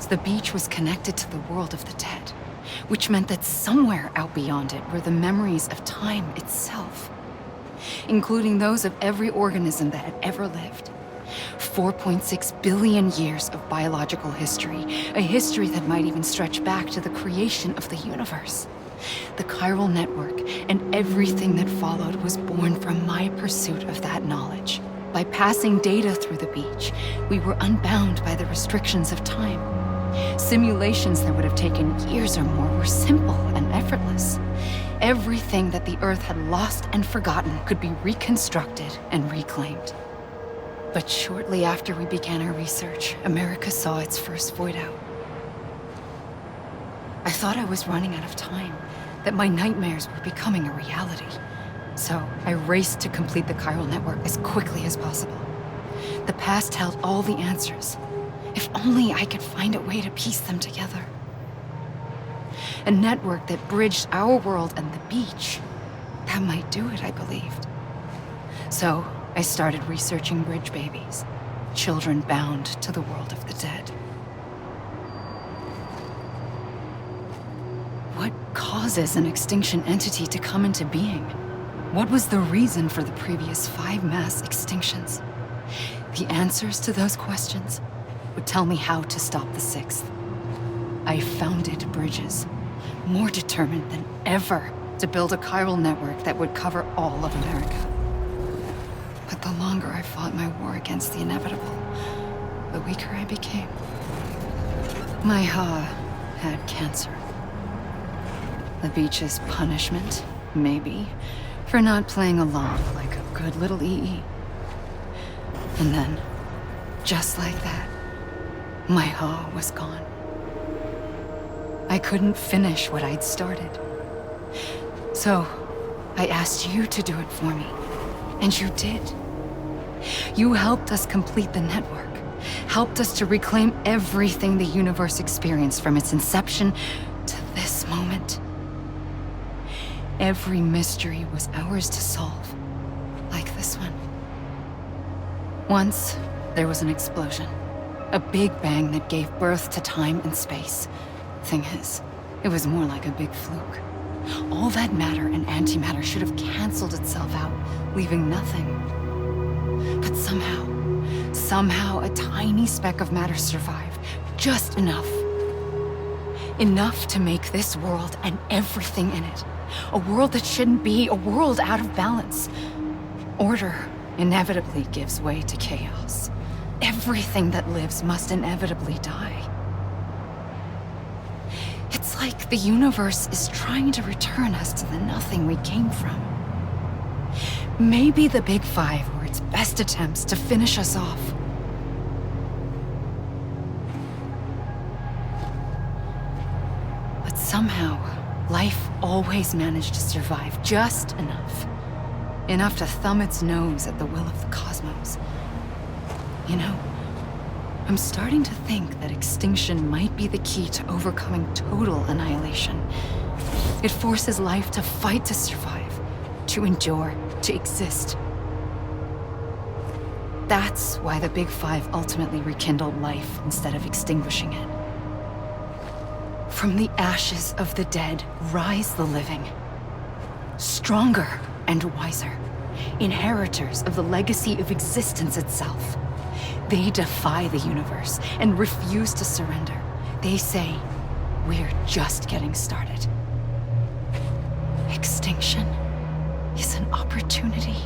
The beach was connected to the world of the dead, which meant that somewhere out beyond it were the memories of time itself, including those of every organism that had ever lived. 4.6 billion years of biological history, a history that might even stretch back to the creation of the universe. The chiral network and everything that followed was born from my pursuit of that knowledge. By passing data through the beach, we were unbound by the restrictions of time. Simulations that would have taken years or more were simple and effortless. Everything that the Earth had lost and forgotten could be reconstructed and reclaimed. But shortly after we began our research, America saw its first void out. I thought I was running out of time, that my nightmares were becoming a reality. So I raced to complete the chiral network as quickly as possible. The past held all the answers. If only I could find a way to piece them together. A network that bridged our world and the beach. That might do it, I believed. So, I started researching bridge babies. Children bound to the world of the dead. What causes an extinction entity to come into being? What was the reason for the previous 5 mass extinctions? The answers to those questions would tell me how to stop the 6th. I founded bridges, more determined than ever to build a chiral network that would cover all of America. But the longer I fought my war against the inevitable, the weaker I became. My Ha had cancer. The beach's punishment, maybe, for not playing along like a good little EE. And then, just like that, my Ha was gone. I couldn't finish what I'd started. So, I asked you to do it for me, and you did. You helped us complete the network, helped us to reclaim everything the universe experienced from its inception to this moment. Every mystery was ours to solve, like this one. Once, there was an explosion. A big bang that gave birth to time and space. Thing is, it was more like a big fluke. All that matter and antimatter should have canceled itself out, leaving nothing. But somehow a tiny speck of matter survived. Just enough. Enough to make this world and everything in it. A world that shouldn't be, a world out of balance. Order inevitably gives way to chaos. Everything that lives must inevitably die. It's like the universe is trying to return us to the nothing we came from. Maybe the Big Five were its best attempts to finish us off. But somehow, life always managed to survive just enough. Enough to thumb its nose at the will of the cosmos. You know, I'm starting to think that extinction might be the key to overcoming total annihilation. It forces life to fight to survive, to endure, to exist. That's why the Big Five ultimately rekindled life instead of extinguishing it. From the ashes of the dead rise the living. Stronger and wiser. Inheritors of the legacy of existence itself. They defy the universe and refuse to surrender. They say, we're just getting started. Extinction is an opportunity.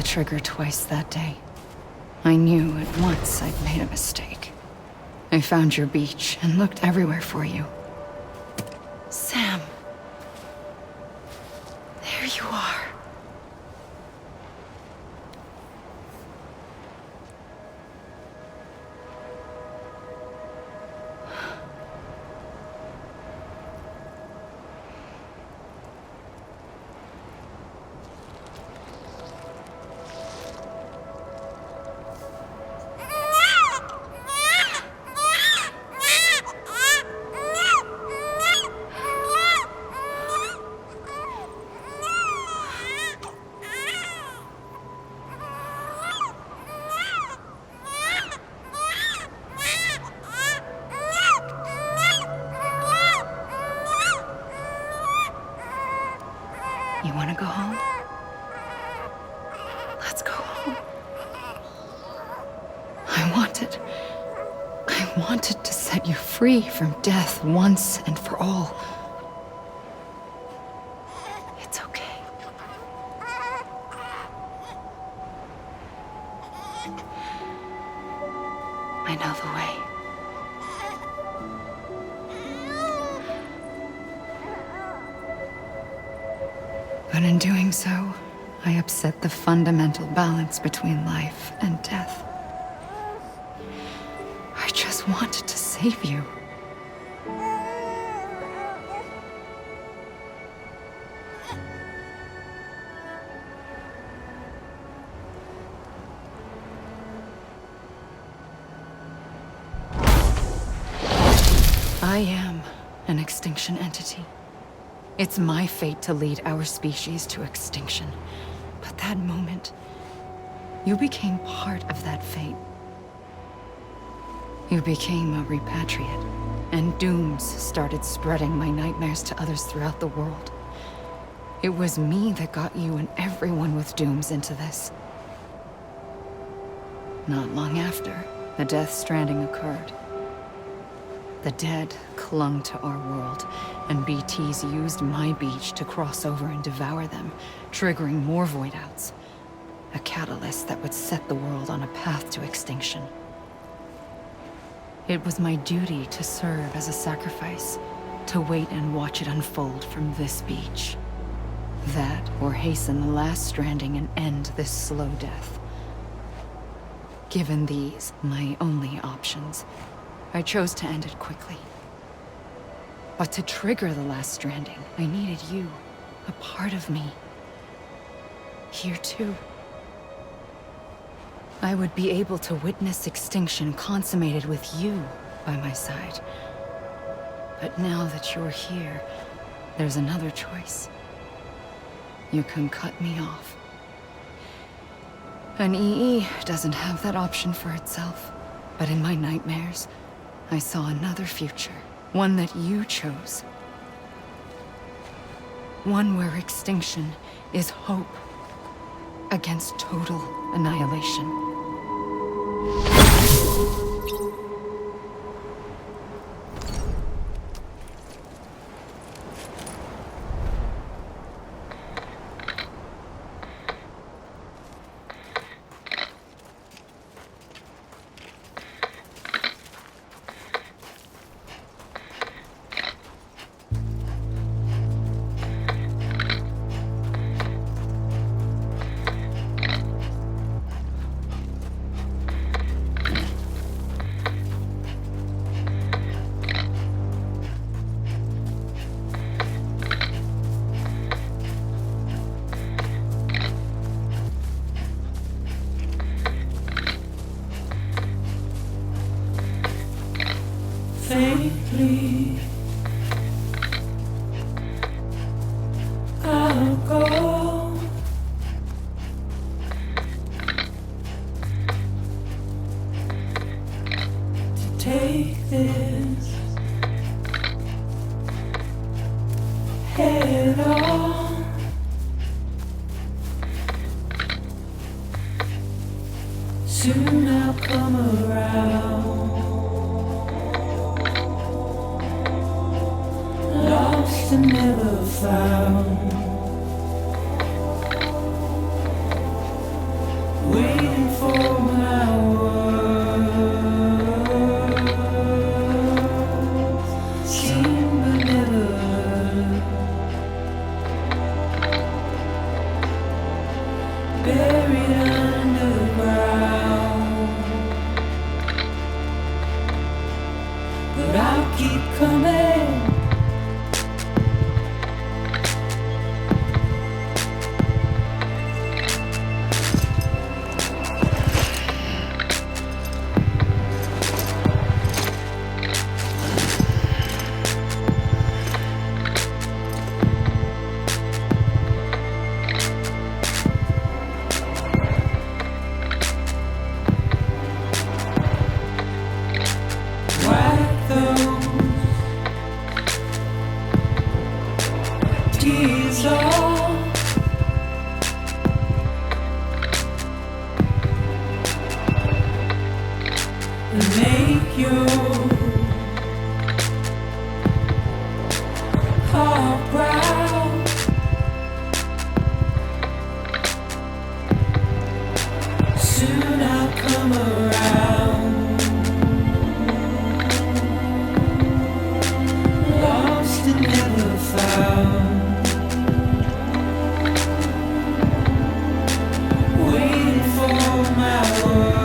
trigger twice that day. I knew at once I'd made a mistake. I found your beach and looked everywhere for you. Sam. There you are. You want to go home? Let's go home. I wanted to set you free from death once and for all. It's okay. I know the way. But in doing so, I upset the fundamental balance between life and death. I just wanted to save you. I am an extinction entity. It's my fate to lead our species to extinction. But that moment, you became part of that fate. You became a repatriate, and dooms started spreading my nightmares to others throughout the world. It was me that got you and everyone with dooms into this. Not long after, the Death Stranding occurred. The dead clung to our world, and BTs used my beach to cross over and devour them, triggering more void-outs. A catalyst that would set the world on a path to extinction. It was my duty to serve as a sacrifice, to wait and watch it unfold from this beach. That, or hasten the last stranding and end this slow death. Given these, my only options, I chose to end it quickly. But to trigger the last stranding, I needed you, a part of me. Here too. I would be able to witness extinction consummated with you by my side. But now that you're here, there's another choice. You can cut me off. An EE doesn't have that option for itself. But in my nightmares, I saw another future. One that you chose. One where extinction is hope against total annihilation. Faintly, I'll go to take this head on. Soon I'll come around. Lost and never found. make your heart proud. Soon I'll come around, lost and never found, waiting for my words.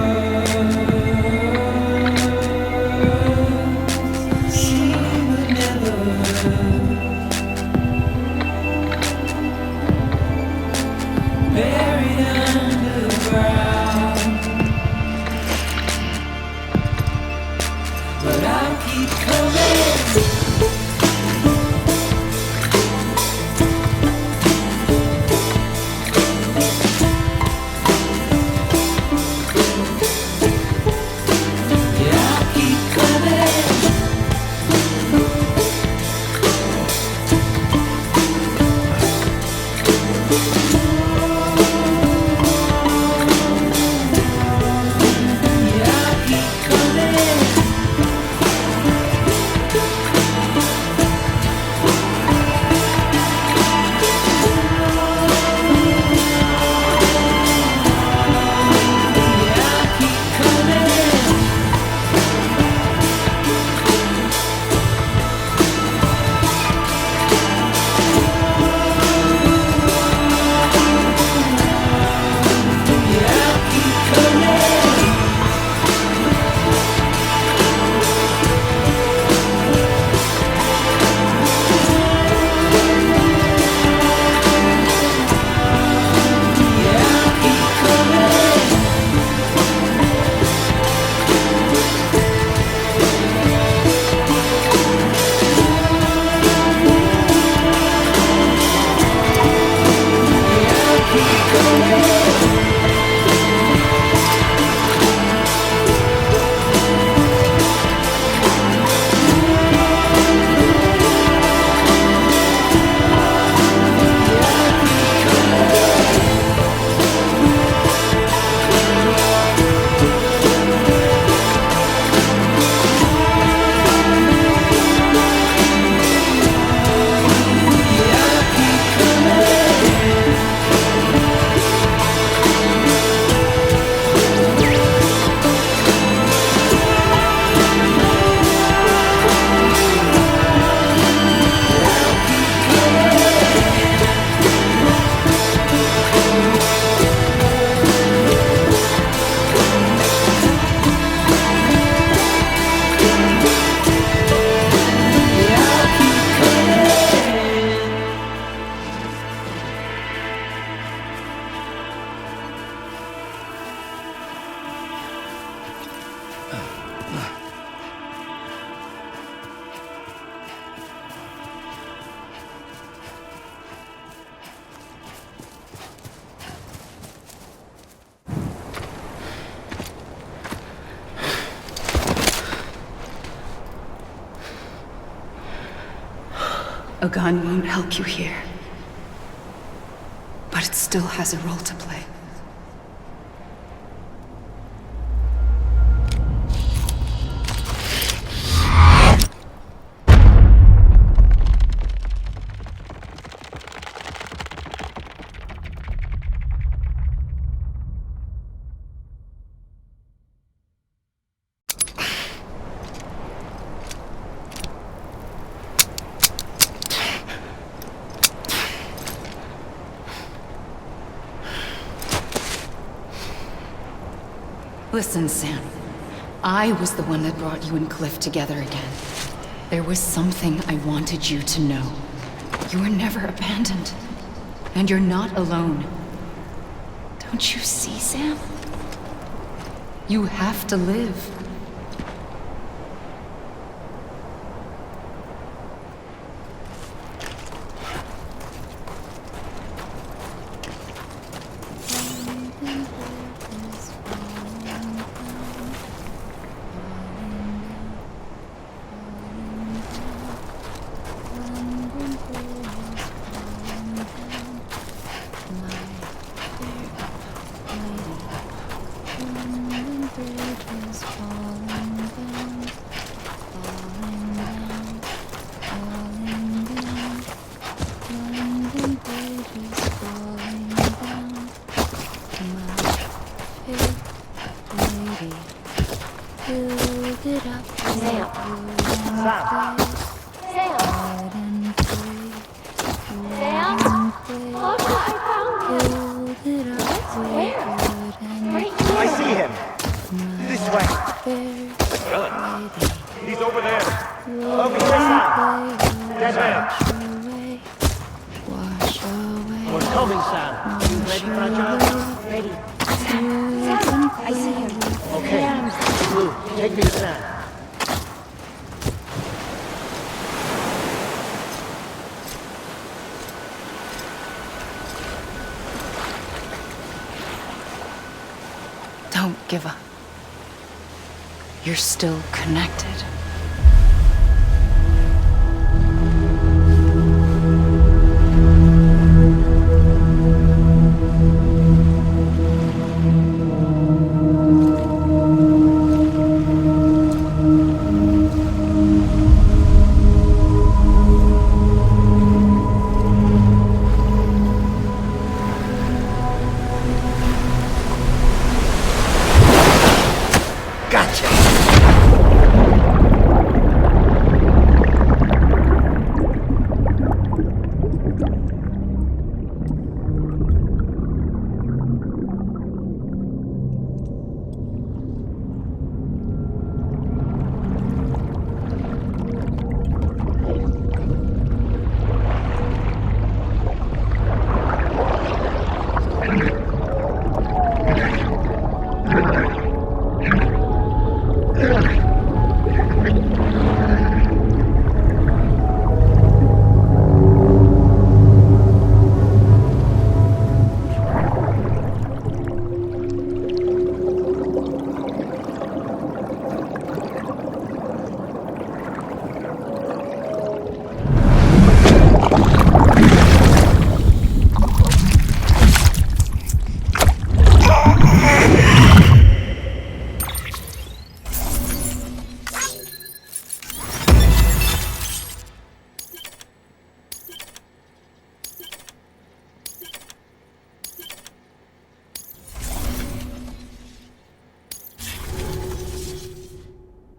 A gun won't help you here, but it still has a role to play. Listen, Sam. I was the one that brought you and Cliff together again. There was something I wanted you to know. You were never abandoned. And you're not alone. Don't you see, Sam? You have to live. Falling Build it up. Sam. Look, I found him. Where? I see him. This way. Really? He's over there. Over here, Sam. Dead Sam. We're coming, Sam. You ready, Fragile? Ready. Sam, I see him. Okay. Blue, take me to Sam. Don't give up. You're still connected.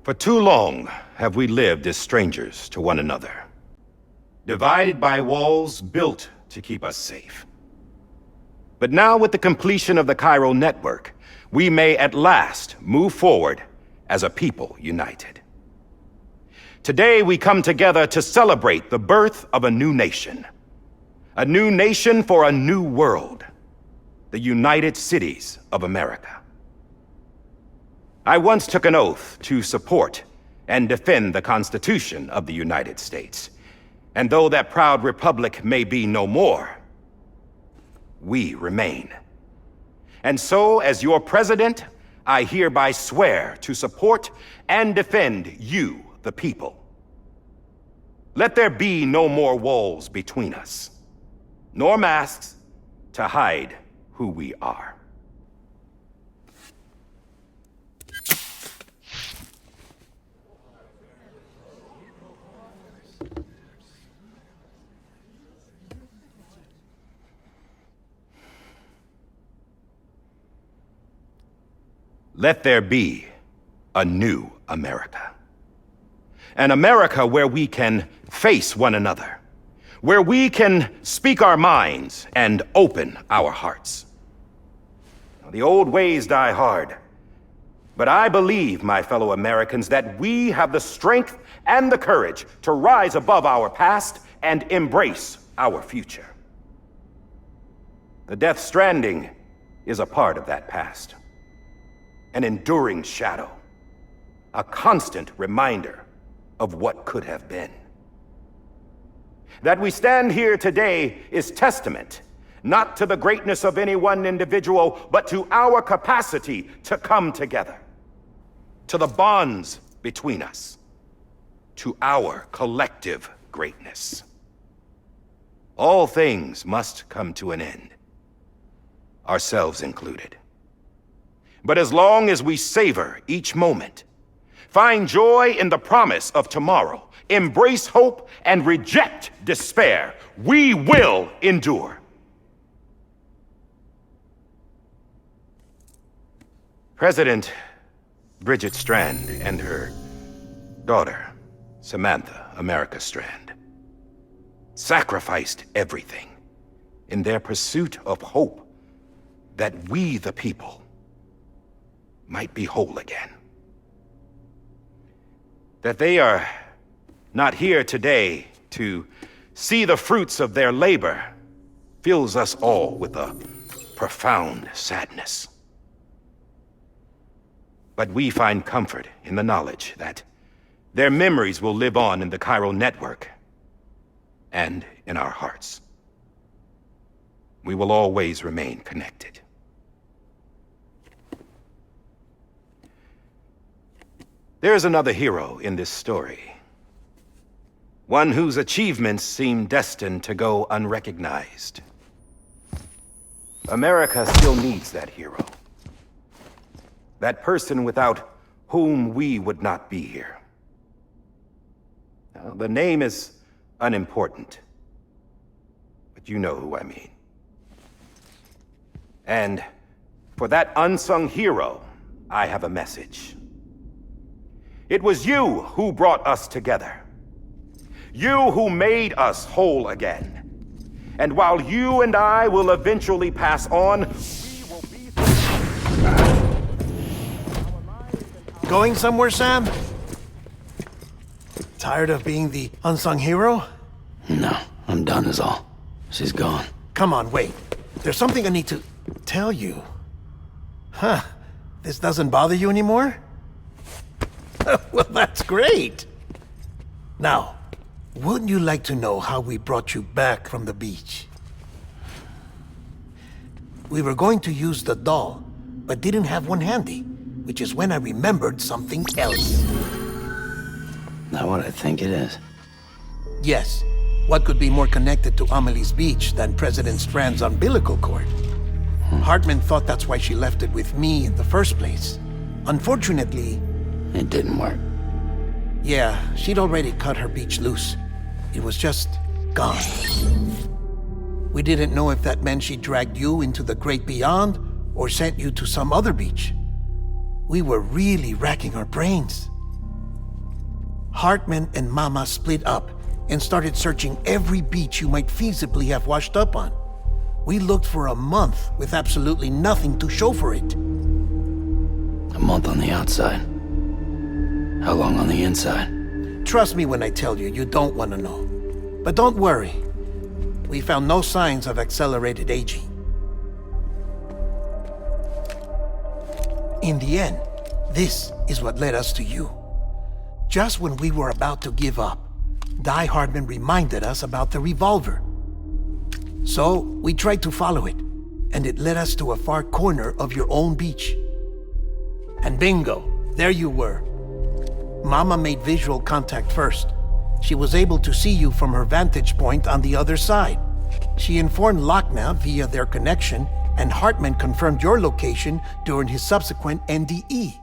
For too long have we lived as strangers to one another, divided by walls built to keep us safe. But now, with the completion of the chiral network, we may at last move forward as a people united. Today we come together to celebrate the birth of a new nation for a new world, the United Cities of America. I once took an oath to support and defend the Constitution of the United States. And though that proud republic may be no more, we remain. And so, as your president, I hereby swear to support and defend you, the people. Let there be no more walls between us, nor masks to hide who we are. Let there be a new America. An America where we can face one another, where we can speak our minds and open our hearts. The old ways die hard, but I believe, my fellow Americans, that we have the strength and the courage to rise above our past and embrace our future. The Death Stranding is a part of that past. An enduring shadow, a constant reminder of what could have been. That we stand here today is testament, not to the greatness of any one individual, but to our capacity to come together, to the bonds between us, to our collective greatness. All things must come to an end, ourselves included. But as long as we savor each moment, find joy in the promise of tomorrow, embrace hope, and reject despair, we will endure. President, Bridget Strand and her daughter, Samantha America Strand, sacrificed everything in their pursuit of hope that we, the people, might be whole again. That they are not here today to see the fruits of their labor fills us all with a profound sadness. But we find comfort in the knowledge that their memories will live on in the chiral network and in our hearts. We will always remain connected. There's another hero in this story. One whose achievements seem destined to go unrecognized. America still needs that hero. That person without whom we would not be here. Now, the name is unimportant, but you know who I mean. And for that unsung hero, I have a message. It was you who brought us together. You who made us whole again. And while you and I will eventually pass on, we will be... Going somewhere, Sam? Tired of being the unsung hero? No, I'm done is all. She's gone. Come on, wait. There's something I need to tell you. Huh. This doesn't bother you anymore? Well, that's great. Now, wouldn't you like to know how we brought you back from the beach? We were going to use the doll, but didn't have one handy, which is when I remembered something else. Not what I think it is. Yes. What could be more connected to Amelie's beach than President Strand's umbilical cord? Heartman thought that's why she left it with me in the first place. Unfortunately... It didn't work. Yeah, she'd already cut her beach loose. It was just gone. We didn't know if that meant she dragged you into the great beyond or sent you to some other beach. We were really racking our brains. Heartman and Mama split up and started searching every beach you might feasibly have washed up on. We looked for a month with absolutely nothing to show for it. A month on the outside. How long on the inside? Trust me when I tell you, you don't want to know. But don't worry. We found no signs of accelerated aging. In the end, this is what led us to you. Just when we were about to give up, Die-Hardman reminded us about the revolver. So, we tried to follow it, and it led us to a far corner of your own beach. And bingo, there you were. Mama made visual contact first. She was able to see you from her vantage point on the other side. She informed Lochna via their connection, and Heartman confirmed your location during his subsequent NDE.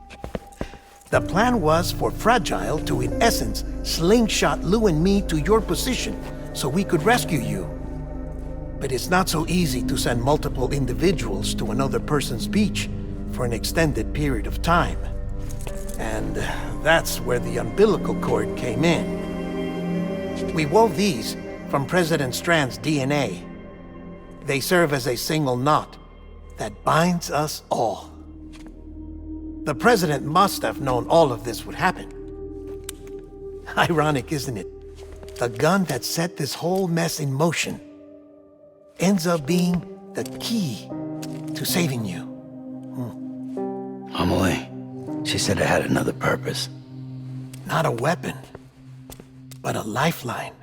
The plan was for Fragile to, in essence, slingshot Lou and me to your position so we could rescue you. But it's not so easy to send multiple individuals to another person's beach for an extended period of time. And that's where the umbilical cord came in. We wove these from President Strand's DNA. They serve as a single knot that binds us all. The President must have known all of this would happen. Ironic, isn't it? The gun that set this whole mess in motion ends up being the key to saving you. Amelie, she said it had another purpose. Not a weapon, but a lifeline.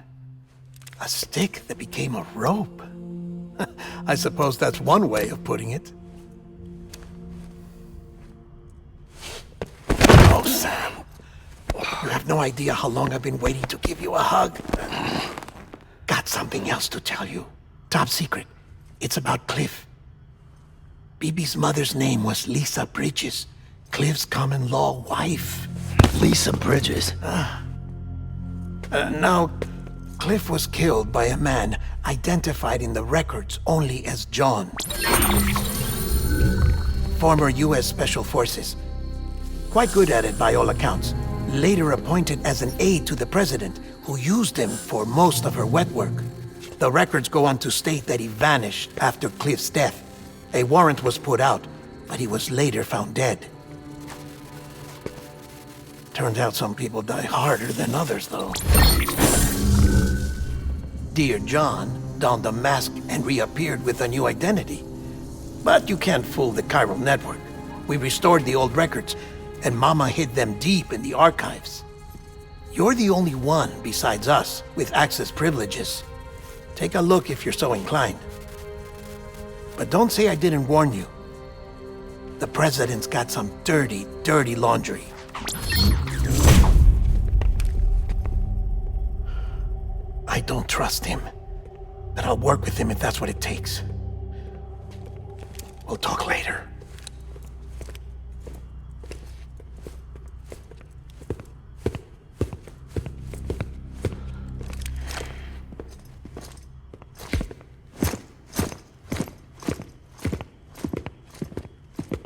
A stick that became a rope. I suppose that's one way of putting it. Oh, Sam. You have no idea how long I've been waiting to give you a hug. Got something else to tell you. Top secret. It's about Cliff. BB's mother's name was Lisa Bridges, Cliff's common-law wife. Lisa Bridges? Now, Cliff was killed by a man identified in the records only as John. Former U.S. Special Forces. Quite good at it by all accounts. Later appointed as an aide to the president, who used him for most of her wet work. The records go on to state that he vanished after Cliff's death. A warrant was put out, but he was later found dead. Turns out some people die harder than others, though. Dear John donned a mask and reappeared with a new identity. But you can't fool the chiral network. We restored the old records, and Mama hid them deep in the archives. You're the only one besides us with access privileges. Take a look if you're so inclined. But don't say I didn't warn you. The president's got some dirty, dirty laundry. I don't trust him, but I'll work with him if that's what it takes. We'll talk later.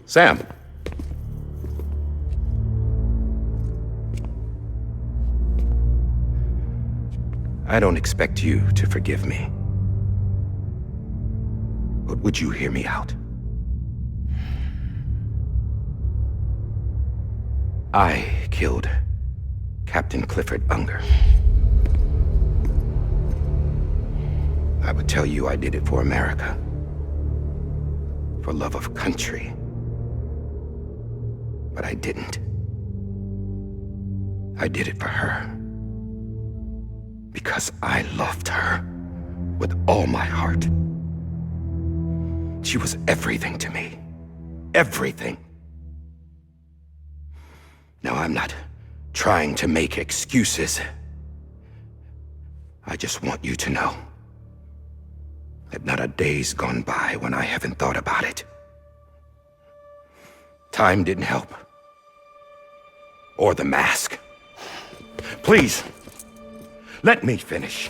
Sam. I don't expect you to forgive me. But would you hear me out? I killed Captain Clifford Unger. I would tell you I did it for America. For love of country. But I didn't. I did it for her. Because I loved her with all my heart. She was everything to me. Everything. Now, I'm not trying to make excuses. I just want you to know that not a day's gone by when I haven't thought about it. Time didn't help. Or the mask. Please, let me finish.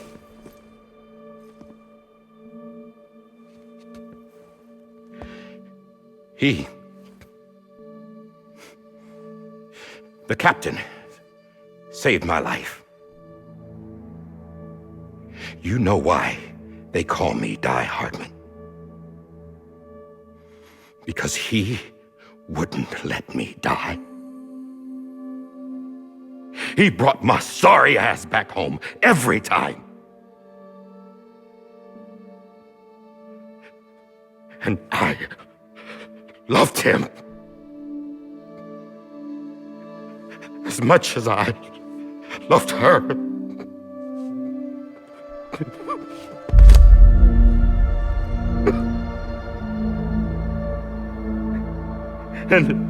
The captain, saved my life. You know why they call me Die-Hardman. Because he wouldn't let me die. He brought my sorry ass back home every time. And I loved him as much as I loved her. And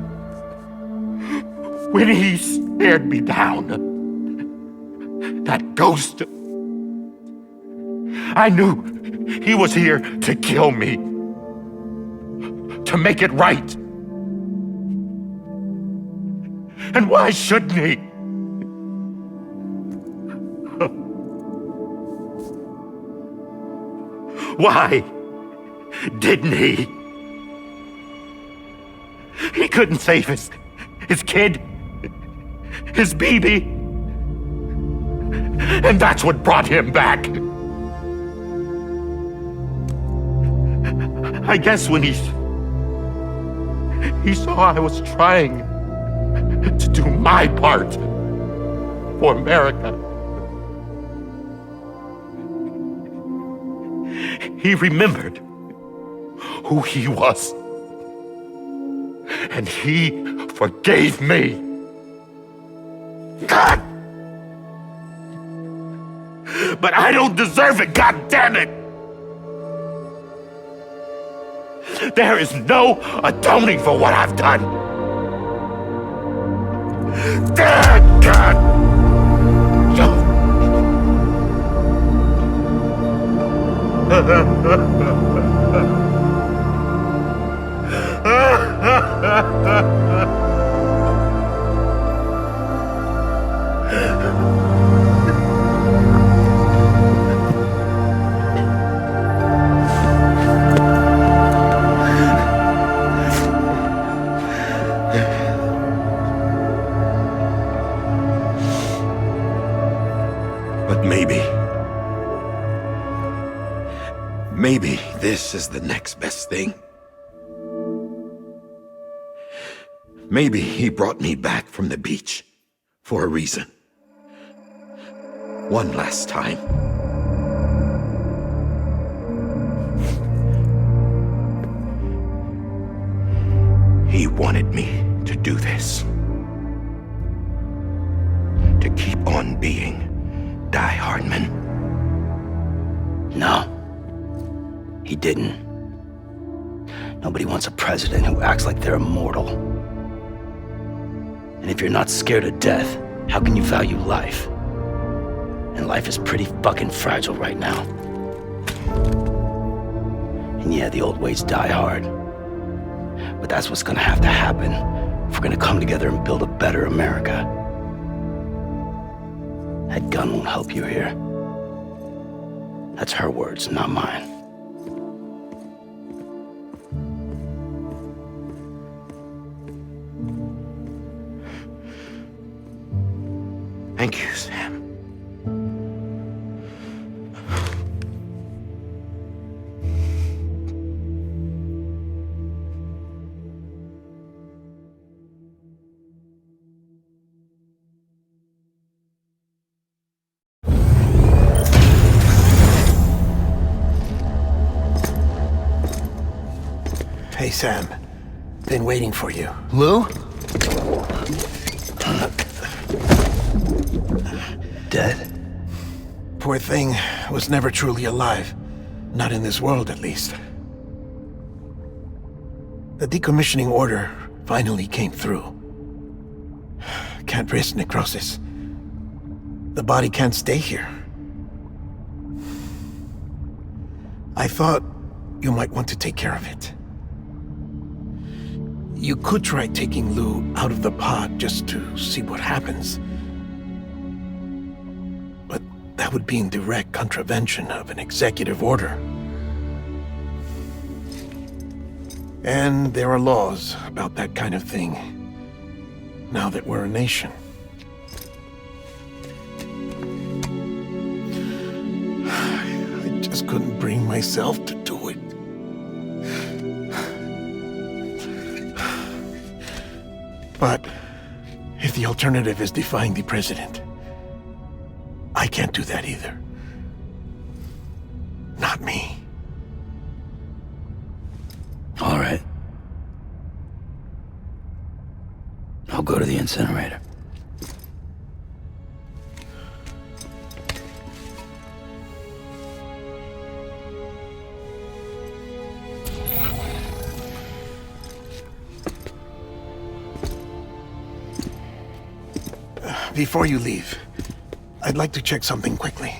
when he stared me down, that ghost, I knew he was here to kill me, to make it right. And why shouldn't he? Why didn't he? He couldn't save his kid, his baby. And that's what brought him back. I guess when he saw I was trying to do my part for America, he remembered who he was. And he forgave me. God! But I don't deserve it, God damn it! There is no atoning for what I've done. God! Maybe this is the next best thing. Maybe he brought me back from the beach for a reason. One last time. He wanted me to do this. To keep on being Die-Hardman. No. He didn't. Nobody wants a president who acts like they're immortal. And if you're not scared of death, how can you value life? And life is pretty fucking fragile right now. And yeah, the old ways die hard. But that's what's gonna have to happen if we're gonna come together and build a better America. That gun won't help you here. That's her words, not mine. Thank you, Sam. Hey, Sam. Been waiting for you. Lou? Dead? Poor thing was never truly alive. Not in this world, at least. The decommissioning order finally came through. Can't risk necrosis. The body can't stay here. I thought you might want to take care of it. You could try taking Lou out of the pod just to see what happens. But that would be in direct contravention of an executive order. And there are laws about that kind of thing, now that we're a nation. I just couldn't bring myself to do it. But if the alternative is defying the president, I can't do that either. Not me. All right. I'll go to the incinerator. Before you leave, I'd like to check something quickly.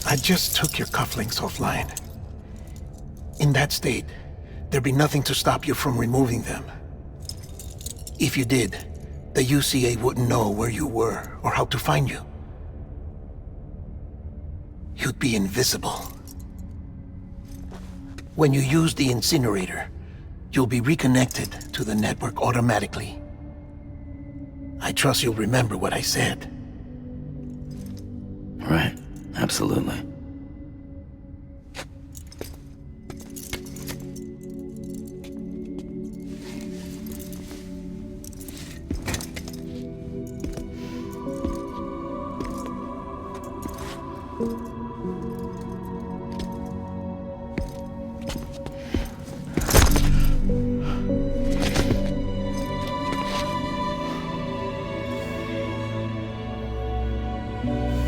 I just took your cufflinks offline. In that state, there'd be nothing to stop you from removing them. If you did, the UCA wouldn't know where you were or how to find you. You'd be invisible. When you use the incinerator, you'll be reconnected to the network automatically. I trust you'll remember what I said. Right, absolutely.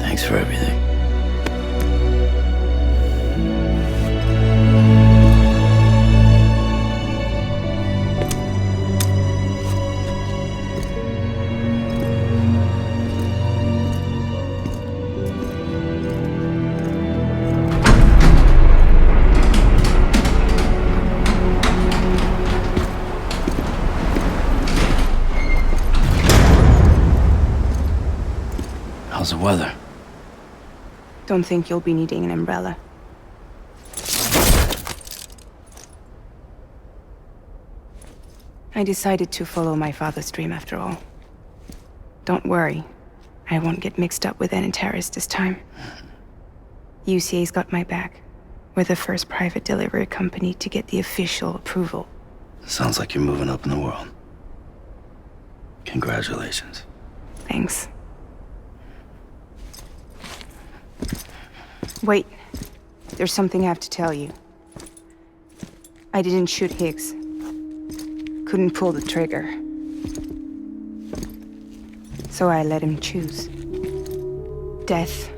Thanks for everything. How's the weather? Don't think you'll be needing an umbrella. I decided to follow my father's dream after all. Don't worry. I won't get mixed up with any terrorists this time. UCA's got my back. We're the first private delivery company to get the official approval. Sounds like you're moving up in the world. Congratulations. Thanks. Wait. There's something I have to tell you. I didn't shoot Higgs. Couldn't pull the trigger. So I let him choose. Death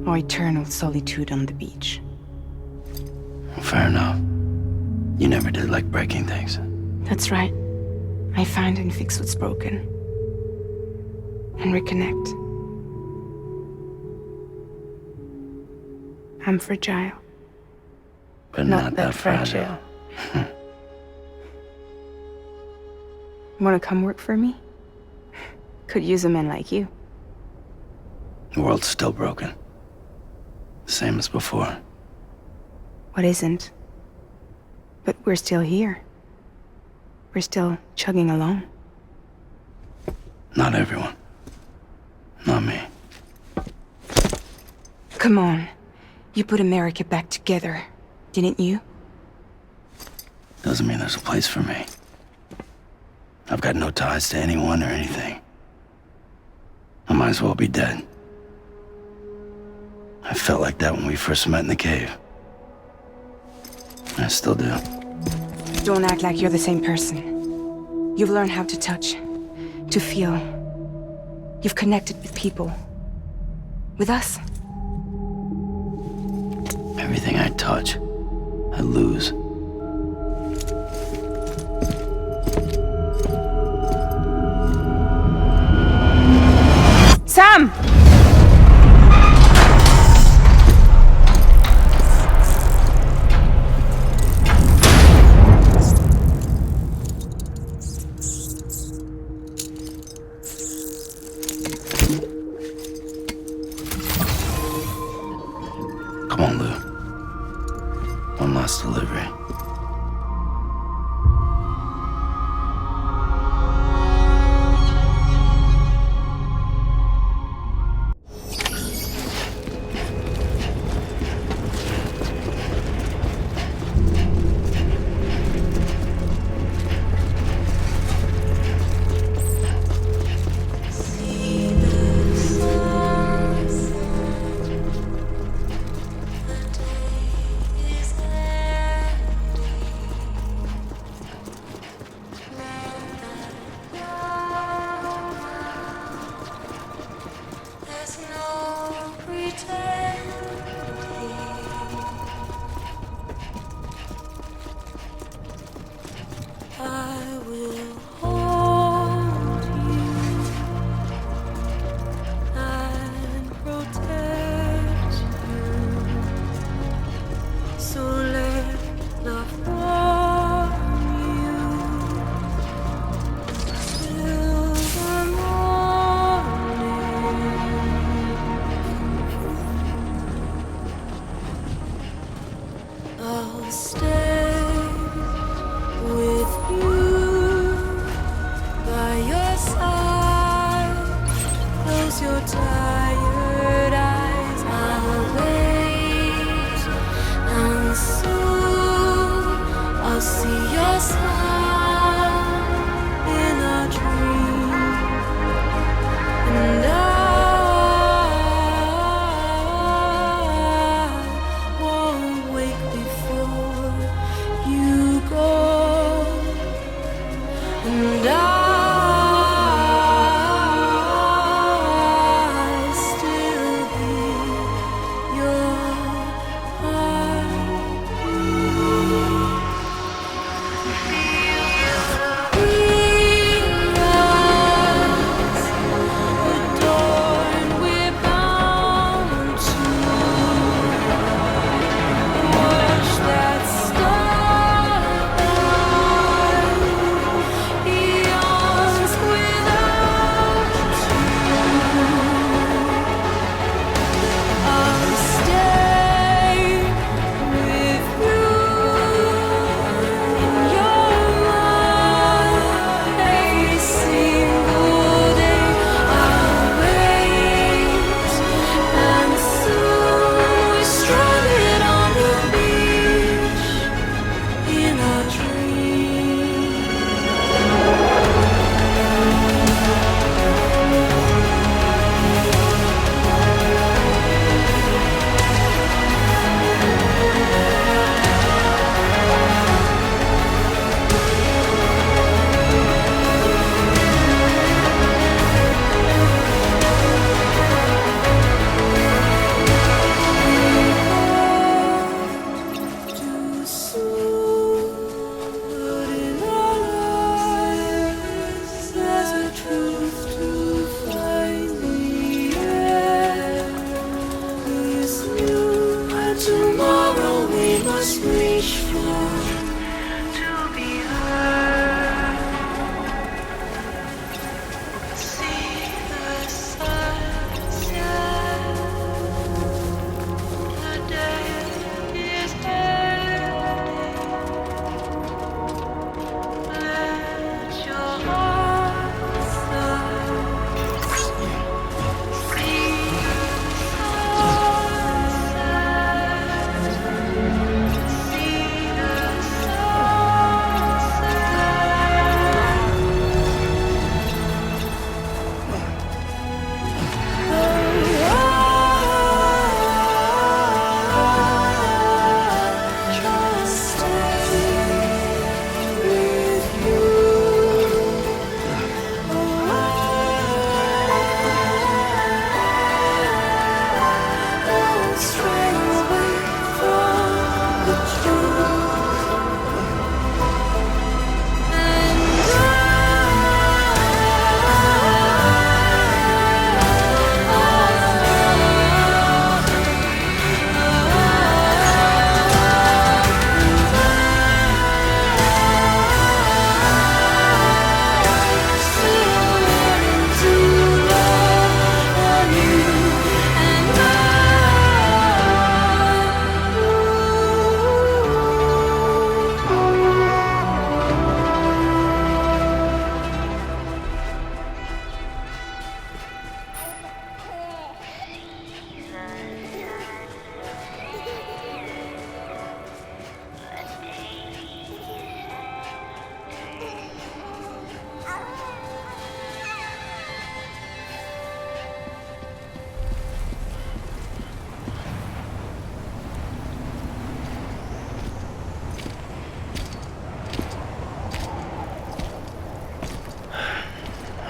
or eternal solitude on the beach. Fair enough. You never did like breaking things. That's right. I find and fix what's broken. And reconnect. I'm fragile. But not that fragile. Wanna come work for me? Could use a man like you. The world's still broken. Same as before. What isn't? But we're still here. We're still chugging along. Not everyone. Not me. Come on. You put America back together, didn't you? Doesn't mean there's a place for me. I've got no ties to anyone or anything. I might as well be dead. I felt like that when we first met in the cave. I still do. Don't act like you're the same person. You've learned how to touch, to feel. You've connected with people. With us. Everything I touch, I lose. Sam! Come on, Lou. One last delivery.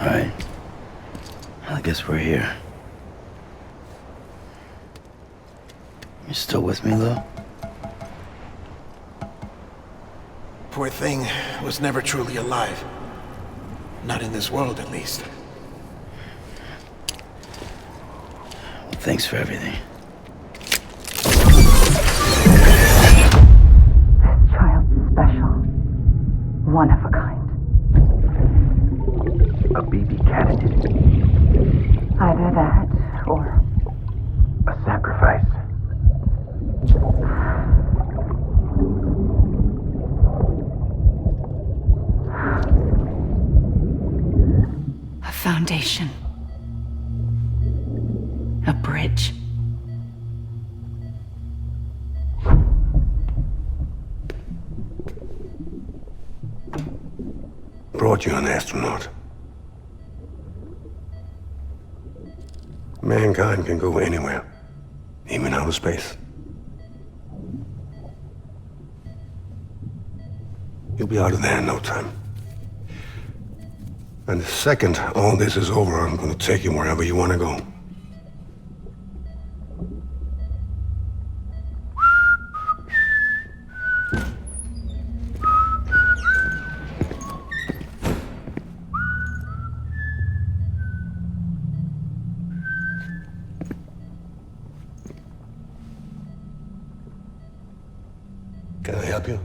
Alright. I guess we're here. You still with me, though? Poor thing was never truly alive. Not in this world, at least. Well, thanks for everything. Special. One of a kind. A baby candidate. Either that, or... a sacrifice. a foundation. A bridge. Brought you an astronaut. Mankind can go anywhere, even outer space. You'll be out of there in no time. And the second all this is over, I'm gonna take you wherever you wanna go. Can I help you?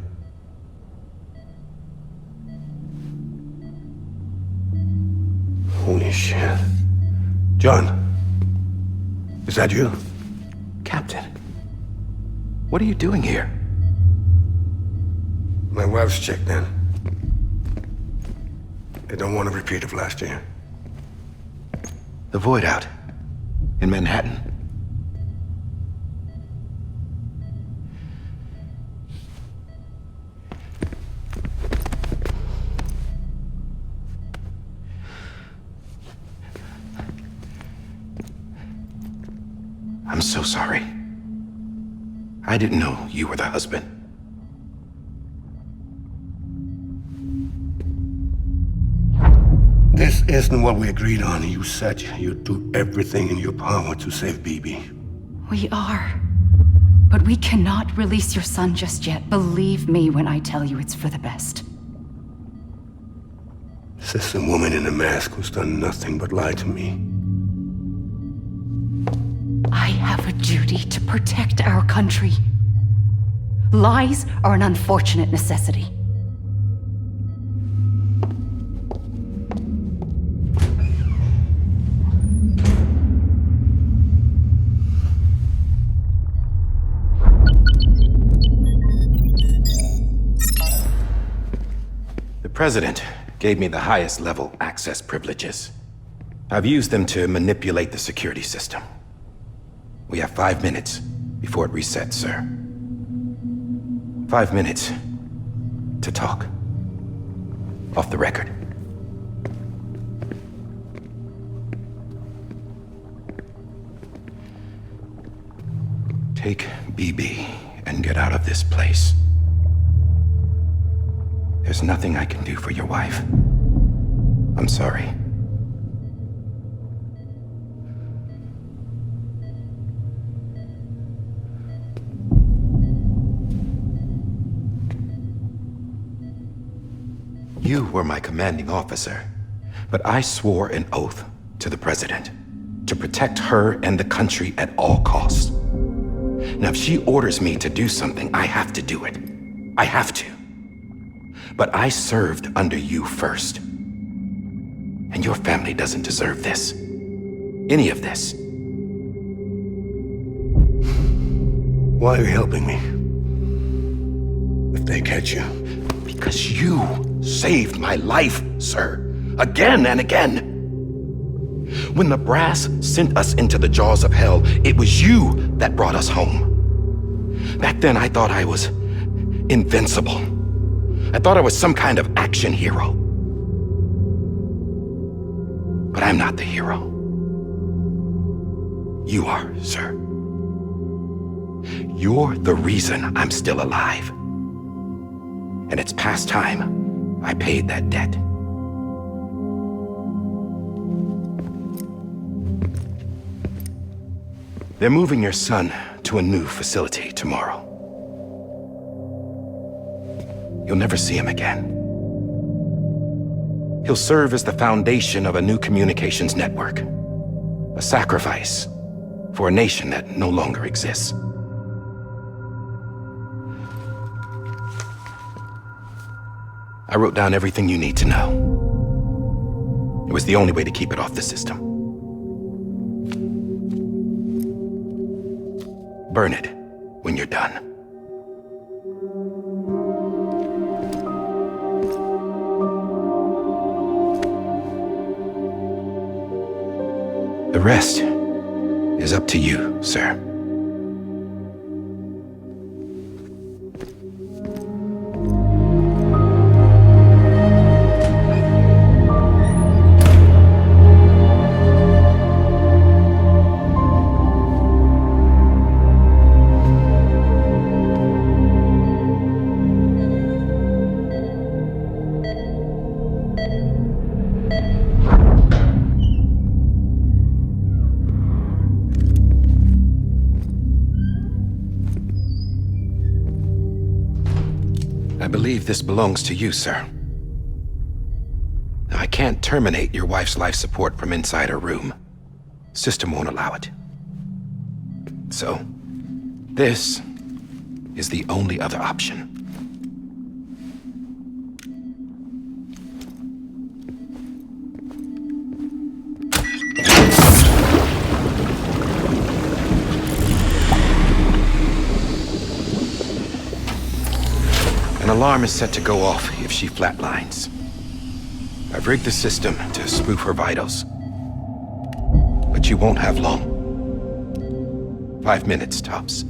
Holy shit. John, is that you? Captain, what are you doing here? My wife's checked in. They don't want a repeat of last year. The void out in Manhattan. I'm so sorry. I didn't know you were the husband. This isn't what we agreed on. You said you'd do everything in your power to save BB. We are. But we cannot release your son just yet. Believe me when I tell you it's for the best. This is a woman in a mask who's done nothing but lie to me. I have a duty to protect our country. Lies are an unfortunate necessity. The President gave me the highest level access privileges. I've used them to manipulate the security system. We have 5 minutes before it resets, sir. 5 minutes to talk. Off the record. Take BB and get out of this place. There's nothing I can do for your wife. I'm sorry. You were my commanding officer, but I swore an oath to the President to protect her and the country at all costs. Now, if she orders me to do something, I have to do it. I have to. But I served under you first. And your family doesn't deserve this. Any of this. Why are you helping me? If they catch you. Because you saved my life, sir. Again and again. When the brass sent us into the jaws of hell, it was you that brought us home. Back then, I thought I was invincible. I thought I was some kind of action hero. But I'm not the hero. You are, sir. You're the reason I'm still alive. And it's past time I paid that debt. They're moving your son to a new facility tomorrow. You'll never see him again. He'll serve as the foundation of a new communications network. A sacrifice for a nation that no longer exists. I wrote down everything you need to know. It was the only way to keep it off the system. Burn it when you're done. The rest is up to you, sir. I believe this belongs to you, sir. I can't terminate your wife's life support from inside her room. System won't allow it. So, this is the only other option. An alarm is set to go off if she flatlines. I've rigged the system to spoof her vitals. But you won't have long. 5 minutes, tops.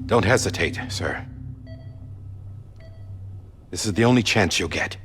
Don't hesitate, sir. This is the only chance you'll get.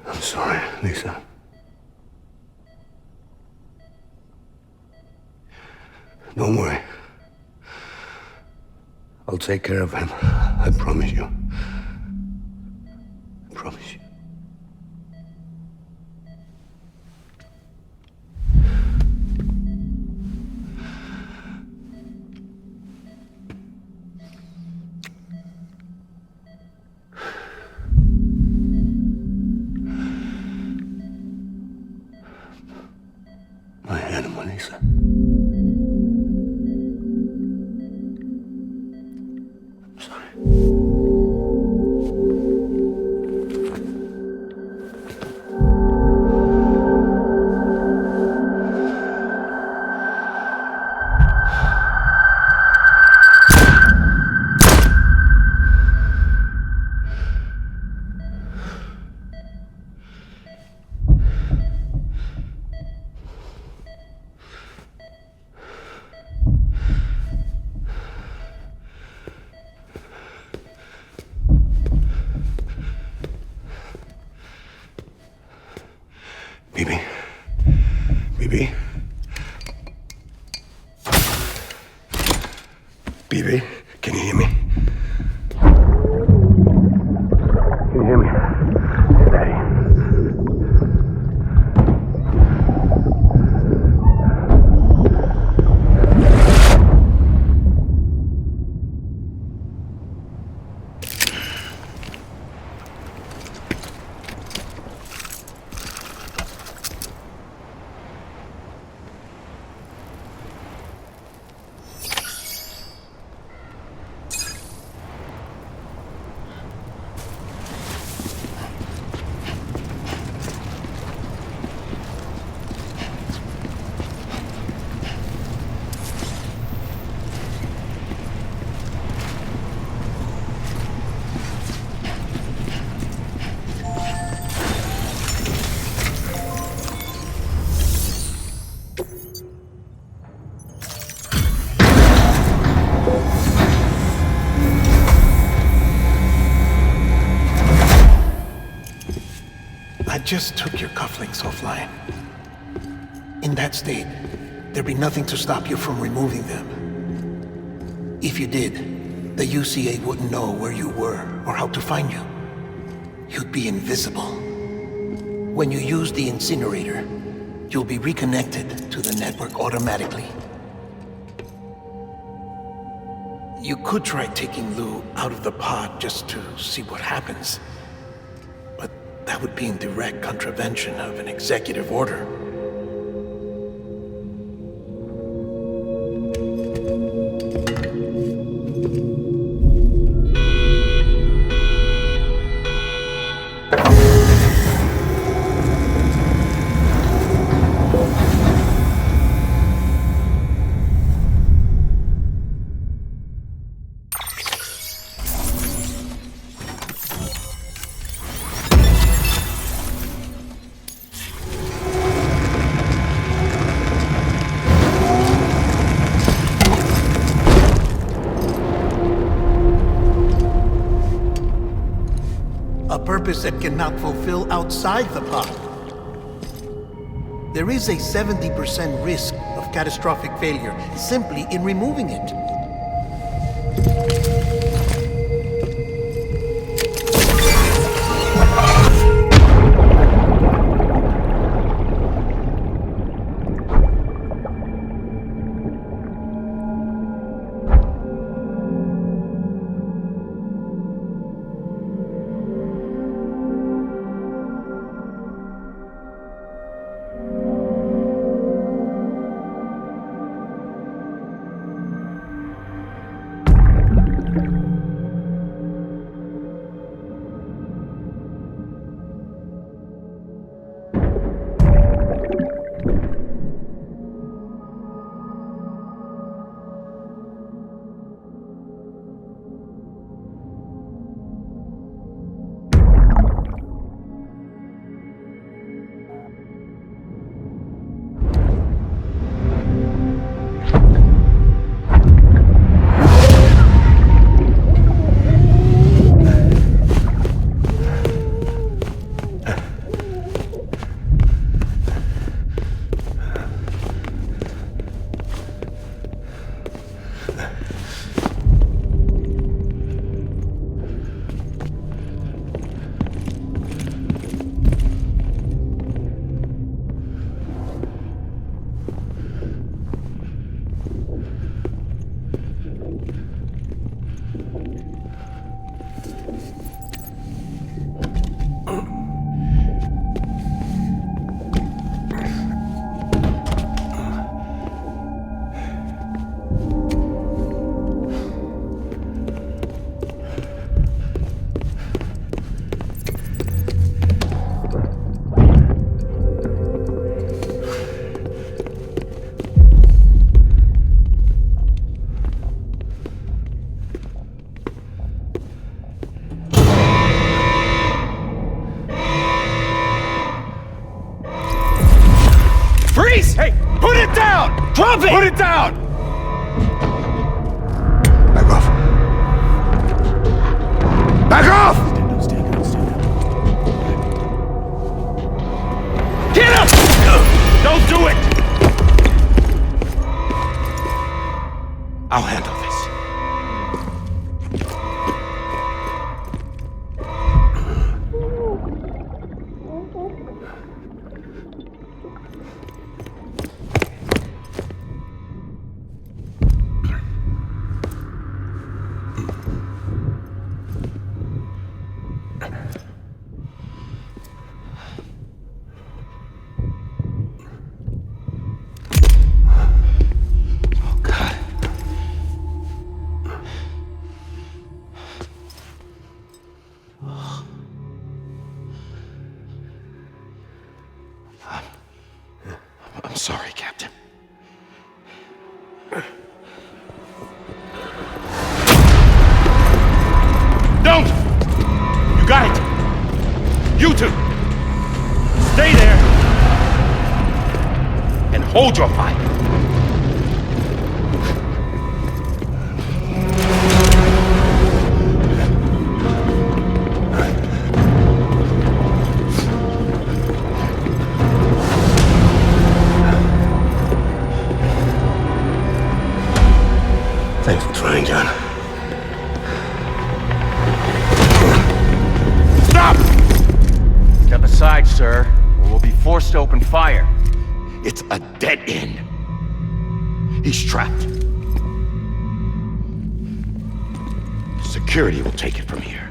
I'm sorry, Lisa. Don't worry. I'll take care of him. I promise you. I promise you. My animal, Lisa. I'm sorry. just took your cufflinks offline. In that state, there'd be nothing to stop you from removing them. If you did, the UCA wouldn't know where you were or how to find you. You'd be invisible. When you use the incinerator, you'll be reconnected to the network automatically. You could try taking Lou out of the pod just to see what happens. But that would be in direct contravention of an executive order. That cannot fulfill outside the pod. There is a 70% risk of catastrophic failure simply in removing it. Drop it! Put it down! Back off. Back off! Get up! Don't do it! I'll handle this. I'm sorry, Captain. Don't! You got it! You two! Stay there! And hold your fire! sir, or we'll be forced to open fire. It's a dead end. He's trapped. Security will take it from here.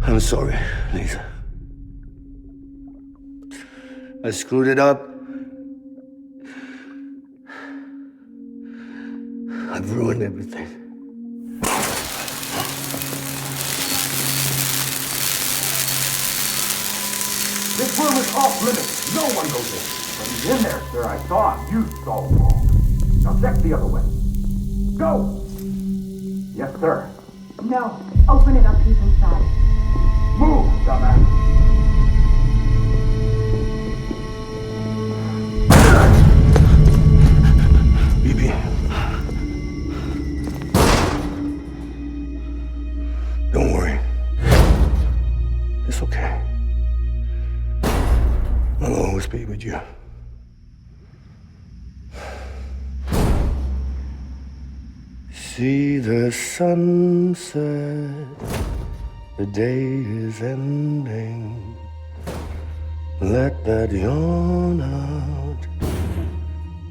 I'm sorry, Lisa. I screwed it up. I've ruined everything. This room is off limits. No one goes in. But he's in there, sir. I saw him. You saw him wrong. Now check the other way. Go! Yes, sir. No. Open it up. He's inside. Move, dumbass. BB. Don't worry. It's okay. I'll always be with you. See the sunset. The day is ending. Let that yawn out.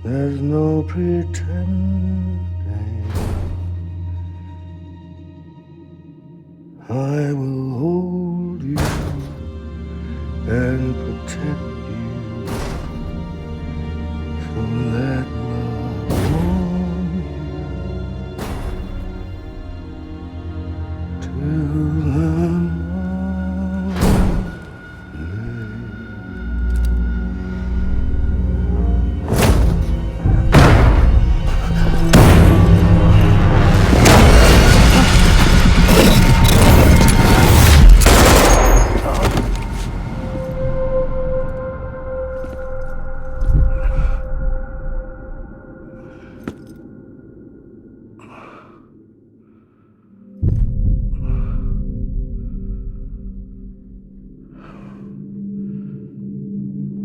There's no pretending. I will hold you and protect you. So let love warm you till the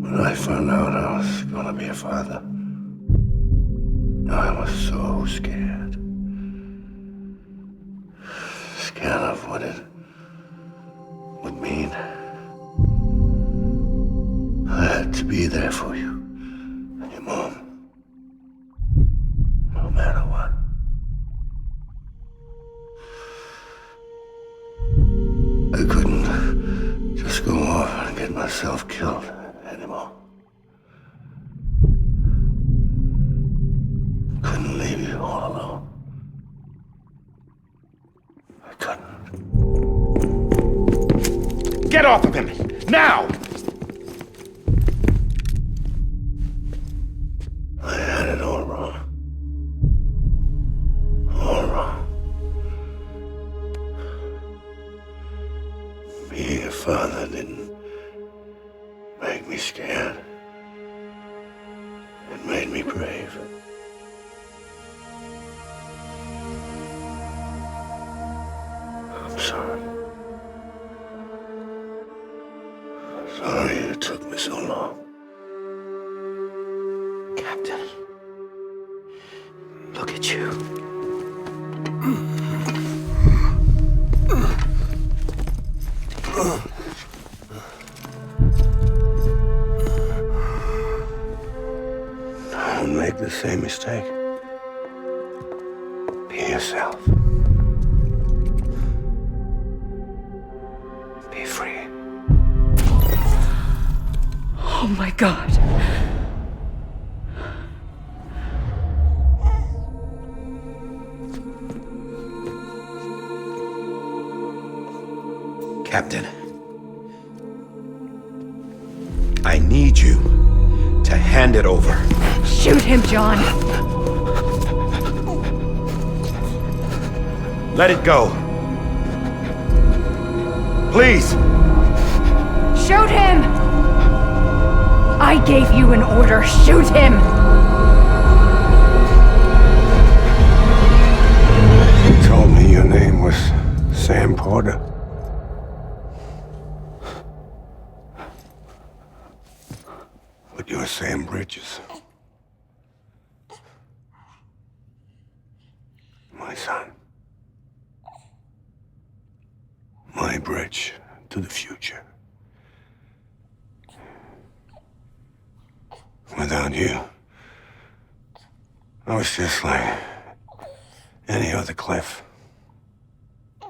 When I found out I was gonna be a father, I was so scared. Scared of what it would mean. I had to be there for you and your mom, no matter what. I couldn't just go off and get myself killed anymore. Couldn't leave you all alone. I couldn't. Get off of him! Now! I had it all wrong. All wrong. Being a father didn't make me scared. Be brave. I'm sorry. Sorry it took me so long. Captain, look at you. Don't make the same mistake. Be yourself. Be free. Oh my God. Captain, I need you to hand it over. Shoot him, John. Let it go. Please. Shoot him! I gave you an order. Shoot him! You told me your name was Sam Porter. But you're Sam Bridges. My son. My bridge to the future. Without you, I was just like any other Cliff. A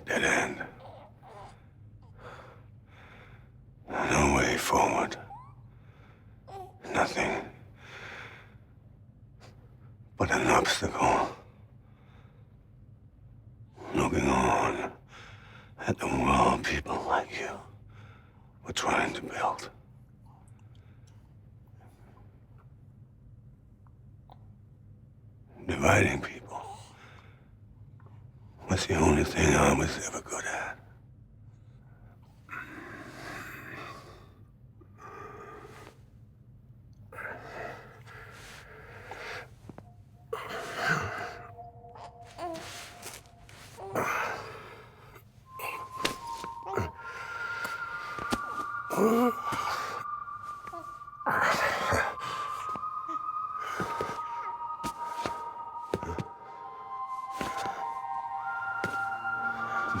dead end. No way forward. Nothing but an obstacle. Looking on at the world people like you were trying to build. Dividing people was the only thing I was ever good at.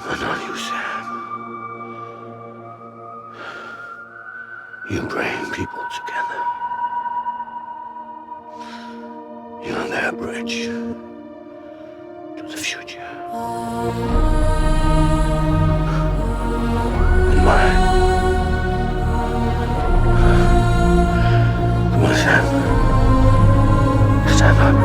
But not you, Sam. You bring people together. You're their bridge to the future. And mine. Come on, Sam. Stand up.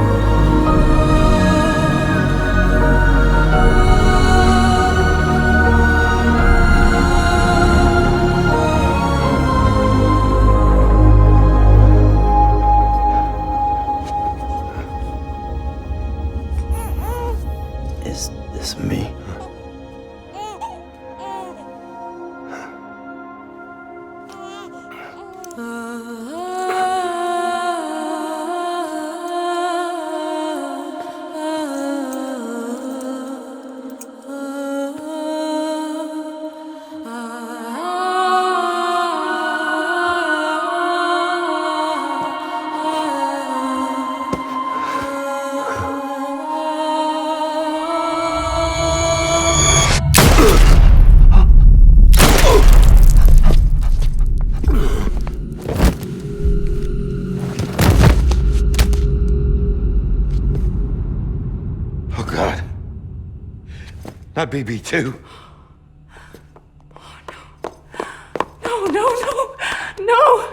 Is this me? Not BB2. No, no, no, no!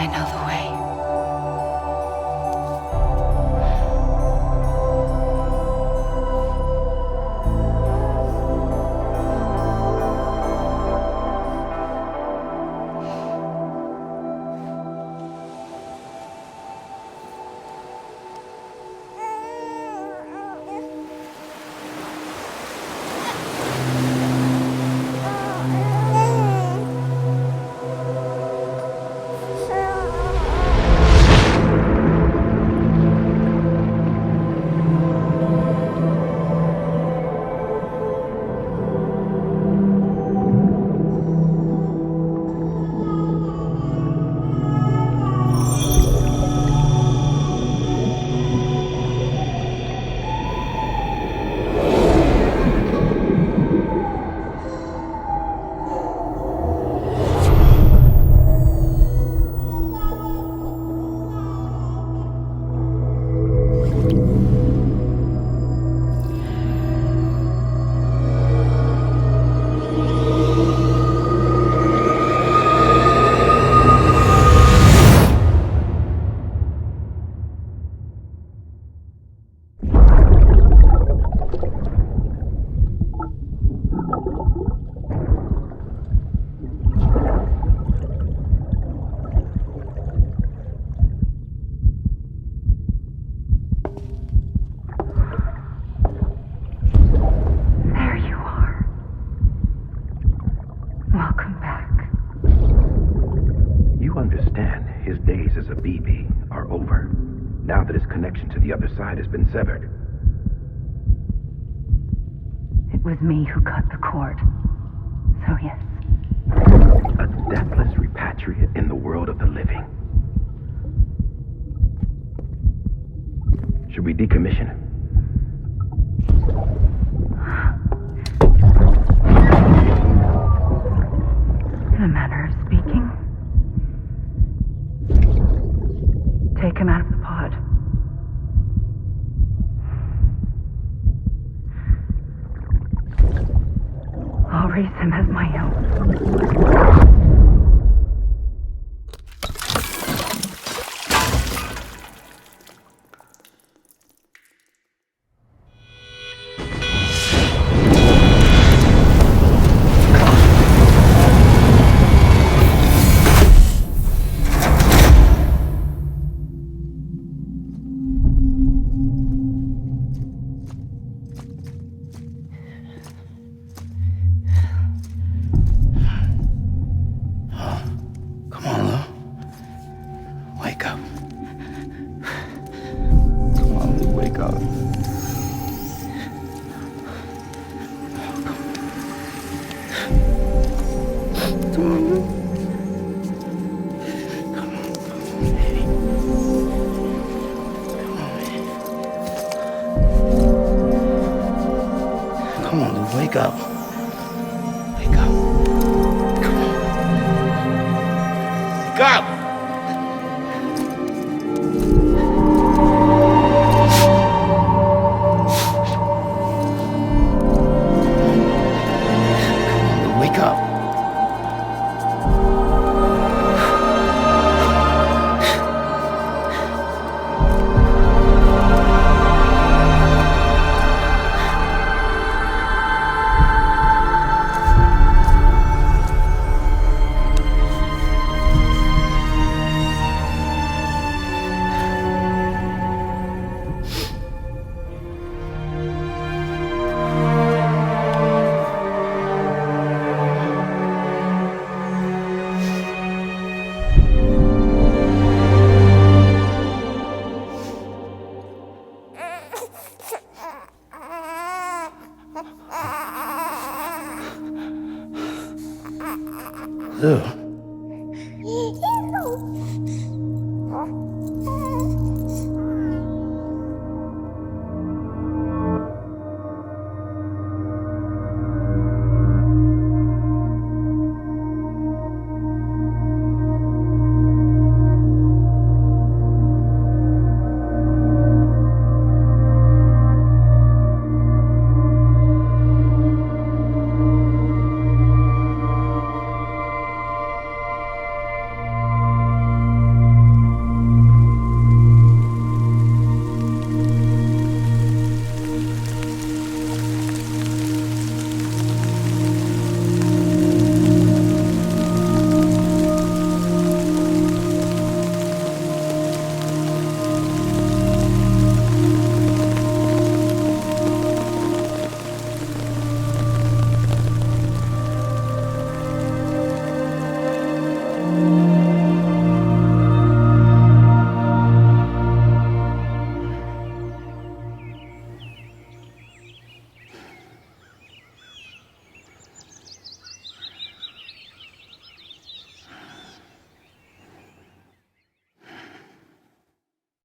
I know the way. The other side has been severed. It was me who cut the cord. So yes. A deathless repatriate in the world of the living. Should we decommission him? In a manner of speaking. Take him out of the pod. I'll raise him as my own. Wake up. Wake up. Come on. Wake up! Come on, wake up. Ew.